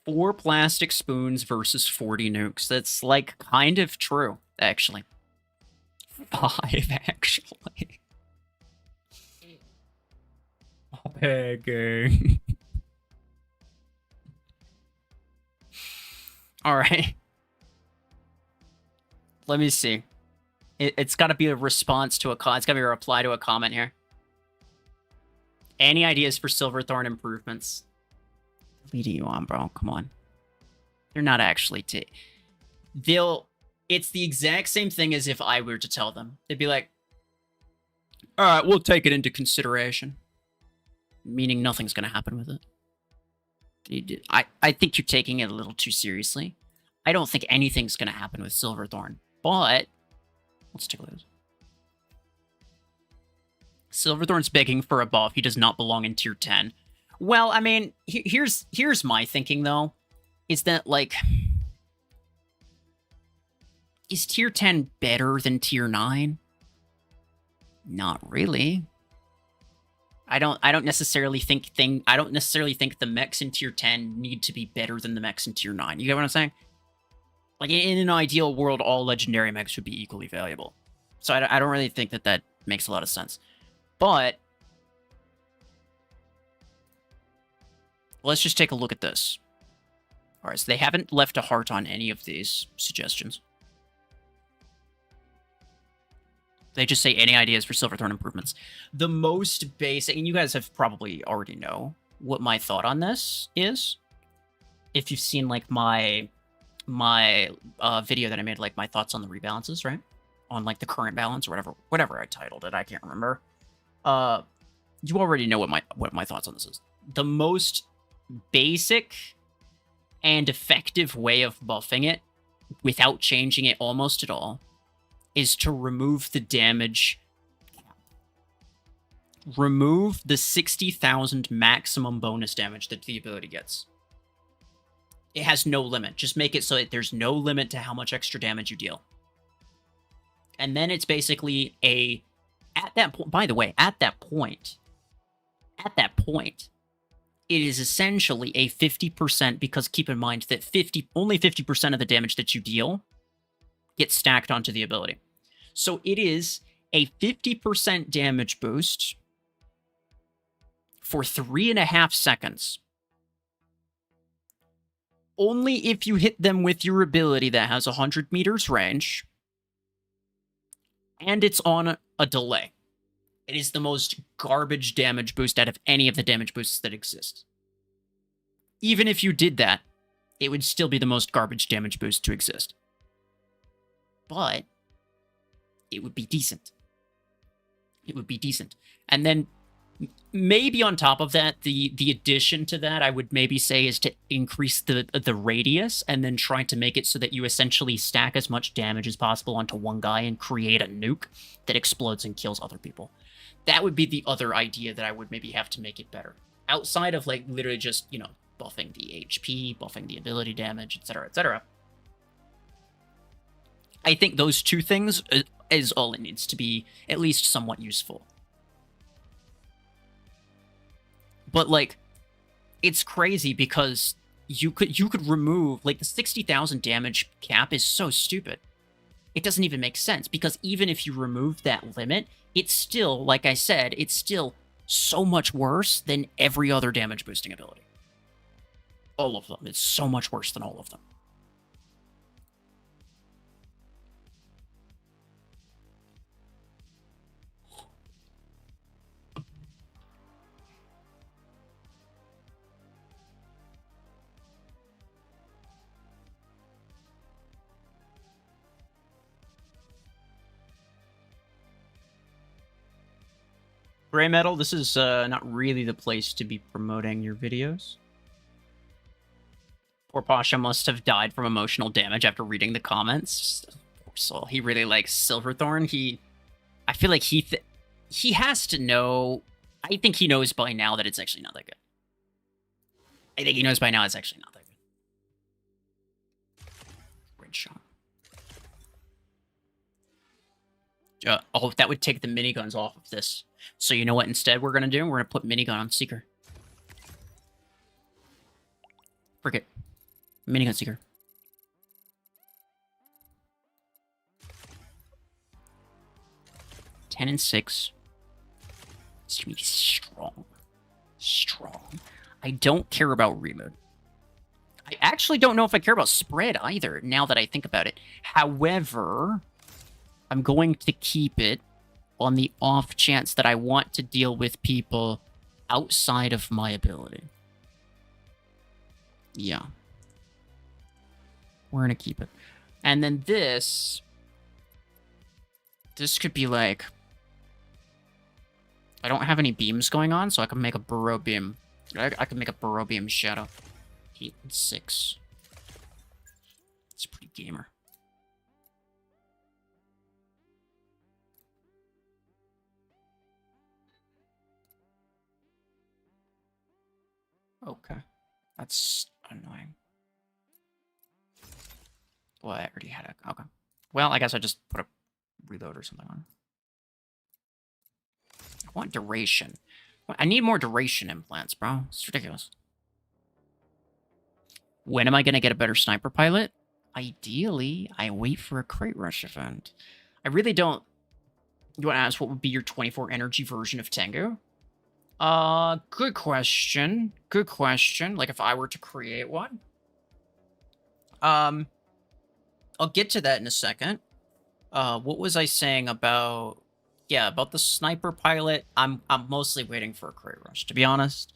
4 plastic spoons versus 40 nukes. That's like kind of true, actually. 5, actually. Okay. Alright. Let me see. It's got to be a response to a comment. It's got to be a reply to a comment here. Any ideas for Silverthorn improvements? What lead are you on, bro? Come on. They're not actually... It's the exact same thing as if I were to tell them. They'd be like, alright, we'll take it into consideration. Meaning nothing's going to happen with it. I think you're taking it a little too seriously. I don't think anything's going to happen with Silverthorn. But... let's take a look at this. Silverthorn's begging for a buff. He does not belong in tier 10. Well, I mean, here's my thinking, though. Is that, like... is tier 10 better than tier 9? Not really. I don't necessarily think the mechs in tier 10 need to be better than the mechs in tier 9. You get what I'm saying? Like in an ideal world, all legendary mechs would be equally valuable. So I don't really think that makes a lot of sense. But let's just take a look at this. All right, so they haven't left a heart on any of these suggestions. They just say any ideas for Silverthorn improvements. The most basic, and you guys have probably already know what my thought on this is. If you've seen like my video that I made, like my thoughts on the rebalances, right? On like the current balance or whatever I titled it, I can't remember. You already know what my thoughts on this is. The most basic and effective way of buffing it without changing it almost at all is to remove the damage. Remove the 60,000 maximum bonus damage that the ability gets. It has no limit. Just make it so that there's no limit to how much extra damage you deal. And then it's basically at that point, by the way, at that point, it is essentially a 50%, because keep in mind that only 50% of the damage that you deal gets stacked onto the ability. So it is a 50% damage boost for 3.5 seconds. Only if you hit them with your ability that has 100 meters range, and it's on a delay. It is the most garbage damage boost out of any of the damage boosts that exist. Even if you did that, it would still be the most garbage damage boost to exist. But it would be decent. It would be decent. And then maybe on top of that, the addition to that, I would maybe say, is to increase the radius and then try to make it so that you essentially stack as much damage as possible onto one guy and create a nuke that explodes and kills other people. That would be the other idea that I would maybe have to make it better. Outside of like literally just, you know, buffing the HP, buffing the ability damage, etc., etc. I think those two things is all it needs to be at least somewhat useful. But like, it's crazy because you could remove like the 60,000 damage cap is so stupid. It doesn't even make sense, because even if you remove that limit, it's still, like I said, it's still so much worse than every other damage boosting ability. All of them. It's so much worse than all of them. Gray Metal, this is not really the place to be promoting your videos. Poor Pasha must have died from emotional damage after reading the comments. Poor soul. He really likes Silverthorn. I feel like he has to know. I think he knows by now that it's actually not that good. I think he knows by now it's actually not that good. Great shot. Oh, that would take the miniguns off of this. So you know what instead we're going to do? We're going to put minigun on Seeker. Frick it. Minigun Seeker. Ten and 6. It's going to be strong. Strong. I don't care about remote. I actually don't know if I care about spread either, now that I think about it. However, I'm going to keep it on the off chance that I want to deal with people outside of my ability. Yeah. We're going to keep it. And then this could be like, I don't have any beams going on, so I can make a burrow beam. I can make a burrow beam shadow. 8 and 6. It's pretty gamer. Okay. That's annoying. Well, I already had it. Okay. Well, I guess I just put a reload or something on. I want duration. I need more duration implants, bro. It's ridiculous. When am I going to get a better sniper pilot? Ideally, I wait for a crate rush event. I really don't... You want to ask what would be your 24 energy version of Tengu? Good question. Good question. Like, if I were to create one? I'll get to that in a second. What was I saying about... Yeah, about the sniper pilot? I'm mostly waiting for a crate rush, to be honest.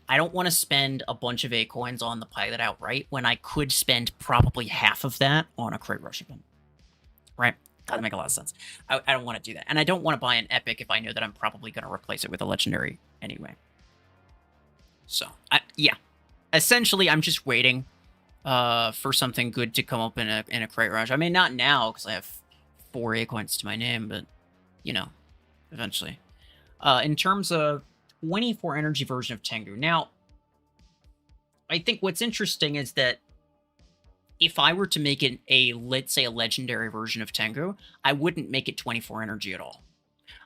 I don't want to spend a bunch of A coins on the pilot outright when I could spend probably half of that on a crate rush event. Right? Doesn't make a lot of sense. I don't want to do that. And I don't want to buy an epic if I know that I'm probably going to replace it with a legendary anyway. So, yeah. Essentially, I'm just waiting for something good to come up in a crate rush. I mean, not now, because I have 4 A coins to my name, but, you know, eventually. In terms of 24 energy version of Tengu. Now, I think what's interesting is that if I were to make it let's say a legendary version of Tengu, I wouldn't make it 24 energy at all.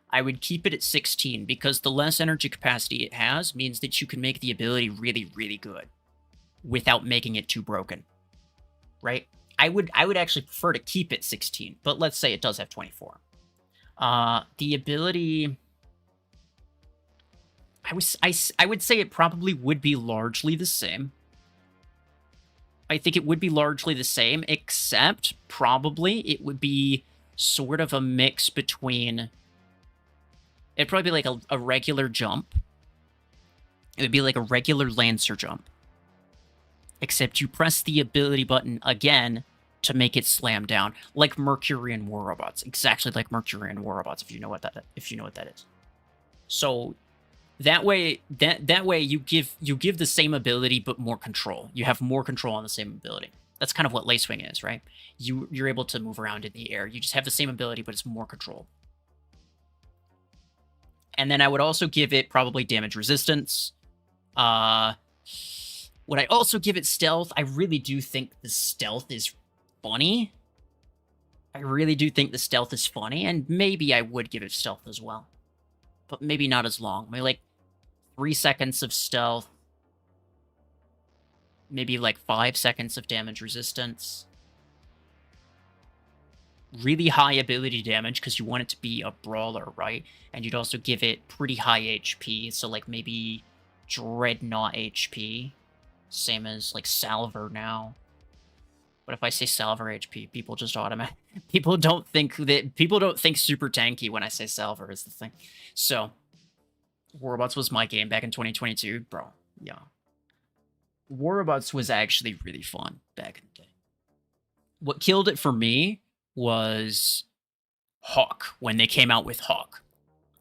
I would keep it at 16 because the less energy capacity it has means that you can make the ability really, really good without making it too broken, right? I would actually prefer to keep it 16, but let's say it does have 24. The ability... I would say it probably would be largely the same. I think it would be largely the same, except probably it would be sort of a mix between... It'd probably be like a regular jump. It would be like a regular Lancer jump. Except you press the ability button again to make it slam down, like Mercury and War Robots. Exactly like Mercury and War Robots, if you know what that is. So that way you give the same ability but more control. You have more control on the same ability. That's kind of what Lacewing is, right? You're able to move around in the air. You just have the same ability, but it's more control. And then I would also give it probably damage resistance. Would I also give it stealth? I really do think the stealth is funny. And maybe I would give it stealth as well. But maybe not as long. Maybe like 3 seconds of stealth. Maybe like 5 seconds of damage resistance. Really high ability damage because you want it to be a brawler, right? And you'd also give it pretty high HP. So like maybe Dreadnought HP. Same as like Salver now. But if I say Salver HP, people just automatically... People don't think super tanky when I say Salver is the thing. So, War Robots was my game back in 2022. Bro, yeah. War Robots was actually really fun back in the day. What killed it for me was Hawk, when they came out with Hawk.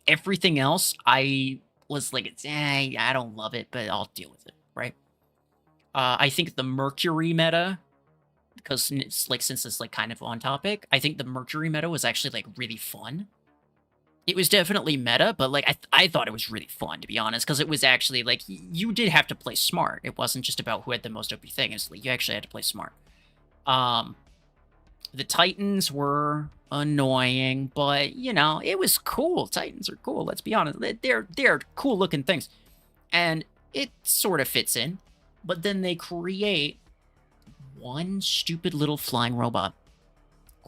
Everything else, I was like, I don't love it, but I'll deal with it, right? I think the Mercury meta, because it's like, since it's like kind of on topic, I think the Mercury meta was actually like really fun. It was definitely meta, but like I thought it was really fun, to be honest, because it was actually like you did have to play smart. It wasn't just about who had the most OP thing. It's like you actually had to play smart. The Titans were annoying, but you know, it was cool. Titans are cool, let's be honest. They're cool looking things. And it sort of fits in. But then they create one stupid little flying robot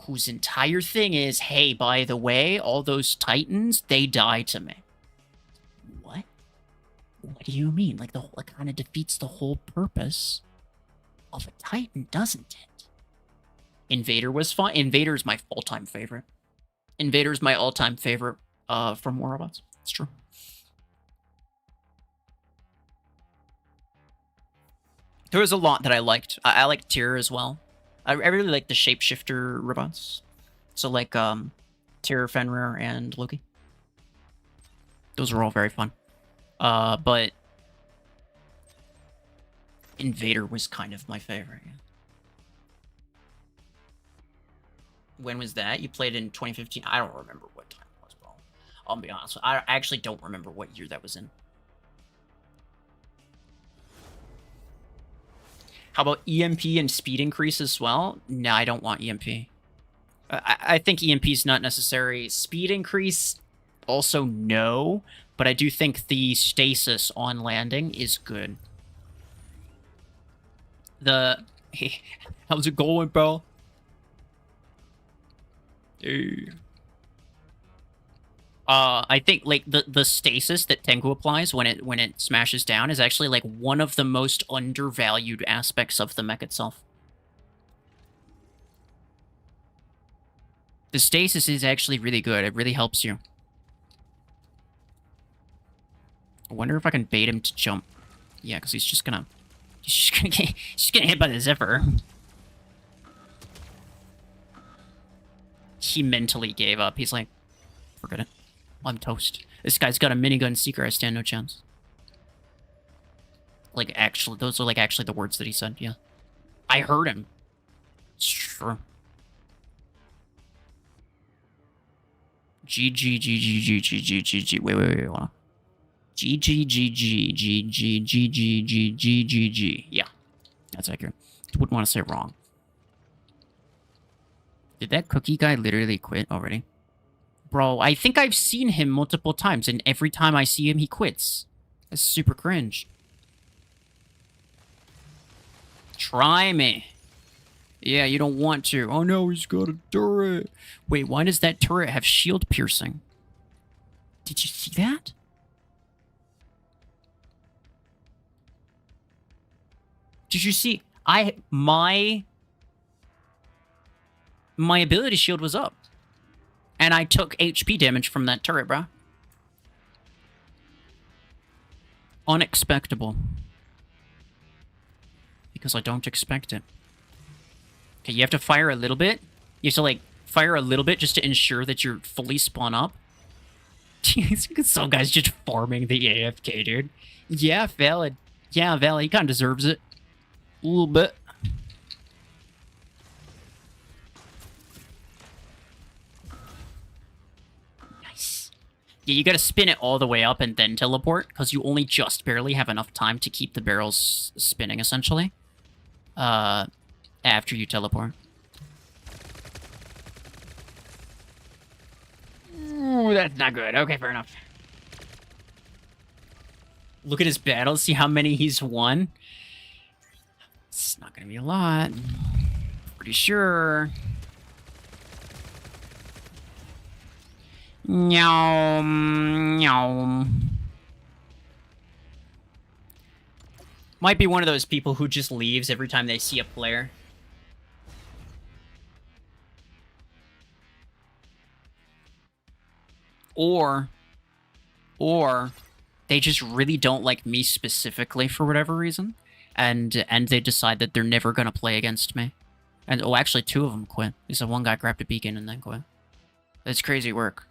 whose entire thing is, hey, by the way, all those Titans, they die to me. What? What do you mean? Like, it kind of defeats the whole purpose of a Titan, doesn't it? Invader was fun. Invader's my all-time favorite. Invader's my all-time favorite from War Robots. It's true. There was a lot that I liked. I liked Tyr as well. I really like the shapeshifter robots. So like Tyr, Fenrir, and Loki. Those were all very fun. But Invader was kind of my favorite. When was that? You played in 2015? I don't remember what time it was, bro. I'll be honest. I actually don't remember what year that was in. How about EMP and speed increase as well? No, I don't want EMP. I think EMP is not necessary. Speed increase, also no. but I do think the stasis on landing is good. Hey, how's it going, bro? Hey. I think like the stasis that Tengu applies when it smashes down is actually like one of the most undervalued aspects of the mech itself. The stasis is actually really good. It really helps you. I wonder if I can bait him to jump. Yeah, because he's just gonna get hit by the zipper. He mentally gave up. He's like, forget it. I'm toast. This guy's got a minigun seeker. I stand no chance. Like, actually, those are like actually the words that he said. Yeah, I heard him. It's true. G G G G G G G G G. Wait. Hold on. G G G G G G G G G G G G. Yeah, that's accurate. Wouldn't want to say it wrong. Did that cookie guy literally quit already? Bro, I think I've seen him multiple times, and every time I see him, he quits. That's super cringe. Try me. Yeah, you don't want to. Oh no, he's got a turret. Wait, why does that turret have shield piercing? Did you see that? Did you see? My ability shield was up. And I took HP damage from that turret, bro. Unexpectable. Because I don't expect it. Okay, you have to fire a little bit. You have to, like, fire a little bit just to ensure that you're fully spawn up. Jeez, some guy's just farming the AFK, dude. Yeah, valid. Yeah, valid. He kind of deserves it. A little bit. Nice. Yeah, you gotta spin it all the way up and then teleport, because you only just barely have enough time to keep the barrels spinning, essentially. After you teleport. Ooh, that's not good. Okay, fair enough. Look at his battles. See how many he's won? It's not gonna be a lot. Pretty sure. Meow. Might be one of those people who just leaves every time they see a player. Or they just really don't like me specifically for whatever reason, and they decide that they're never gonna play against me. And oh, actually, 2 of them quit. Because one guy grabbed a beacon and then quit. That's crazy work.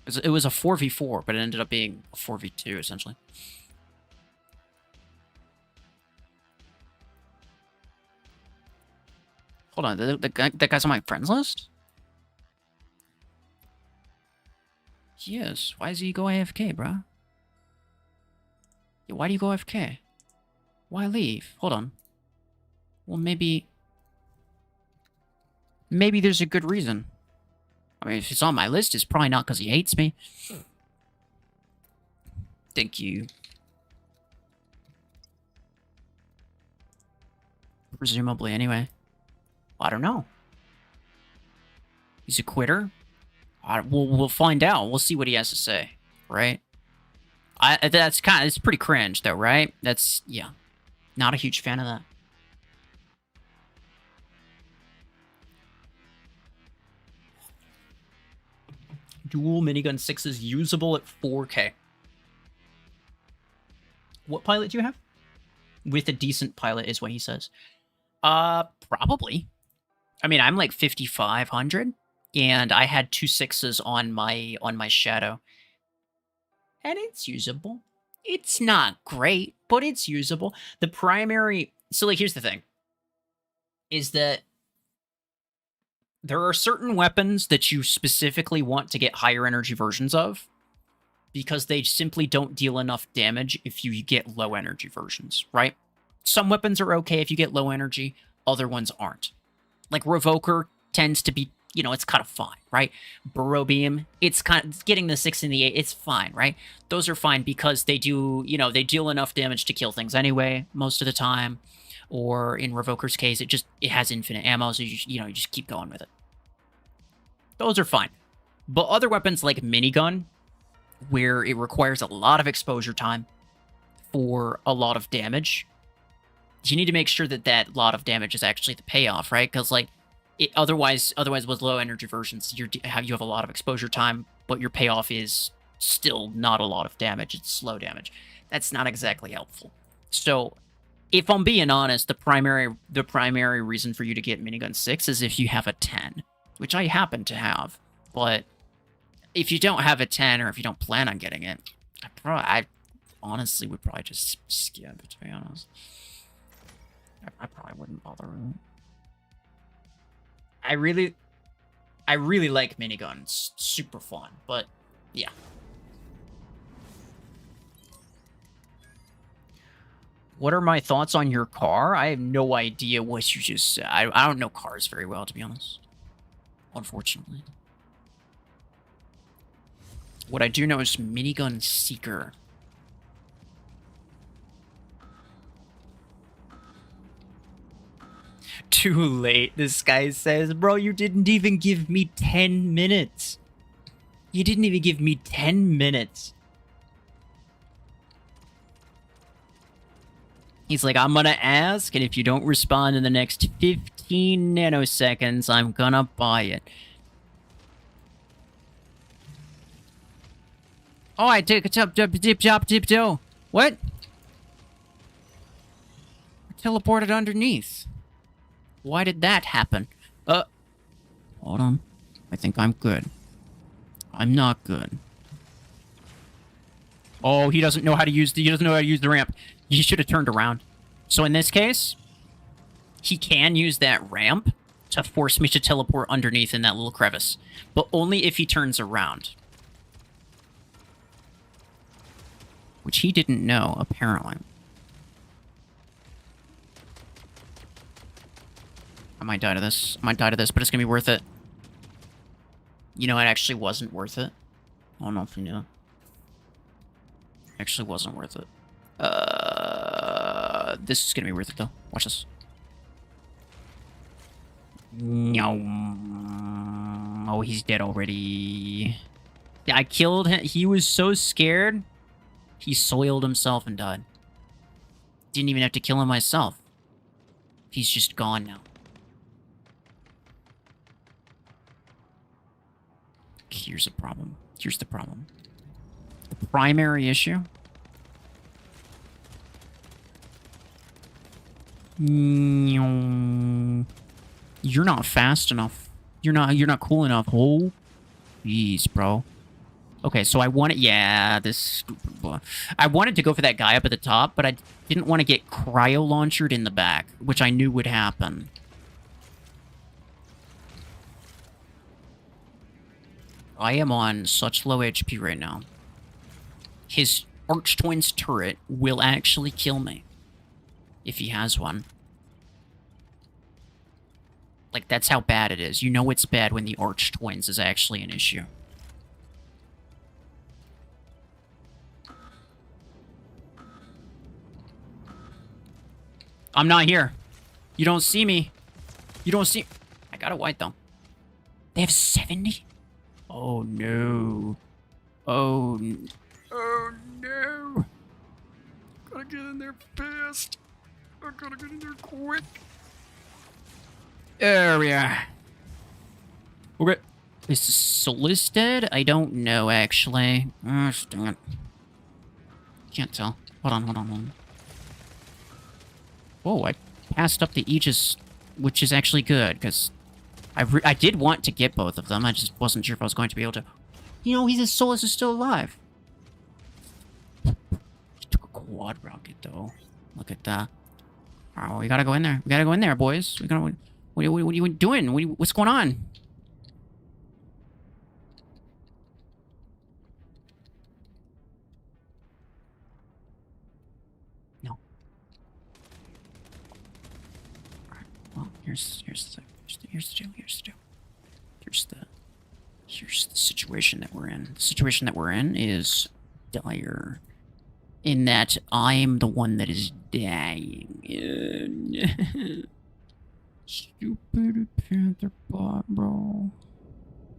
It was a 4v4, but it ended up being a 4v2 essentially. Hold on, that guy's on my friends list? Yes. Why does he go AFK, bro? Yeah, why do you go AFK? Why leave? Hold on. Well, maybe there's a good reason. I mean, if it's on my list, it's probably not because he hates me. Thank you. Presumably, anyway. I don't know. He's a quitter? We'll find out. We'll see what he has to say, right? It's pretty cringe, though, right? That's, yeah. Not a huge fan of that. Dual minigun 6s usable at 4K. What pilot do you have? With a decent pilot is what he says. Probably. I mean, I'm like 5,500, and I had 2 6s on my shadow. And it's usable. It's not great, but it's usable. The primary... So, like, here's the thing. Is that there are certain weapons that you specifically want to get higher energy versions of because they simply don't deal enough damage if you get low energy versions, right? Some weapons are okay if you get low energy, other ones aren't. Like, Revoker tends to be you know, it's kind of fine, right? Burrow Beam, it's kind of getting the 6 and the 8, it's fine, right? Those are fine because they do, you know, they deal enough damage to kill things anyway, most of the time. Or in Revoker's case, it has infinite ammo, so you just keep going with it. Those are fine. But other weapons like minigun, where it requires a lot of exposure time for a lot of damage, you need to make sure that that lot of damage is actually the payoff, right? Because like otherwise with low energy versions, you have a lot of exposure time, but your payoff is still not a lot of damage. It's slow damage. That's not exactly helpful. So, if I'm being honest, the primary reason for you to get minigun 6 is if you have a 10, which I happen to have. But if you don't have a 10, or if you don't plan on getting it, I honestly would probably just skip it, to be honest. I probably wouldn't bother. I really like miniguns. Super fun, but yeah. What are my thoughts on your car? I have no idea what you just said. I don't know cars very well, to be honest. Unfortunately. What I do know is Minigun Seeker. Too late, this guy says. Bro, you didn't even give me 10 minutes. You didn't even give me 10 minutes. He's like, I'm gonna ask, and if you don't respond in the next 15 nanoseconds, I'm gonna buy it. Oh, I took a dip. What? I teleported underneath. Why did that happen? Hold on. I think I'm good. I'm not good. Oh, he doesn't know how to use the ramp. He should have turned around. So in this case, he can use that ramp to force me to teleport underneath in that little crevice, but only if he turns around. Which he didn't know, apparently. I might die to this. But it's gonna be worth it. You know, it actually wasn't worth it. I don't know if you knew. Actually wasn't worth it. This is gonna be worth it, though. Watch this. No. Oh, he's dead already. Yeah, I killed him. He was so scared. He soiled himself and died. Didn't even have to kill him myself. He's just gone now. Here's the problem. Here's the problem. The primary issue. You're not fast enough. You're not cool enough. Oh, jeez, bro. Okay, so I wanted, yeah, this stupid boy. I wanted to go for that guy up at the top, but I didn't want to get cryo-launched in the back, which I knew would happen. I am on such low HP right now. His Arch-Twins turret will actually kill me. If he has one. Like, that's how bad it is. You know it's bad when the Arch-Twins is actually an issue. I'm not here. You don't see me. You don't see... I got a white, though. They have 70? Oh, no. Oh, oh, no. Gotta get in there fast. I gotta get in there quick. There we are. Okay. Is Solus dead? I don't know, actually. Oh, dang it. Can't tell. Hold on. Whoa, I passed up the Aegis, which is actually good, because I did want to get both of them. I just wasn't sure if I was going to be able to... You know, Solus is still alive. He took a quad rocket, though. Look at that. Oh, we gotta go in there. We gotta go in there, boys. What are you doing? What's going on? No. Alright, well, here's the deal. Here's the situation that we're in. The situation that we're in is dire. In that I'm the one that is dying. Stupid Panther bot, bro.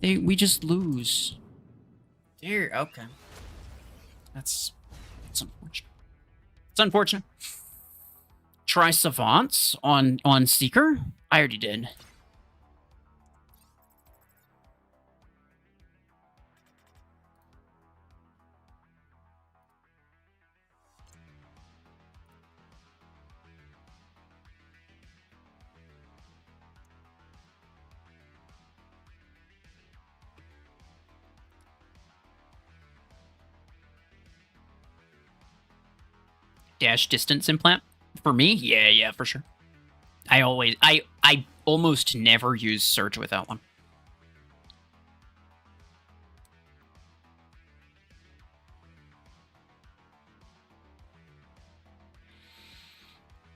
We just lose. There, okay. That's unfortunate. It's unfortunate. Try Savants on Seeker? I already did. Dash distance implant? For me? Yeah, for sure. I almost never use Surge without one.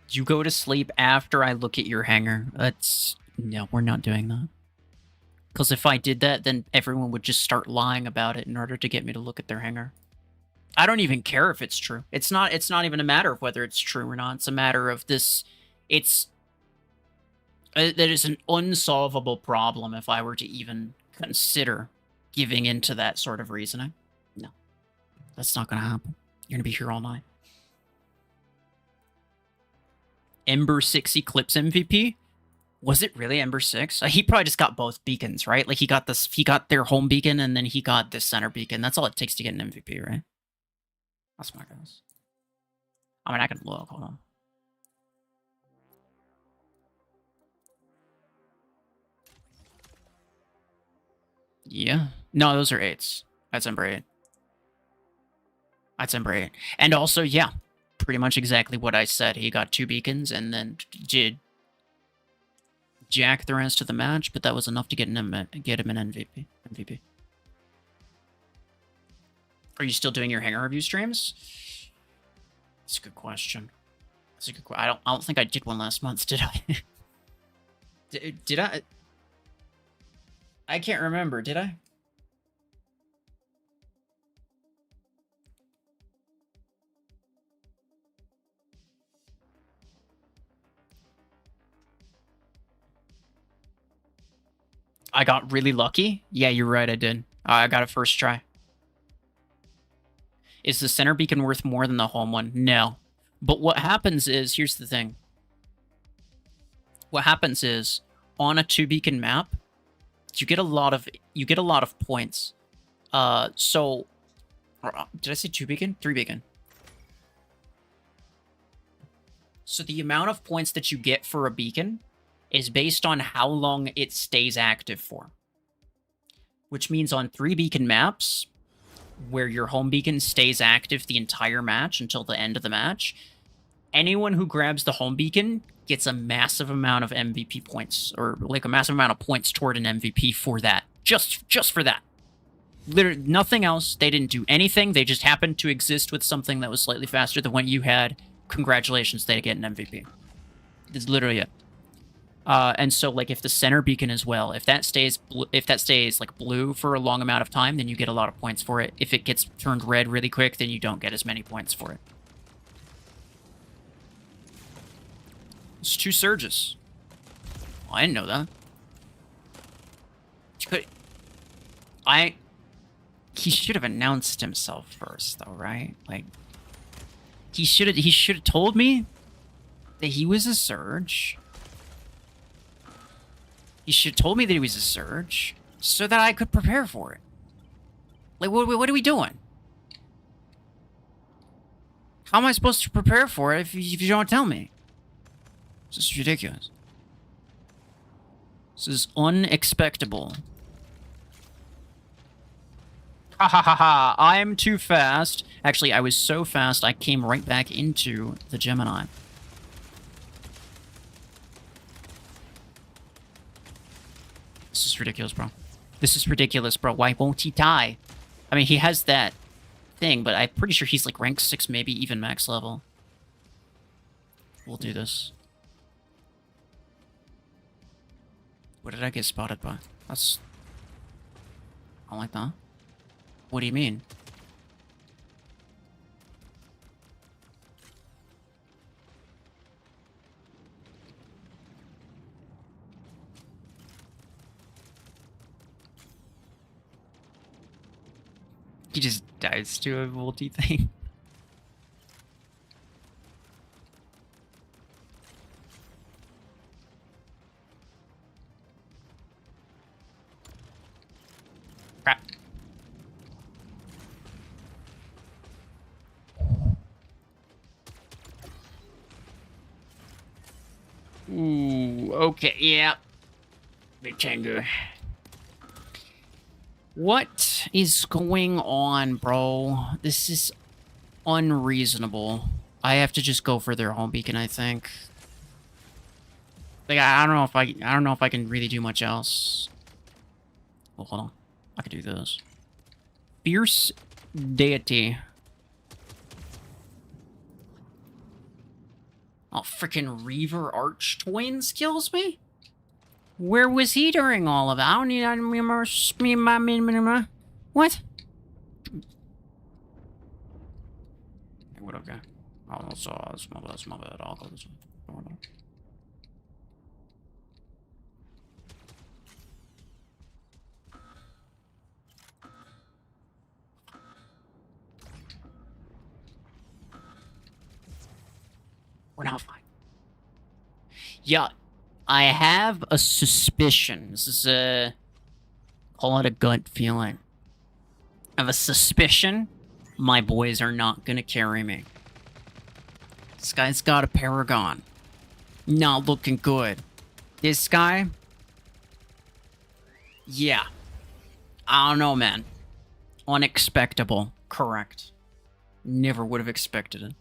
You go to sleep after I look at your hanger. No, we're not doing that. Because if I did that, then everyone would just start lying about it in order to get me to look at their hanger. I don't even care if it's true. It's not even a matter of whether it's true or not. It's a matter of this. That is an unsolvable problem if I were to even consider giving into that sort of reasoning. No, that's not going to happen. You're going to be here all night. Ember 6 Eclipse MVP? Was it really Ember 6? He probably just got both beacons, right? Like he got their home beacon and then he got this center beacon. That's all it takes to get an MVP, right? That's my guess. I mean, I can look. Hold on. Yeah. No, those are 8s. That's Ember 8. That's Ember 8. And also, yeah, pretty much exactly what I said. He got 2 beacons and then did jack the rest of the match, but that was enough to get him an MVP. Are you still doing your hanger review streams? That's a good question. I don't think I did one last month, did I? did I? I can't remember. Did I? I got really lucky? Yeah, you're right, I did. I got it first try. Is the center beacon worth more than the home one? No. But what happens is, here's the thing. What happens is, on a 2-beacon map, you get a lot of points. So did I say 2-beacon? 3-beacon. So the amount of points that you get for a beacon is based on how long it stays active for. Which means on 3-beacon maps, where your home beacon stays active the entire match until the end of the match, anyone who grabs the home beacon gets a massive amount of MVP points, or like a massive amount of points toward an MVP for that. Just for that. Literally nothing else. They didn't do anything. They just happened to exist with something that was slightly faster than what you had. Congratulations, they get an MVP. That's literally it. And so, like, if the center beacon as well, if that stays like blue for a long amount of time, then you get a lot of points for it. If it gets turned red really quick, then you don't get as many points for it. It's 2 surges. Oh, I didn't know that. He should have announced himself first, though, right? Like, he should have told me that he was a surge. He should have told me that he was a surge so that I could prepare for it. Like, what are we doing? How am I supposed to prepare for it if you don't tell me? This is ridiculous. This is unexpectable. Ha ha ha ha, I'm too fast. Actually, I was so fast, I came right back into the Gemini. This is ridiculous, bro. This is ridiculous, bro. Why won't he die? I mean, he has that thing, but I'm pretty sure he's like rank 6, maybe even max level. We'll do this. What did I get spotted by? That's don't like that. What do you mean? He just dives to a multi thing. Crap. Ooh, okay, yeah. Big Tengu. What is going on, bro? This is unreasonable. I have to just go for their home beacon, I think. Like, I don't know if I don't know if I can really do much else. Well, hold on. I could do this. Fierce Deity. Oh, freaking Reaver Arch Twins kills me? Where was he during all of that? I don't need... What? What, okay. Oh, that's my bad. I'll go this way. We're not fine. Yeah, I have a suspicion. This is a... Call it a gut feeling. I have a suspicion my boys are not gonna carry me. This guy's got a Paragon. Not looking good. This guy... Yeah. I don't know, man. Unexpectable. Correct. Never would have expected it.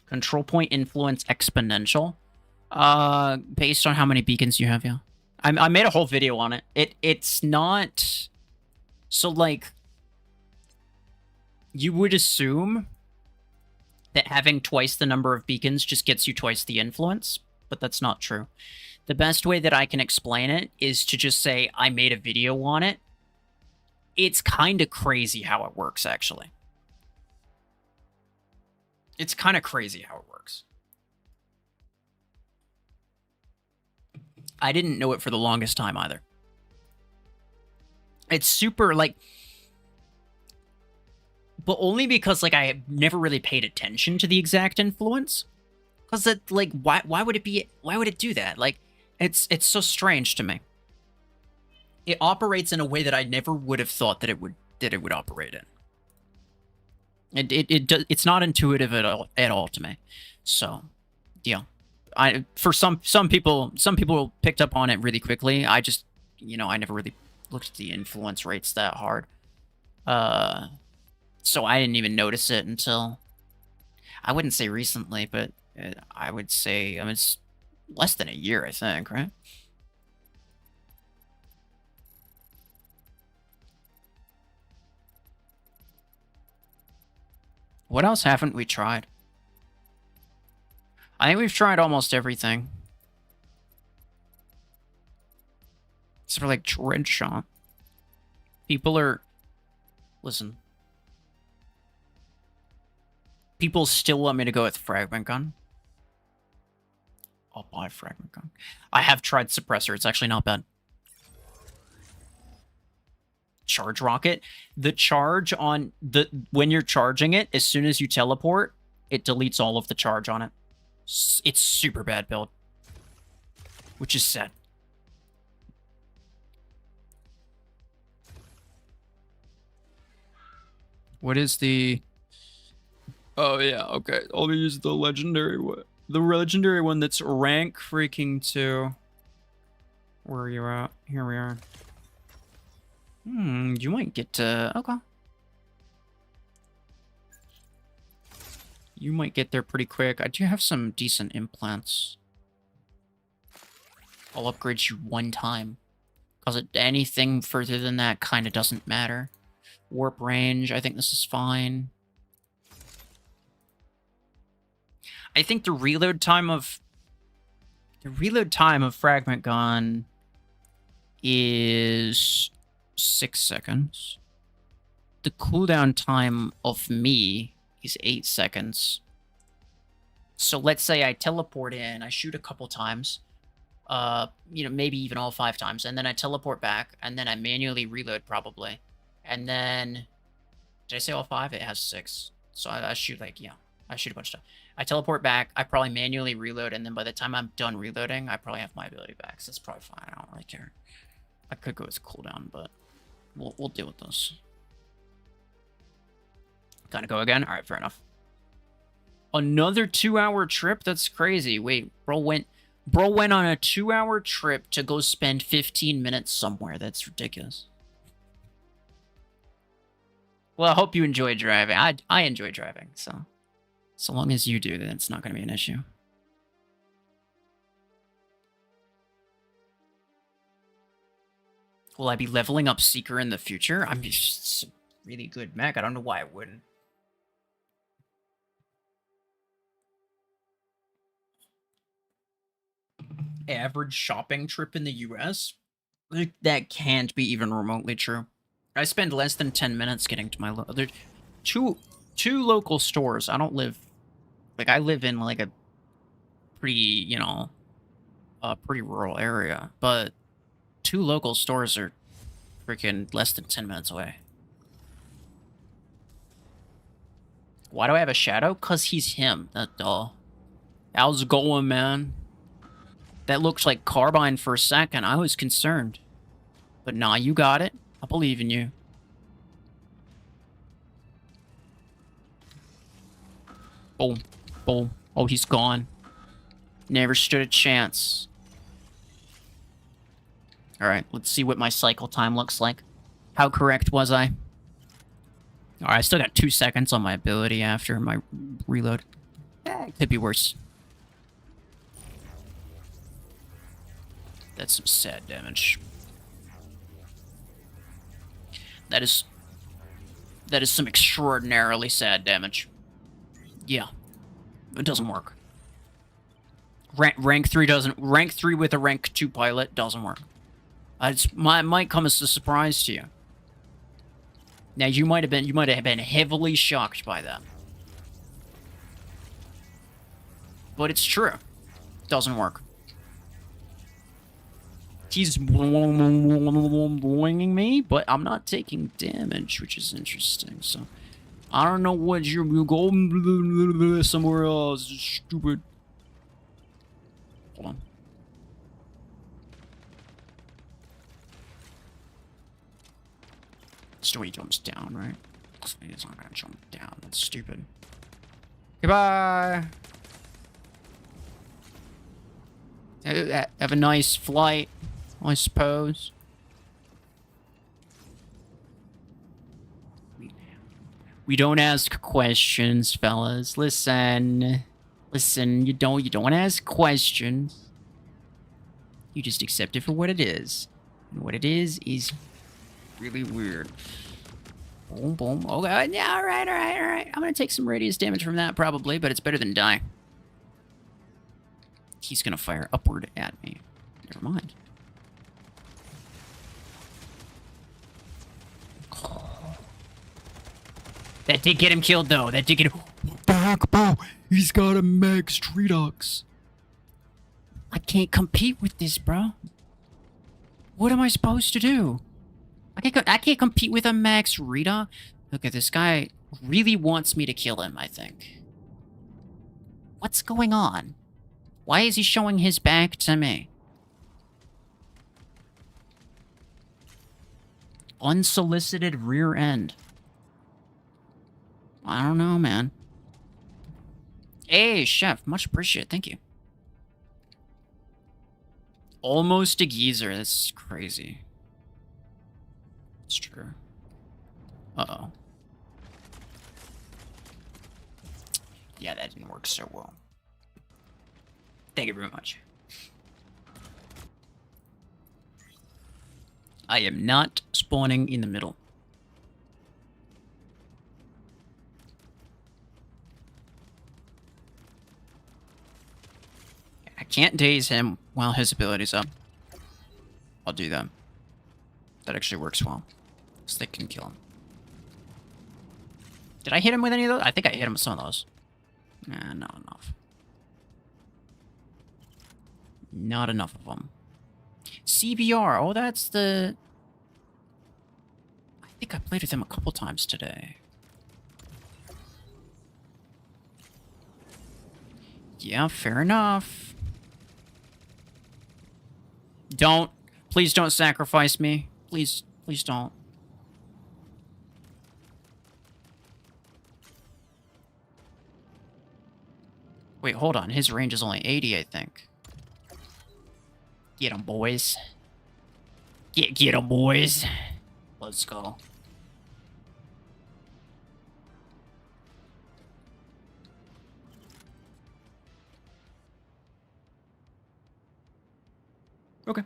Control point influence exponential. Based on how many beacons you have, yeah. I made a whole video on it. It's not... So, like... You would assume that having twice the number of beacons just gets you twice the influence, but that's not true. The best way that I can explain it is to just say, I made a video on it. It's kind of crazy how it works, actually. It's kind of crazy how it works. I didn't know it for the longest time either. It's super, like... But only because, like, I never really paid attention to the exact influence. Because, it, like, why would it be... Why would it do that? Like, it's so strange to me. It operates in a way that I never would have thought that it would operate in. It's not intuitive at all to me. So, yeah. For some people picked up on it really quickly. I just, I never really looked at the influence rates that hard. So I didn't even notice it until, I wouldn't say recently, but I would say, it's less than a year, I think, right? What else haven't we tried? I think we've tried almost everything. Except for, like, Dread Shot. People are... Listen. People still want me to go with Fragment Gun. I'll buy Fragment Gun. I have tried Suppressor. It's actually not bad. Charge Rocket. The charge on... When you're charging it, as soon as you teleport, it deletes all of the charge on it. It's super bad build. Which is sad. What is the... Oh, yeah, okay. I'll use the legendary one. The legendary one that's rank freaking 2. Where are you at? Here we are. You might get to... Okay. You might get there pretty quick. I do have some decent implants. I'll upgrade you one time. Because anything further than that kind of doesn't matter. Warp range, I think this is fine. I think the reload time of The reload time of Fragment Gun is 6 seconds. The cooldown time of me is 8 seconds. So let's say I teleport in, I shoot a couple times, maybe even all 5 times, and then I teleport back, and then I manually reload probably. And then, did I say all 5? It has 6. So I shoot I shoot a bunch of stuff. I teleport back, I probably manually reload, and then by the time I'm done reloading, I probably have my ability back, so that's probably fine. I don't really care. I could go with cooldown, but we'll deal with this. Gotta go again? Alright, fair enough. Another 2-hour trip? That's crazy. Wait, bro went on a 2-hour trip to go spend 15 minutes somewhere. That's ridiculous. Well, I hope you enjoy driving. I enjoy driving, so long as you do, then it's not going to be an issue. Will I be leveling up Seeker in the future? I'm just a really good mech. I don't know why I wouldn't. Average shopping trip in the US? That can't be even remotely true. I spend less than 10 minutes getting to my... There's two local stores. I don't live... I live in, a pretty, pretty rural area. But 2 local stores are freaking less than 10 minutes away. Why do I have a shadow? 'Cause he's him. That's all. How's it going, man? That looked like Carbine for a second. I was concerned. But nah, you got it. I believe in you. Boom. Boom. Oh, he's gone. Never stood a chance. Alright, let's see what my cycle time looks like. How correct was I? Alright, I still got 2 seconds on my ability after my reload. It could be worse. That's some sad damage. That is some extraordinarily sad damage. Yeah. It doesn't work. Rank 3 doesn't... Rank 3 with a rank 2 pilot doesn't work. Might come as a surprise to you. Now, you might have been heavily shocked by that. But it's true. Doesn't work. He's boinging me, but I'm not taking damage, which is interesting. So, I don't know what you're going somewhere else. Stupid. Hold on. Still he jumps down, right? He's not gonna jump down. That's stupid. Goodbye. Have a nice flight, I suppose. We don't ask questions, fellas. Listen, you don't ask questions. You just accept it for what it is. And what it is really weird. Boom, boom. Okay, yeah, all right. I'm gonna take some radius damage from that, probably, but it's better than die. He's gonna fire upward at me. Never mind. That did get him killed, though. That did get him... Back, bro! He's got a Mech Street Ox. I can't compete with this, bro. What am I supposed to do? I can't compete with a Max Rita. Look at this guy. Really wants me to kill him, I think. What's going on? Why is he showing his back to me? Unsolicited rear end. I don't know, man. Hey, chef. Much appreciated. Thank you. Almost a geezer. That's crazy. It's true. Uh-oh. Yeah, that didn't work so well. Thank you very much. I am not spawning in the middle. can't daze him while his ability's up, I'll do that. That actually works well. So they can kill him. Did I hit him with any of those? I think I hit him with some of those. Nah, not enough. Not enough of them. CBR. Oh, that's the... I think I played with him a couple times today. Yeah, fair enough. Don't. Please don't sacrifice me. Please, please don't. Wait, hold on. His range is only 80, I think. Get him, boys. Get him, boys. Let's go. Okay.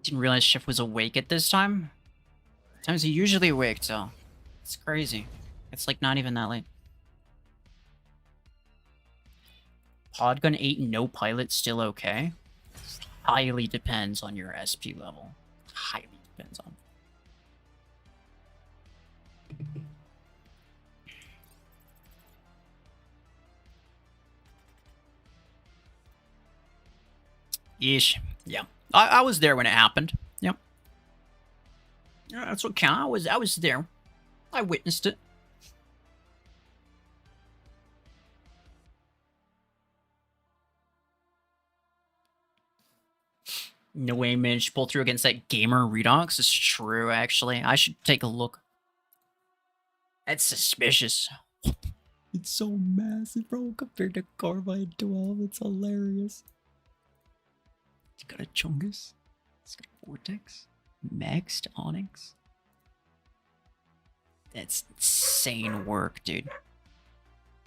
Didn't realize Shift was awake at this time. Times he usually awake, so it's crazy. It's like not even that late. Podgun 8, no pilot, still okay? Highly depends on your SP level. Highly depends on. Yeesh. Yeah. I was there when it happened. Yep. Yeah, that's what counts. I was there. I witnessed it. No way managed to pull through against that gamer Redox. It's true, actually. I should take a look. That's suspicious. It's so massive, bro, compared to Carbide 12. It's hilarious. It's got a Chungus. It's got a Vortex. Maxed Onyx. That's insane work, dude.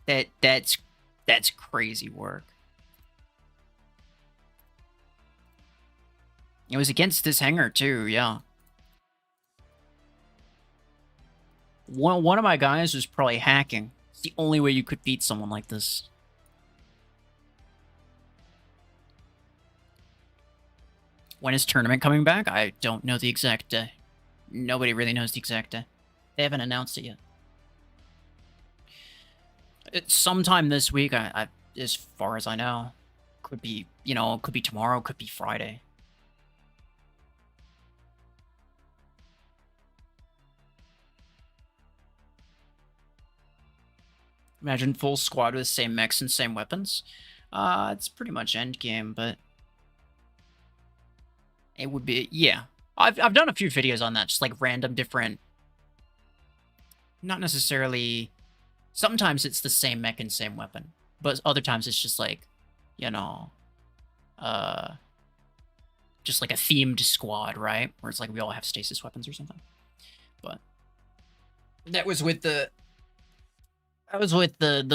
That's crazy work. It was against this hanger too, yeah. One of my guys was probably hacking. It's the only way you could beat someone like this. When is tournament coming back? I don't know the exact day. Nobody really knows the exact day. They haven't announced it yet. It's sometime this week, as far as I know. Could be, you know, could be tomorrow, could be Friday. Imagine full squad with the same mechs and same weapons. It's pretty much endgame, but it would be, yeah. I've done a few videos on that, just like random different, not necessarily, sometimes it's the same mech and same weapon, but other times it's just like, you know, just like a themed squad, right? Where it's like we all have stasis weapons or something. But that was with the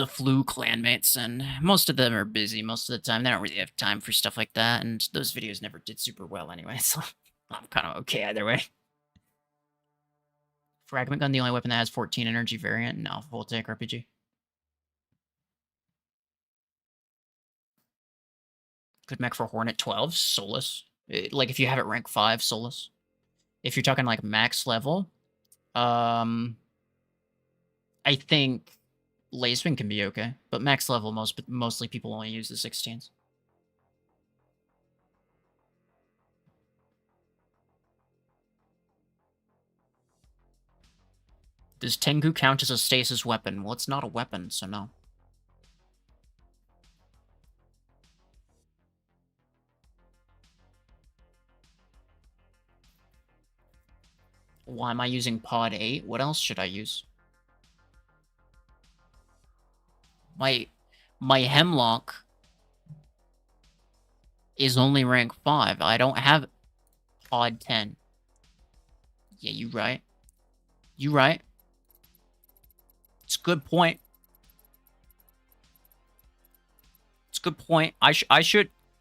Flu clanmates, and most of them are busy most of the time. They don't really have time for stuff like that, and those videos never did super well anyway, so I'm kind of okay either way. Fragment gun, the only weapon that has 14 energy variant, and Alpha Voltaic RPG. Good mech for Hornet 12, Solus. Like if you have it rank 5, Solus. If you're talking like max level, I think Lacewing can be okay, but max level, mostly people only use the 16s. Does Tengu count as a stasis weapon? Well, it's not a weapon, so no. Why am I using Pod 8? What else should I use? My Hemlock is only rank 5. I don't have Pod 10. Yeah, you right. You right. It's a good point. It's a good point. I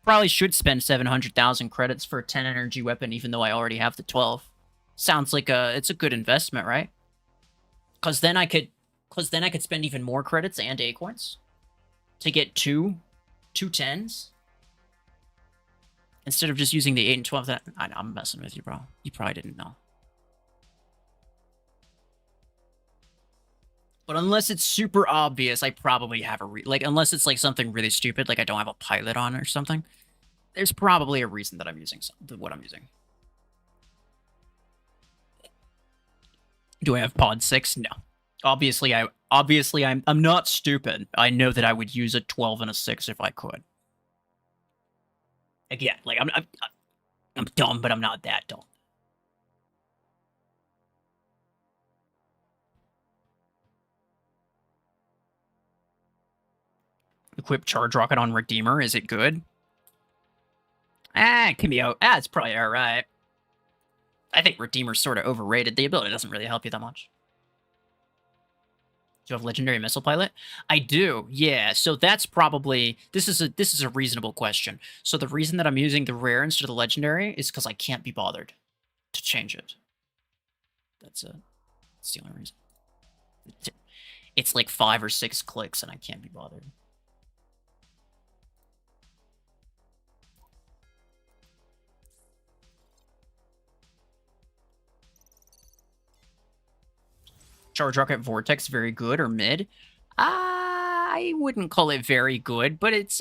probably should spend 700,000 credits for a 10 energy weapon, even though I already have the 12. Sounds like it's a good investment, right? Because then I could spend even more credits and acorns to get two 10s instead of just using the 8 and 12. I'm messing with you, bro. You probably didn't know. But unless it's super obvious, I probably have a unless it's like something really stupid, like I don't have a pilot on or something. There's probably a reason that I'm using what I'm using. Do I have pod 6? No. Obviously I'm not stupid. I know that I would use a 12 and a 6 if I could. Again, like I'm dumb, but I'm not that dumb. Equip charge rocket on Redeemer. Is it good? It can be out. It's probably all right. I think Redeemer's sort of overrated. The ability doesn't really help you that much. Do you have legendary missile pilot? I do. Yeah. So that's probably this is a reasonable question. So the reason that I'm using the rare instead of the legendary is because I can't be bothered to change it. That's the only reason. It's like 5 or 6 clicks, and I can't be bothered. Charge rocket vortex, very good or mid? I wouldn't call it very good, but it's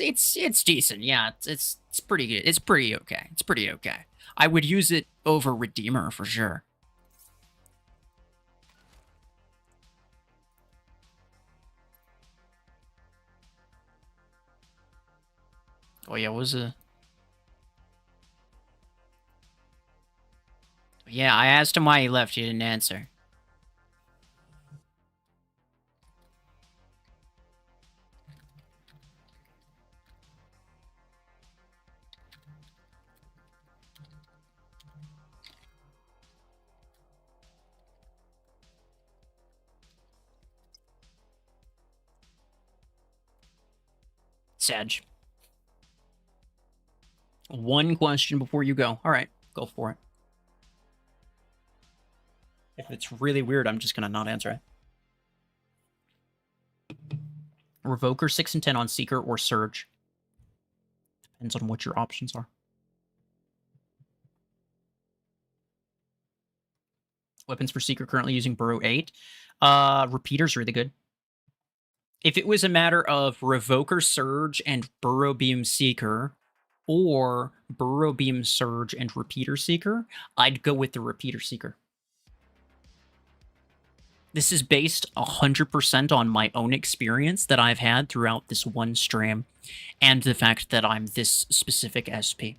decent. Yeah, it's pretty good. It's pretty okay. It's pretty okay. I would use it over Redeemer for sure. Oh yeah, what was a... Yeah, I asked him why he left. He didn't answer. Sag. One question before you go. All right, go for it. If it's really weird, I'm just going to not answer it. Revoker 6 and 10 on Seeker or Surge. Depends on what your options are. Weapons for Seeker currently using Burrow 8. Repeater's really good. If it was a matter of Revoker Surge and Burrow Beam Seeker, or Burrow Beam Surge and Repeater Seeker, I'd go with the Repeater Seeker. This is based 100% on my own experience that I've had throughout this one stream, and the fact that I'm this specific SP.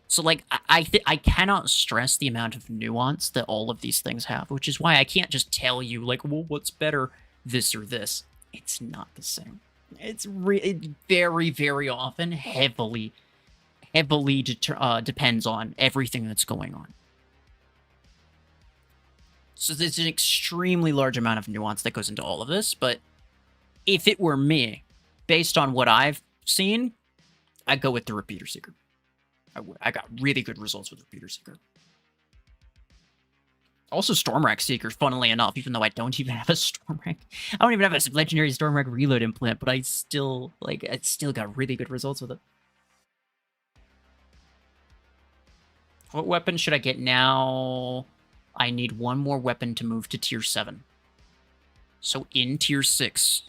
So, like, I cannot stress the amount of nuance that all of these things have, which is why I can't just tell you, like, well, what's better, this or this. It's not the same. It's very, very often heavily depends on everything that's going on. So there's an extremely large amount of nuance that goes into all of this, but if it were me, based on what I've seen, I'd go with the Repeater Seeker. I got really good results with Repeater Seeker. Also, Stormwreck Seeker, funnily enough, even though I don't even have a Stormwreck. I don't even have a legendary Stormwreck reload implant, but I still got really good results with it. What weapon should I get now? I need one more weapon to move to tier 7. So in tier 6.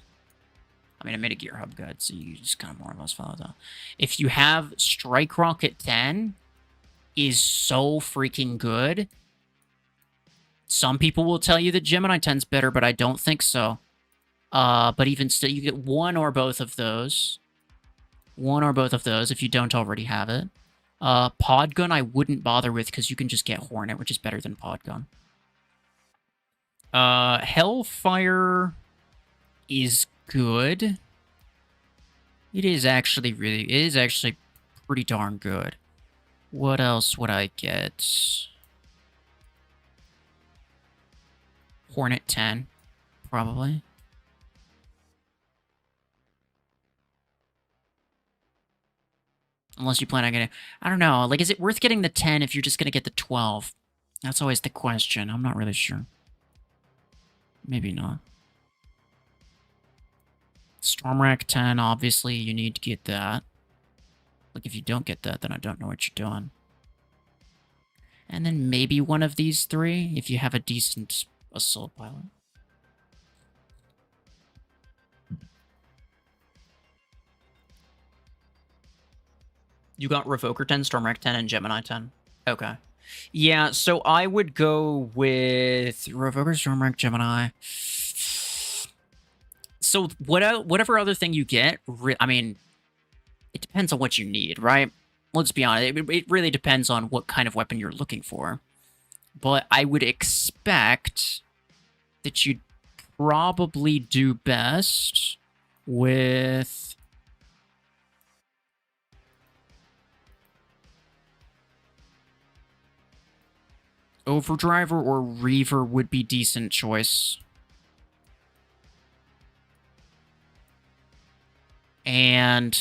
I mean, I made a gear hub guide, so you just kind of more or less follow that. If you have Strike Rocket 10, is so freaking good. Some people will tell you that Gemini 10's better, but I don't think so. But even still, you get one or both of those. One or both of those if you don't already have it. Podgun I wouldn't bother with because you can just get Hornet, which is better than Podgun. Hellfire is good. It is actually pretty darn good. What else would I get? Hornet 10, probably. Unless you plan on getting... I don't know. Like, is it worth getting the 10 if you're just going to get the 12? That's always the question. I'm not really sure. Maybe not. Storm Rack 10, obviously, you need to get that. Like, if you don't get that, then I don't know what you're doing. And then maybe one of these three, if you have a decent assault pilot. You got Revoker 10, Storm Rack 10, and Gemini 10. Okay. Yeah, so I would go with Revoker, Storm Rack, Gemini. So whatever other thing you get, I mean, it depends on what you need, right? Let's be honest. It really depends on what kind of weapon you're looking for. But I would expect that you'd probably do best with... Overdriver or Reaver would be decent choice. And...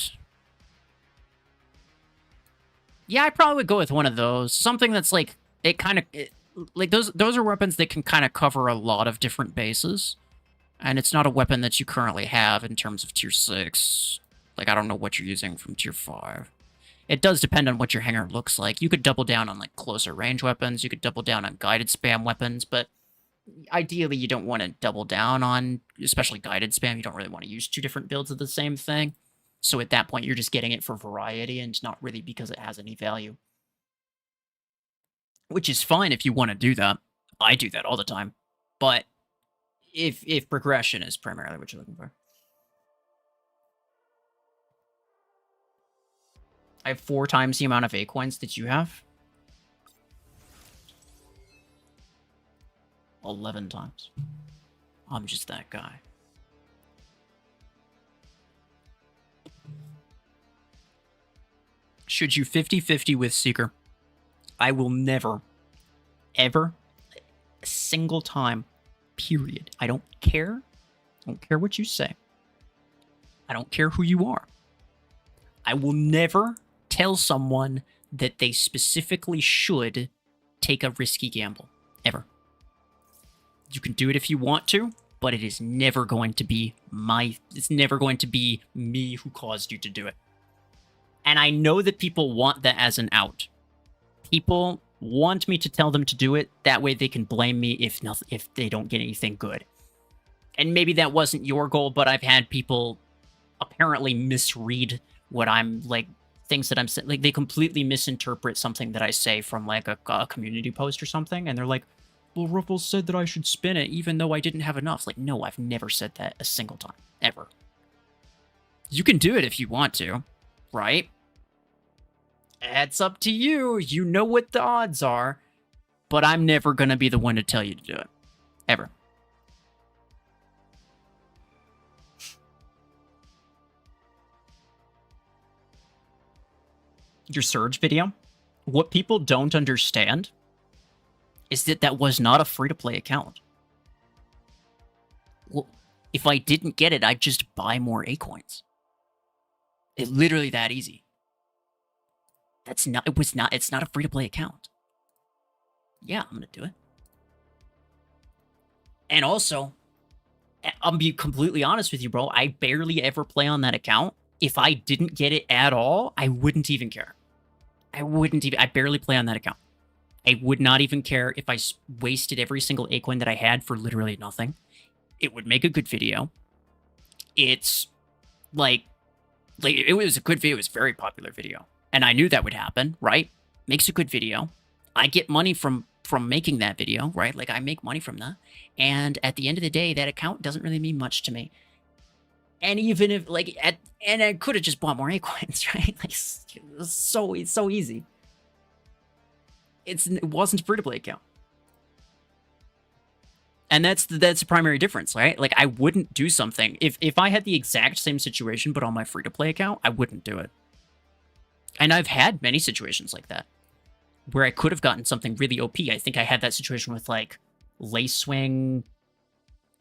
yeah, I probably would go with one of those. Something that's like, it kind of... like, those are weapons that can kind of cover a lot of different bases. And it's not a weapon that you currently have in terms of tier 6. Like, I don't know what you're using from tier 5. It does depend on what your hangar looks like. You could double down on, like, closer range weapons. You could double down on guided spam weapons. But ideally, you don't want to double down on, especially guided spam. You don't really want to use 2 different builds of the same thing. So at that point, you're just getting it for variety and not really because it has any value. Which is fine if you want to do that. I do that all the time. But if progression is primarily what you're looking for. I have 4 times the amount of A coins that you have. 11 times. I'm just that guy. Should you 50-50 with Seeker? I will never, ever, a single time, period. I don't care. I don't care what you say. I don't care who you are. I will never tell someone that they specifically should take a risky gamble. Ever. You can do it if you want to, but it is never going to be it's never going to be me who caused you to do it. And I know that people want that as an out. People want me to tell them to do it. That way they can blame me if they don't get anything good. And maybe that wasn't your goal, but I've had people apparently misread what I'm, like, things that I'm saying. Like, they completely misinterpret something that I say from, like, a community post or something. And they're like, well, RuFFles said that I should spin it even though I didn't have enough. It's like, no, I've never said that a single time. Ever. You can do it if you want to, right? It's up to you. You know what the odds are. But I'm never going to be the one to tell you to do it. Ever. Your Surge video, what people don't understand is that that was not a free-to-play account. Well, if I didn't get it, I'd just buy more A-coins. It's literally that easy. It's not a free-to-play account. Yeah, I'm gonna do it. And also, I'll be completely honest with you, bro. I barely ever play on that account. If I didn't get it at all, I wouldn't even care. I barely play on that account. I would not even care if I wasted every single A-coin that I had for literally nothing. It would make a good video. It's like it was a good video. It was a very popular video. And I knew that would happen, right? Makes a good video. I get money from making that video, right? Like, I make money from that. And at the end of the day, that account doesn't really mean much to me. And even if, like, and I could have just bought more A-coins, right? Like, it's so easy. It wasn't a free-to-play account. And that's the primary difference, right? Like, I wouldn't do something. If I had the exact same situation, but on my free-to-play account, I wouldn't do it. And I've had many situations like that, where I could have gotten something really OP. I think I had that situation with, like, Lacewing.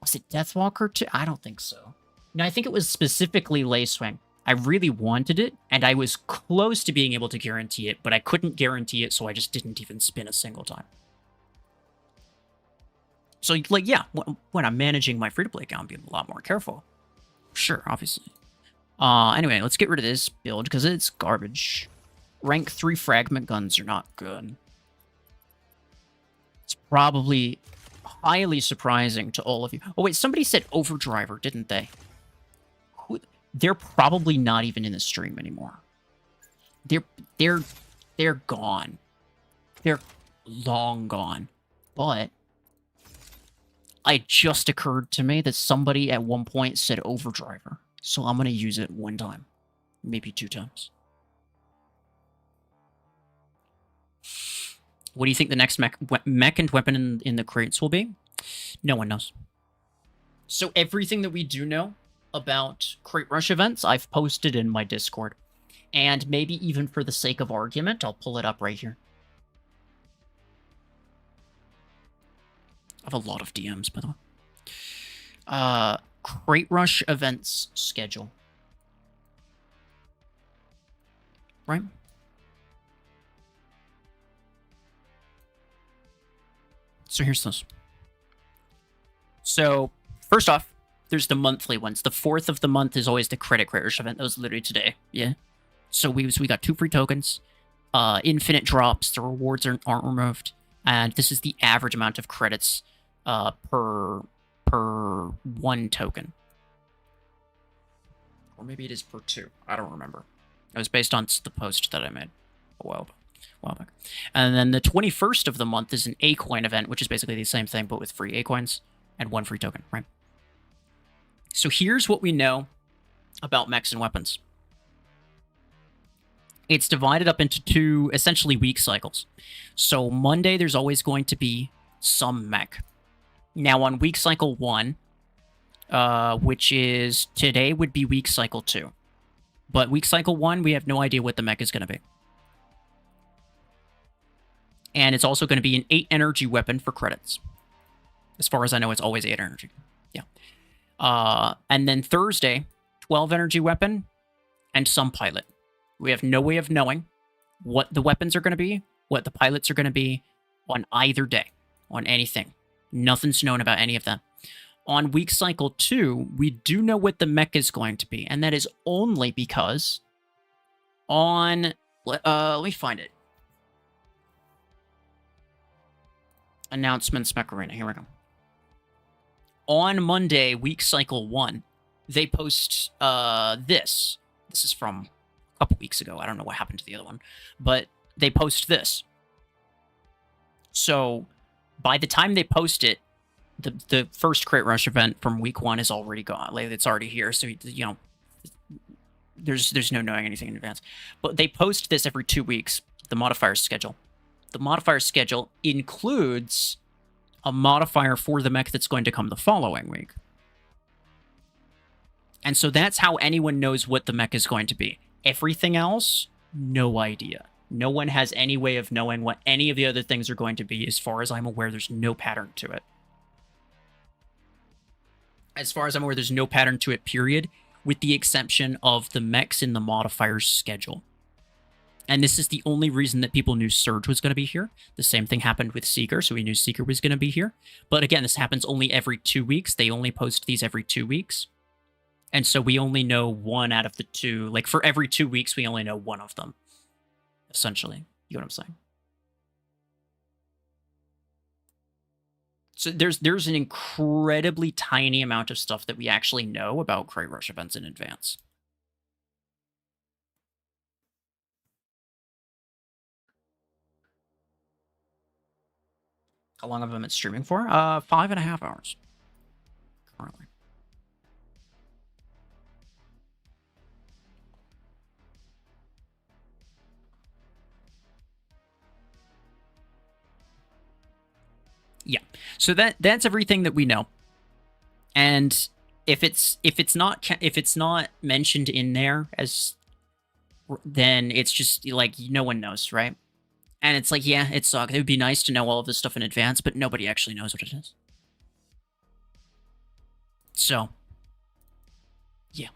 Was it Deathwalker too? I don't think so. No, I think it was specifically Lacewing. I really wanted it, and I was close to being able to guarantee it, but I couldn't guarantee it, so I just didn't even spin a single time. So, like, yeah, when I'm managing my free-to-play account, I'm being a lot more careful. Sure, obviously. Anyway, let's get rid of this build, because it's garbage. Rank 3 fragment guns are not good. It's probably highly surprising to all of you. Oh, wait, somebody said Overdriver, didn't they? They're probably not even in the stream anymore. They're gone. They're long gone. But it just occurred to me that somebody at one point said Overdriver. So I'm going to use it one time. Maybe 2 times. What do you think the next mech and weapon in the crates will be? No one knows. So everything that we do know about Crate Rush events, I've posted in my Discord. And maybe even for the sake of argument, I'll pull it up right here. I have a lot of DMs, by the way. Crate Rush events schedule. Right? So here's this. So, first off, there's the monthly ones. The 4th of the month is always the Crate Rush event. That was literally today. Yeah. So we got 2 free tokens. Infinite drops. The rewards aren't removed. And this is the average amount of credits per 1 token. Or maybe it is per 2. I don't remember. It was based on the post that I made a while back. And then the 21st of the month is an A-coin event, which is basically the same thing, but with free A-coins and 1 free token, right? So here's what we know about mechs and weapons. It's divided up into 2, essentially, week cycles. So Monday, there's always going to be some mech. Now, on week cycle 1, which is today, would be week cycle 2. But week cycle 1, we have no idea what the mech is going to be. And it's also going to be an 8 energy weapon for credits. As far as I know, it's always 8 energy. Yeah. And then Thursday, 12 energy weapon and some pilot. We have no way of knowing what the weapons are going to be, what the pilots are going to be on either day, on anything. Nothing's known about any of them. On week cycle 2, we do know what the mech is going to be, and that is only because on... let me find it. Announcements, Mech Arena. Here we go. On Monday, week cycle 1, they post this. This is from a couple weeks ago. I don't know what happened to the other one. But they post this. So, by the time they post it, the first Crate Rush event from week 1 is already gone. Like, it's already here. So, you know, there's no knowing anything in advance. But they post this every 2 weeks, the modifier schedule. The modifier schedule includes a modifier for the mech that's going to come the following week. And so that's how anyone knows what the mech is going to be. Everything else, no idea. No one has any way of knowing what any of the other things are going to be. As far as I'm aware, there's no pattern to it. As far as I'm aware, there's no pattern to it, period, with the exception of the mechs in the modifiers schedule. And this is the only reason that people knew Surge was going to be here. The same thing happened with Seeker, so we knew Seeker was going to be here. But again, this happens only every 2 weeks. They only post these every 2 weeks. And so we only know 1 out of the 2. Like, for every 2 weeks, we only know 1 of them. Essentially. You know what I'm saying? So there's an incredibly tiny amount of stuff that we actually know about Crate Rush events in advance. How long have I been streaming for? 5.5 hours. Currently. Yeah. So that's everything that we know. And if it's not mentioned in there as, then it's just like no one knows, right? And it's like, yeah, it sucks. It would be nice to know all of this stuff in advance, but nobody actually knows what it is. So, yeah.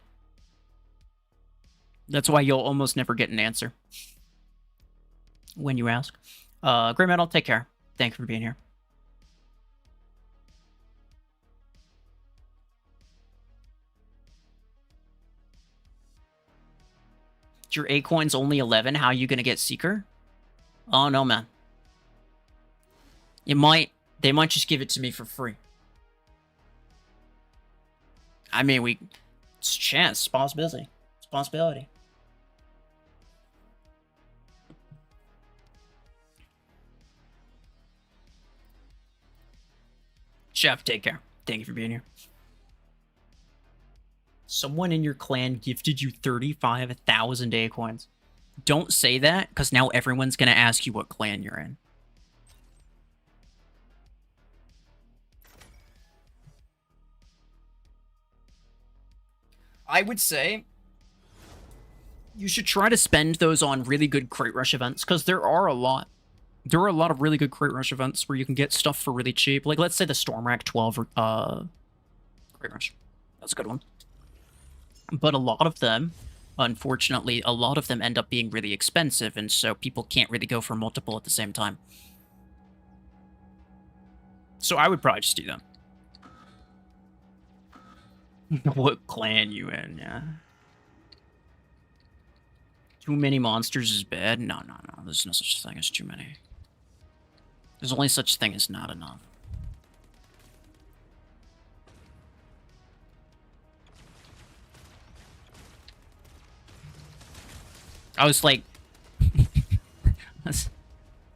That's why you'll almost never get an answer when you ask. Grey Metal, take care. Thank you for being here. Your A coin's only 11. How are you gonna get Seeker? Oh no, man. They might just give it to me for free. I mean, it's a chance. It's a possibility. It's a possibility. Chef, take care. Thank you for being here. Someone in your clan gifted you 35,000 A coins. Don't say that, because now everyone's going to ask you what clan you're in. I would say you should try to spend those on really good Crate Rush events, because there are a lot. There are a lot of really good Crate Rush events where you can get stuff for really cheap. Like, let's say the Storm Rack 12 Crate Rush. That's a good one. But a lot of them, unfortunately, a lot of them end up being really expensive, and so people can't really go for multiple at the same time. So I would probably just do them. What clan you in, yeah. Too many monsters is bad? No. There's no such thing as too many. There's only such thing as not enough. I was like...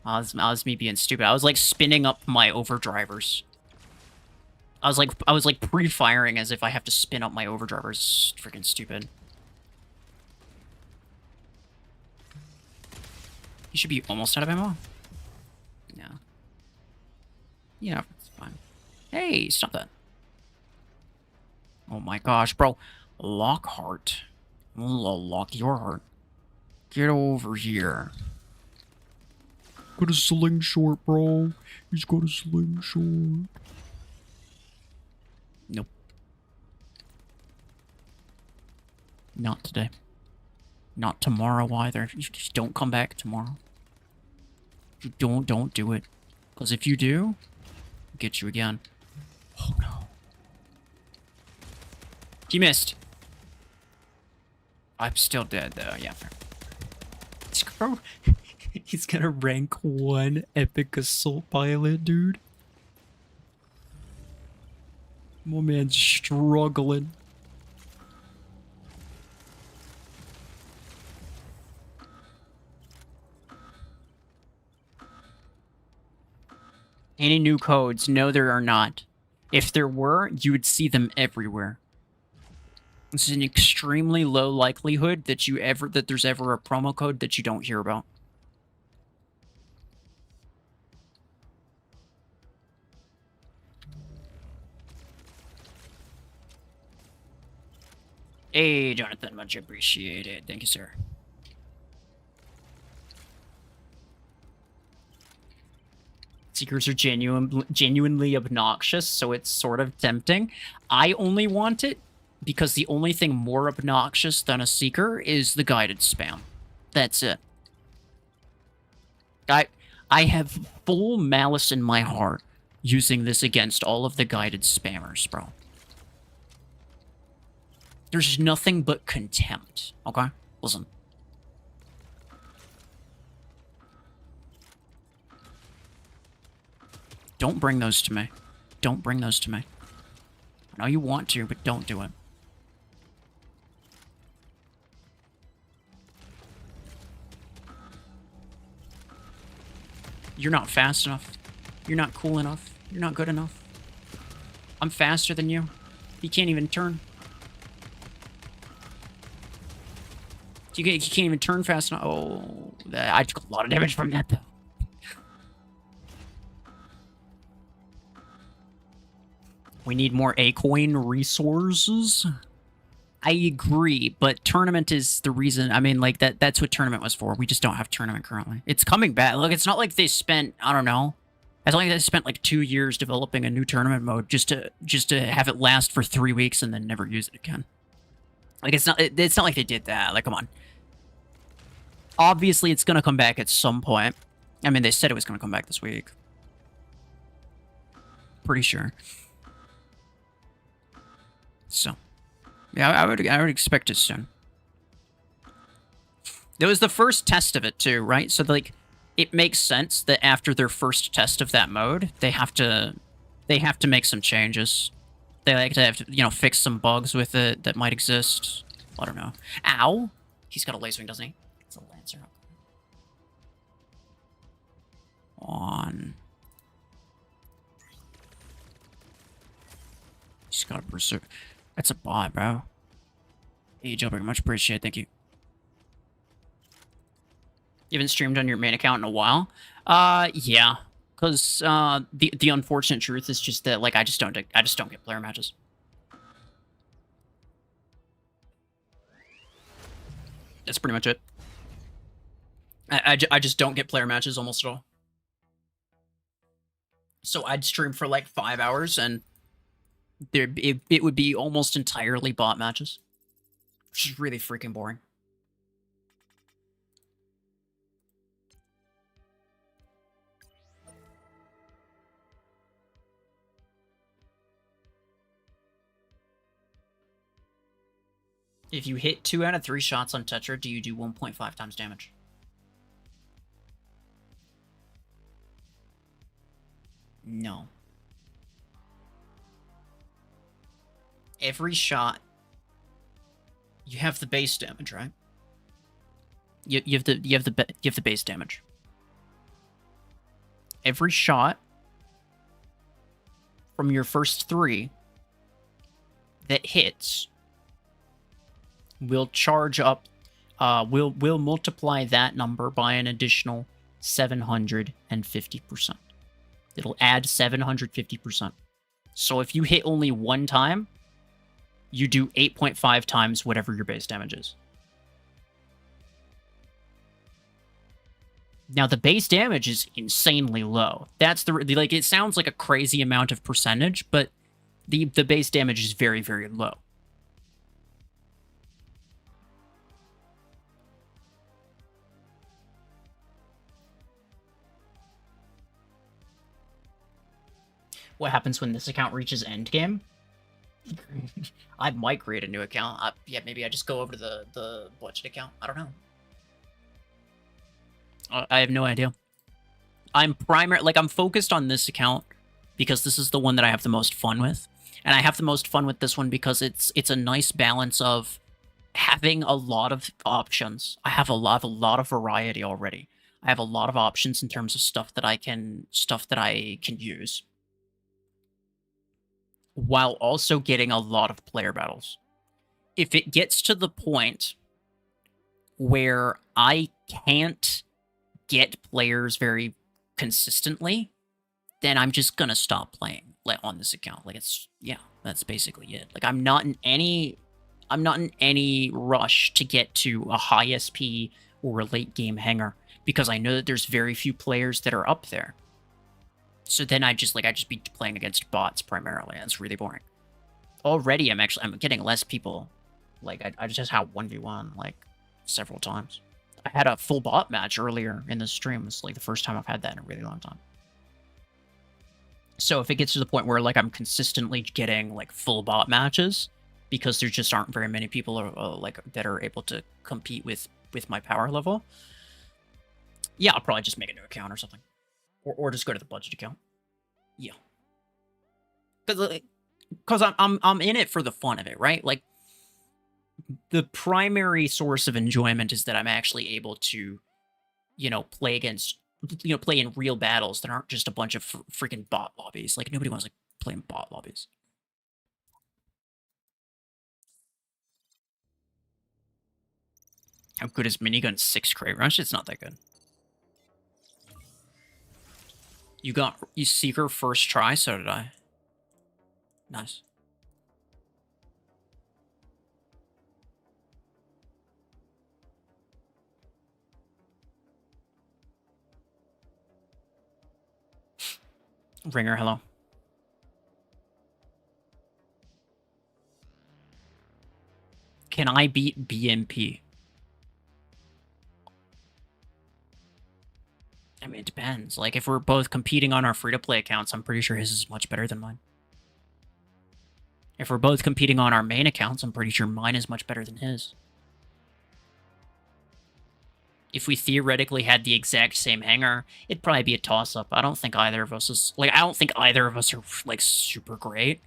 I was me being stupid. I was like spinning up my overdrivers. I was like pre-firing as if I have to spin up my overdrivers. Freaking stupid. You should be almost out of ammo. Yeah. Yeah, it's fine. Hey, stop that. Oh my gosh, bro. Lockhart. Lock your heart. Get over here. Got a slingshot, bro. He's got a slingshot. Nope. Not today. Not tomorrow either. You just don't come back tomorrow. You don't do it. Because if you do, I'll get you again. Oh no. He missed. I'm still dead though, yeah. He's gonna rank 1 epic assault pilot, dude. My man's struggling. Any new codes? No, there are not. If there were, you would see them everywhere. This is an extremely low likelihood that there's ever a promo code that you don't hear about. Hey, Jonathan, much appreciated. Thank you, sir. Seekers are genuinely obnoxious, so it's sort of tempting. I only want it because the only thing more obnoxious than a Seeker is the guided spam. That's it. I have full malice in my heart using this against all of the guided spammers, bro. There's nothing but contempt, okay? Listen. Don't bring those to me. Don't bring those to me. I know you want to, but don't do it. You're not fast enough. You're not cool enough. You're not good enough. I'm faster than you. You can't even turn. You can't even turn fast enough. Oh, I took a lot of damage from that, though. We need more A-coin resources. I agree, but tournament is the reason. I mean, like, that's what tournament was for. We just don't have tournament currently. It's coming back. Look, it's not like they spent, I don't know. It's not like they spent like 2 years developing a new tournament mode just to have it last for 3 weeks and then never use it again. Like, it's not like they did that. Like, come on. Obviously, it's gonna come back at some point. I mean, they said it was gonna come back this week. Pretty sure. So, yeah, I would expect it soon. It was the first test of it too, right? So like, it makes sense that after their first test of that mode, they have to make some changes. They like to have to, fix some bugs with it that might exist. I don't know. Ow! He's got a laser wing, doesn't he? It's a lancer. On. He's got a berserk. That's a bot, bro. Hey, Jailbreak, much appreciated. Thank you. You haven't streamed on your main account in a while? Yeah. Because the unfortunate truth is just that, like, I just don't get player matches. That's pretty much it. I just don't get player matches almost at all. So I'd stream for like 5 hours, and it would be almost entirely bot matches, which is really freaking boring. If you hit 2 out of 3 shots on Tetra, do you do 1.5 times damage? No. Every shot, you have the base damage, right? You have the base damage. Every shot from your first 3 that hits will charge up. Will multiply that number by an additional 750%. It'll add 750%. So if you hit only 1 time, you do 8.5 times whatever your base damage is. Now, the base damage is insanely low. That's like, it sounds like a crazy amount of percentage, but the base damage is very, very low. What happens when this account reaches endgame? I might create a new account. Yeah, maybe I just go over to the budget account. I don't know. I have no idea. I'm focused on this account because this is the one that I have the most fun with. And I have the most fun with this one because it's a nice balance of having a lot of options. I have a lot of variety already. I have a lot of options in terms of stuff that I can use, while also getting a lot of player battles. If it gets to the point where I can't get players very consistently, then I'm just gonna stop playing on this account. Like, that's basically it. Like, I'm not in any rush to get to a high SP or a late game hanger, because I know that there's very few players that are up there. So then I just be playing against bots primarily. That's really boring. Already, I'm getting less people. Like, I just had 1v1 like several times. I had a full bot match earlier in the stream. It's like the first time I've had that in a really long time. So if it gets to the point where like I'm consistently getting like full bot matches, because there just aren't very many people like that are able to compete with my power level, yeah, I'll probably just make a new account or something. Or just go to the budget account. Yeah. Because I'm in it for the fun of it, right? Like, the primary source of enjoyment is that I'm actually able to, play in real battles that aren't just a bunch of freaking bot lobbies. Like, nobody wants to play in bot lobbies. How good is Minigun 6 Crate Rush? It's not that good. You Seeker first try, so did I. Nice. Ringer, hello. Can I beat BMP? I mean, it depends. Like, if we're both competing on our free-to-play accounts, I'm pretty sure his is much better than mine. If we're both competing on our main accounts, I'm pretty sure mine is much better than his. if we theoretically had the exact same hanger, it'd probably be a toss-up. I don't think either of us is... Like, I don't think either of us are, like, super great.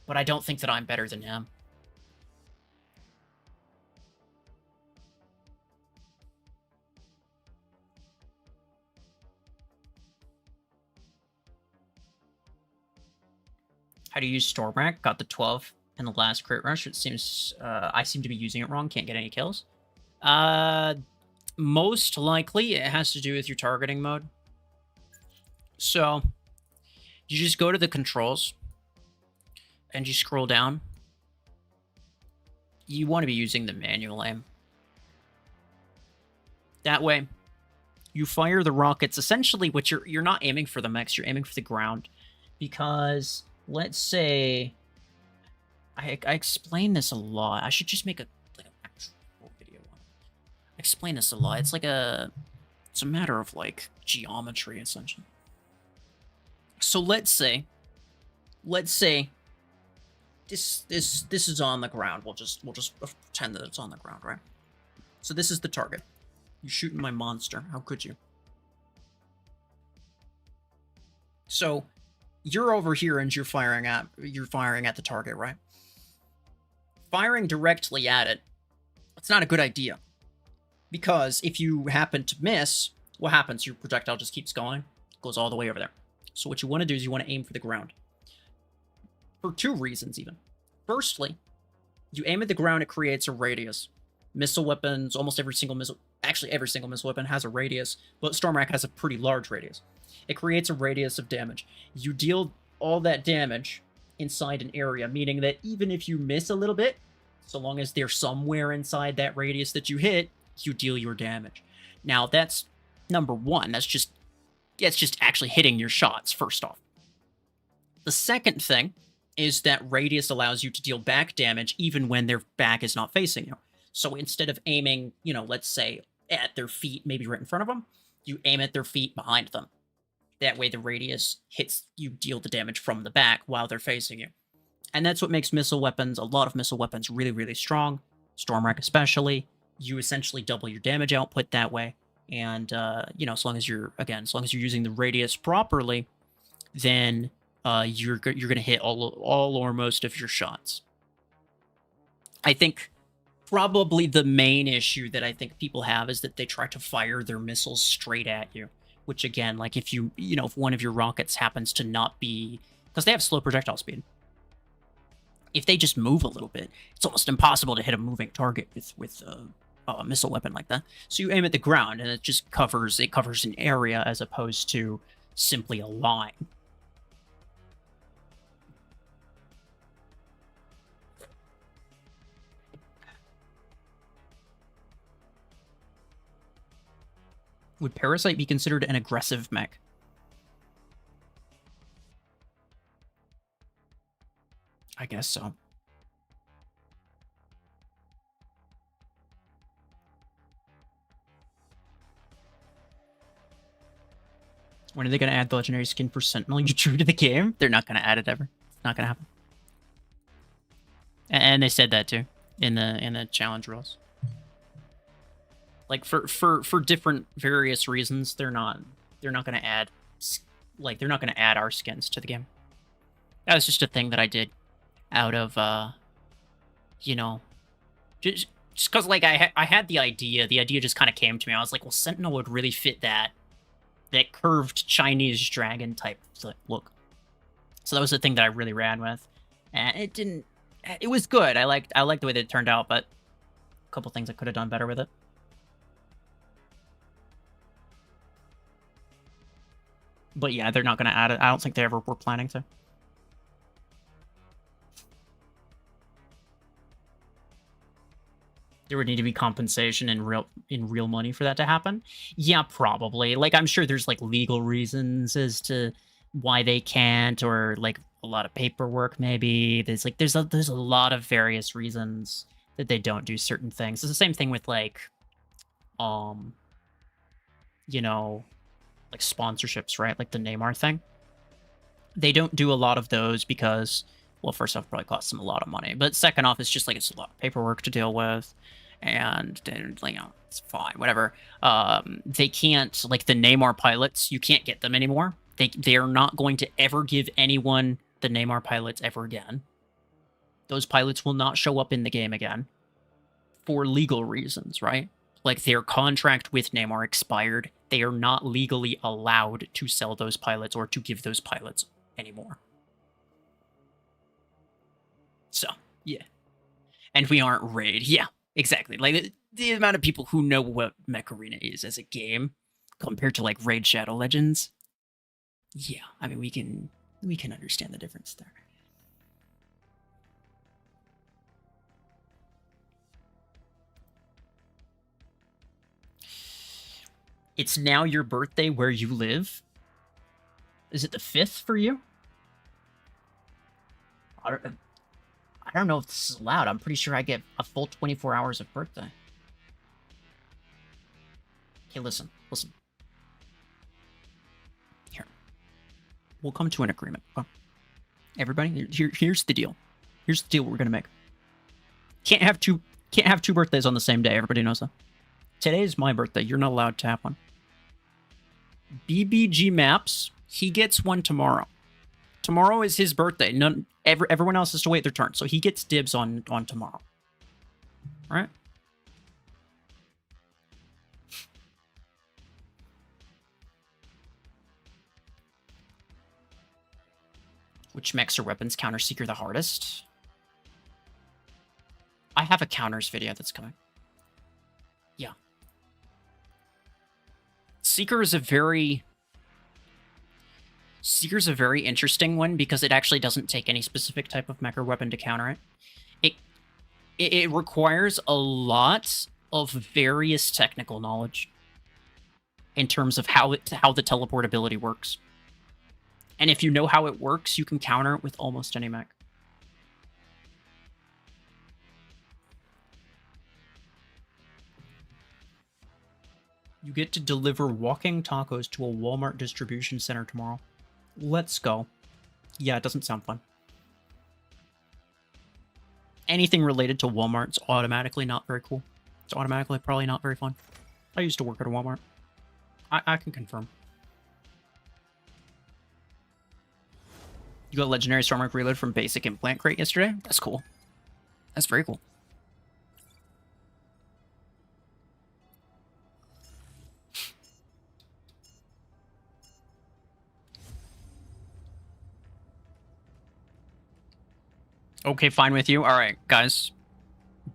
But I don't think that I'm better than him. How do you use Stormrack? Got the 12 in the last crit rush. It seems I seem to be using it wrong. Can't get any kills. Most likely it has to do with your targeting mode. So you just go to the controls and you scroll down. You want to be using the manual aim. That way, you fire the rockets. Essentially, what you're not aiming for the mechs, you're aiming for the ground. Because let's say I explain this a lot. I should just make an actual video on it. I explain this a lot. It's a matter of like geometry essentially. So let's say this is on the ground. We'll just pretend that it's on the ground, right? So this is the target. You're shooting my monster. How could you? So you're over here and you're firing at the target, right? Firing directly at it, it's not a good idea. Because if you happen to miss, what happens? Your projectile just keeps going, goes all the way over there. So what you want to do is you want to aim for the ground. For two reasons, even. Firstly, you aim at the ground, it creates a radius. Missile weapons, almost every single missile... Actually, every single missile weapon has a radius, but Stormrack has a pretty large radius. It creates a radius of damage. You deal all that damage inside an area, meaning that even if you miss a little bit, so long as they're somewhere inside that radius that you hit, you deal your damage. Now, that's number one. That's just actually hitting your shots, first off. The second thing is that radius allows you to deal back damage even when their back is not facing you. So instead of aiming, you know, let's say at their feet, maybe right in front of them, you aim at their feet behind them. That way the radius hits, you deal the damage from the back while they're facing you. And that's what makes missile weapons, a lot of missile weapons, really, really strong. Stormrack especially. You essentially double your damage output that way. And, you know, as long as you're using the radius properly, then you're going to hit all or most of your shots. I think probably the main issue that I think people have is that they try to fire their missiles straight at you. Which again, like if if one of your rockets happens to not be... Because they have slow projectile speed. If they just move a little bit, it's almost impossible to hit a moving target with a missile weapon like that. So you aim at the ground, and it just covers an area as opposed to simply a line. Would Parasite be considered an aggressive mech? I guess so. When are they going to add the legendary skin for Sentinel? You true to the game? They're not going to add it ever. It's not going to happen. And they said that too in the challenge rules. Like for different various reasons, they're not going to add our skins to the game. That was just a thing that I did out of just because like I had the idea just kind of came to me. I was like, well, Sentinel would really fit that curved Chinese dragon type look. So that was the thing that I really ran with, and it was good. I liked the way that it turned out, but a couple things I could have done better with it. But yeah, they're not going to add it. I don't think they ever were planning to. There would need to be compensation in real money for that to happen. Yeah, probably. Like, I'm sure there's like legal reasons as to why they can't, or like a lot of paperwork maybe. There's a lot of various reasons that they don't do certain things. It's the same thing with like like sponsorships, right? Like the Neymar thing. They don't do a lot of those because, well, first off, it probably costs them a lot of money. But second off, it's just like it's a lot of paperwork to deal with. and you know, it's fine, whatever. They can't, like the Neymar pilots, you can't get them anymore. They are not going to ever give anyone the Neymar pilots ever again. Those pilots will not show up in the game again for legal reasons, right? Like their contract with Neymar expired. They are not legally allowed to sell those pilots or to give those pilots anymore. So, yeah. And we aren't raid. Yeah, exactly. Like the amount of people who know what Mech Arena is as a game compared to like Raid Shadow Legends. Yeah, I mean we can understand the difference there. It's now your birthday where you live. Is it the 5th for you? I don't know if this is allowed. I'm pretty sure I get a full 24 hours of birthday. Okay, listen. Here. We'll come to an agreement. Okay? Everybody, here's the deal. Here's the deal we're gonna make. Can't have two birthdays on the same day. Everybody knows that. Today is my birthday. You're not allowed to have one. BBG Maps, he gets one tomorrow. Tomorrow is his birthday. Everyone else has to wait their turn, so he gets dibs on tomorrow. All right? Which mechs or weapons counter Seeker the hardest? I have a counters video that's coming. Yeah. Seeker's a very interesting one because it actually doesn't take any specific type of mech or weapon to counter it. It requires a lot of various technical knowledge in terms of how the teleportability works. And if you know how it works, you can counter it with almost any mech. You get to deliver walking tacos to a Walmart distribution center tomorrow. Let's go. Yeah, it doesn't sound fun. Anything related to Walmart's automatically not very cool. It's automatically probably not very fun. I used to work at a Walmart. I can confirm. You got Legendary Stormmark Reload from Basic Implant Crate yesterday? That's cool. That's very cool. Okay, fine with you. All right, guys.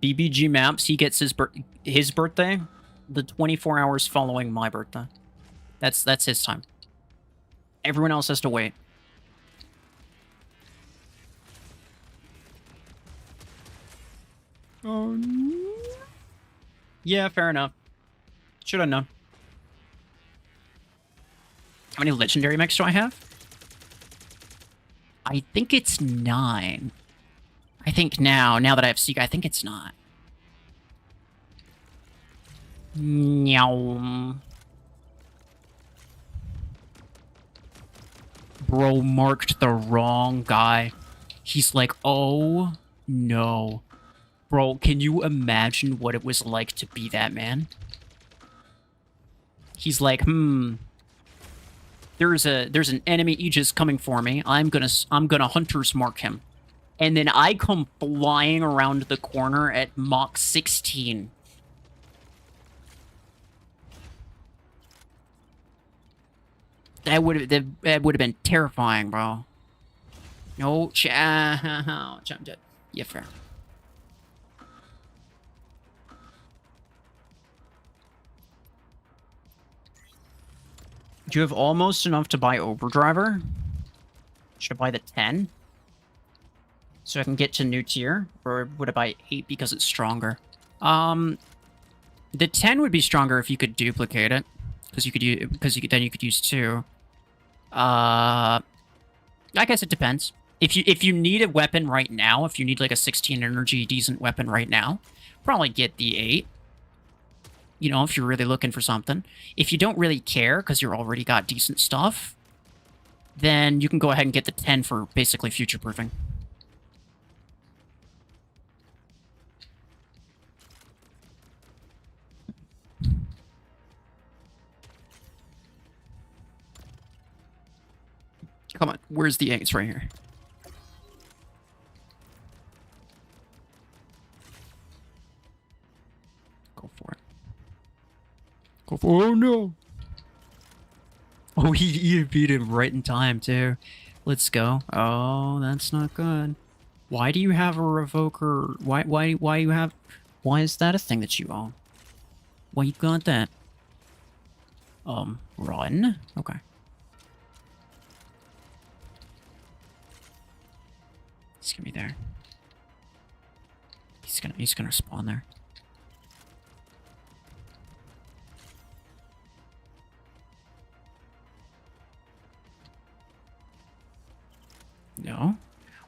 BBG Maps, he gets his birthday the 24 hours following my birthday. That's his time. Everyone else has to wait. Yeah, fair enough. Should have known. How many legendary mechs do I have? I think it's 9. I think now that I have Seek, I think it's not. Meow. Bro marked the wrong guy. He's like, oh no. Bro, can you imagine what it was like to be that man? He's like, there's an enemy Aegis coming for me. I'm gonna Hunter's Mark him. And then I come flying around the corner at Mach 16. That would have been terrifying, bro. No, I'm dead. Yeah, fair. Do you have almost enough to buy Overdriver? Should I buy the 10? So I can get to new tier? Or would I buy 8 because it's stronger? The 10 would be stronger if you could duplicate it. Because then you could use 2. I guess it depends. If you need a weapon right now, if you need like a 16 energy decent weapon right now, probably get the 8. You know, if you're really looking for something. If you don't really care because you're already got decent stuff, then you can go ahead and get the 10 for basically future-proofing. Where's the egg? It's right here. Go for it. Go for it. Oh, no. Oh, he beat him right in time, too. Let's go. Oh, that's not good. Why do you have a revoker? Why you have... Why is that a thing that you own? Why you got that? Run? Okay. He's gonna be there. He's gonna spawn there. No.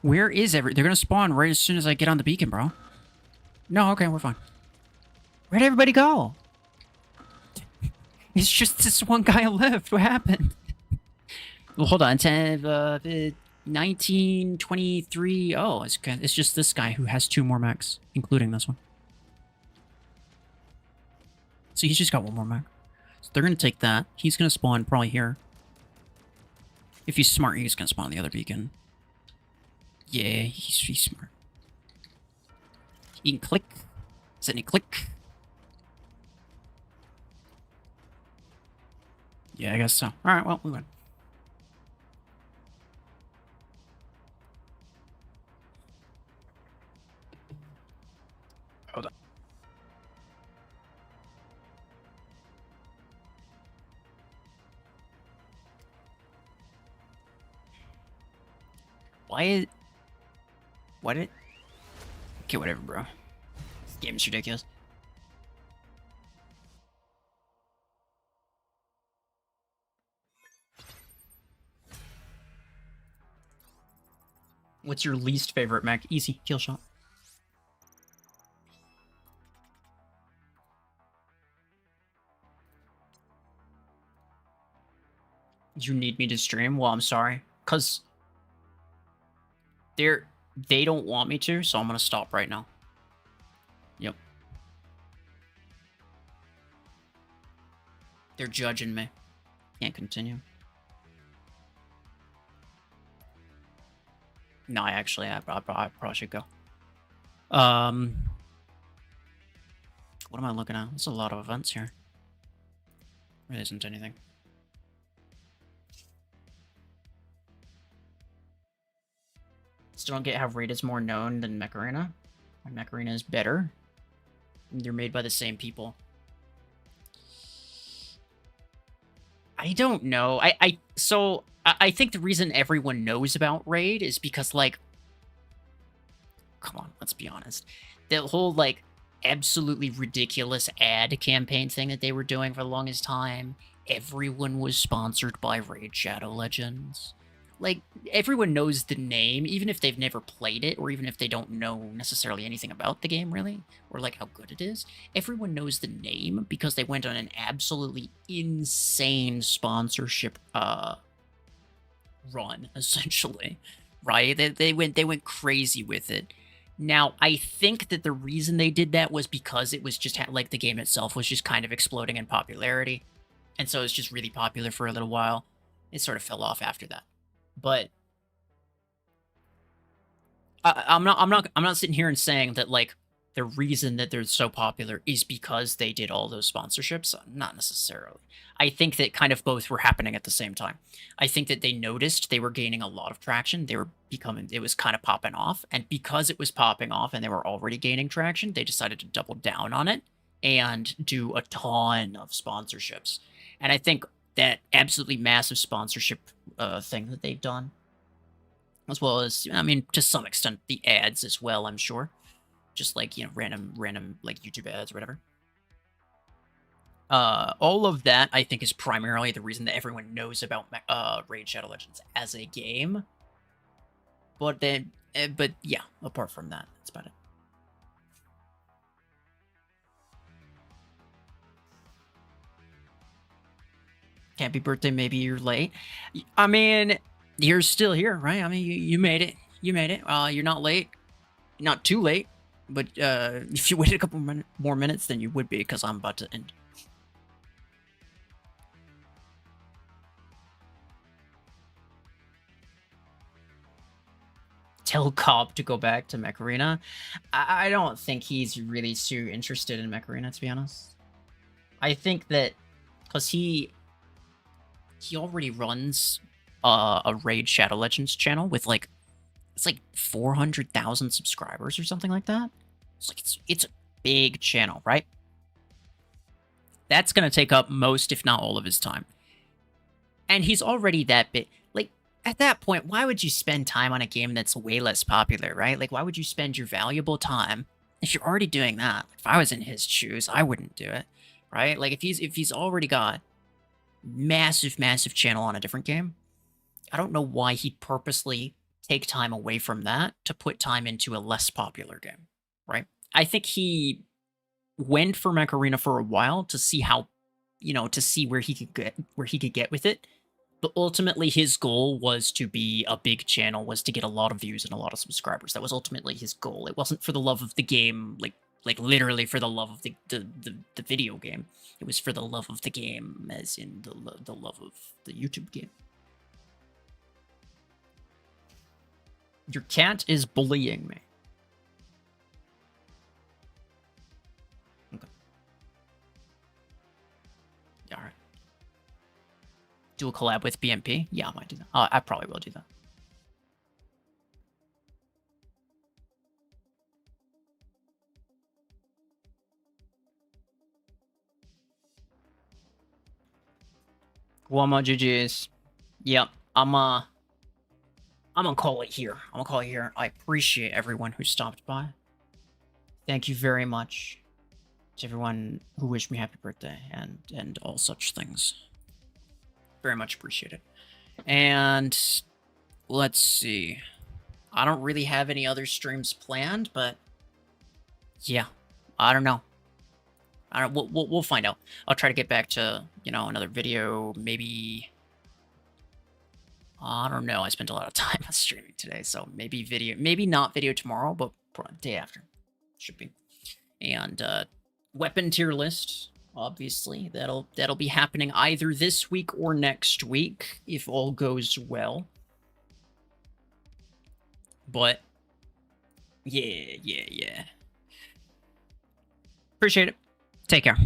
Where is they're gonna spawn right as soon as I get on the beacon, bro. No, okay, we're fine. Where'd everybody go? It's just this one guy left. What happened? Well, hold on. 1923. Oh, it's just this guy who has 2 more mechs, including this one. So he's just got 1 more mech. So they're gonna take that. He's gonna spawn probably here. If he's smart, he's gonna spawn on the other beacon. Yeah, he's smart. He can click. Does any click? Yeah, I guess so. Alright, well, we win. Hold on. What it? Okay, whatever, bro. This game is ridiculous. What's your least favorite mech? Easy, kill shot. You need me to stream? Well, I'm sorry. Because they don't want me to, so I'm gonna stop right now. Yep. They're judging me. Can't continue. No, I probably should go. What am I looking at? There's a lot of events here. There isn't anything. Still don't get how Raid is more known than Mech Arena. Mech Arena is better. They're made by the same people. I don't know. So I think the reason everyone knows about Raid is because, like, come on, let's be honest. The whole, like, absolutely ridiculous ad campaign thing that they were doing for the longest time, everyone was sponsored by Raid Shadow Legends. Like, everyone knows the name, even if they've never played it, or even if they don't know necessarily anything about the game, really, or, like, how good it is. Everyone knows the name because they went on an absolutely insane sponsorship, run, essentially, right? They went crazy with it. Now, I think that the reason they did that was because it was just, like, the game itself was just kind of exploding in popularity, and so it's just really popular for a little while. It sort of fell off after that. But I'm not sitting here and saying that, like, the reason that they're so popular is because they did all those sponsorships. Not necessarily. I think that kind of both were happening at the same time. I think that they noticed they were gaining a lot of traction. It was kind of popping off. And because it was popping off and they were already gaining traction, they decided to double down on it and do a ton of sponsorships. And I think that absolutely massive sponsorship thing that they've done, as well as, I mean, to some extent, the ads as well, I'm sure. Just like, you know, random like YouTube ads or whatever. All of that, I think, is primarily the reason that everyone knows about Raid Shadow Legends as a game. But then, but yeah, apart from that, that's about it. Happy birthday, maybe you're late. I mean, you're still here, right? I mean, you made it. You made it. You're not late. You're not too late. But if you waited a couple more minutes, then you would be, because I'm about to end. tell Cobb to go back to Mech Arena. I don't think he's really too interested in Mech Arena, to be honest. I think that because he already runs a Raid Shadow Legends channel with like it's like 400,000 subscribers or something like that. It's like it's a big channel, right? That's gonna take up most, if not all, of his time. And he's already that big. Like, at that point, why would you spend time on a game that's way less popular, right? Like, why would you spend your valuable time if you're already doing that? If I was in his shoes, I wouldn't do it, right? Like, if he's already got massive channel on a different game, I don't know why he'd purposely take time away from that to put time into a less popular game, right? I think he went for Mech Arena for a while to see how, to see where he could get with it. But ultimately, his goal was to be a big channel, was to get a lot of views and a lot of subscribers. That was ultimately his goal. It wasn't for the love of the game, like literally for the love of the video game. It was for the love of the game, as in the love of the YouTube game. Your cat is bullying me. Okay. All right. Do a collab with BMP? Yeah, I might do that. I probably will do that. One more GG's. Yep. I'm gonna call it here. I'm gonna call it here. I appreciate everyone who stopped by. Thank you very much to everyone who wished me happy birthday and all such things. Very much appreciated. And let's see. I don't really have any other streams planned, but yeah, I don't know. We'll find out. I'll try to get back to, another video, maybe. I don't know. I spent a lot of time on streaming today, so maybe video, maybe not video tomorrow, but day after should be. And weapon tier list, obviously, that'll be happening either this week or next week if all goes well. But yeah. Appreciate it. Take care.